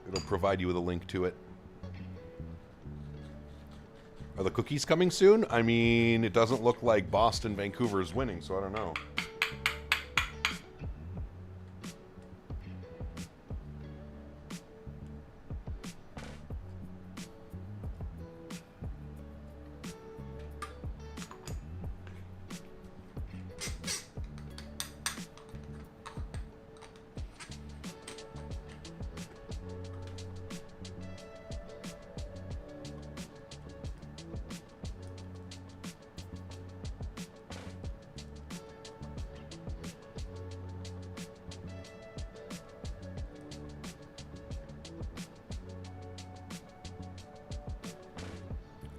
It'll provide you with a link to it. Are the cookies coming soon? I mean, it doesn't look like Boston, Vancouver is winning, so I don't know.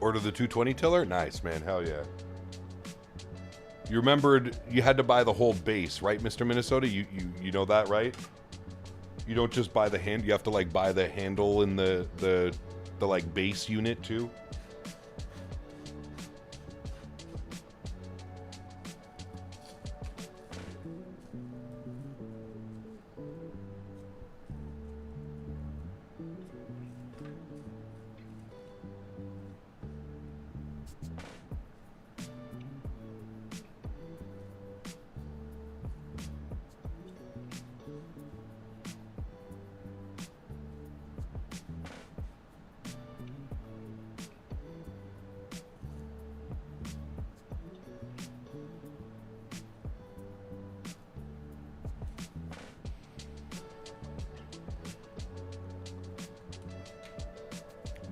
Order the 220 tiller? Nice, man. Hell yeah. You remembered you had to buy the whole base, right, Mr. Minnesota? You know that, right? You don't just buy the hand. You have to like buy the handle and the like base unit too.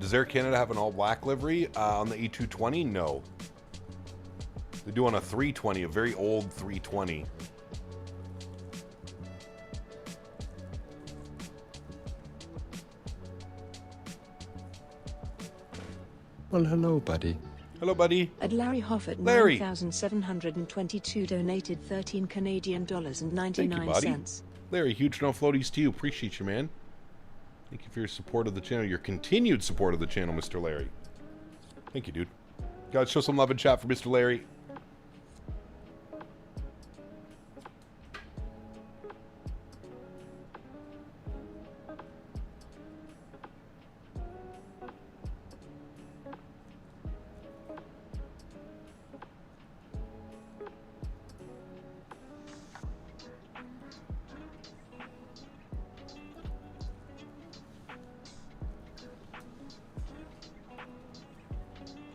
Does Air Canada have an all-black livery on the A220? No. They do on a 320, a very old 320. Well, hello, buddy. Hello, buddy. At Larry Hoffert, Larry. 9,722 donated 13 Canadian dollars and 99 Thank you, buddy. cents. Larry, huge no floaties to you. Appreciate you, man. Thank you for your support of the channel, your continued support of the channel, Mr. Larry. Thank you, dude. Guys, show some love in chat for Mr. Larry.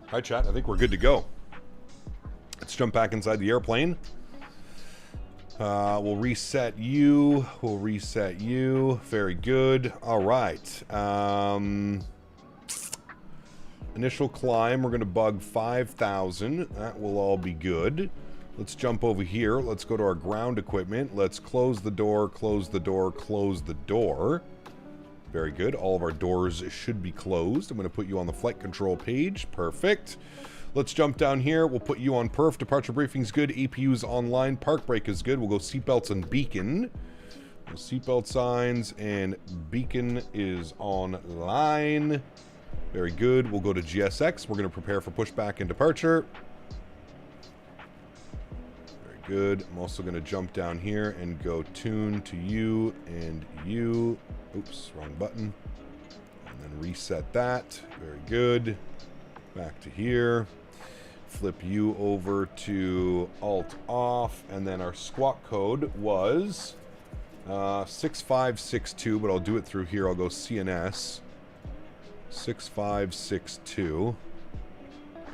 All right, chat, I think we're good to go. Let's jump back inside the airplane. We'll reset you. We'll reset you. Very good. All right. Initial climb, we're going to bug 5,000. That will all be good. Let's jump over here. Let's go to our ground equipment. Let's close the door, close the door, close the door. Very good. All of our doors should be closed. I'm going to put you on the flight control page. Perfect. Let's jump down here. We'll put you on perf. Departure briefing's good. APU's online. Park brake is good. We'll go seatbelts and beacon. Seatbelt signs and beacon is online. Very good. We'll go to GSX. We're going to prepare for pushback and departure. Very good. I'm also going to jump down here and go tune to you and you. Oops, wrong button. And then reset that. Very good. Back to here. Flip you over to Alt off. And then our squawk code was 6562, but I'll do it through here. I'll go CNS. 6562.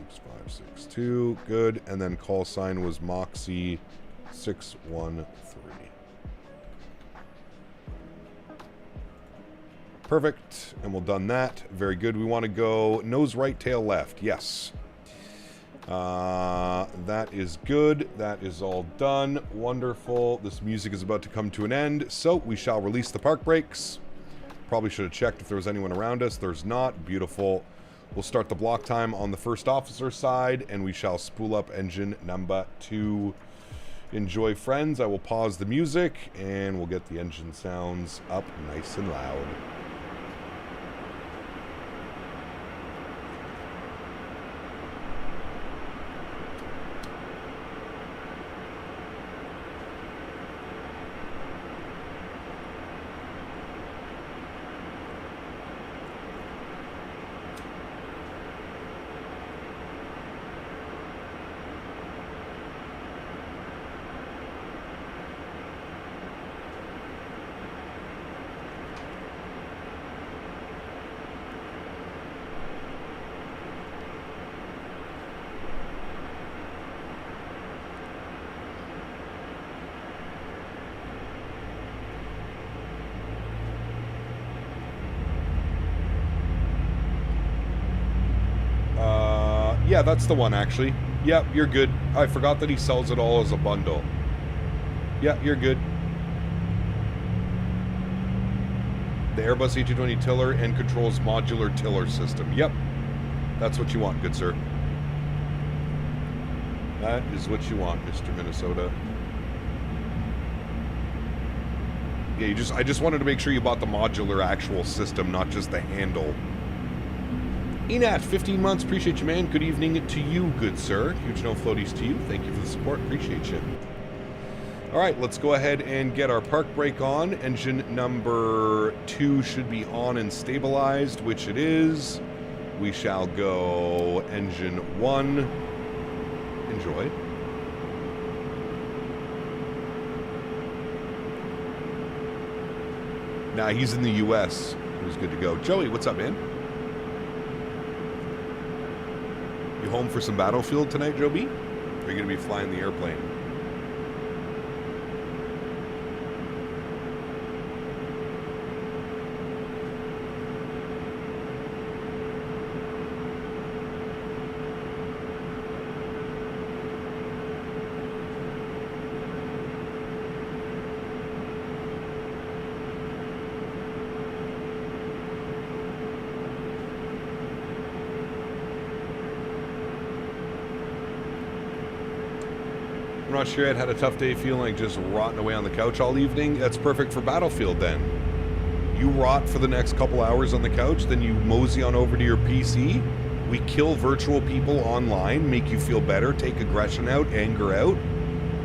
6562. Good. And then call sign was Moxie 613. Perfect, and we'll done that. Very good. We want to go nose right, tail left. Yes. That is good. That is all done. Wonderful. This music is about to come to an end, so we shall release the park brakes. Probably should have checked if there was anyone around us. There's not. Beautiful. We'll start the block time on the first officer side, and we shall spool up engine number 2. Enjoy, friends. I will pause the music, and we'll get the engine sounds up nice and loud. Yeah, that's the one, actually. Yep, you're good. I forgot that he sells it all as a bundle. Yeah, you're good. The Airbus A220 tiller and controls modular tiller system. Yep. That's what you want, good sir. That is what you want, Mr. Minnesota. Yeah, I just wanted to make sure you bought the modular actual system, not just the handle. Enat, 15 months. Appreciate you, man. Good evening to you, good sir. Huge no floaties to you. Thank you for the support. Appreciate you. All right, let's go ahead and get our park brake on. Engine number 2 should be on and stabilized, which it is. We shall go engine 1. Enjoy. Nah, he's in the U.S. He was good to go. Joey, what's up, man? You home for some Battlefield tonight, Joe B? Or are you going to be flying the airplane? I'm not sure. I'd had a tough day feeling like just rotting away on the couch all evening. That's perfect for Battlefield then. You rot for the next couple hours on the couch, then you mosey on over to your PC. We kill virtual people online, make you feel better, take aggression out, anger out.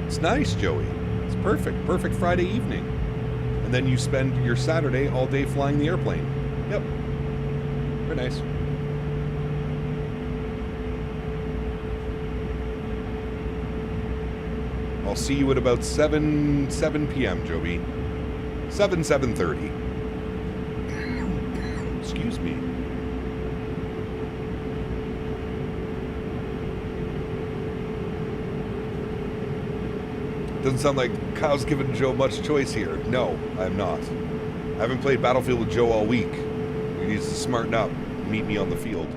It's nice, Joey. It's perfect. Perfect Friday evening. And then you spend your Saturday all day flying the airplane. Yep. Very nice. I'll see you at about 7 p.m., Joey. 7:30. Excuse me. Doesn't sound like Kyle's giving Joe much choice here. No, I'm not. I haven't played Battlefield with Joe all week. He needs to smarten up. Meet me on the field.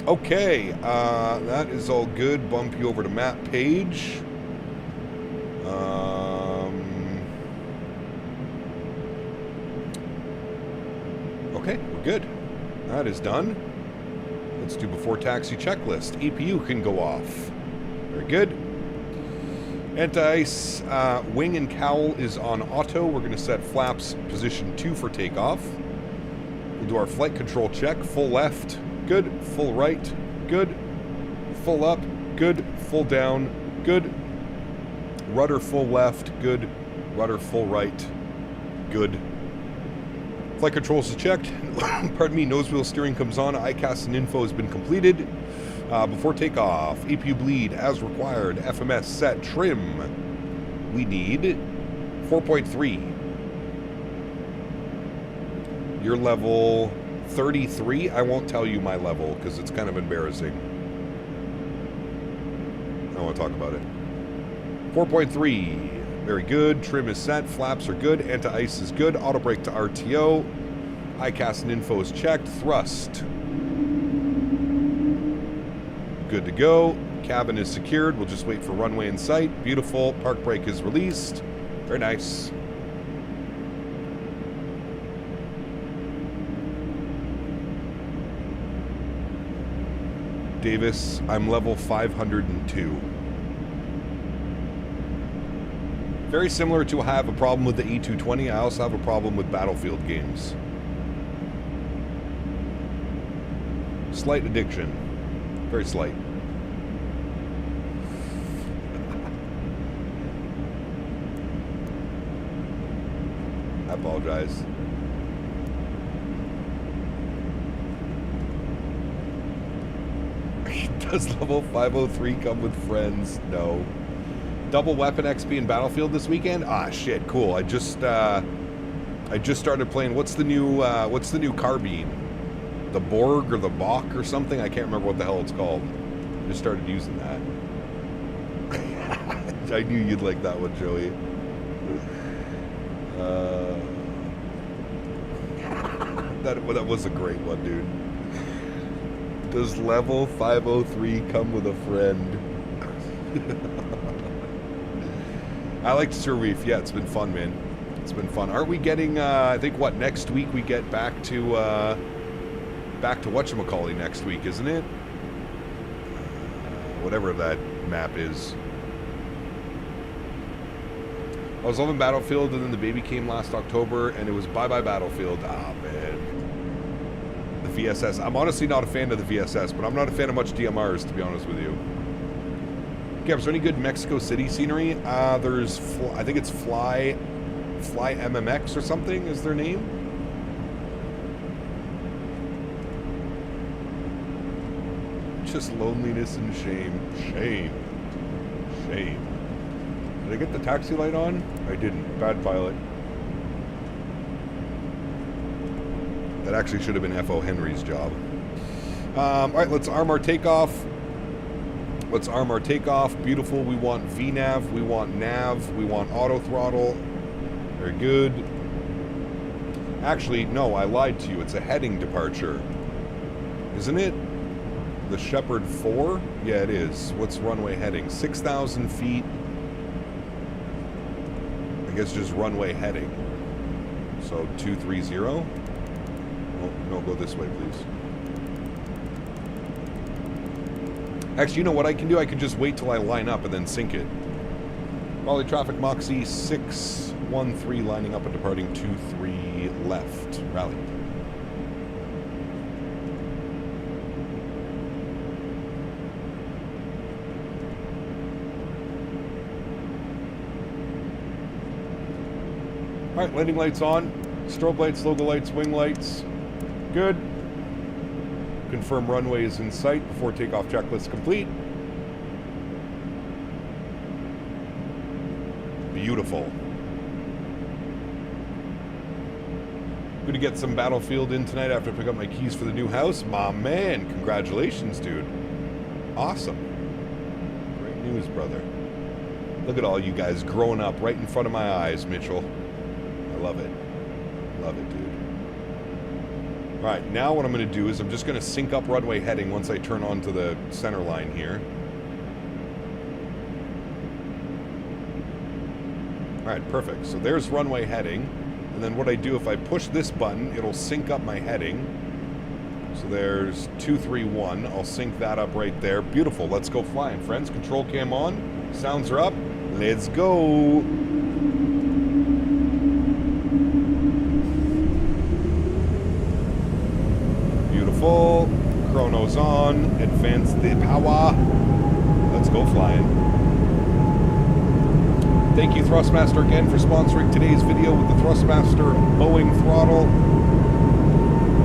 Okay, that is all good. Bump you over to map page. Okay, we're good. That is done. Let's do before taxi checklist. EPU can go off. Very good. Anti-ice wing and cowl is on auto. We're going to set flaps position 2 for takeoff. We'll do our flight control check. Full left, good. Full right, good. Full up, good. Full down, good. Rudder full left, good. Rudder full right, good. Flight controls is checked. Pardon me, nose wheel steering comes on. ICAS and info has been completed. Before takeoff, APU bleed as required. FMS set trim. We need 4.3. You're level 33. I won't tell you my level because it's kind of embarrassing. I don't want to talk about it. 4.3. Very good. Trim is set. Flaps are good. Anti-ice is good. Auto brake to RTO. ICAS and info is checked. Thrust. Good to go. Cabin is secured. We'll just wait for runway in sight. Beautiful. Park brake is released. Very nice. Davis, I'm level 502. Very similar to I have a problem with the A220. I also have a problem with Battlefield games. Slight addiction. Very slight. I apologize. Does level 503 come with friends? No. Double weapon XP in Battlefield this weekend? Ah, shit, cool. I just started playing. What's the new carbine? The Borg or the Bach or something? I can't remember what the hell it's called. I just started using that. I knew you'd like that one, Joey. That was a great one, dude. Does level 503 come with a friend? AlexSiu, yeah, it's been fun, man. It's been fun. Aren't we getting, I think, what, next week we get back to whatchamacallit next week, isn't it? Whatever that map is. I was loving Battlefield, and then the baby came last October, and it was bye-bye Battlefield. Ah, man. The VSS. I'm honestly not a fan of the VSS, but I'm not a fan of much DMRs, to be honest with you. Okay, is there any good Mexico City scenery? There's, I think it's Fly MMX or something is their name. Just loneliness and shame. Shame. Did I get the taxi light on? I didn't. Bad pilot. That actually should have been F.O. Henry's job. Alright, let's arm our takeoff. Beautiful. We want VNAV. We want nav. We want auto throttle. Very good. Actually, no, I lied to you. It's a heading departure. Isn't it? The Shepherd 4? Yeah, it is. What's runway heading? 6,000 feet. I guess just runway heading. So 230. Oh, no, go this way, please. Actually, you know what I can do? I can just wait till I line up and then sink it. Raleigh traffic Moxie 613 lining up and departing 23 left. Raleigh. Alright, landing lights on. Strobe lights, logo lights, wing lights. Good. Confirm runway is in sight before takeoff checklist complete. Beautiful. Going to get some Battlefield in tonight after I pick up my keys for the new house. My man, congratulations, dude. Awesome. Great news, brother. Look at all you guys growing up right in front of my eyes, Mitchell. I love it. Love it, dude. All right, now what I'm going to do is I'm just going to sync up runway heading once I turn onto the center line here. All right, perfect. So there's runway heading. And then what I do, if I push this button, it'll sync up my heading. So there's 231. I'll sync that up right there. Beautiful. Let's go flying, friends. Control cam on. Sounds are up. Let's go. Beautiful. Chrono's on. Advance the power. Let's go flying. Thank you, Thrustmaster, again for sponsoring today's video with the Thrustmaster Boeing throttle.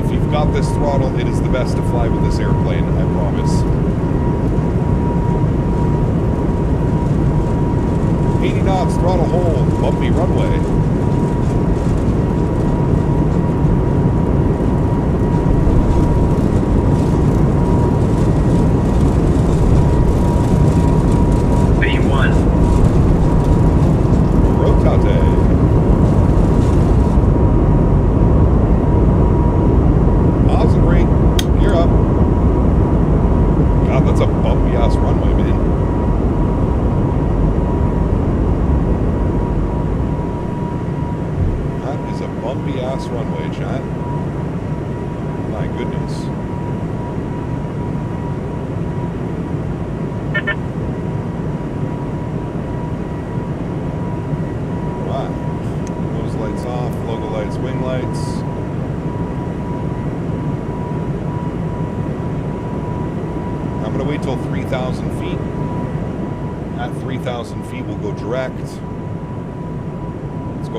If you've got this throttle, it is the best to fly with this airplane, I promise. 80 knots, throttle hold, bumpy runway.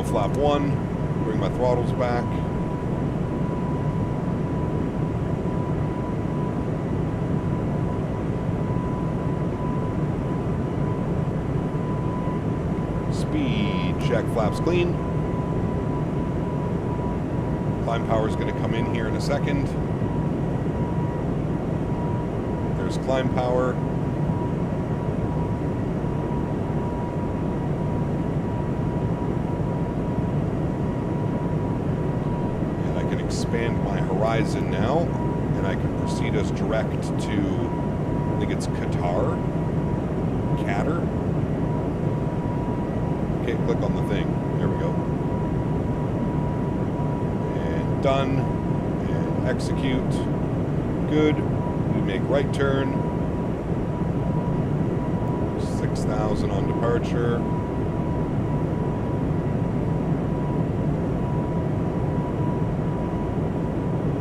Flap 1, bring my throttles back. Speed check, flaps clean. Climb power is going to come in here in a second. There's climb power. Expand my horizon now, and I can proceed us direct to, I think it's Qatar. Okay, click on the thing. There we go. And done. And execute. Good. We make right turn. 6,000 on departure.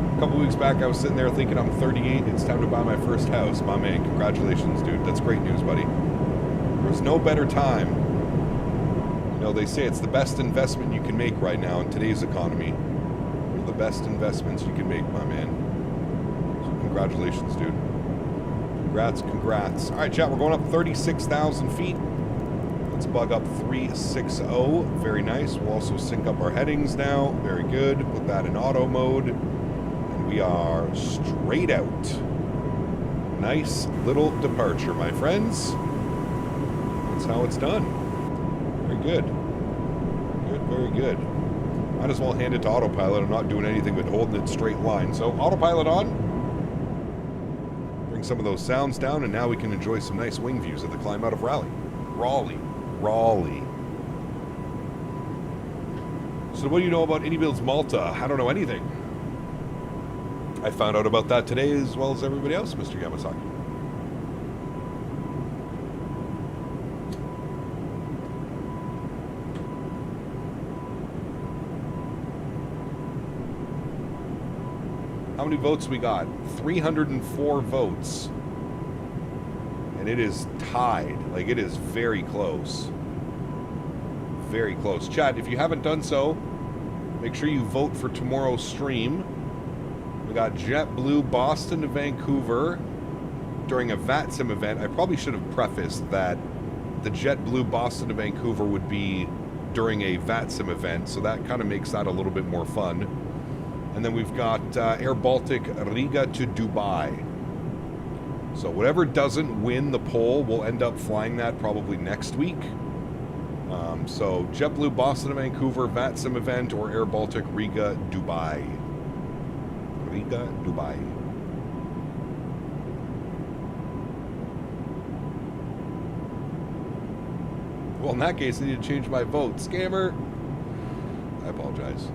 A couple weeks back, I was sitting there thinking I'm 38. It's time to buy my first house. My man, congratulations, dude. That's great news, buddy. There's no better time. You know, they say it's the best investment you can make right now in today's economy. One of the best investments you can make, my man. So congratulations, dude. Congrats. All right, chat, we're going up 36,000 feet. Let's bug up 360. Very nice. We'll also sync up our headings now. Very good. Put that in auto mode. We are straight out. Nice little departure, my friends. That's how it's done. Very good. Very good. Might as well hand it to autopilot. I'm not doing anything but holding it straight line. So autopilot on. Bring some of those sounds down, and now we can enjoy some nice wing views of the climb out of Raleigh. So what do you know about AnyBuilds Malta? I don't know anything. I found out about that today as well as everybody else, Mr. Yamasaki. How many votes we got? 304 votes. And it is tied. Like, it is very close. Very close. Chat, if you haven't done so, make sure you vote for tomorrow's stream. We got JetBlue Boston to Vancouver during a VATSIM event. I probably should have prefaced that the JetBlue Boston to Vancouver would be during a VATSIM event, so that kind of makes that a little bit more fun. And then we've got Air Baltic Riga to Dubai. So whatever doesn't win the poll, we'll end up flying that probably next week. So JetBlue Boston to Vancouver, VATSIM event, or Air Baltic Riga, Dubai. Riga, Dubai. Well, in that case, I need to change my vote. Scammer! I apologize.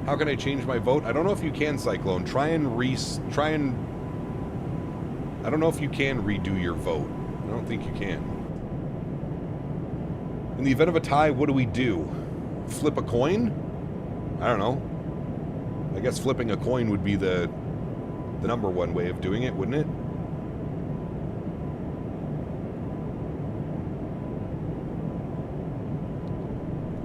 How can I change my vote? I don't know if you can, Cyclone. I don't know if you can redo your vote. I don't think you can. In the event of a tie, what do? Flip a coin? I don't know. I guess flipping a coin would be the number one way of doing it, wouldn't it?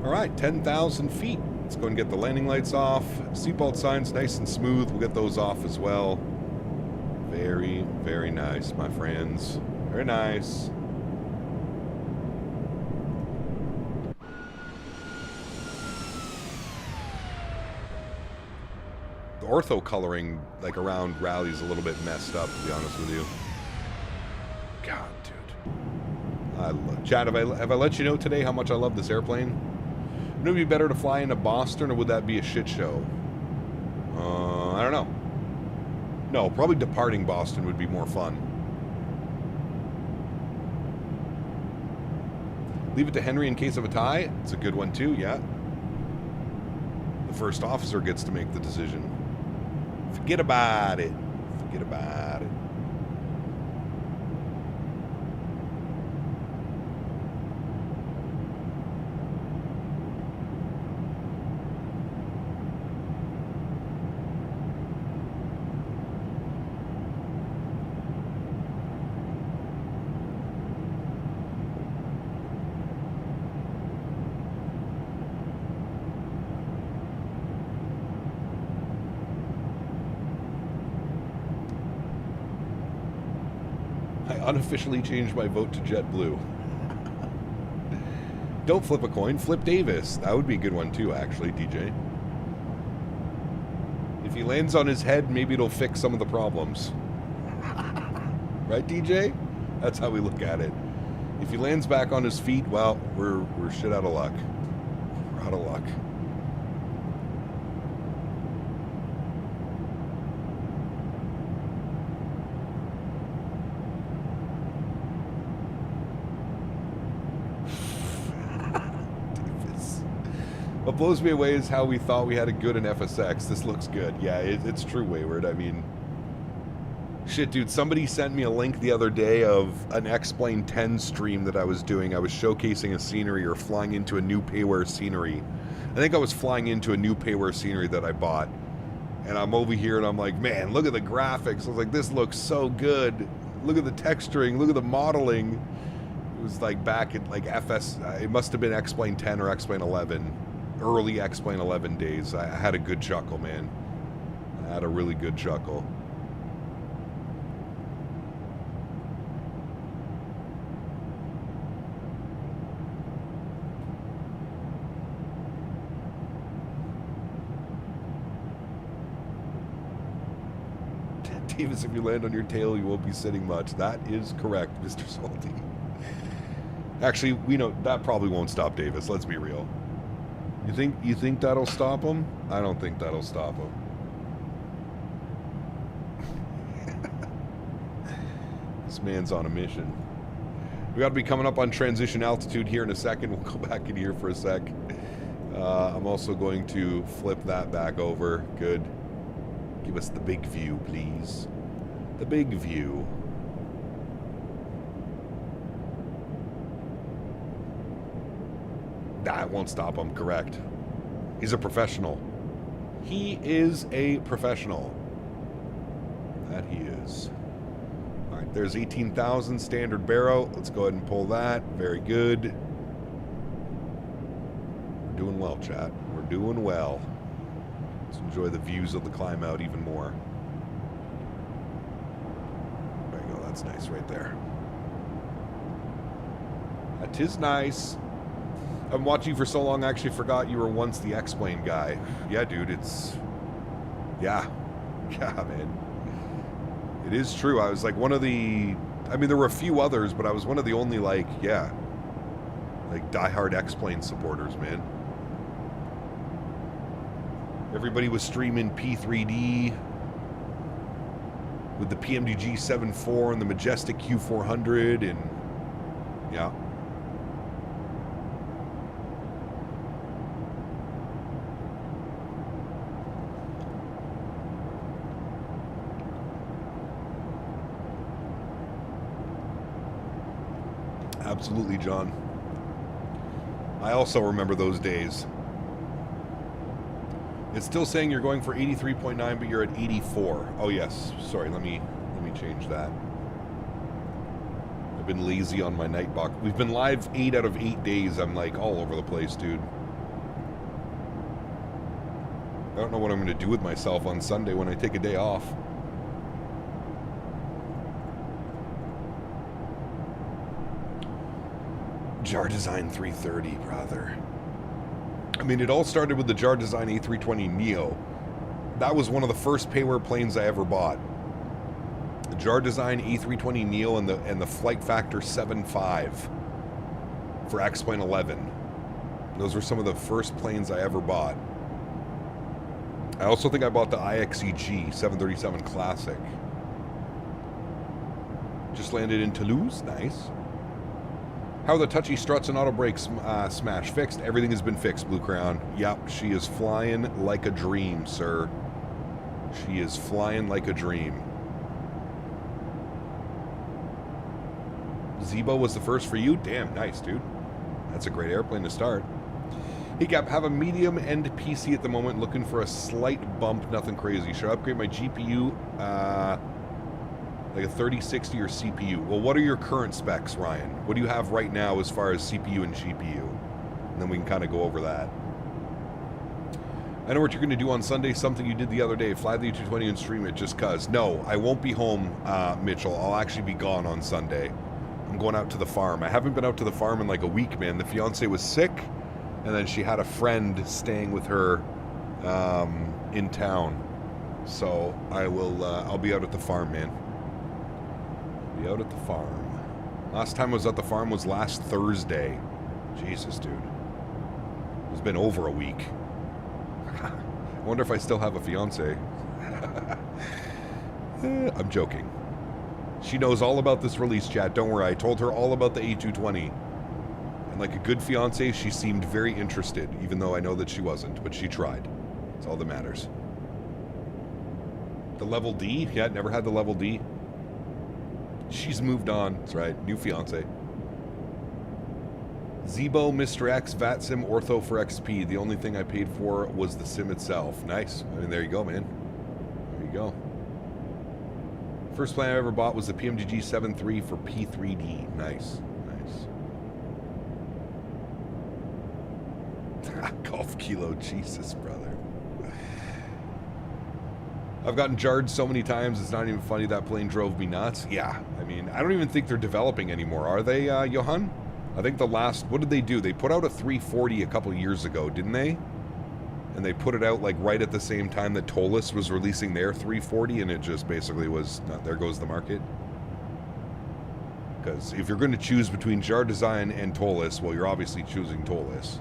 All right, 10,000 feet. Let's go and get the landing lights off. Seatbelt signs nice and smooth. We'll get those off as well. Very, very nice, my friends. Very nice. The ortho coloring, like, around Rally is a little bit messed up, to be honest with you. God, dude. Chad, have I let you know today how much I love this airplane? Would it be better to fly into Boston, or would that be a shit show? I don't know. No, probably departing Boston would be more fun. Leave it to Henry in case of a tie. It's a good one too, yeah. The first officer gets to make the decision. Forget about it. Forget about it. Unofficially changed my vote to JetBlue. Don't flip a coin, flip Davis. That would be a good one too, actually, DJ. If he lands on his head, maybe it'll fix some of the problems. Right, DJ? That's how we look at it. If he lands back on his feet, well, we're shit out of luck. We're out of luck. What blows me away is how we thought we had a good in FSX. This looks good. Yeah, it's true, Wayward. I mean, shit, dude, somebody sent me a link the other day of an X-Plane 10 stream that I was doing. I was showcasing a scenery or flying into a new payware scenery. I think I was flying into a new payware scenery that I bought. And I'm over here and I'm like, man, look at the graphics. I was like, this looks so good. Look at the texturing. Look at the modeling. It was like back in like FS. It must have been X-Plane 10 or X-Plane 11. Early X-Plane 11 days. I had a good chuckle, man. I had a really good chuckle. Davis, if you land on your tail, you won't be sitting much. That is correct, Mr. Salty. Actually, we know that probably won't stop Davis. Let's be real. You think that'll stop him? I don't think that'll stop him. This man's on a mission. We got to be coming up on transition altitude here in a second. We'll go back in here for a sec. I'm also going to flip that back over. Good. Give us the big view, please. The big view. That won't stop him, correct. He's a professional. He is a professional. That he is. All right, there's 18,000 standard barrow. Let's go ahead and pull that. Very good. We're doing well, chat. We're doing well. Let's enjoy the views of the climb out even more. There you go. That's nice right there. That is nice. I've been watching you for so long, I actually forgot you were once the X-Plane guy. Yeah, dude, it's... Yeah. Yeah, man. It is true. I was like one of the... I mean, there were a few others, but I was one of the only, like, yeah. Like, diehard X-Plane supporters, man. Everybody was streaming P3D with the PMDG 7.4 and the Majestic Q400 and... Yeah. Absolutely, John. I also remember those days. It's still saying you're going for 83.9, but you're at 84. Oh yes. Sorry, let me change that. I've been lazy on my Nightbot. We've been live 8 out of 8 days. I'm like all over the place, dude. I don't know what I'm going to do with myself on Sunday when I take a day off. Jar Design 330, brother. I mean, it all started with the Jar Design A320 Neo. That was one of the first payware planes I ever bought. The Jar Design A320 Neo and the Flight Factor 7.5 for X-Plane 11. Those were some of the first planes I ever bought. I also think I bought the AlexSiu 737 Classic. Just landed in Toulouse. Nice. How are the touchy struts and auto brakes smash fixed? Everything has been fixed, Blue Crown. Yep, she is flying like a dream, sir. She is flying like a dream. Zebo was the first for you? Damn, nice, dude. That's a great airplane to start. Hey, Cap, have a medium-end PC at the moment, looking for a slight bump, nothing crazy. Should I upgrade my GPU, like a 3060 or CPU? Well, what are your current specs, Ryan? What do you have right now as far as CPU and GPU? And then we can kind of go over that. I know what you're going to do on Sunday, something you did the other day. Fly the A220 and stream it just cuz. No, I won't be home, Mitchell. I'll actually be gone on Sunday. I'm going out to the farm. I haven't been out to the farm in like a week, man. The fiance was sick, and then she had a friend staying with her in town. So I will, I'll be out at the farm, man. Be out at the farm. Last time I was at the farm was last Thursday. Jesus, dude. It's been over a week. I wonder if I still have a fiance. I'm joking. She knows all about this release, chat. Don't worry. I told her all about the A220. And like a good fiance, she seemed very interested, even though I know that she wasn't. But she tried. That's all that matters. The level D? Yeah, never had the level D. She's moved on. That's right. New fiance. Zebo, Mr. X, VATSIM, Ortho for XP. The only thing I paid for was the sim itself. Nice. I mean, there you go, man. There you go. First plane I ever bought was the PMDG 7.3 for P3D. Nice. Nice. Golf Kilo. Jesus, brother. I've gotten jarred so many times, it's not even funny. That plane drove me nuts. Yeah, I mean, I don't even think they're developing anymore. Are they, Johan? I think the last... What did they do? They put out a 340 a couple of years ago, didn't they? And they put it out, like, right at the same time that Tolis was releasing their 340, and it just basically was... there goes the market. Because if you're going to choose between Jar Design and Tolis, well, you're obviously choosing Tolis.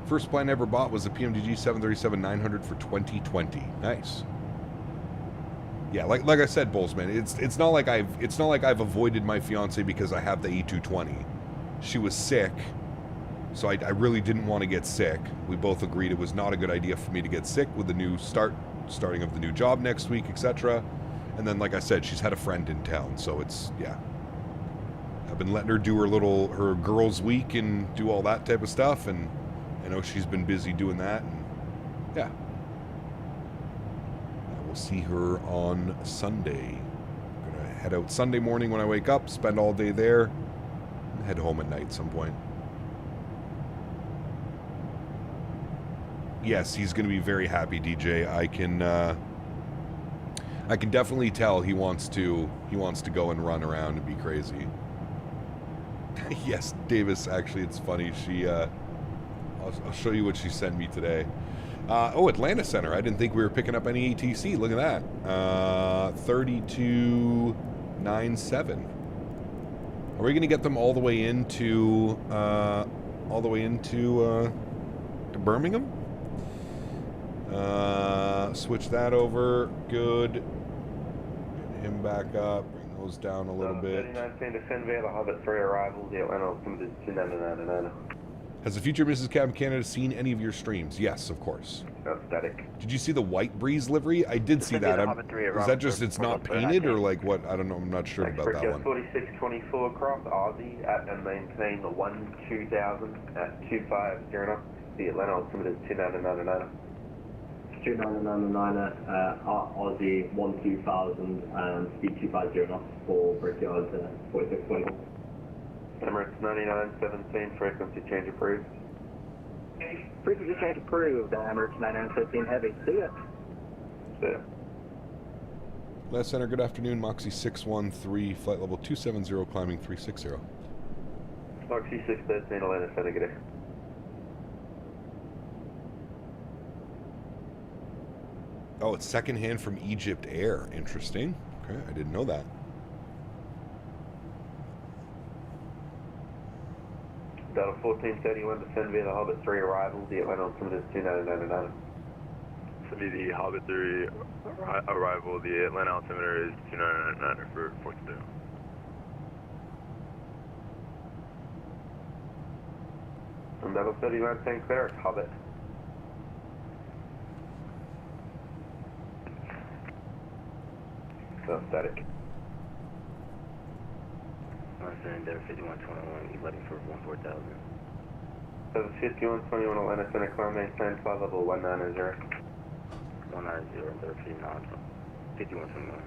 First plane I ever bought was the PMDG 737-900 for 2020. Nice. Yeah, like I said, Bullsman, it's not like I've avoided my fiance because I have the A220. She was sick, so I really didn't want to get sick. We both agreed it was not a good idea for me to get sick with the new starting of the new job next week, etc. And then, like I said, she's had a friend in town, so it's, yeah. I've been letting her do her girls' week and do all that type of stuff, and I know she's been busy doing that, and Yeah. We'll see her on Sunday. I'm going to head out Sunday morning when I wake up, spend all day there, and head home at night some point. Yes, he's going to be very happy, DJ. I can definitely tell he wants to go and run around and be crazy. Yes, Davis, actually, it's funny. She, I'll show you what she sent me today. Oh, Atlanta Center. I didn't think we were picking up any ATC. Look at that. 3297. Are we going to get them all the way into Birmingham? Switch that over. Good. Get him back up. Bring those down a little bit. 3019 to Fenvale, the Hobbit 3 arrival. The Atlanta altimeter is 2999. Has the future Mrs. Cab Canada seen any of your streams? Yes, of course. Static. Did you see the White Breeze livery? I did see that. Is that just it's not painted or like what? I don't know. I'm not sure about that one. 4624 across Aussie at and maintain the 12000 at 250 knots. The Atlanta altimeter is 2999. 2999 at Aussie 12000 and speed 250 knots for Brickyard 4624. Emirates 9917, frequency change approved. Frequency change approved, Emirates 9917 heavy. See ya. See ya. Last Center, good afternoon. Moxie 613, flight level 270, climbing 360. Moxie 613, Atlanta Center, good day. Oh, it's secondhand from Egypt Air. Interesting. Okay, I didn't know that. Delta 1431 to Fenville, the Hobbit 3 arrival. The Atlanta altimeter is 2999. Send me the Hobbit 3 arrival. The Atlanta altimeter is 2999 for 42. From Delta 3110 clear, Hobbit. So static. I'm there 5121, 11 for 14,000. So 5121 Atlanta Center, climb maintain flight level 190. 190, there 5121.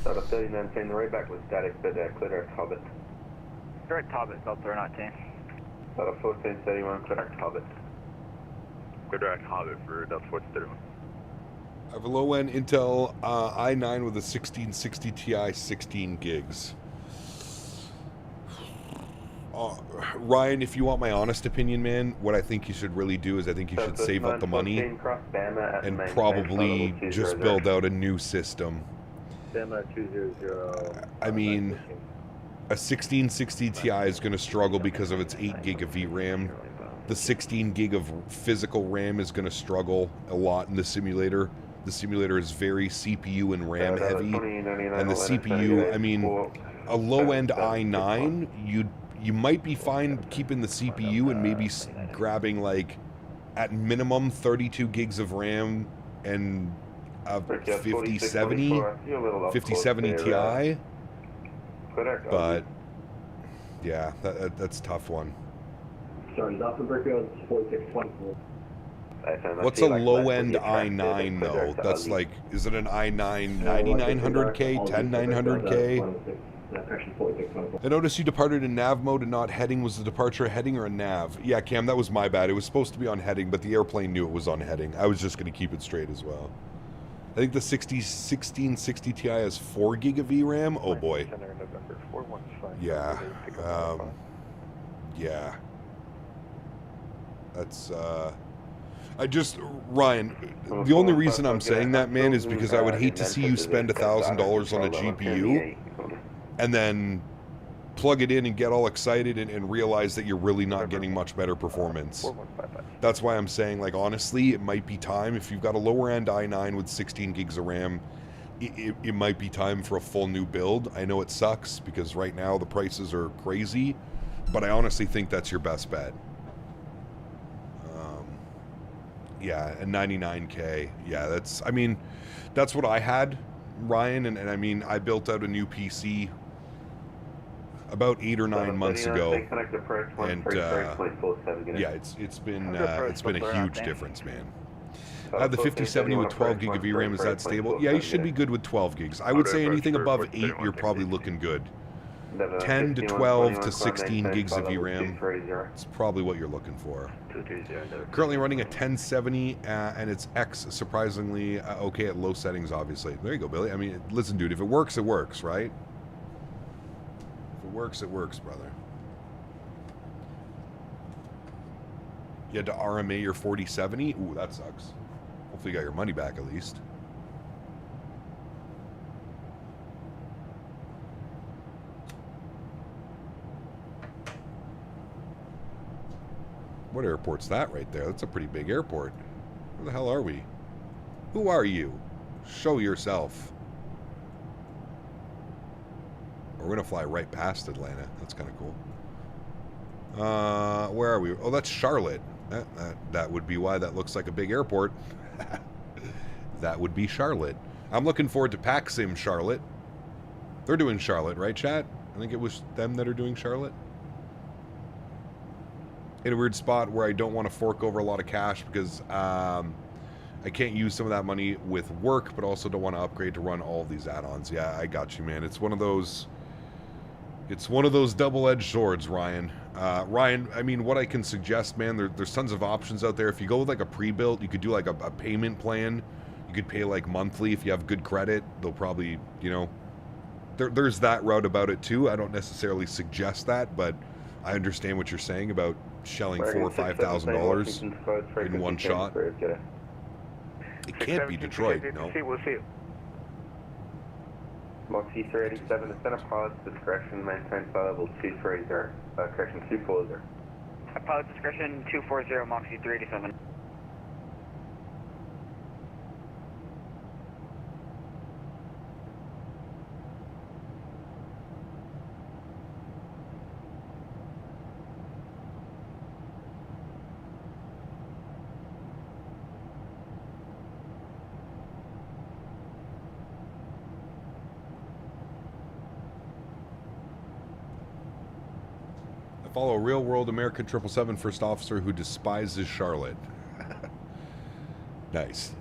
So the 3019, the right back was static, but clear at Hobbit. Clear at Hobbit, Delta 19. So the 1431, clear at Hobbit. Clear at Hobbit for Delta 1431. I have a low-end Intel i9 with a 1660 Ti 16 gigs. Ryan, if you want my honest opinion, man, what I think you should really do is I think you should save up the money and probably just build out a new system. I mean, a 1660 Ti is going to struggle because of its 8 gig of VRAM. The 16 gig of physical RAM is going to struggle a lot in the simulator. The simulator is very CPU and RAM heavy, and the CPU, I mean, a low-end i9, you might be fine keeping the CPU and maybe grabbing, like, at minimum 32 gigs of RAM and a 5070 Ti, but yeah, that's a tough one. Sorry, Dr. Brickyard 4624. What's a low-end i9 though? That's like, is it an i9 9900K, 10900K? I noticed you departed in nav mode and not heading. Was the departure a heading or a nav? Yeah, Cam, that was my bad. It was supposed to be on heading, but the airplane knew it was on heading. I was just going to keep it straight as well. I think the 1660 Ti has 4 gig of VRAM. Oh boy. Yeah. Yeah. That's, Ryan, the only reason I'm saying that, man, is because I would hate to see you spend $1,000 on a GPU and then plug it in and get all excited and realize that you're really not getting much better performance. That's why I'm saying, like, honestly, it might be time, if you've got a lower end i9 with 16 gigs of RAM, it might be time for a full new build. I know it sucks because right now the prices are crazy, but I honestly think that's your best bet. Yeah, and 99K. Yeah, that's, I mean, that's what I had, Ryan, and I mean, I built out a new PC about 8 or 9 months ago, and yeah, it's been a huge difference, man. I have the 5070 with 12 gig of VRAM. Is that stable? Yeah, you should be good with 12 gigs. I would say anything above 8, you're probably looking good. 10 to 12 to 16 gigs of VRAM, it's probably what you're looking for. Currently running a 1070, and it's X, surprisingly okay at low settings, obviously. There you go, Billy. I mean, listen, dude, if it works, right? If it works, brother. You had to RMA your 4070? Ooh, that sucks. Hopefully you got your money back at least. What airport's that right there? That's a pretty big airport. Where the hell are we? Who are you? Show yourself. We're going to fly right past Atlanta. That's kind of cool. Where are we? Oh, that's Charlotte. That would be why that looks like a big airport. That would be Charlotte. I'm looking forward to PACSIM Charlotte. They're doing Charlotte, right, chat? I think it was them that are doing Charlotte. In a weird spot where I don't want to fork over a lot of cash because I can't use some of that money with work, but also don't want to upgrade to run all of these add-ons. Yeah, I got you, man. It's one of those double-edged swords, Ryan. Ryan, I mean, what I can suggest, man, there's tons of options out there. If you go with like a pre-built, you could do like a payment plan. You could pay like monthly if you have good credit. They'll probably, you know, there's that route about it too. I don't necessarily suggest that, but I understand what you're saying about shelling $4,000 or $5,000 in one shot. It can't be Detroit, no. We'll see. Moxie 387, the center pilot's discretion maintained flight level 230, correction 240. Pilot discretion 240, Moxie 387. Follow a real-world American 777 first officer who despises Charlotte. Nice.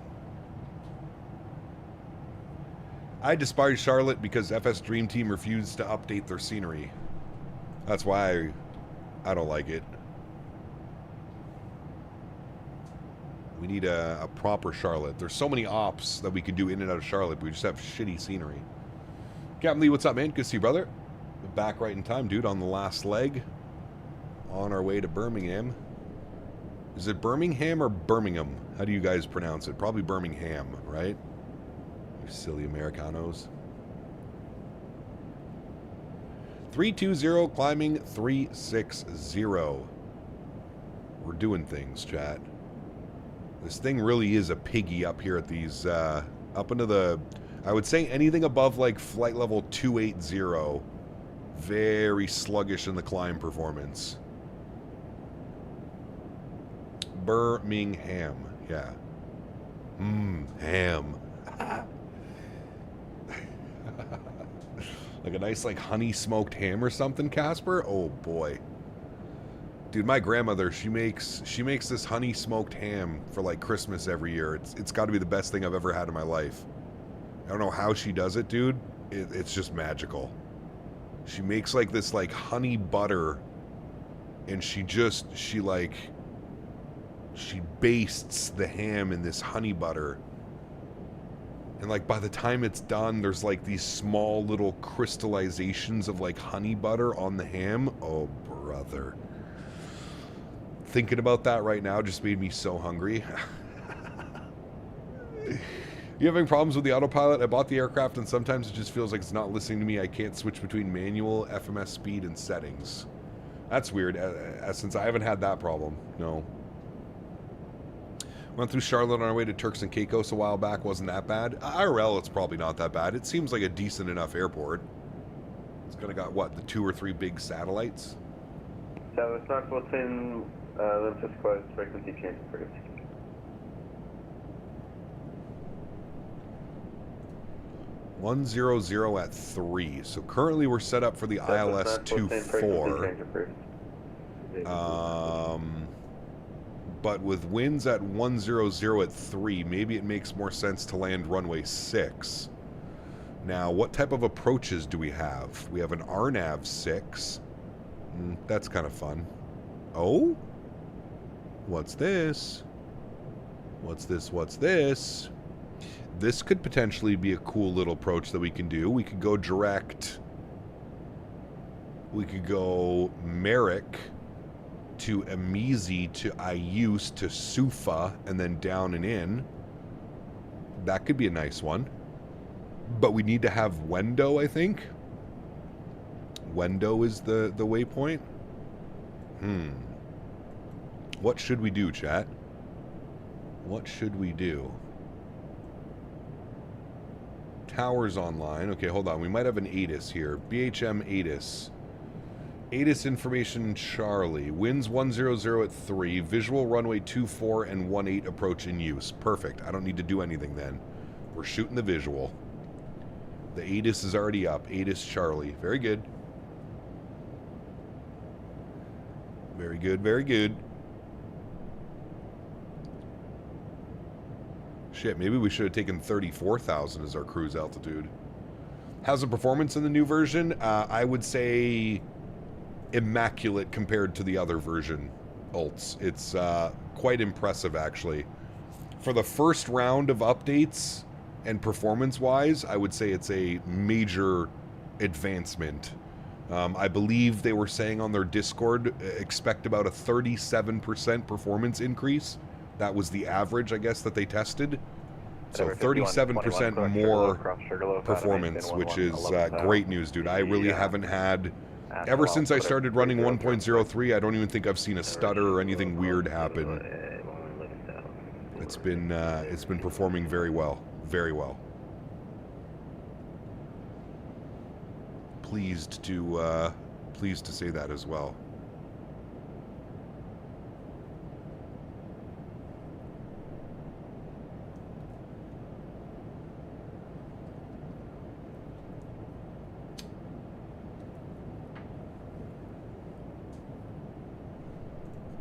I despise Charlotte because FS Dream Team refused to update their scenery. That's why I don't like it. We need a proper Charlotte. There's so many ops that we could do in and out of Charlotte, but we just have shitty scenery. Captain Lee, what's up, man? Good to see you, brother. Back right in time, dude, on the last leg. On our way to Birmingham. Is it Birmingham or Birmingham? How do you guys pronounce it? Probably Birmingham, right? You silly Americanos. 320 climbing 360. We're doing things, chat. This thing really is a piggy up here at these, up into the, I would say anything above like flight level 280. Very sluggish in the climb performance. Birmingham, yeah. Ham. Like a nice, like, honey smoked ham or something, Casper? Oh boy, dude, my grandmother, she makes this honey smoked ham for like Christmas every year. It's got to be the best thing I've ever had in my life. I don't know how she does it, dude. It's just magical. She makes like this like honey butter, and she bastes the ham in this honey butter. And like by the time it's done, there's like these small little crystallizations of like honey butter on the ham. Oh, brother. Thinking about that right now just made me so hungry. You having problems with the autopilot? I bought the aircraft and sometimes it just feels like it's not listening to me. I can't switch between manual, FMS speed, and settings. That's weird, since I haven't had that problem. No. Went through Charlotte on our way to Turks and Caicos a while back. Wasn't that bad. IRL, it's probably not that bad. It seems like a decent enough airport. It's kind of got, what, the 2 or 3 big satellites? So it's 914, limited close, frequency change approved. 100 at 3. So currently we're set up for the ILS 24. But with winds at 100 at 3, maybe it makes more sense to land runway 6. Now, what type of approaches do we have? We have an RNAV 6. That's kind of fun. Oh? What's this? What's this? What's this? This could potentially be a cool little approach that we can do. We could go direct. We could go Merrick to Amizi to Ayus to Sufa and then down and in. That could be a nice one. But we need to have Wendo, I think. Wendo is the waypoint. What should we do, chat? What should we do? Towers online. Okay, hold on. We might have an ATIS here. BHM ATIS. ATIS information Charlie. Winds 100 at 3. Visual runway 24 and 18 approach in use. Perfect. I don't need to do anything then. We're shooting the visual. The ATIS is already up. ATIS Charlie. Very good. Very good, very good. Shit, maybe we should have taken 34,000 as our cruise altitude. How's the performance in the new version? I would say immaculate compared to the other version ults. It's quite impressive, actually. For the first round of updates and performance-wise, I would say it's a major advancement. I believe they were saying on their Discord, expect about a 37% performance increase. That was the average, I guess, that they tested. So 37% more performance, which is great news, dude. I really haven't had... Ever since I started running 1.03, I don't even think I've seen a stutter or anything weird happen. It's been performing very well. Very well. Pleased to say that as well.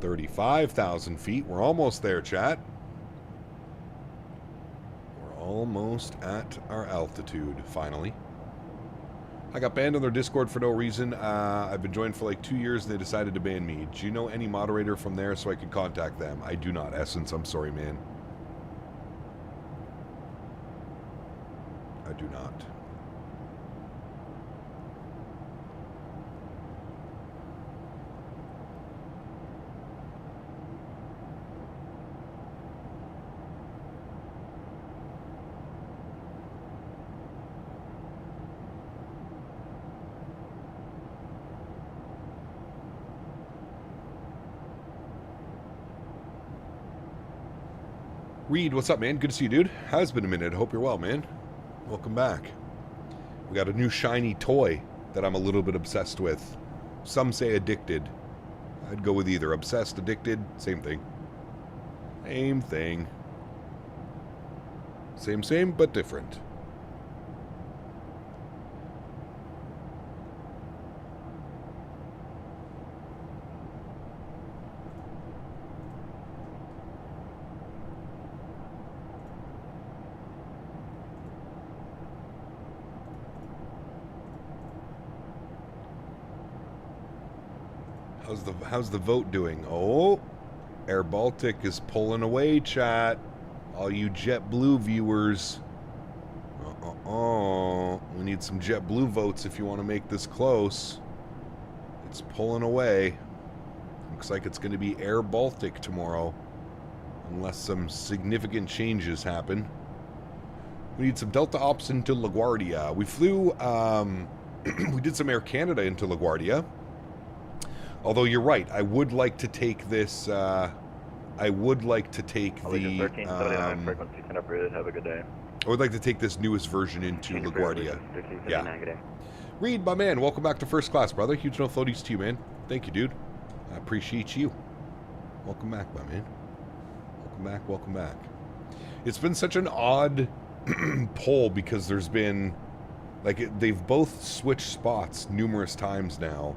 $35,000 feet. We're almost there, chat. We're almost at our altitude, finally. I got banned on their Discord for no reason. I've been joined for like 2 years and they decided to ban me. Do you know any moderator from there so I could contact them? I do not, Essence. I'm sorry, man. I do not. Reed, what's up, man? Good to see you, dude. Has been a minute. Hope you're well, man. Welcome back. We got a new shiny toy that I'm a little bit obsessed with. Some say addicted. I'd go with either. Obsessed, addicted, same thing. Same thing. Same, but different. How's the vote doing? Oh, Air Baltic is pulling away, chat. All you JetBlue viewers. We need some JetBlue votes if you want to make this close. It's pulling away. Looks like it's going to be Air Baltic tomorrow. Unless some significant changes happen. We need some Delta Ops into LaGuardia. We flew, we did some Air Canada into LaGuardia. Although you're right, I would like to take this, I would like to take the, have a good day. I would like to take this newest version into LaGuardia. Yeah. Reed, my man, welcome back to First Class, brother. Huge no floaties to you, man. Thank you, dude. I appreciate you. Welcome back, my man. Welcome back, welcome back. It's been such an odd poll because there's been Like, they've both switched spots numerous times now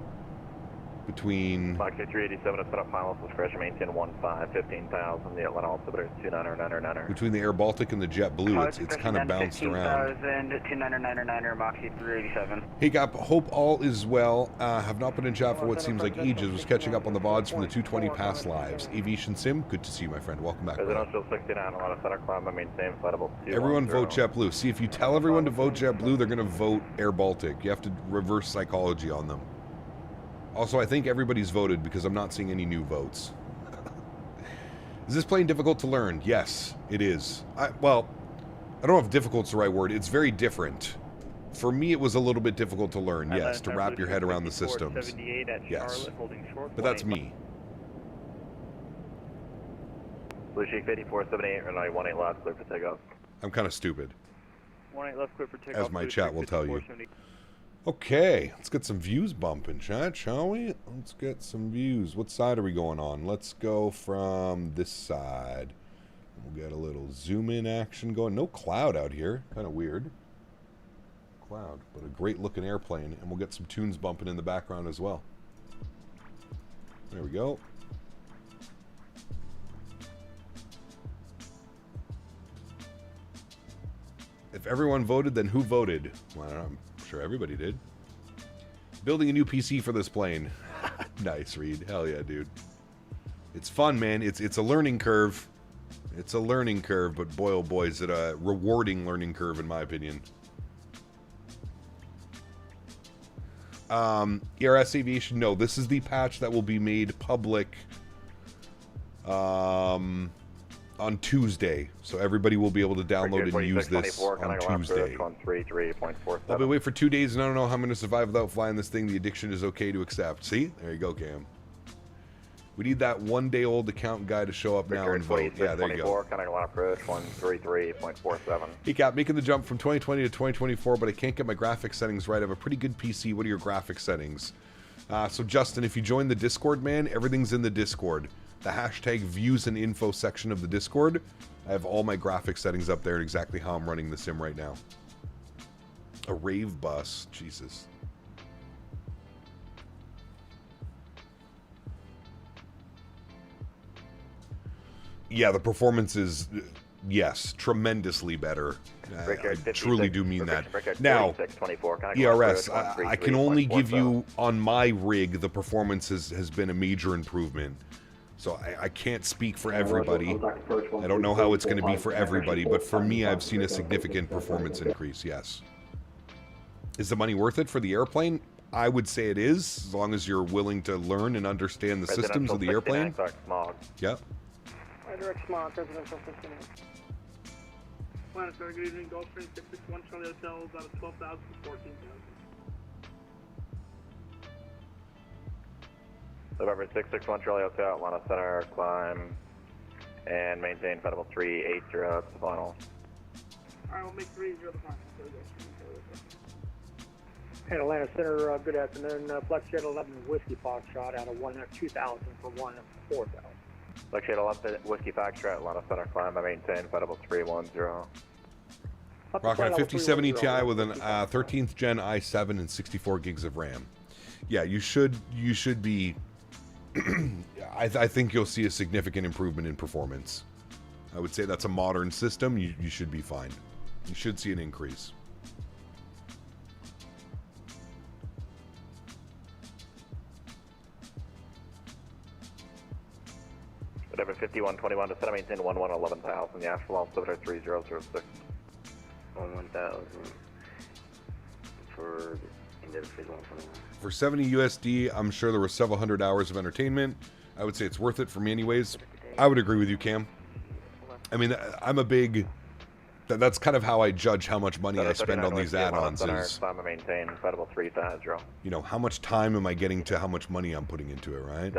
between... Fox 387 to set up miles, discretion, maintain 15,000, the Atlanta altimeter is 2999er. Between the Air Baltic and the JetBlue, it's kind of bounced around. 2999er, Mach 387. Hey, Gap, hope all is well. Have not been in chat for what seems like ages. Was catching up on the VODs from the 220 past lives. Aviation Sim, good to see you, my friend. Welcome back. Residential 69, Atlanta Center, climb, maintain, flightable 210. Everyone vote JetBlue. See, if you tell everyone to vote JetBlue, they're going to vote Air Baltic. You have to reverse psychology on them. Also, I think everybody's voted because I'm not seeing any new votes. Is this plane difficult to learn? Yes, it is. Well, I don't know if difficult's the right word. It's very different. For me, it was a little bit difficult to learn, yes, to wrap your head around the systems. Yes, but that's me. Blue Sheik 5478 or 918 left, clear for takeoff. I'm kind of stupid. 18 left, clear for takeoff. As my chat will tell you. Okay, let's get some views bumping, chat, shall we? Let's get some views. What side are we going on? Let's go from this side. We'll get a little zoom in action going. No cloud out here. Kind of weird. Cloud, but a great looking airplane. And we'll get some tunes bumping in the background as well. There we go. If everyone voted, then who voted? Well, I'm sure everybody did. Building a new PC for this plane. Nice, Reed. Hell yeah, dude. It's fun, man. It's a learning curve. It's a learning curve, but boy, oh boy, is it a rewarding learning curve, in my opinion. ERS Aviation, no, this is the patch that will be made public on Tuesday, so everybody will be able to download and use this on Tuesday. I've been waiting for 2 days and I don't know how I'm going to survive without flying this thing. The addiction is okay to accept. See? There you go, Cam. We need that one-day-old account guy to show up now and vote. Yeah, there you go. Hey, Cap, making the jump from 2020 to 2024, but I can't get my graphics settings right. I have a pretty good PC. What are your graphics settings? So, Justin, if you join the Discord, man, everything's in the Discord. The hashtag views and info section of the Discord. I have all my graphics settings up there and exactly how I'm running the sim right now. A rave bus. Jesus. Yeah, the performance is, yes, tremendously better. I truly do mean that. Now, ERS, I can only give you, on my rig, the performance has been a major improvement. So I can't speak for everybody. I don't know how it's going to be for everybody, but for me, I've seen a significant performance increase, yes. Is the money worth it for the airplane? I would say it is, as long as you're willing to learn and understand the systems of the airplane. Yep. Direct smog, residential 59. Planet Star, good evening, Gulfstream 661 Charlie Hotel, about 12,000 to 14,000. November 661 Charlie Hotel, Atlanta Center, climb, and maintain Federal 380 to the final. Alright, we'll make 30 the final. Hey, Atlanta Center, good afternoon. Flex Jet 11 Whiskey Foxtrot out of 2,000 for 4,000. Flex Jet 11 Whiskey Foxtrot, Atlanta Center, climb, I maintain Federal 310. Rocking a 5070 Ti with an 13th gen i7 and 64 gigs of RAM. Yeah, you should be. I think you'll see a significant improvement in performance. I would say that's a modern system. You should be fine. You should see an increase. Whatever 5121 to set, maintain 11,000. The actual altimeter 3006. 11,000 for individual 121. For 70 USD, I'm sure there were several hundred hours of entertainment. I would say it's worth it for me anyways. I would agree with you, Cam. I mean, I'm a big... That's kind of how I judge how much money I spend on these add-ons is... You know, how much time am I getting to how much money I'm putting into it, right?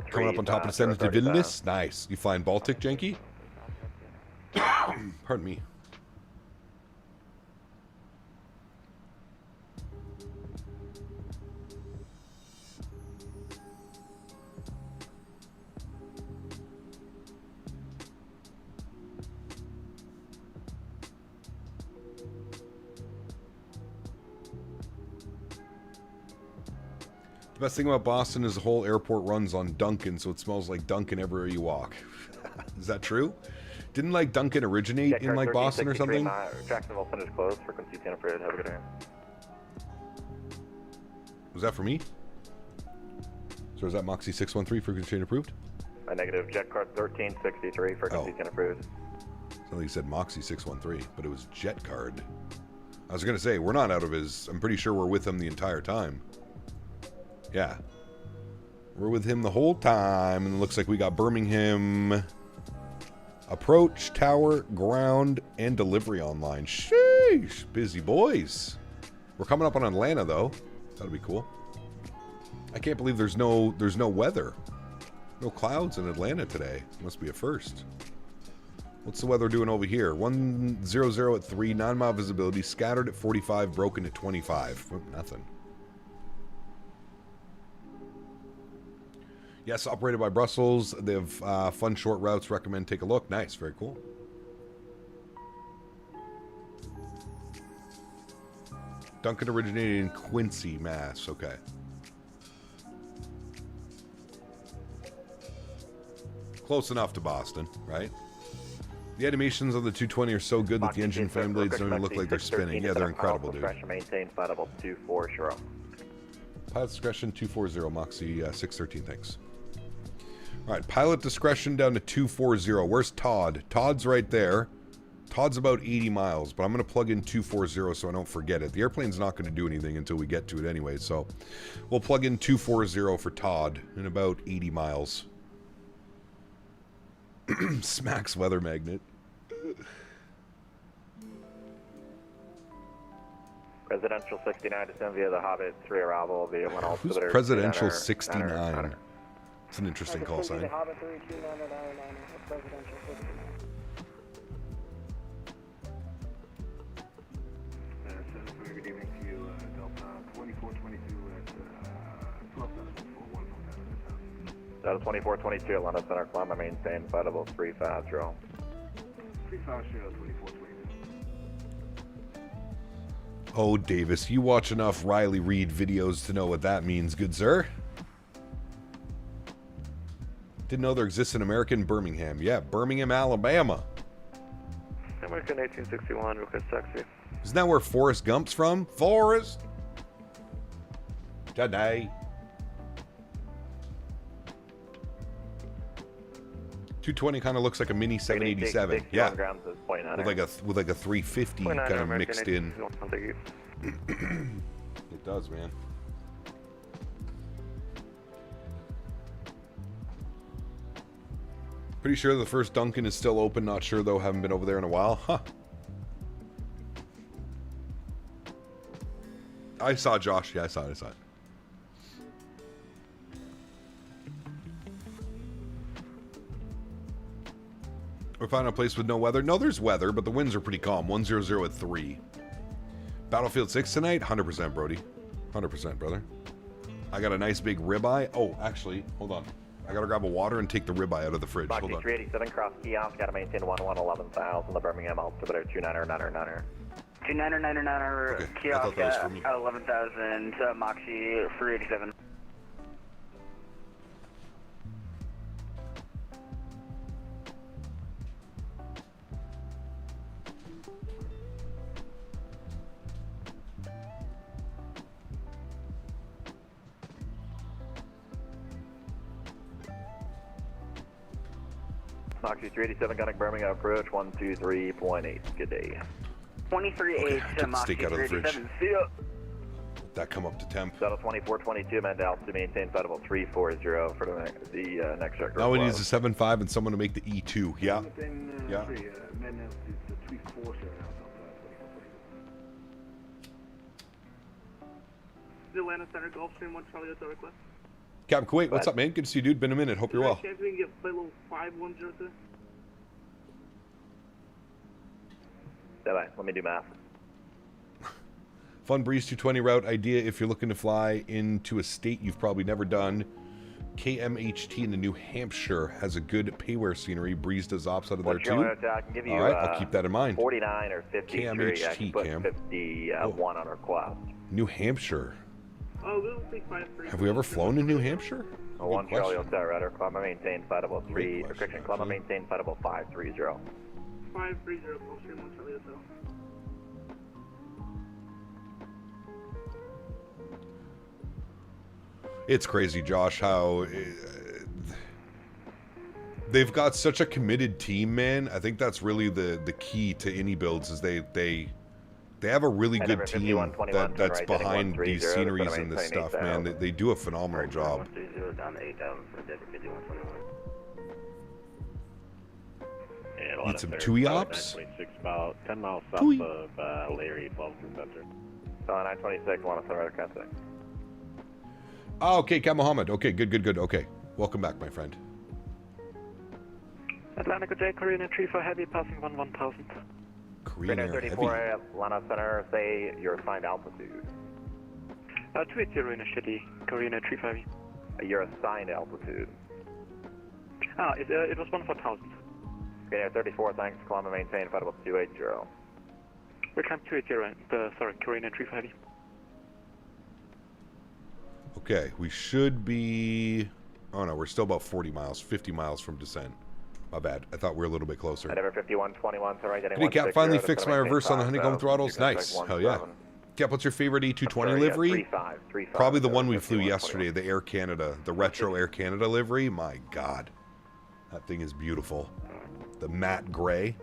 Coming up on top of the sentence to Vilnius? Nice. You flying Baltic, Janky? Pardon me. The best thing about Boston is the whole airport runs on Dunkin', so it smells like Dunkin' everywhere you walk. Is that true? Didn't like Dunkin' originate in like Boston or something? Jacksonville finished closed. Frequency 10 approved. Have a good day. Was that for me? So is that Moxie 613 frequency chain approved? Negative. Jet card 1363. Frequency 10 approved. Something said Moxie 613, but it was Jet Card. I was going to say, we're not out of his... I'm pretty sure we're with him the entire time. Yeah. We're with him the whole time, and it looks like we got Birmingham... Approach, tower, ground, and delivery online. Sheesh! Busy boys. We're coming up on Atlanta, though. That'll be cool. I can't believe there's no weather. No clouds in Atlanta today. Must be a first. What's the weather doing over here? 100 at 3, 9-mile visibility, scattered at 45, broken at 25. Oh, nothing. Yes, operated by Brussels. They have fun short routes. Recommend take a look. Nice, very cool. Duncan originated in Quincy, Mass. Okay. Close enough to Boston, right? The animations on the 220 are so good that the engine fan blades don't even look like they're spinning. Yeah, they're incredible, dude. Maintain flight level 240. Pilot discretion 240, Moxie 613, thanks. All right, pilot discretion down to 240. Where's Todd? Todd's right there. Todd's about 80 miles, but I'm going to plug in 240 so I don't forget it. The airplane's not going to do anything until we get to it anyway, so we'll plug in 240 for Todd in about 80 miles. Smacks weather magnet. Presidential 69 descend via the Hobbit 3 arrival via one all. Who's Presidential 69? It's an interesting call sign. Good evening to you, Delta 2422 at 12,415. Delta 2422 at London Center, climb and maintain flight level 350. 350, 2422. Oh, Davis, you watch enough Riley Reid videos to know what that means, good sir. Didn't know there exists an American Birmingham. Yeah, Birmingham, Alabama. American 1861, request taxi. Isn't that where Forrest Gump's from? Forrest! Today. 220 kind of looks like a mini 787. Yeah. With like a 350 kind of mixed in. It does, man. Pretty sure the first Dunkin' is still open. Not sure, though. Haven't been over there in a while. Huh. I saw Josh. Yeah, I saw it. We're finding a place with no weather. No, there's weather, but the winds are pretty calm. 100 at 3. Battlefield 6 tonight? 100%, Brody. 100%, brother. I got a nice big ribeye. Oh, actually, hold on. I gotta grab a water and take the ribeye out of the fridge. Hold on. 387 cross kiosk, gotta maintain 11,000, the Birmingham altimeter 2999er. 2999er kiosk at 11,000, Moxie 387. Moxie 387 gunning Birmingham approach 123.8. Good day. 23.8 Moxie 387. See ya. That come up to temp. Shuttle 2422 man down to maintain flight level 340 for the next sector. Now we need a 7.5 and someone to make the E2. Yeah. Yeah. The Atlanta Center Gulf Stream 1 Charlie Hotel request. Captain Kuwait, what's up, man? Good to see you, dude. Been a minute. Hope you're well. Chance we can get flight level 510 today? Let me do math. Fun Breeze 220 route idea if you're looking to fly into a state you've probably never done. KMHT in the New Hampshire has a good payware scenery. Breeze does ops out of there too. I can give you, all right, I'll keep that in mind. 49 or 53. KMHT, I can put Cam. 51 on our request. New Hampshire. Oh, we'll take 5-3. Have we ever flown in New Hampshire? A 1 Charlie Hotel Radar, climb and maintain flight level 3, restriction, climb and maintain flight level 530. 530, Gulfstream 1 Charlie Hotel. It's crazy, Josh, how they've got such a committed team, man. I think that's really the key to any builds is they have a really good team that's behind these sceneries and this stuff, man. They do a phenomenal job. Need some TUI ops? About 10 miles south of Larry, 12 Center. 926, want to send right to Oh, okay, Kat Mohammed. Okay, good. Okay, welcome back, my friend. Atlantic J, Korean entry for heavy, passing 1000. Korean Air 34 Heavy. Atlanta Center, say your assigned altitude. 280 in a shitty, Korean Air 35. Your assigned altitude. It was 14,000. Korean Air 34, thanks, climb and maintain, flight level 280. We climb 280, sorry, Korean Air 35. Okay, we should be... Oh no, we're still about 40 miles, 50 miles from descent. My bad. I thought we were a little bit closer. At 5121, so right, Hey, Cap, finally fixed my reverse on the honeycomb throttles. Nice. Hell yeah. Cap, what's your favorite A220 livery? Probably the one we flew yesterday, the Air Canada, the retro Air Canada livery. My God. That thing is beautiful. The matte gray.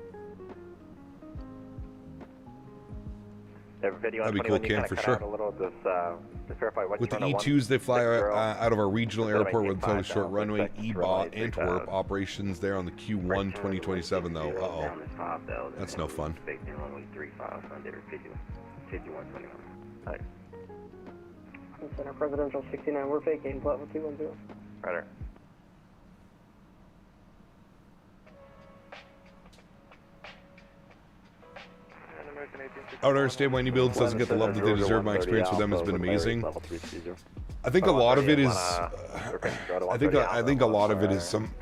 That'd be cool, Cam, for sure. With the E2s, they fly out of our regional airport with a short runway. EBA, Antwerp, operations there on the Q1 2027, though. Uh-oh. That's no fun. Center Presidential 69, we're faking, level 210. Right. I don't understand why any builds doesn't get the love that they deserve. My experience with them has been amazing. I think a lot of it is, I think a lot of it is some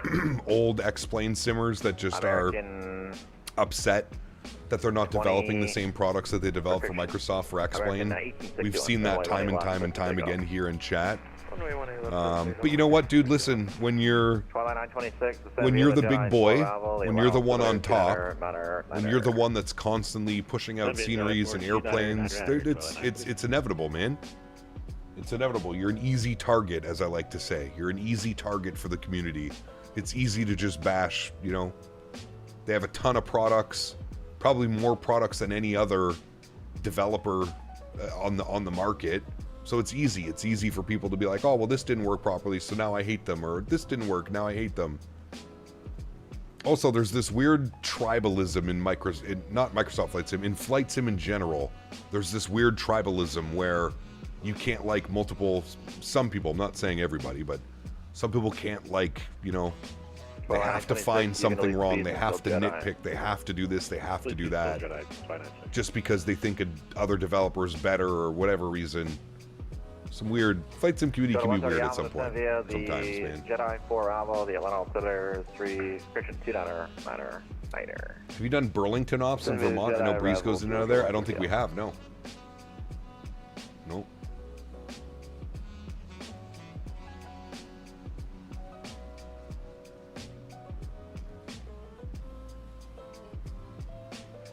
old X-Plane simmers that just are upset that they're not developing the same products that they developed for Microsoft for X-Plane. We've seen that time and time again here in chat. But you know what, dude? Listen, when you're the big boy, when you're the one on top, when you're the one that's constantly pushing out sceneries and airplanes, it's inevitable, man. It's inevitable. You're an easy target, as I like to say. You're an easy target for the community. It's easy to just bash, you know. They have a ton of products, probably more products than any other developer on the market. So it's easy. It's easy for people to be like, oh, well, this didn't work properly, so now I hate them. Or this didn't work, now I hate them. Also, there's this weird tribalism in not Microsoft Flight Sim, in Flight Sim in general. There's this weird tribalism where you can't like some people, I'm not saying everybody, but some people can't like, you know, they have to find something wrong. They have to nitpick. They have to do this. They have to do that. Just because they think other developers better or whatever reason. Some weird Flight Sim community can be weird at some point. Sometimes, man. Jedi 4 Bravo, the Atlanta Auxiliaries 3, Christian 2 Niner. Have you done Burlington ops in Vermont? I know Breeze goes in and out of there. I don't think we have, no. Nope.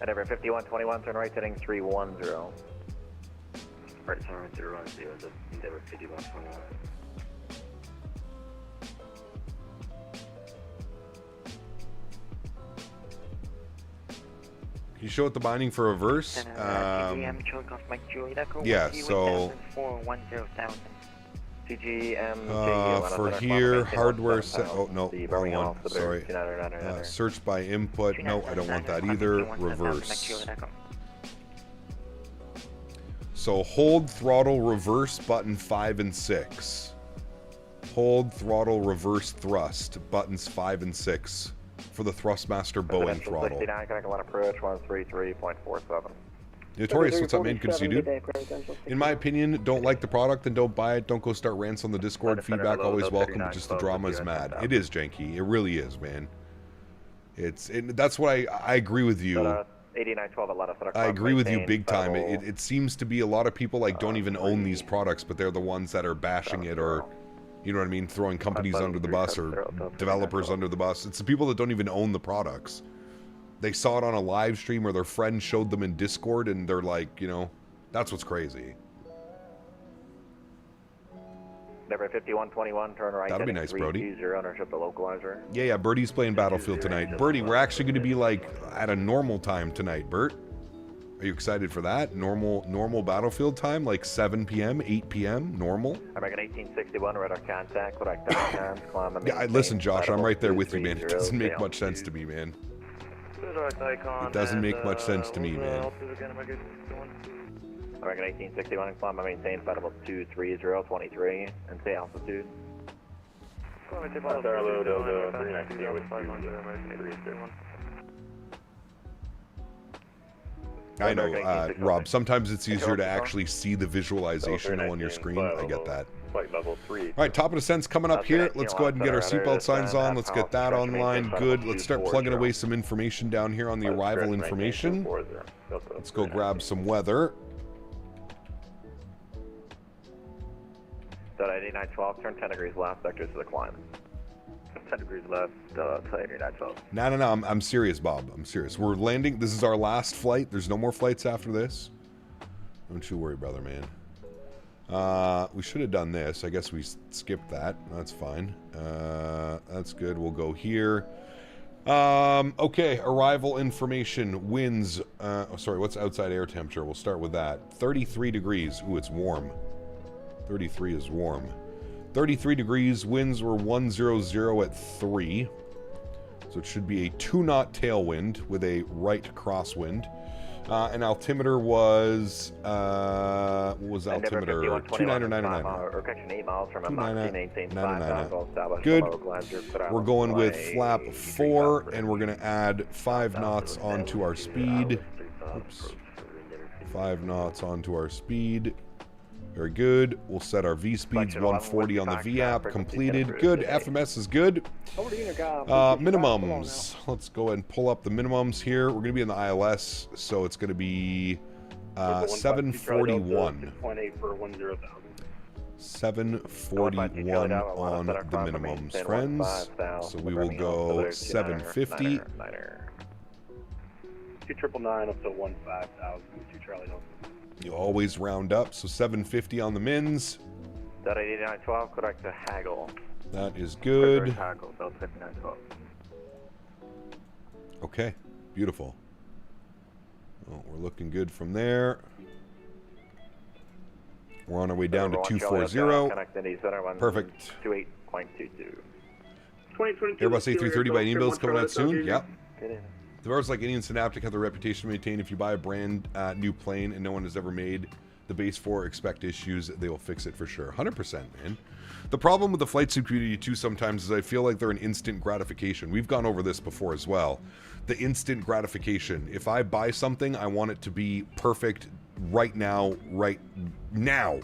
At every 5121, turn right heading 310. Right, turn right 310, Endeavor 5121. Can you show it the binding for reverse? Yeah, so for here, hardware set. Oh no, wrong one. Sorry. Search by input. No, I don't want that either. Reverse. So hold throttle reverse button 5 and 6. Hold throttle reverse thrust buttons 5 and 6 for the Thrustmaster Boeing throttle. 69, connect line approach 133.47. Notorious, what's up, man? Good to see you, dude. In my opinion, don't like the product, then don't buy it. Don't go start rants on the Discord. Feedback always welcome, but just the drama is mad. It is janky. It really is, man. That's what I agree with you. 8912 Atlanta Center. I agree with you big time. It seems to be a lot of people like don't even own these products, but they're the ones that are bashing it, or you know what I mean, throwing companies under the bus or developers under the bus. It's the people that don't even own the products. They saw it on a live stream or their friend showed them in Discord, and they're like, you know, that's what's crazy. Number 5121, turn right. That'd be nice, Brody. Use your ownership to localizer. Yeah, Birdie's playing Battlefield tonight. Birdie, we're actually going to be like at a normal time tonight, Bert. Are you excited for that? Normal Battlefield time, like 7 p.m., 8 p.m., normal? American 1861, radar contact, correct. Yeah, listen, Josh, I'm right there with you, man. It doesn't make much sense to me, man. It doesn't make much sense to me, man. American 1861, climb and maintain flight level 23023 and say altitude. I know, Rob, sometimes it's easier to actually see the visualization on your screen. I get that. Level 3. All right, top of descent's coming up here. Let's go ahead and get our seatbelt signs on. Let's get that online. Good. Let's start plugging away some information down here on the arrival information. Let's go grab some weather. 8912, turn 10 degrees left, vectors to the climb. 10 degrees left, 8912. No, I'm serious, Bob. I'm serious. We're landing. This is our last flight. There's no more flights after this. Don't you worry, brother, man. We should have done this. I guess we skipped that. That's fine. That's good. We'll go here. Okay, arrival information. Winds. Sorry, what's outside air temperature? We'll start with that. 33 degrees. Ooh, it's warm. 33 is warm. 33 degrees. Winds were 100 at 3. So it should be a 2-knot tailwind with a right crosswind. And altimeter was, what was altimeter? 2999. Good. We're going with flap 4, and we're going to add 5 knots onto our speed. Oops. 5 knots onto our speed. Very good. We'll set our V-speeds 140 on the V-app. Completed. Good. FMS is good. Minimums. Let's go ahead and pull up the minimums here. We're going to be in the ILS, so it's going to be 741. 741 on the minimums, friends. So we will go 750. 2999 up to 15,000. 2 Charlie Delta. You always round up, so 750 on the mins. That 8912, correct to haggle. That is good. Haggle, Delta 5912. Okay, beautiful. Well, we're looking good from there. We're on our way down to 240. Perfect. 28.22. Airbus A330 by Indian coming out soon. Yep. The Airbus like Indian Synaptic have the reputation to maintain. If you buy a brand new plane and no one has ever made the base for, expect issues. They will fix it for sure. 100%, man. The problem with the flight sim community too sometimes is I feel like they're an instant gratification. We've gone over this before as well. The instant gratification. If I buy something, I want it to be perfect right now, right now.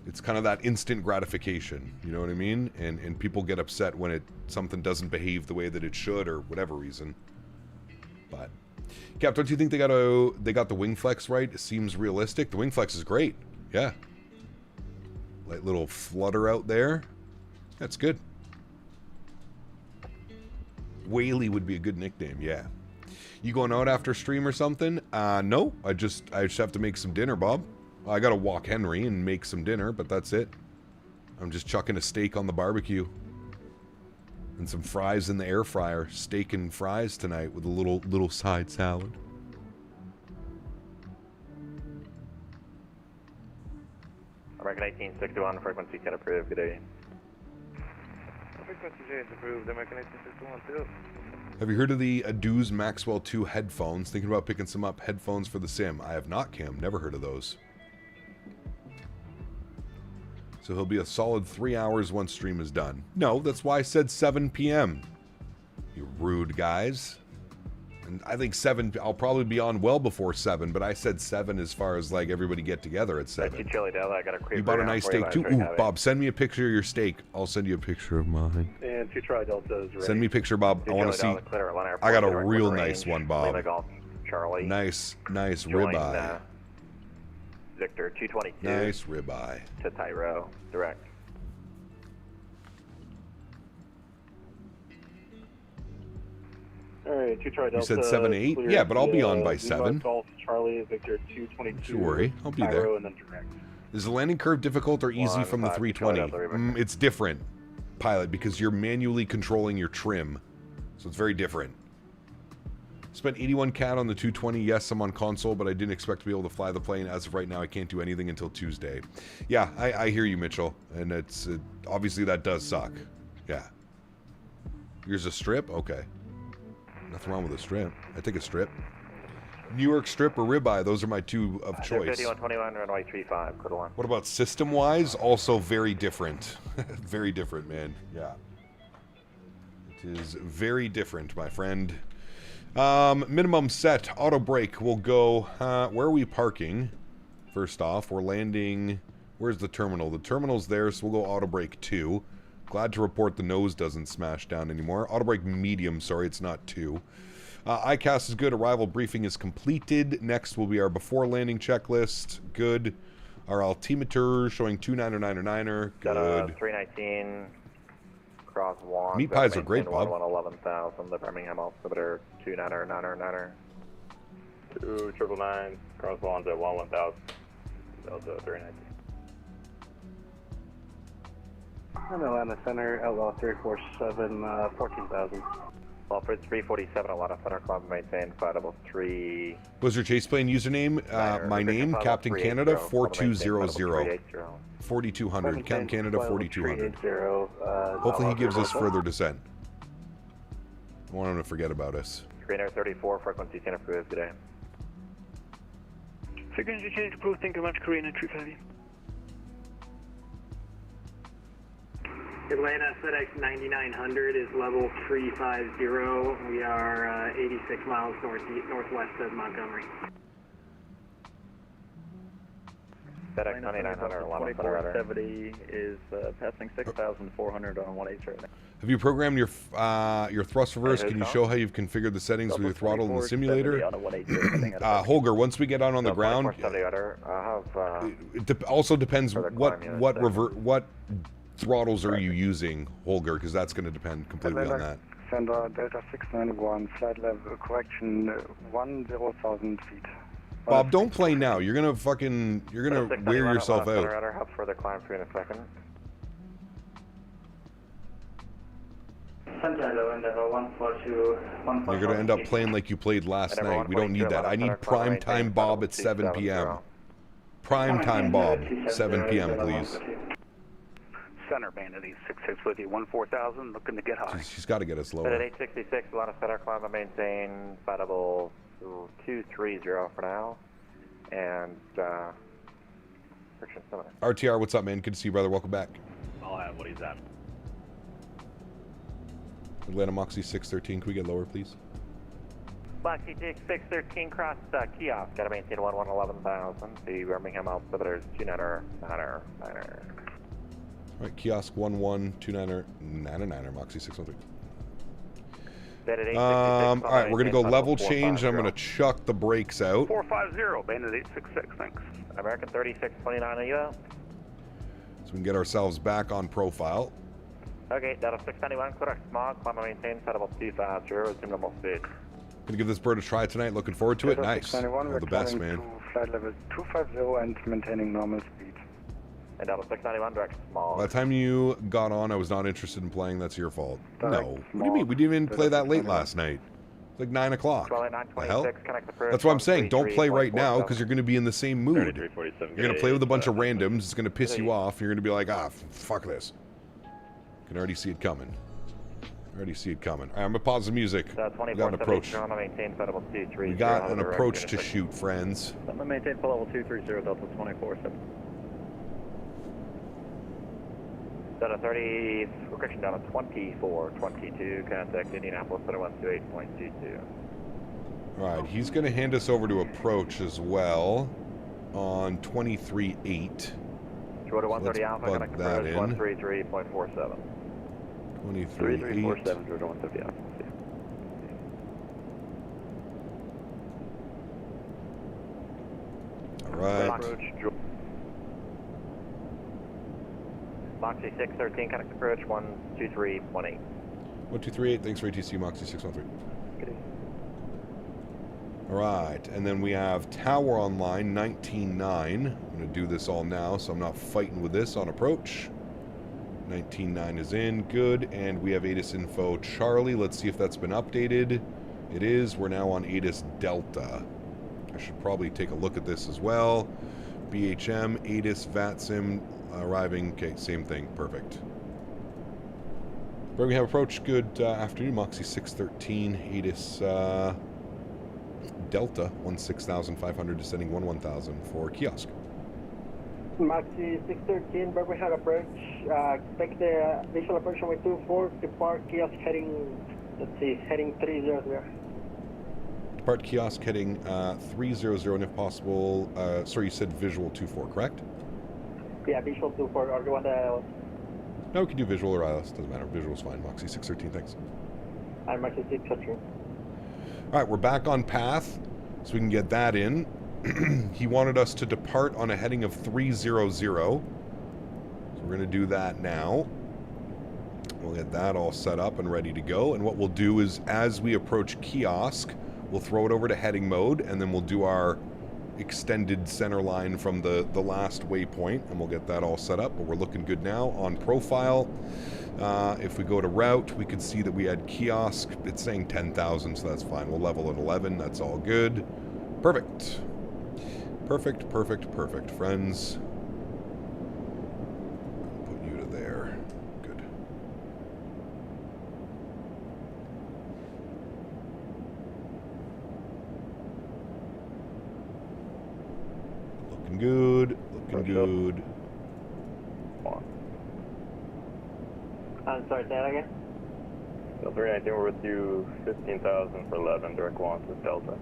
It's kind of that instant gratification, you know what I mean? And people get upset when something doesn't behave the way that it should or whatever reason. But Cap, don't you think they got the wing flex right? It seems realistic. The wing flex is great. Yeah. Like little flutter out there. That's good. Whaley would be a good nickname, yeah. You going out after stream or something? No. I just have to make some dinner, Bob. I gotta walk Henry and make some dinner, but that's it. I'm just chucking a steak on the barbecue. And some fries in the air fryer. Steak and fries tonight with a little side salad. American 1861, frequency can approve. Good day. Frequency J is approved. American 1861 too. Have you heard of the Aduz Maxwell 2 headphones? Thinking about picking some up. Headphones for the sim. I have not, Cam. Never heard of those. So he'll be a solid 3 hours once stream is done. No, that's why I said 7 p.m. You rude guys. And I think 7, I'll probably be on well before 7, but I said 7 as far as like everybody get together at 7. You bought a nice steak too. Ooh, Bob, send me a picture of your steak. I'll send you a picture of mine. And 2 Tri Delta is ready. Send me a picture, Bob. I want to see. I got a real nice one, Bob. Charlie. Nice Join, ribeye. Victor 222. Nice ribeye. To Tyro, direct. Alright, 2 Charlie Delta. You said 7-8? Yeah, but I'll be on by 7. Golf Charlie, Victor 222. Don't you worry, I'll be there. And then direct. Is the landing curve difficult or easy from the 320? It's different, pilot, because you're manually controlling your trim. So it's very different. Spent 81 CAD on the 220. Yes, I'm on console, but I didn't expect to be able to fly the plane. As of right now, I can't do anything until Tuesday. Yeah, I hear you, Mitchell. And it's obviously that does suck. Yeah. Here's a strip? Okay. Nothing wrong with a strip. I take a strip. New York strip or ribeye, those are my two of choice. 5121, runway 35, quarter 1. What about system-wise? Also very different. Very different, man. Yeah. It is very different, my friend. Minimum set, auto brake will go, where are we parking? First off, we're landing, where's the terminal? The terminal's there, so we'll go auto brake 2. Glad to report the nose doesn't smash down anymore. Auto brake medium, sorry, it's not 2. ICAS is good, arrival briefing is completed. Next will be our before landing checklist, good. Our altimeter showing 29er, good. Got a 319. Cross 1. Meat pies are great, Bob. 11,000. The Birmingham altimeter 29er. 299. Cross 1's at 1,000. That was 319. And Atlanta Center, Outlaw 347, 14,000. Alfred 347, Atlanta Center Club, maintain 533. Blizzard Chase Plane username, my name, Captain Canada 4200. 4200, Captain Canada 4200. Hopefully he gives us further descent. I want him to forget about us. Greener 34, frequency Santa Cruz, good day. Frequency change approved, thank you very much, Korean entry 5. Atlanta FedEx 9900 is level 350. We are 86 miles northwest of Montgomery. FedEx 9900, Atlanta 2470 is passing 6,400 on 1H right now. Have you programmed your thrust reverse? Can you show how you've configured the settings with your throttle in the simulator? Holger, once we get out on the ground, it also depends what throttles are you using, Holger, because that's going to depend completely on that. Sender Delta 691, flight level correction 10,000 feet. Bob, don't play now. You're gonna wear yourself out. Have further climb for you in a second. You're gonna end up playing like you played last night. We don't need that. I need prime time Bob at 7 p.m. Prime time Bob, 7 p.m. please. Center Bandit 6650, 14,000, looking to get high. She's got to get us lower. At 866, a lot of center climb and maintain 5230 for now, and friction similar. RTR, what's up, man? Good to see you, brother. Welcome back. I'll have what he's at. Atlanta Moxie 613, can we get lower, please? Moxie 613 cross kiosk, got to maintain 11,000. The Birmingham altimeter is 29er. All right, kiosk 1129er, Moxie 613. All right, we're gonna go level change. I'm gonna chuck the brakes out. 450, Bandit 866, thanks. American 3629 are you out? So we can get ourselves back on profile. Okay, Delta 691, correct. Smog, climb and maintain, setable 250, resume normal speed. Gonna give this bird a try tonight. Looking forward to it. Nice. All the best, man. Flight level 250 and maintaining normal speed. And Delta 691, direct Smog. By the time you got on, I was not interested in playing. That's your fault. No. What do you mean? We didn't even play that late last night. It's like 9 o'clock. The hell? That's what I'm saying. Don't play right now because you're going to be in the same mood. You're going to play with a bunch of randoms. It's going to piss you off. You're going to be like, fuck this. Can already see it coming. All right, I'm going to pause the music. We got an approach. We got an approach to shoot, friends. I'm going to maintain full level 230, Delta 2470. Delta 30, correction down to 2422, contact Indianapolis 128.22. All right, he's going to hand us over to approach as well on 23.8. Jordan 130 Alpha, plug that in. 133.47. 23.8. 3347, Jordan 130 Alpha. Right. Moxie 613, contact approach 12318. 1238, thanks for ATC Moxie 613. Alright, and then we have Tower Online 19.9. I'm going to do this all now, so I'm not fighting with this on approach. 19.9 is in, good, and we have ATIS info Charlie. Let's see if that's been updated. It is. We're now on ATIS Delta. I should probably take a look at this as well. BHM, ATIS, VATSIM, arriving. Okay, same thing. Perfect. Where we have approach. Good afternoon, Moxie 613, ATIS Delta 16,500 descending 11,000 for kiosk. Moxie 613, Birmingham approach. Expect the visual approach runway 24, depart kiosk heading, let's see, heading 300. Depart kiosk heading 300, and if possible, sorry, you said visual 24, correct? Yeah, visual 24, or do you want the... No, we can do visual or ILS, doesn't matter. Visual's fine. Moxie 613, thanks. I'm Moxie 613. Alright, we're back on path, so we can get that in. He wanted us to depart on a heading of 300. So we're going to do that now. We'll get that all set up and ready to go. And what we'll do is, as we approach kiosk, we'll throw it over to heading mode, and then we'll do our extended center line from the last waypoint, and we'll get that all set up. But we're looking good now on profile. If we go to route, we can see that we had kiosk. It's saying 10,000, so that's fine. We'll level at 11. That's all good. Perfect. Perfect, perfect, perfect, friends. Put you to there. Good. Looking good. Looking good. I'm sorry, say that again? 319, we're with you 15,000 for 11, direct launch with Delta.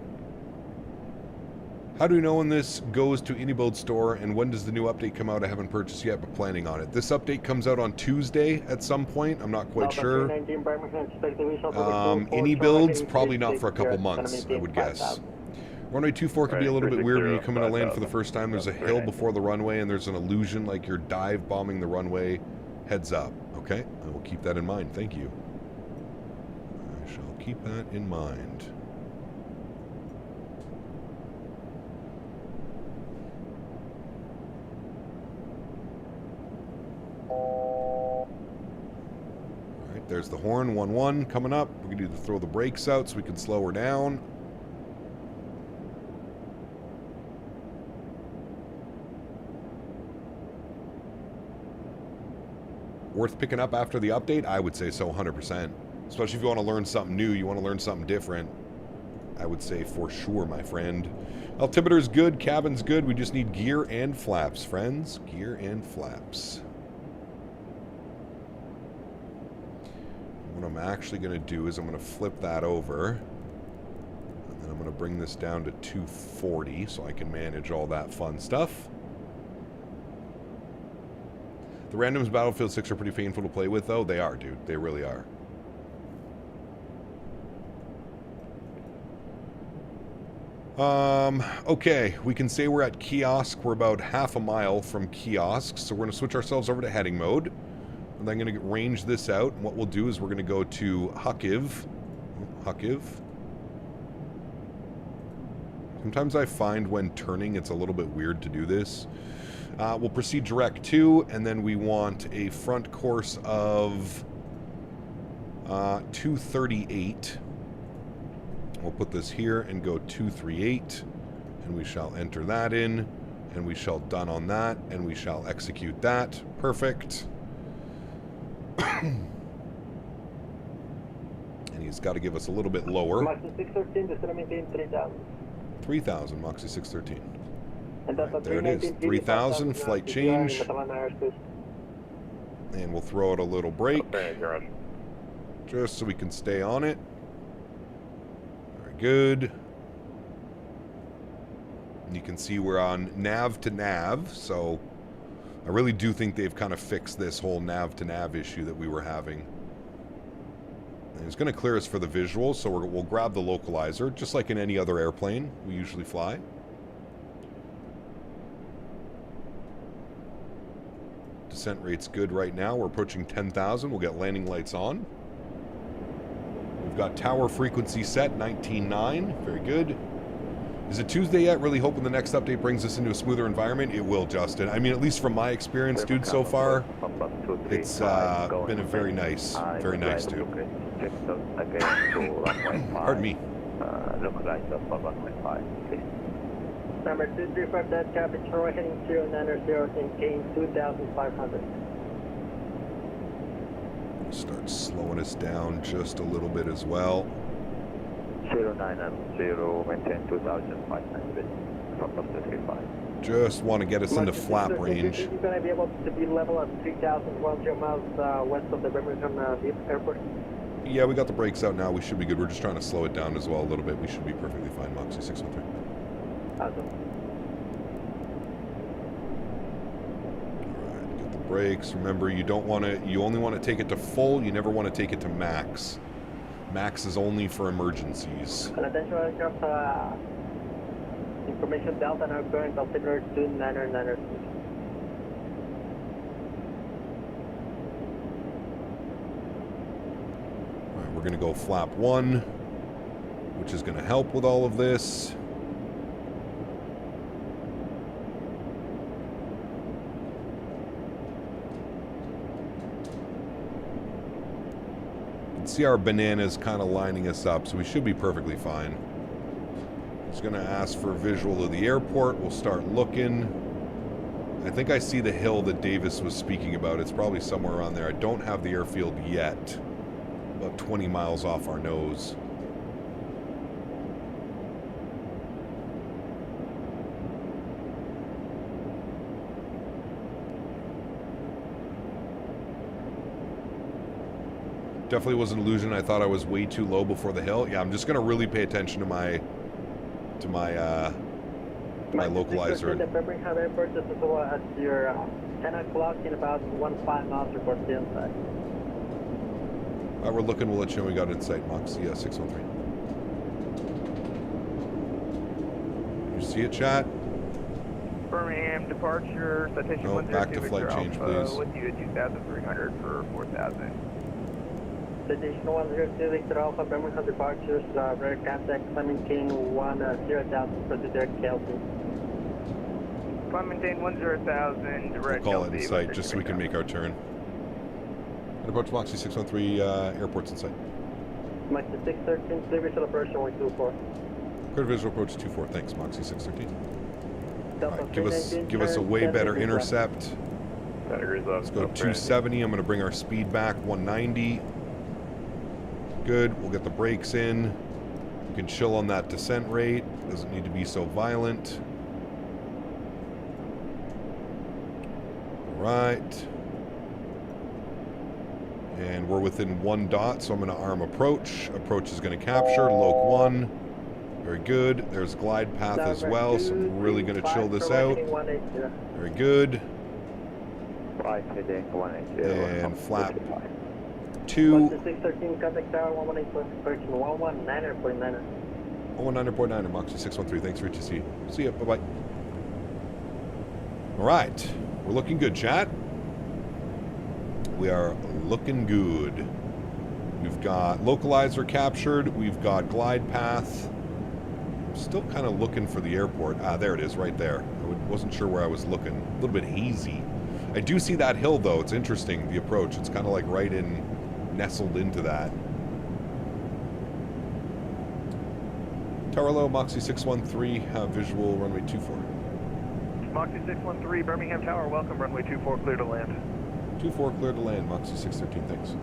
How do we know when this goes to AnyBuild store, and when does the new update come out? I haven't purchased yet, but planning on it. This update comes out on Tuesday at some point. I'm not quite sure. AnyBuild's probably not for a couple months, I would guess. Runway 24 can be a little bit weird when you come into land for the first time. There's a hill before the runway, and there's an illusion like you're dive bombing the runway. Heads up. Okay, I will keep that in mind. Thank you. I shall keep that in mind. Alright, there's the horn, 1-1 coming up. We can either throw the brakes out so we can slow her down. Worth picking up after the update? I would say so, 100%. Especially if you want to learn something new, you want to learn something different. I would say for sure, my friend. Altimeter's good, cabin's good. We just need gear and flaps, friends. Gear and flaps. What I'm actually going to do is I'm going to flip that over. And then I'm going to bring this down to 240 so I can manage all that fun stuff. The randoms Battlefield 6 are pretty painful to play with, though. They are, dude. They really are. Okay. We can say we're at kiosk. We're about half a mile from kiosk. So we're going to switch ourselves over to heading mode. And then I'm going to range this out. And what we'll do is we're going to go to Huckiv. Huckiv. Sometimes I find when turning it's a little bit weird to do this. We'll proceed direct 2, and then we want a front course of 238. We'll put this here and go 238, and we shall enter that in, and we shall done on that, and we shall execute that. Perfect. And he's got to give us a little bit lower. Moxie 613, descend maintain 3,000. 3,000, Moxie 613. And right, there it is, 3,000, flight change. And we'll throw out a little brake. Just so we can stay on it. Very good. And you can see we're on nav to nav, so I really do think they've kind of fixed this whole nav to nav issue that we were having. And it's going to clear us for the visual, so we'll grab the localizer, just like in any other airplane we usually fly. descent rate's good right now. We're approaching 10,000. We'll get landing lights on. We've got tower frequency set, 19.9. Very good. Is it Tuesday yet? Really hoping the next update brings us into a smoother environment. It will, Justin. I mean, at least from my experience, dude, so far, it's been a very nice, dude. Pardon me. Number 235, that cabin, Troy heading 090 and gain 2,500. Start slowing us down just a little bit as well. 0990, maintain 2,500 from 235. Just want to get us into flap range. You're going to be able to be level at 3,100 miles west of the Birmingham airport. Yeah, we got the brakes out now. We should be good. We're just trying to slow it down as well a little bit. We should be perfectly fine, Moxie 613. Awesome. Alright, get the brakes. Remember, you only want to take it to full. You never want to take it to max. Max is only for emergencies. Attention aircraft, information Delta now current altimeter 2990. Alright, we're going to go flap 1, which is going to help with all of this. See our bananas kind of lining us up, so we should be perfectly fine. It's going to ask for a visual of the airport. We'll start looking. I think I see the hill that Davis was speaking about. It's probably somewhere around there. I don't have the airfield yet. About 20 miles off our nose. Definitely was an illusion. I thought I was way too low before the hill. Yeah, I'm just gonna really pay attention to my localizer. The Birmingham airport is at your 10 o'clock in about 15 miles report the inside. Alright, we're looking. We'll let you know we got insight. Moxie 613. You see it, chat? Birmingham departure citation 102. Back to flight change, please. With you at 2,300 for 4,000. Citation 102 Victor Alpha, Birmingham departures, radar contact, Clementine 10,000 for the direct Kelsey. Clementine 10,000, direct We'll call it in sight just so we can make our turn. And approach Moxie 613, airport's in sight. Moxie 613, clear visual approach 124. Clear visual approach 24, thanks, Moxie 613. Alright, give us a way better intercept. Let's go 270, I'm going to bring our speed back, 190. Good, we'll get the brakes in. We can chill on that descent rate. Doesn't need to be so violent. Alright. And we're within 1 dot, so I'm going to arm approach. Approach is going to capture, loc 1. Very good. There's glide path as well, so I'm really going to chill this out. Very good. And flap 2. 613, contact tower 118.9, 119.9 and Moxie 613. Thanks for your TC. See ya. Bye-bye. All right. We're looking good, chat. We are looking good. We've got localizer captured. We've got glide path. I'm still kind of looking for the airport. Ah, there it is, right there. I wasn't sure where I was looking. A little bit hazy. I do see that hill, though. It's interesting, the approach. It's kind of like right in, nestled into that. Tower low, Moxie 613, visual, runway 24. Moxie 613, Birmingham Tower, welcome, runway 24, clear to land. 24, clear to land, Moxie 613, thanks.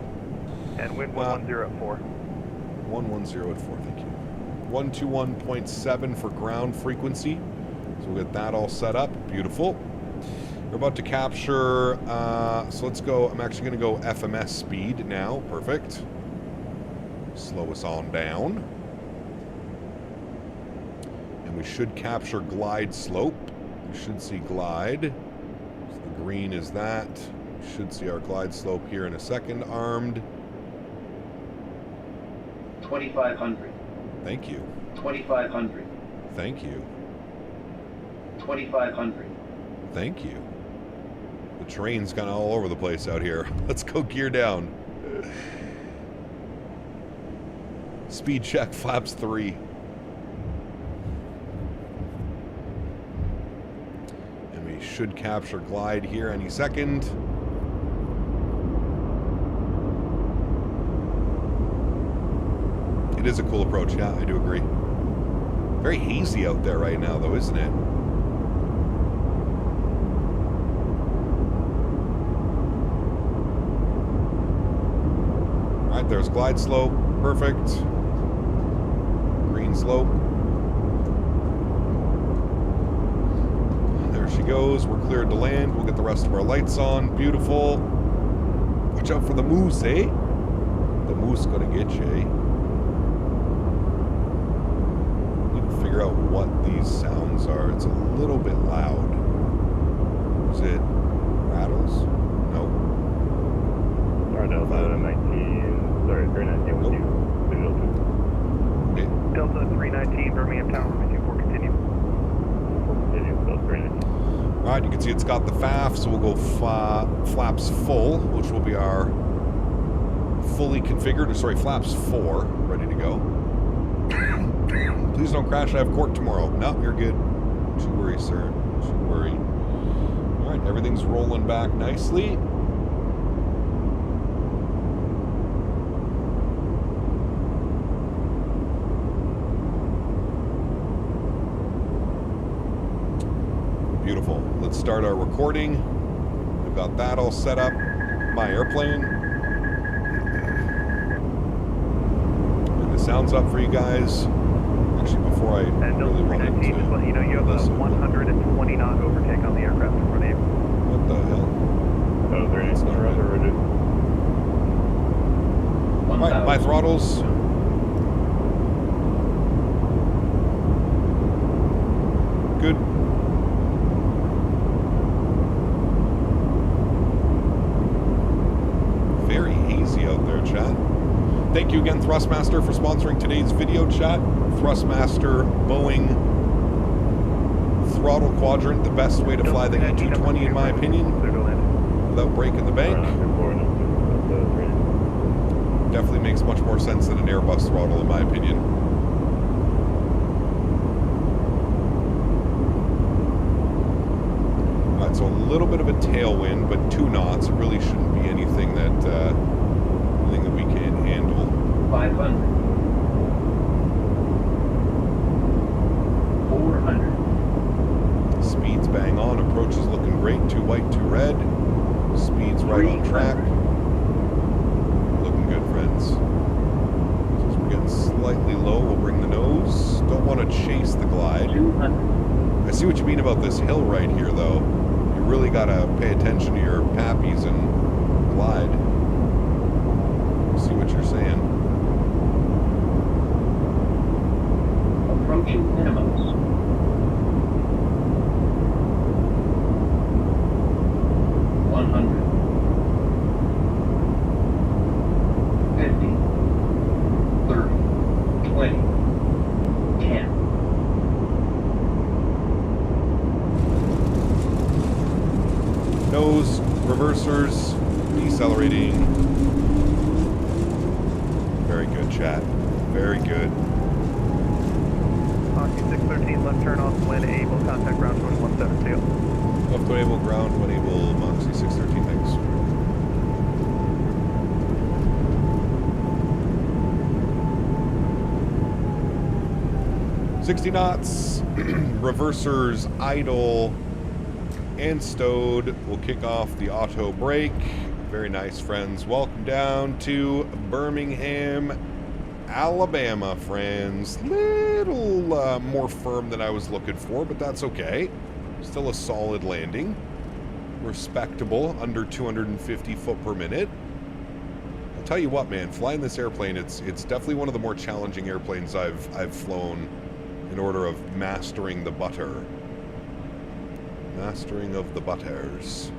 And wind 110 at 4. 110 at 4, thank you. 121.7 for ground frequency. So we'll get that all set up. Beautiful. We're about to capture, so let's go, I'm actually going to go FMS speed now. Perfect. Slow us on down. And we should capture glide slope. We should see glide. So the green is that. We should see our glide slope here in a second, armed. 2,500. Thank you. 2,500. Thank you. 2,500. Thank you. The Terrain's kind of all over the place out here. Let's go gear down. Speed check, flaps 3. And we should capture glide here any second. It is a cool approach, yeah, I do agree. Very hazy out there right now, though, isn't it? All right, there's glide slope. Perfect. Green slope. There she goes. We're cleared to land. We'll get the rest of our lights on. Beautiful. Watch out for the moose, eh? The moose gonna get you, eh? Figure out what these sounds are. It's a little bit loud. Is it rattles? No. Sorry, Delta 19. Sorry, 319 with you. Okay. Delta 319, Birmingham Tower, 24, continue. Continue, Delta 319. Alright, you can see it's got the FAF, so we'll go flaps full, which will be our fully configured, or sorry, flaps 4, ready to go. Please don't crash, I have court tomorrow. No, you're good. Don't you worry, sir. Don't you worry. Alright, everything's rolling back nicely. Beautiful. Let's start our recording. We've got that all set up. My airplane. Bring the sounds up for you guys. Actually, before I really wanted to just let you know you have a 120 knot overtake on the aircraft in front of you. What the hell? Oh, there is not right already. Alright, my throttles. Good. Very hazy out there, chat. Thank you again, Thrustmaster, for sponsoring today's video, chat. Thrustmaster, Boeing, throttle quadrant, the best way to fly the A220, in my opinion, without breaking the bank. Definitely makes much more sense than an Airbus throttle, in my opinion. Alright, so a little bit of a tailwind, but 2 knots. It really shouldn't be anything that we can't handle. 500. 400. Speed's bang on. Approach is looking great. 2 white, 2 red. Speed's right on track. Looking good, friends. Since we're getting slightly low, we'll bring the nose. Don't want to chase the glide. 200. I see what you mean about this hill right here, though. You really got to pay attention to your pappies and glide. See what you're saying. Approaching minimums. 100. 50. 30. 20. 10. Nose, reversers, decelerating. Very good, chat. Very good. Hockey 613, left turn off when able, contact ground 2172. Left when able, ground when able, Moxie 613, thanks. $60 knots, reversers idle and stowed. We'll kick off the auto brake. Very nice, friends. Welcome down to Birmingham, Alabama, friends. Little more firm than I was looking for, but that's okay. Still a solid landing. Respectable, under 250 foot per minute. I'll tell you what, man, flying this airplane, it's definitely one of the more challenging airplanes I've flown in order of mastering the butter. Mastering of the butters.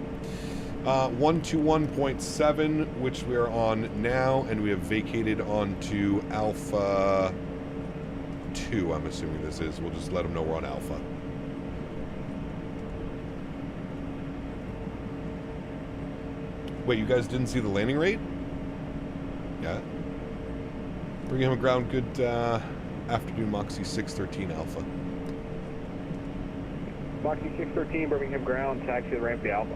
121.7, which we are on now, and we have vacated onto Alpha 2, I'm assuming this is. We'll just let them know we're on Alpha. Wait, you guys didn't see the landing rate? Yeah. Birmingham ground, good afternoon, Moxie 613 Alpha. Moxie 613, Birmingham ground, taxi to Rampy Alpha.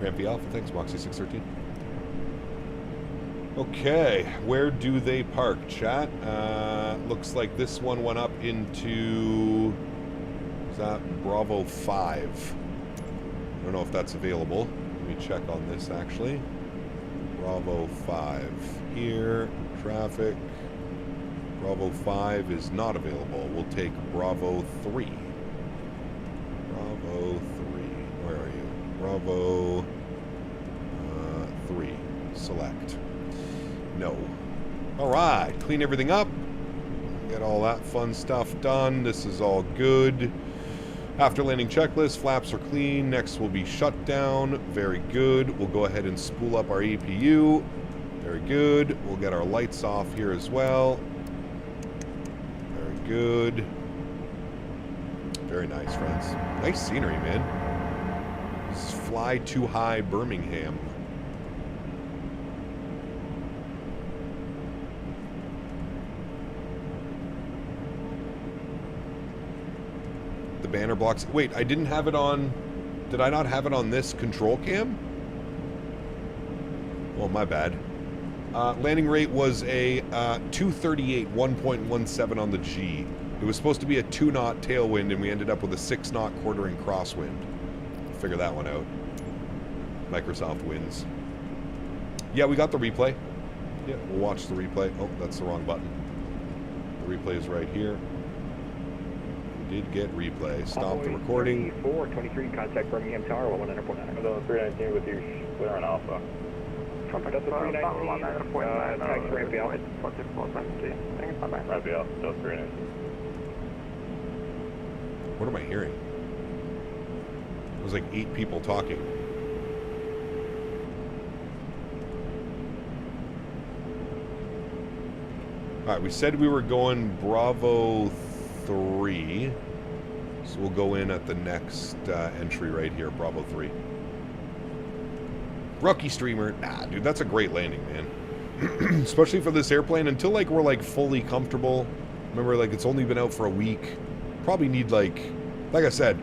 Rampy Alpha, thanks, Moxie 613. Okay, where do they park, chat? Looks like this one went up into... Is that Bravo 5? I don't know if that's available. Let me check on this, actually. Bravo 5. Here, traffic. Bravo 5 is not available. We'll take Bravo 3. Bravo 3. Where are you? Bravo 3. Select. No. Alright, clean everything up. Get all that fun stuff done. This is all good. After landing checklist, flaps are clean. Next will be shutdown. Very good. We'll go ahead and spool up our EPU. Very good. We'll get our lights off here as well. Very good. Very nice, friends. Nice scenery, man. This is Fly Too High Birmingham. The banner blocks. Wait, I didn't have it on. Did I not have it on this control cam? Oh, my bad. Landing rate was a 238, 1.17 on the G. It was supposed to be a 2-knot tailwind, and we ended up with a 6-knot quartering crosswind. Figure that one out. Microsoft wins. Yeah, we got the replay. Yeah, we'll watch the replay. Oh, that's the wrong button. The replay is right here. Did get replay. Stop the recording. 423, contact Birmingham Tower, 109.9. 319 with you, clear on Alpha. Delta 319, taxi Rampy Alpha. Rampy Alpha, Delta 319. What am I hearing? It was like 8 people talking. Alright, we said we were going Bravo 3. So we'll go in at the next entry right here, Bravo 3. Rookie streamer. Nah, dude, that's a great landing, man. Especially for this airplane. Until, like, we're, like, fully comfortable. Remember, like, it's only been out for a week. Probably need, like I said,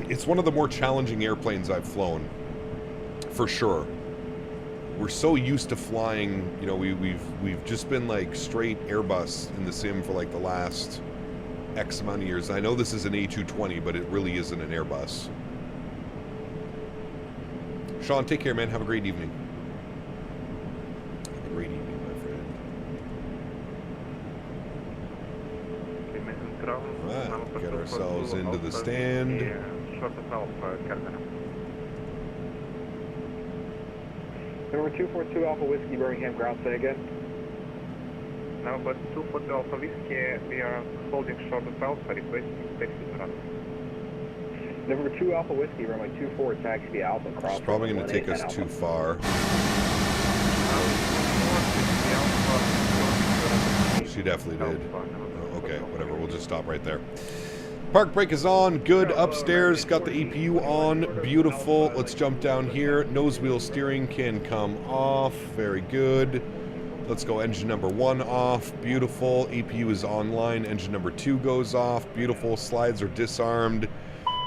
it's one of the more challenging airplanes I've flown. For sure. We're so used to flying, you know, we've just been, like, straight Airbus in the sim for, like, the last X amount of years. I know this is an A220, but it really isn't an Airbus. Sean, take care, man. Have a great evening. Have a great evening, my friend. Alright, get ourselves into the stand. Number 242 Alpha Whiskey, Birmingham ground, say again. Number 242 Alpha Whiskey, we are holding short of Alpha, requesting taxi to run. Number 2 Alpha Whiskey, runway 24, taxi Alpha, cross. It's probably going to take us too far. She definitely did. Oh, okay, whatever, we'll just stop right there. Park brake is on, good. Upstairs, got the EPU on, beautiful. Let's jump down here. Nose wheel steering can come off, very good. Let's go engine number 1 off, beautiful. EPU is online, engine number 2 goes off, beautiful. Slides are disarmed.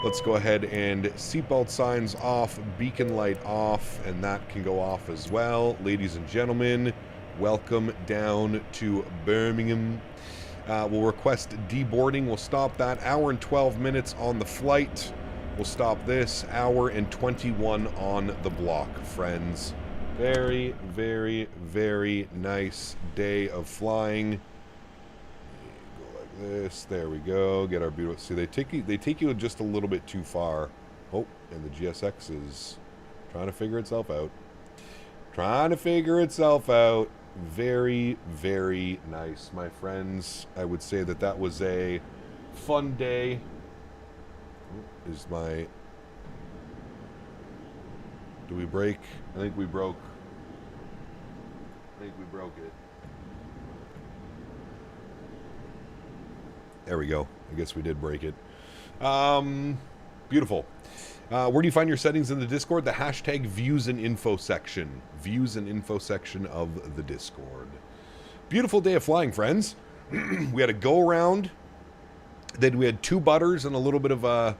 Let's go ahead and seatbelt signs off, beacon light off, and that can go off as well. Ladies and gentlemen, welcome down to Birmingham. We'll request deboarding. We'll stop that. Hour and 12 minutes on the flight. We'll stop this. Hour and 21 on the block, friends. Very, very, very nice day of flying. Go like this. There we go. Get our beautiful. See, they take you just a little bit too far. Oh, and the GSX is trying to figure itself out. Trying to figure itself out. Very, very nice, my friends. I would say that that was a fun day. Is my... Do we break? I think we broke. I think we broke it. There we go. I guess we did break it. Beautiful. Where do you find your settings in the Discord? The hashtag views and info section. Views and info section of the Discord. Beautiful day of flying, friends. We had a go around. Then we had 2 butters and a little bit of a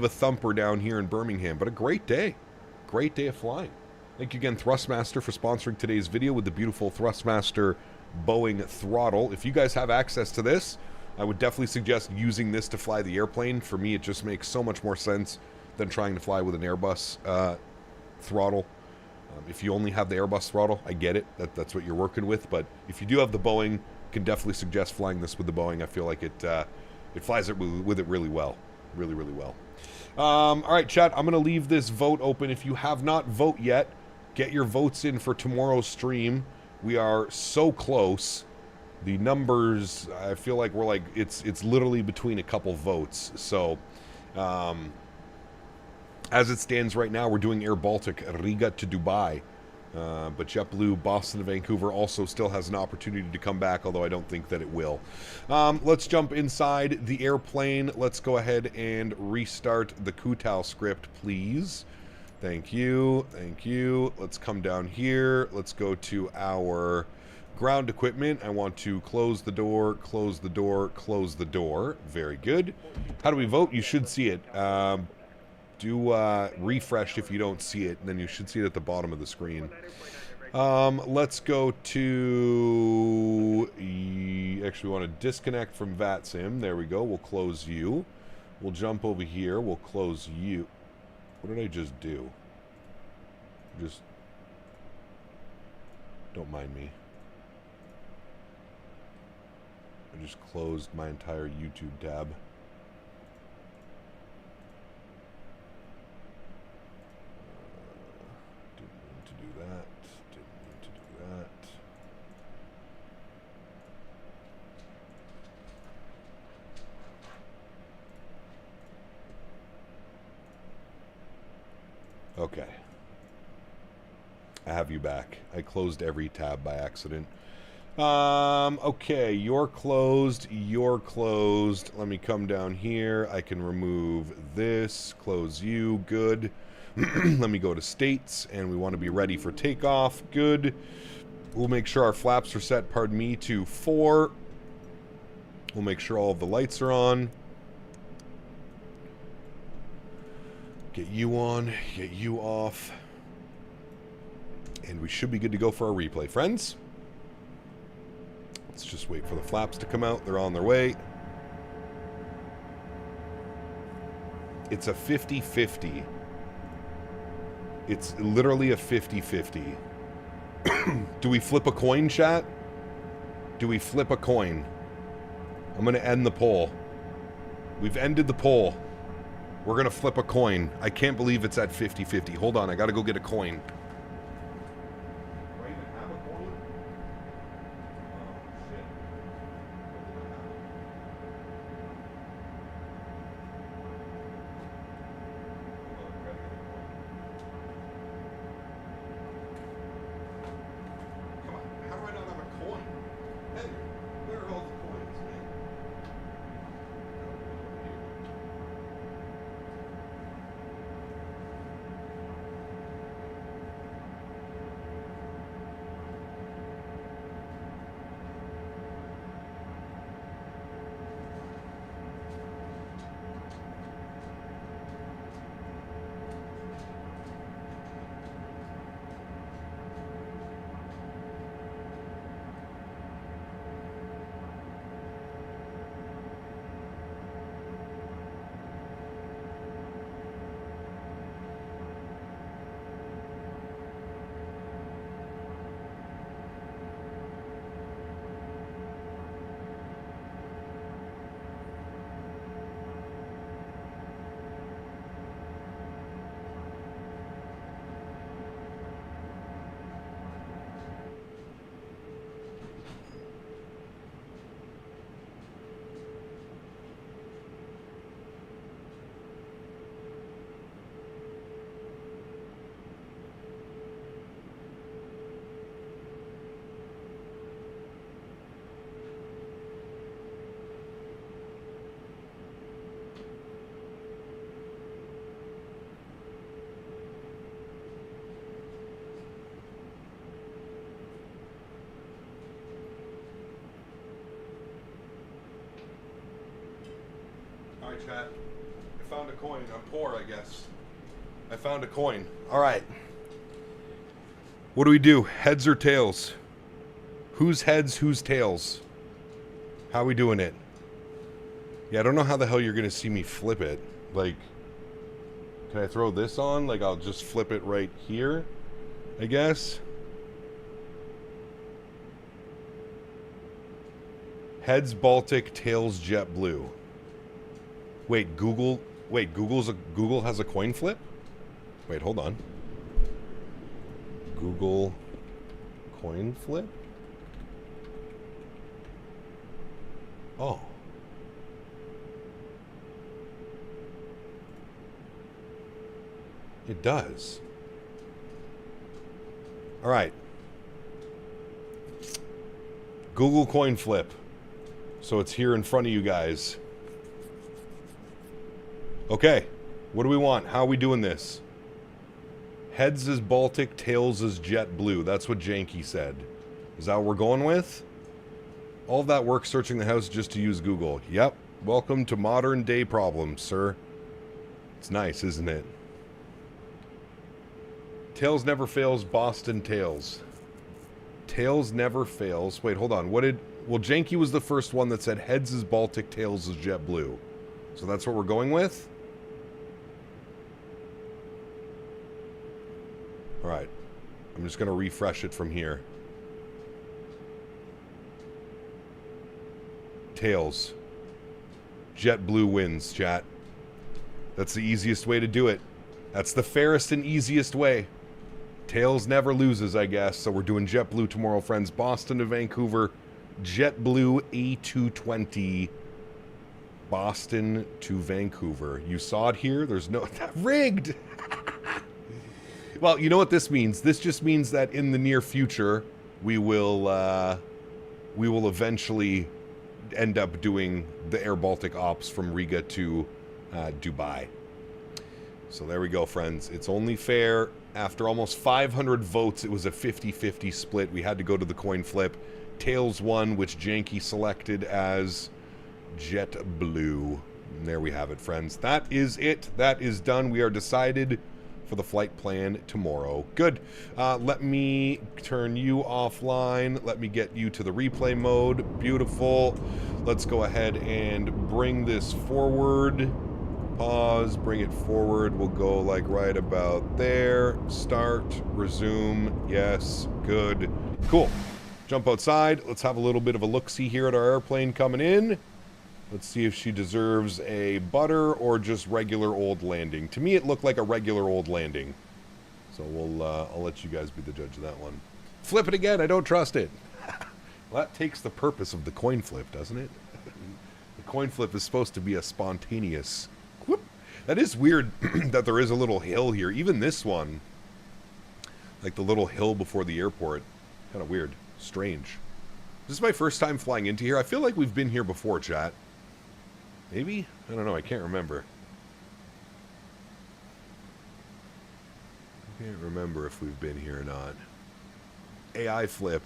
thumper down here in Birmingham. But a great day. Great day of flying. Thank you again, Thrustmaster, for sponsoring today's video with the beautiful Thrustmaster Boeing throttle. If you guys have access to this, I would definitely suggest using this to fly the airplane. For me, it just makes so much more sense than trying to fly with an Airbus throttle. If you only have the Airbus throttle, I get it. That's what you're working with. But if you do have the Boeing, can definitely suggest flying this with the Boeing. I feel like it flies it with it really well. Really, really well. All right, chat, I'm going to leave this vote open. If you have not voted yet, get your votes in for tomorrow's stream. We are so close. The numbers, I feel like we're like, it's literally between a couple votes. So, as it stands right now, we're doing Air Baltic, Riga to Dubai. But JetBlue, Boston to Vancouver also still has an opportunity to come back, although I don't think that it will. Let's jump inside the airplane. Let's go ahead and restart the Kutao script, please. Thank you. Thank you. Let's come down here. Let's go to our ground equipment. I want to close the door, close the door, close the door. Very good. How do we vote? You should see it. Do refresh if you don't see it, and then you should see it at the bottom of the screen. Let's go to... Actually, we want to disconnect from VATSIM. There we go. We'll close you. We'll jump over here. We'll close you. What did I just do? Just... Don't mind me. I just closed my entire YouTube tab. Didn't mean to do that. Didn't mean to do that. Okay. I have you back. I closed every tab by accident. Okay, you're closed, you're closed. Let me come down here. I can remove this, close you, good. Let me go to states, and we want to be ready for takeoff, good. We'll make sure our flaps are set, pardon me, to 4. We'll make sure all of the lights are on. Get you on, get you off. And we should be good to go for our replay, friends. Let's just wait for the flaps to come out. They're on their way. It's a 50-50. It's literally a 50-50. Do we flip a coin, chat? Do we flip a coin? I'm going to end the poll. We've ended the poll. We're going to flip a coin. I can't believe it's at 50-50. Hold on, I got to go get a coin. chat. I found a coin. I'm poor, I guess. I found a coin. All right. What do we do? Heads or tails? Who's heads, who's tails? How are we doing it? Yeah, I don't know how the hell you're going to see me flip it. Like, can I throw this on? Like, I'll just flip it right here, I guess. Heads Baltic, tails JetBlue. Wait, Google has a coin flip? Wait, hold on. Google coin flip? Oh. It does. All right. Google coin flip. So it's here in front of you guys. Okay. What do we want? How are we doing this? Heads is Baltic, tails is JetBlue. That's what Janky said. Is that what we're going with? All of that work searching the house just to use Google. Yep. Welcome to modern day problems, sir. It's nice, isn't it? Tails never fails, Boston tails. Tails never fails. Wait, hold on. What did... Well, Janky was the first one that said heads is Baltic, tails is JetBlue. So that's what we're going with? Alright. I'm just going to refresh it from here. Tails. JetBlue wins, chat. That's the easiest way to do it. That's the fairest and easiest way. Tails never loses, I guess. So we're doing JetBlue tomorrow, friends. Boston to Vancouver. JetBlue A220. Boston to Vancouver. You saw it here. There's no... Rigged! Well, you know what this means? This just means that in the near future, we will eventually end up doing the Air Baltic ops from Riga to Dubai. So there we go, friends. It's only fair. After almost 500 votes, it was a 50-50 split. We had to go to the coin flip. Tails won, which Janky selected as JetBlue. And there we have it, friends. That is it. That is done. We are decided for the flight plan tomorrow. Good. Let me turn you offline. Let me get you to the replay mode. Beautiful. Let's go ahead and bring this forward. Pause, bring it forward. We'll go like right about there. Start, resume. Yes, good. Cool. Jump outside. Let's have a little bit of a look-see here at our airplane coming in. Let's see if she deserves a butter or just regular old landing. To me, it looked like a regular old landing. So I'll let you guys be the judge of that one. Flip it again. I don't trust it. Well, that takes the purpose of the coin flip, doesn't it? The coin flip is supposed to be a spontaneous... Whoop. That is weird that there is a little hill here. Even this one. Like the little hill before the airport. Kind of weird. Strange. This is my first time flying into here. I feel like we've been here before, chat. Maybe? I don't know. I can't remember. I can't remember if we've been here or not. AI flip.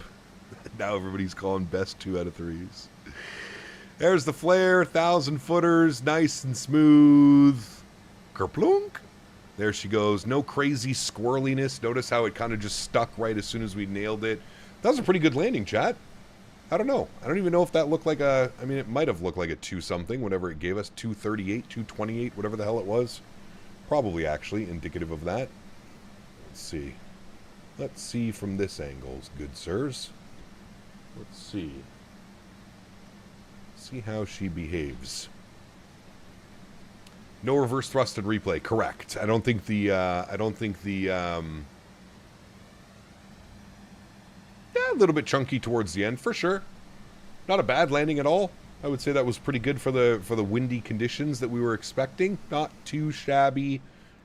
Now everybody's calling best 2 out of 3s. There's the flare. 1,000 footers. Nice and smooth. Kerplunk. There she goes. No crazy squirreliness. Notice how it kind of just stuck right as soon as we nailed it. That was a pretty good landing, chat. I don't know. I don't even know if that looked like a... I mean, it might have looked like a 2-something, whatever it gave us. 238, 228, whatever the hell it was. Probably, actually, indicative of that. Let's see. Let's see from this angle, good sirs. Let's see. See how she behaves. No reverse thrusted replay. Correct. I don't think the... Yeah, a little bit chunky towards the end, for sure. Not a bad landing at all. I would say that was pretty good for the windy conditions that we were expecting. Not too shabby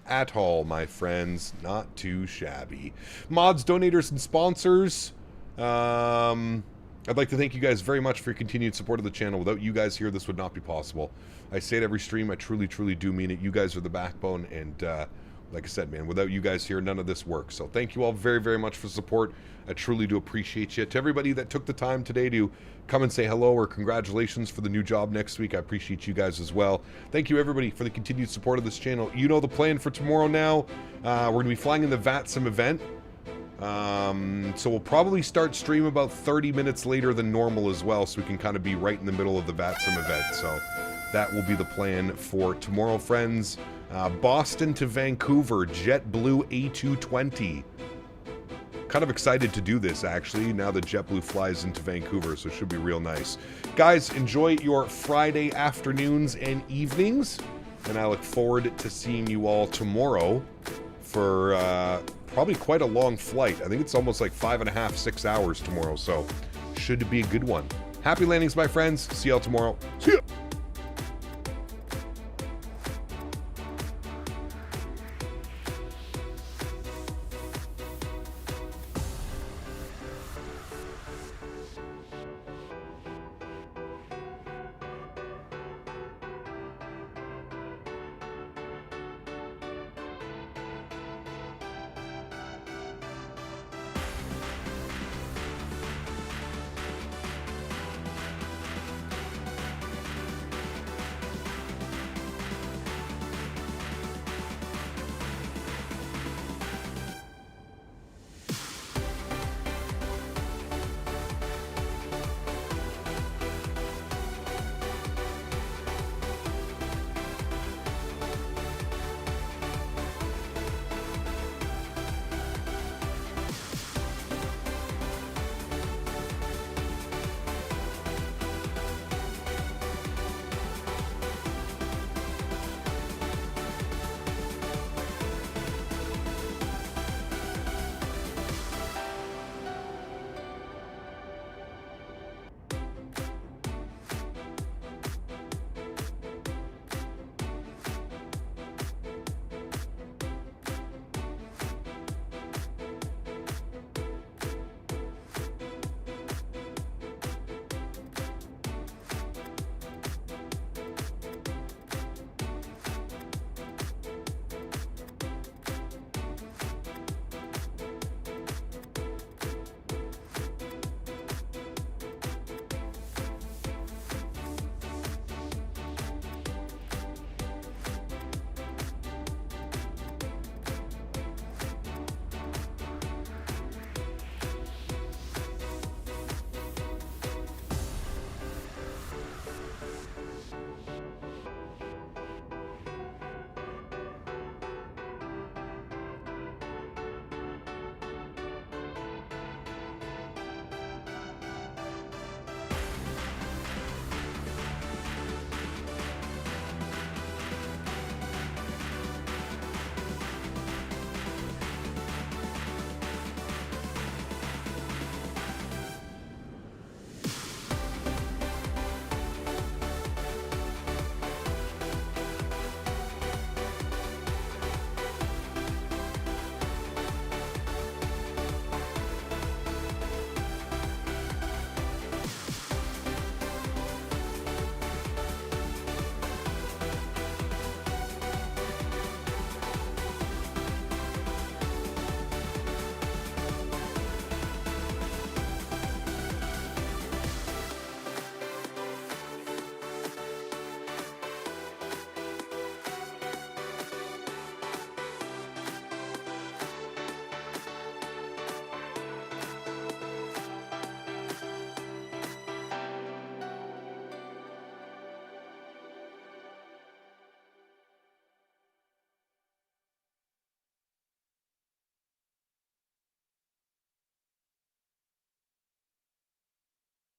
at all, my friends. Not too shabby. Mods, donators, and sponsors. I'd like to thank you guys very much for your continued support of the channel. Without you guys here, this would not be possible. I say it every stream. I truly, truly do mean it. You guys are the backbone, and Like I said, man, without you guys here, none of this works. So thank you all very, very much for support. I truly do appreciate you. To everybody that took the time today to come and say hello or congratulations for the new job next week, I appreciate you guys as well. Thank you, everybody, for the continued support of this channel. You know the plan for tomorrow now. We're going to be flying in the VATSIM event. So we'll probably start stream about 30 minutes later than normal as well, so we can kind of be right in the middle of the VATSIM event. So that will be the plan for tomorrow, friends. Boston to Vancouver, JetBlue A220. Kind of excited to do this, actually, now that JetBlue flies into Vancouver, so it should be real nice. Guys, enjoy your Friday afternoons and evenings, and I look forward to seeing you all tomorrow for probably quite a long flight. I think it's almost like 5.5, 6 hours tomorrow, so should be a good one. Happy landings, my friends. See y'all tomorrow. See ya!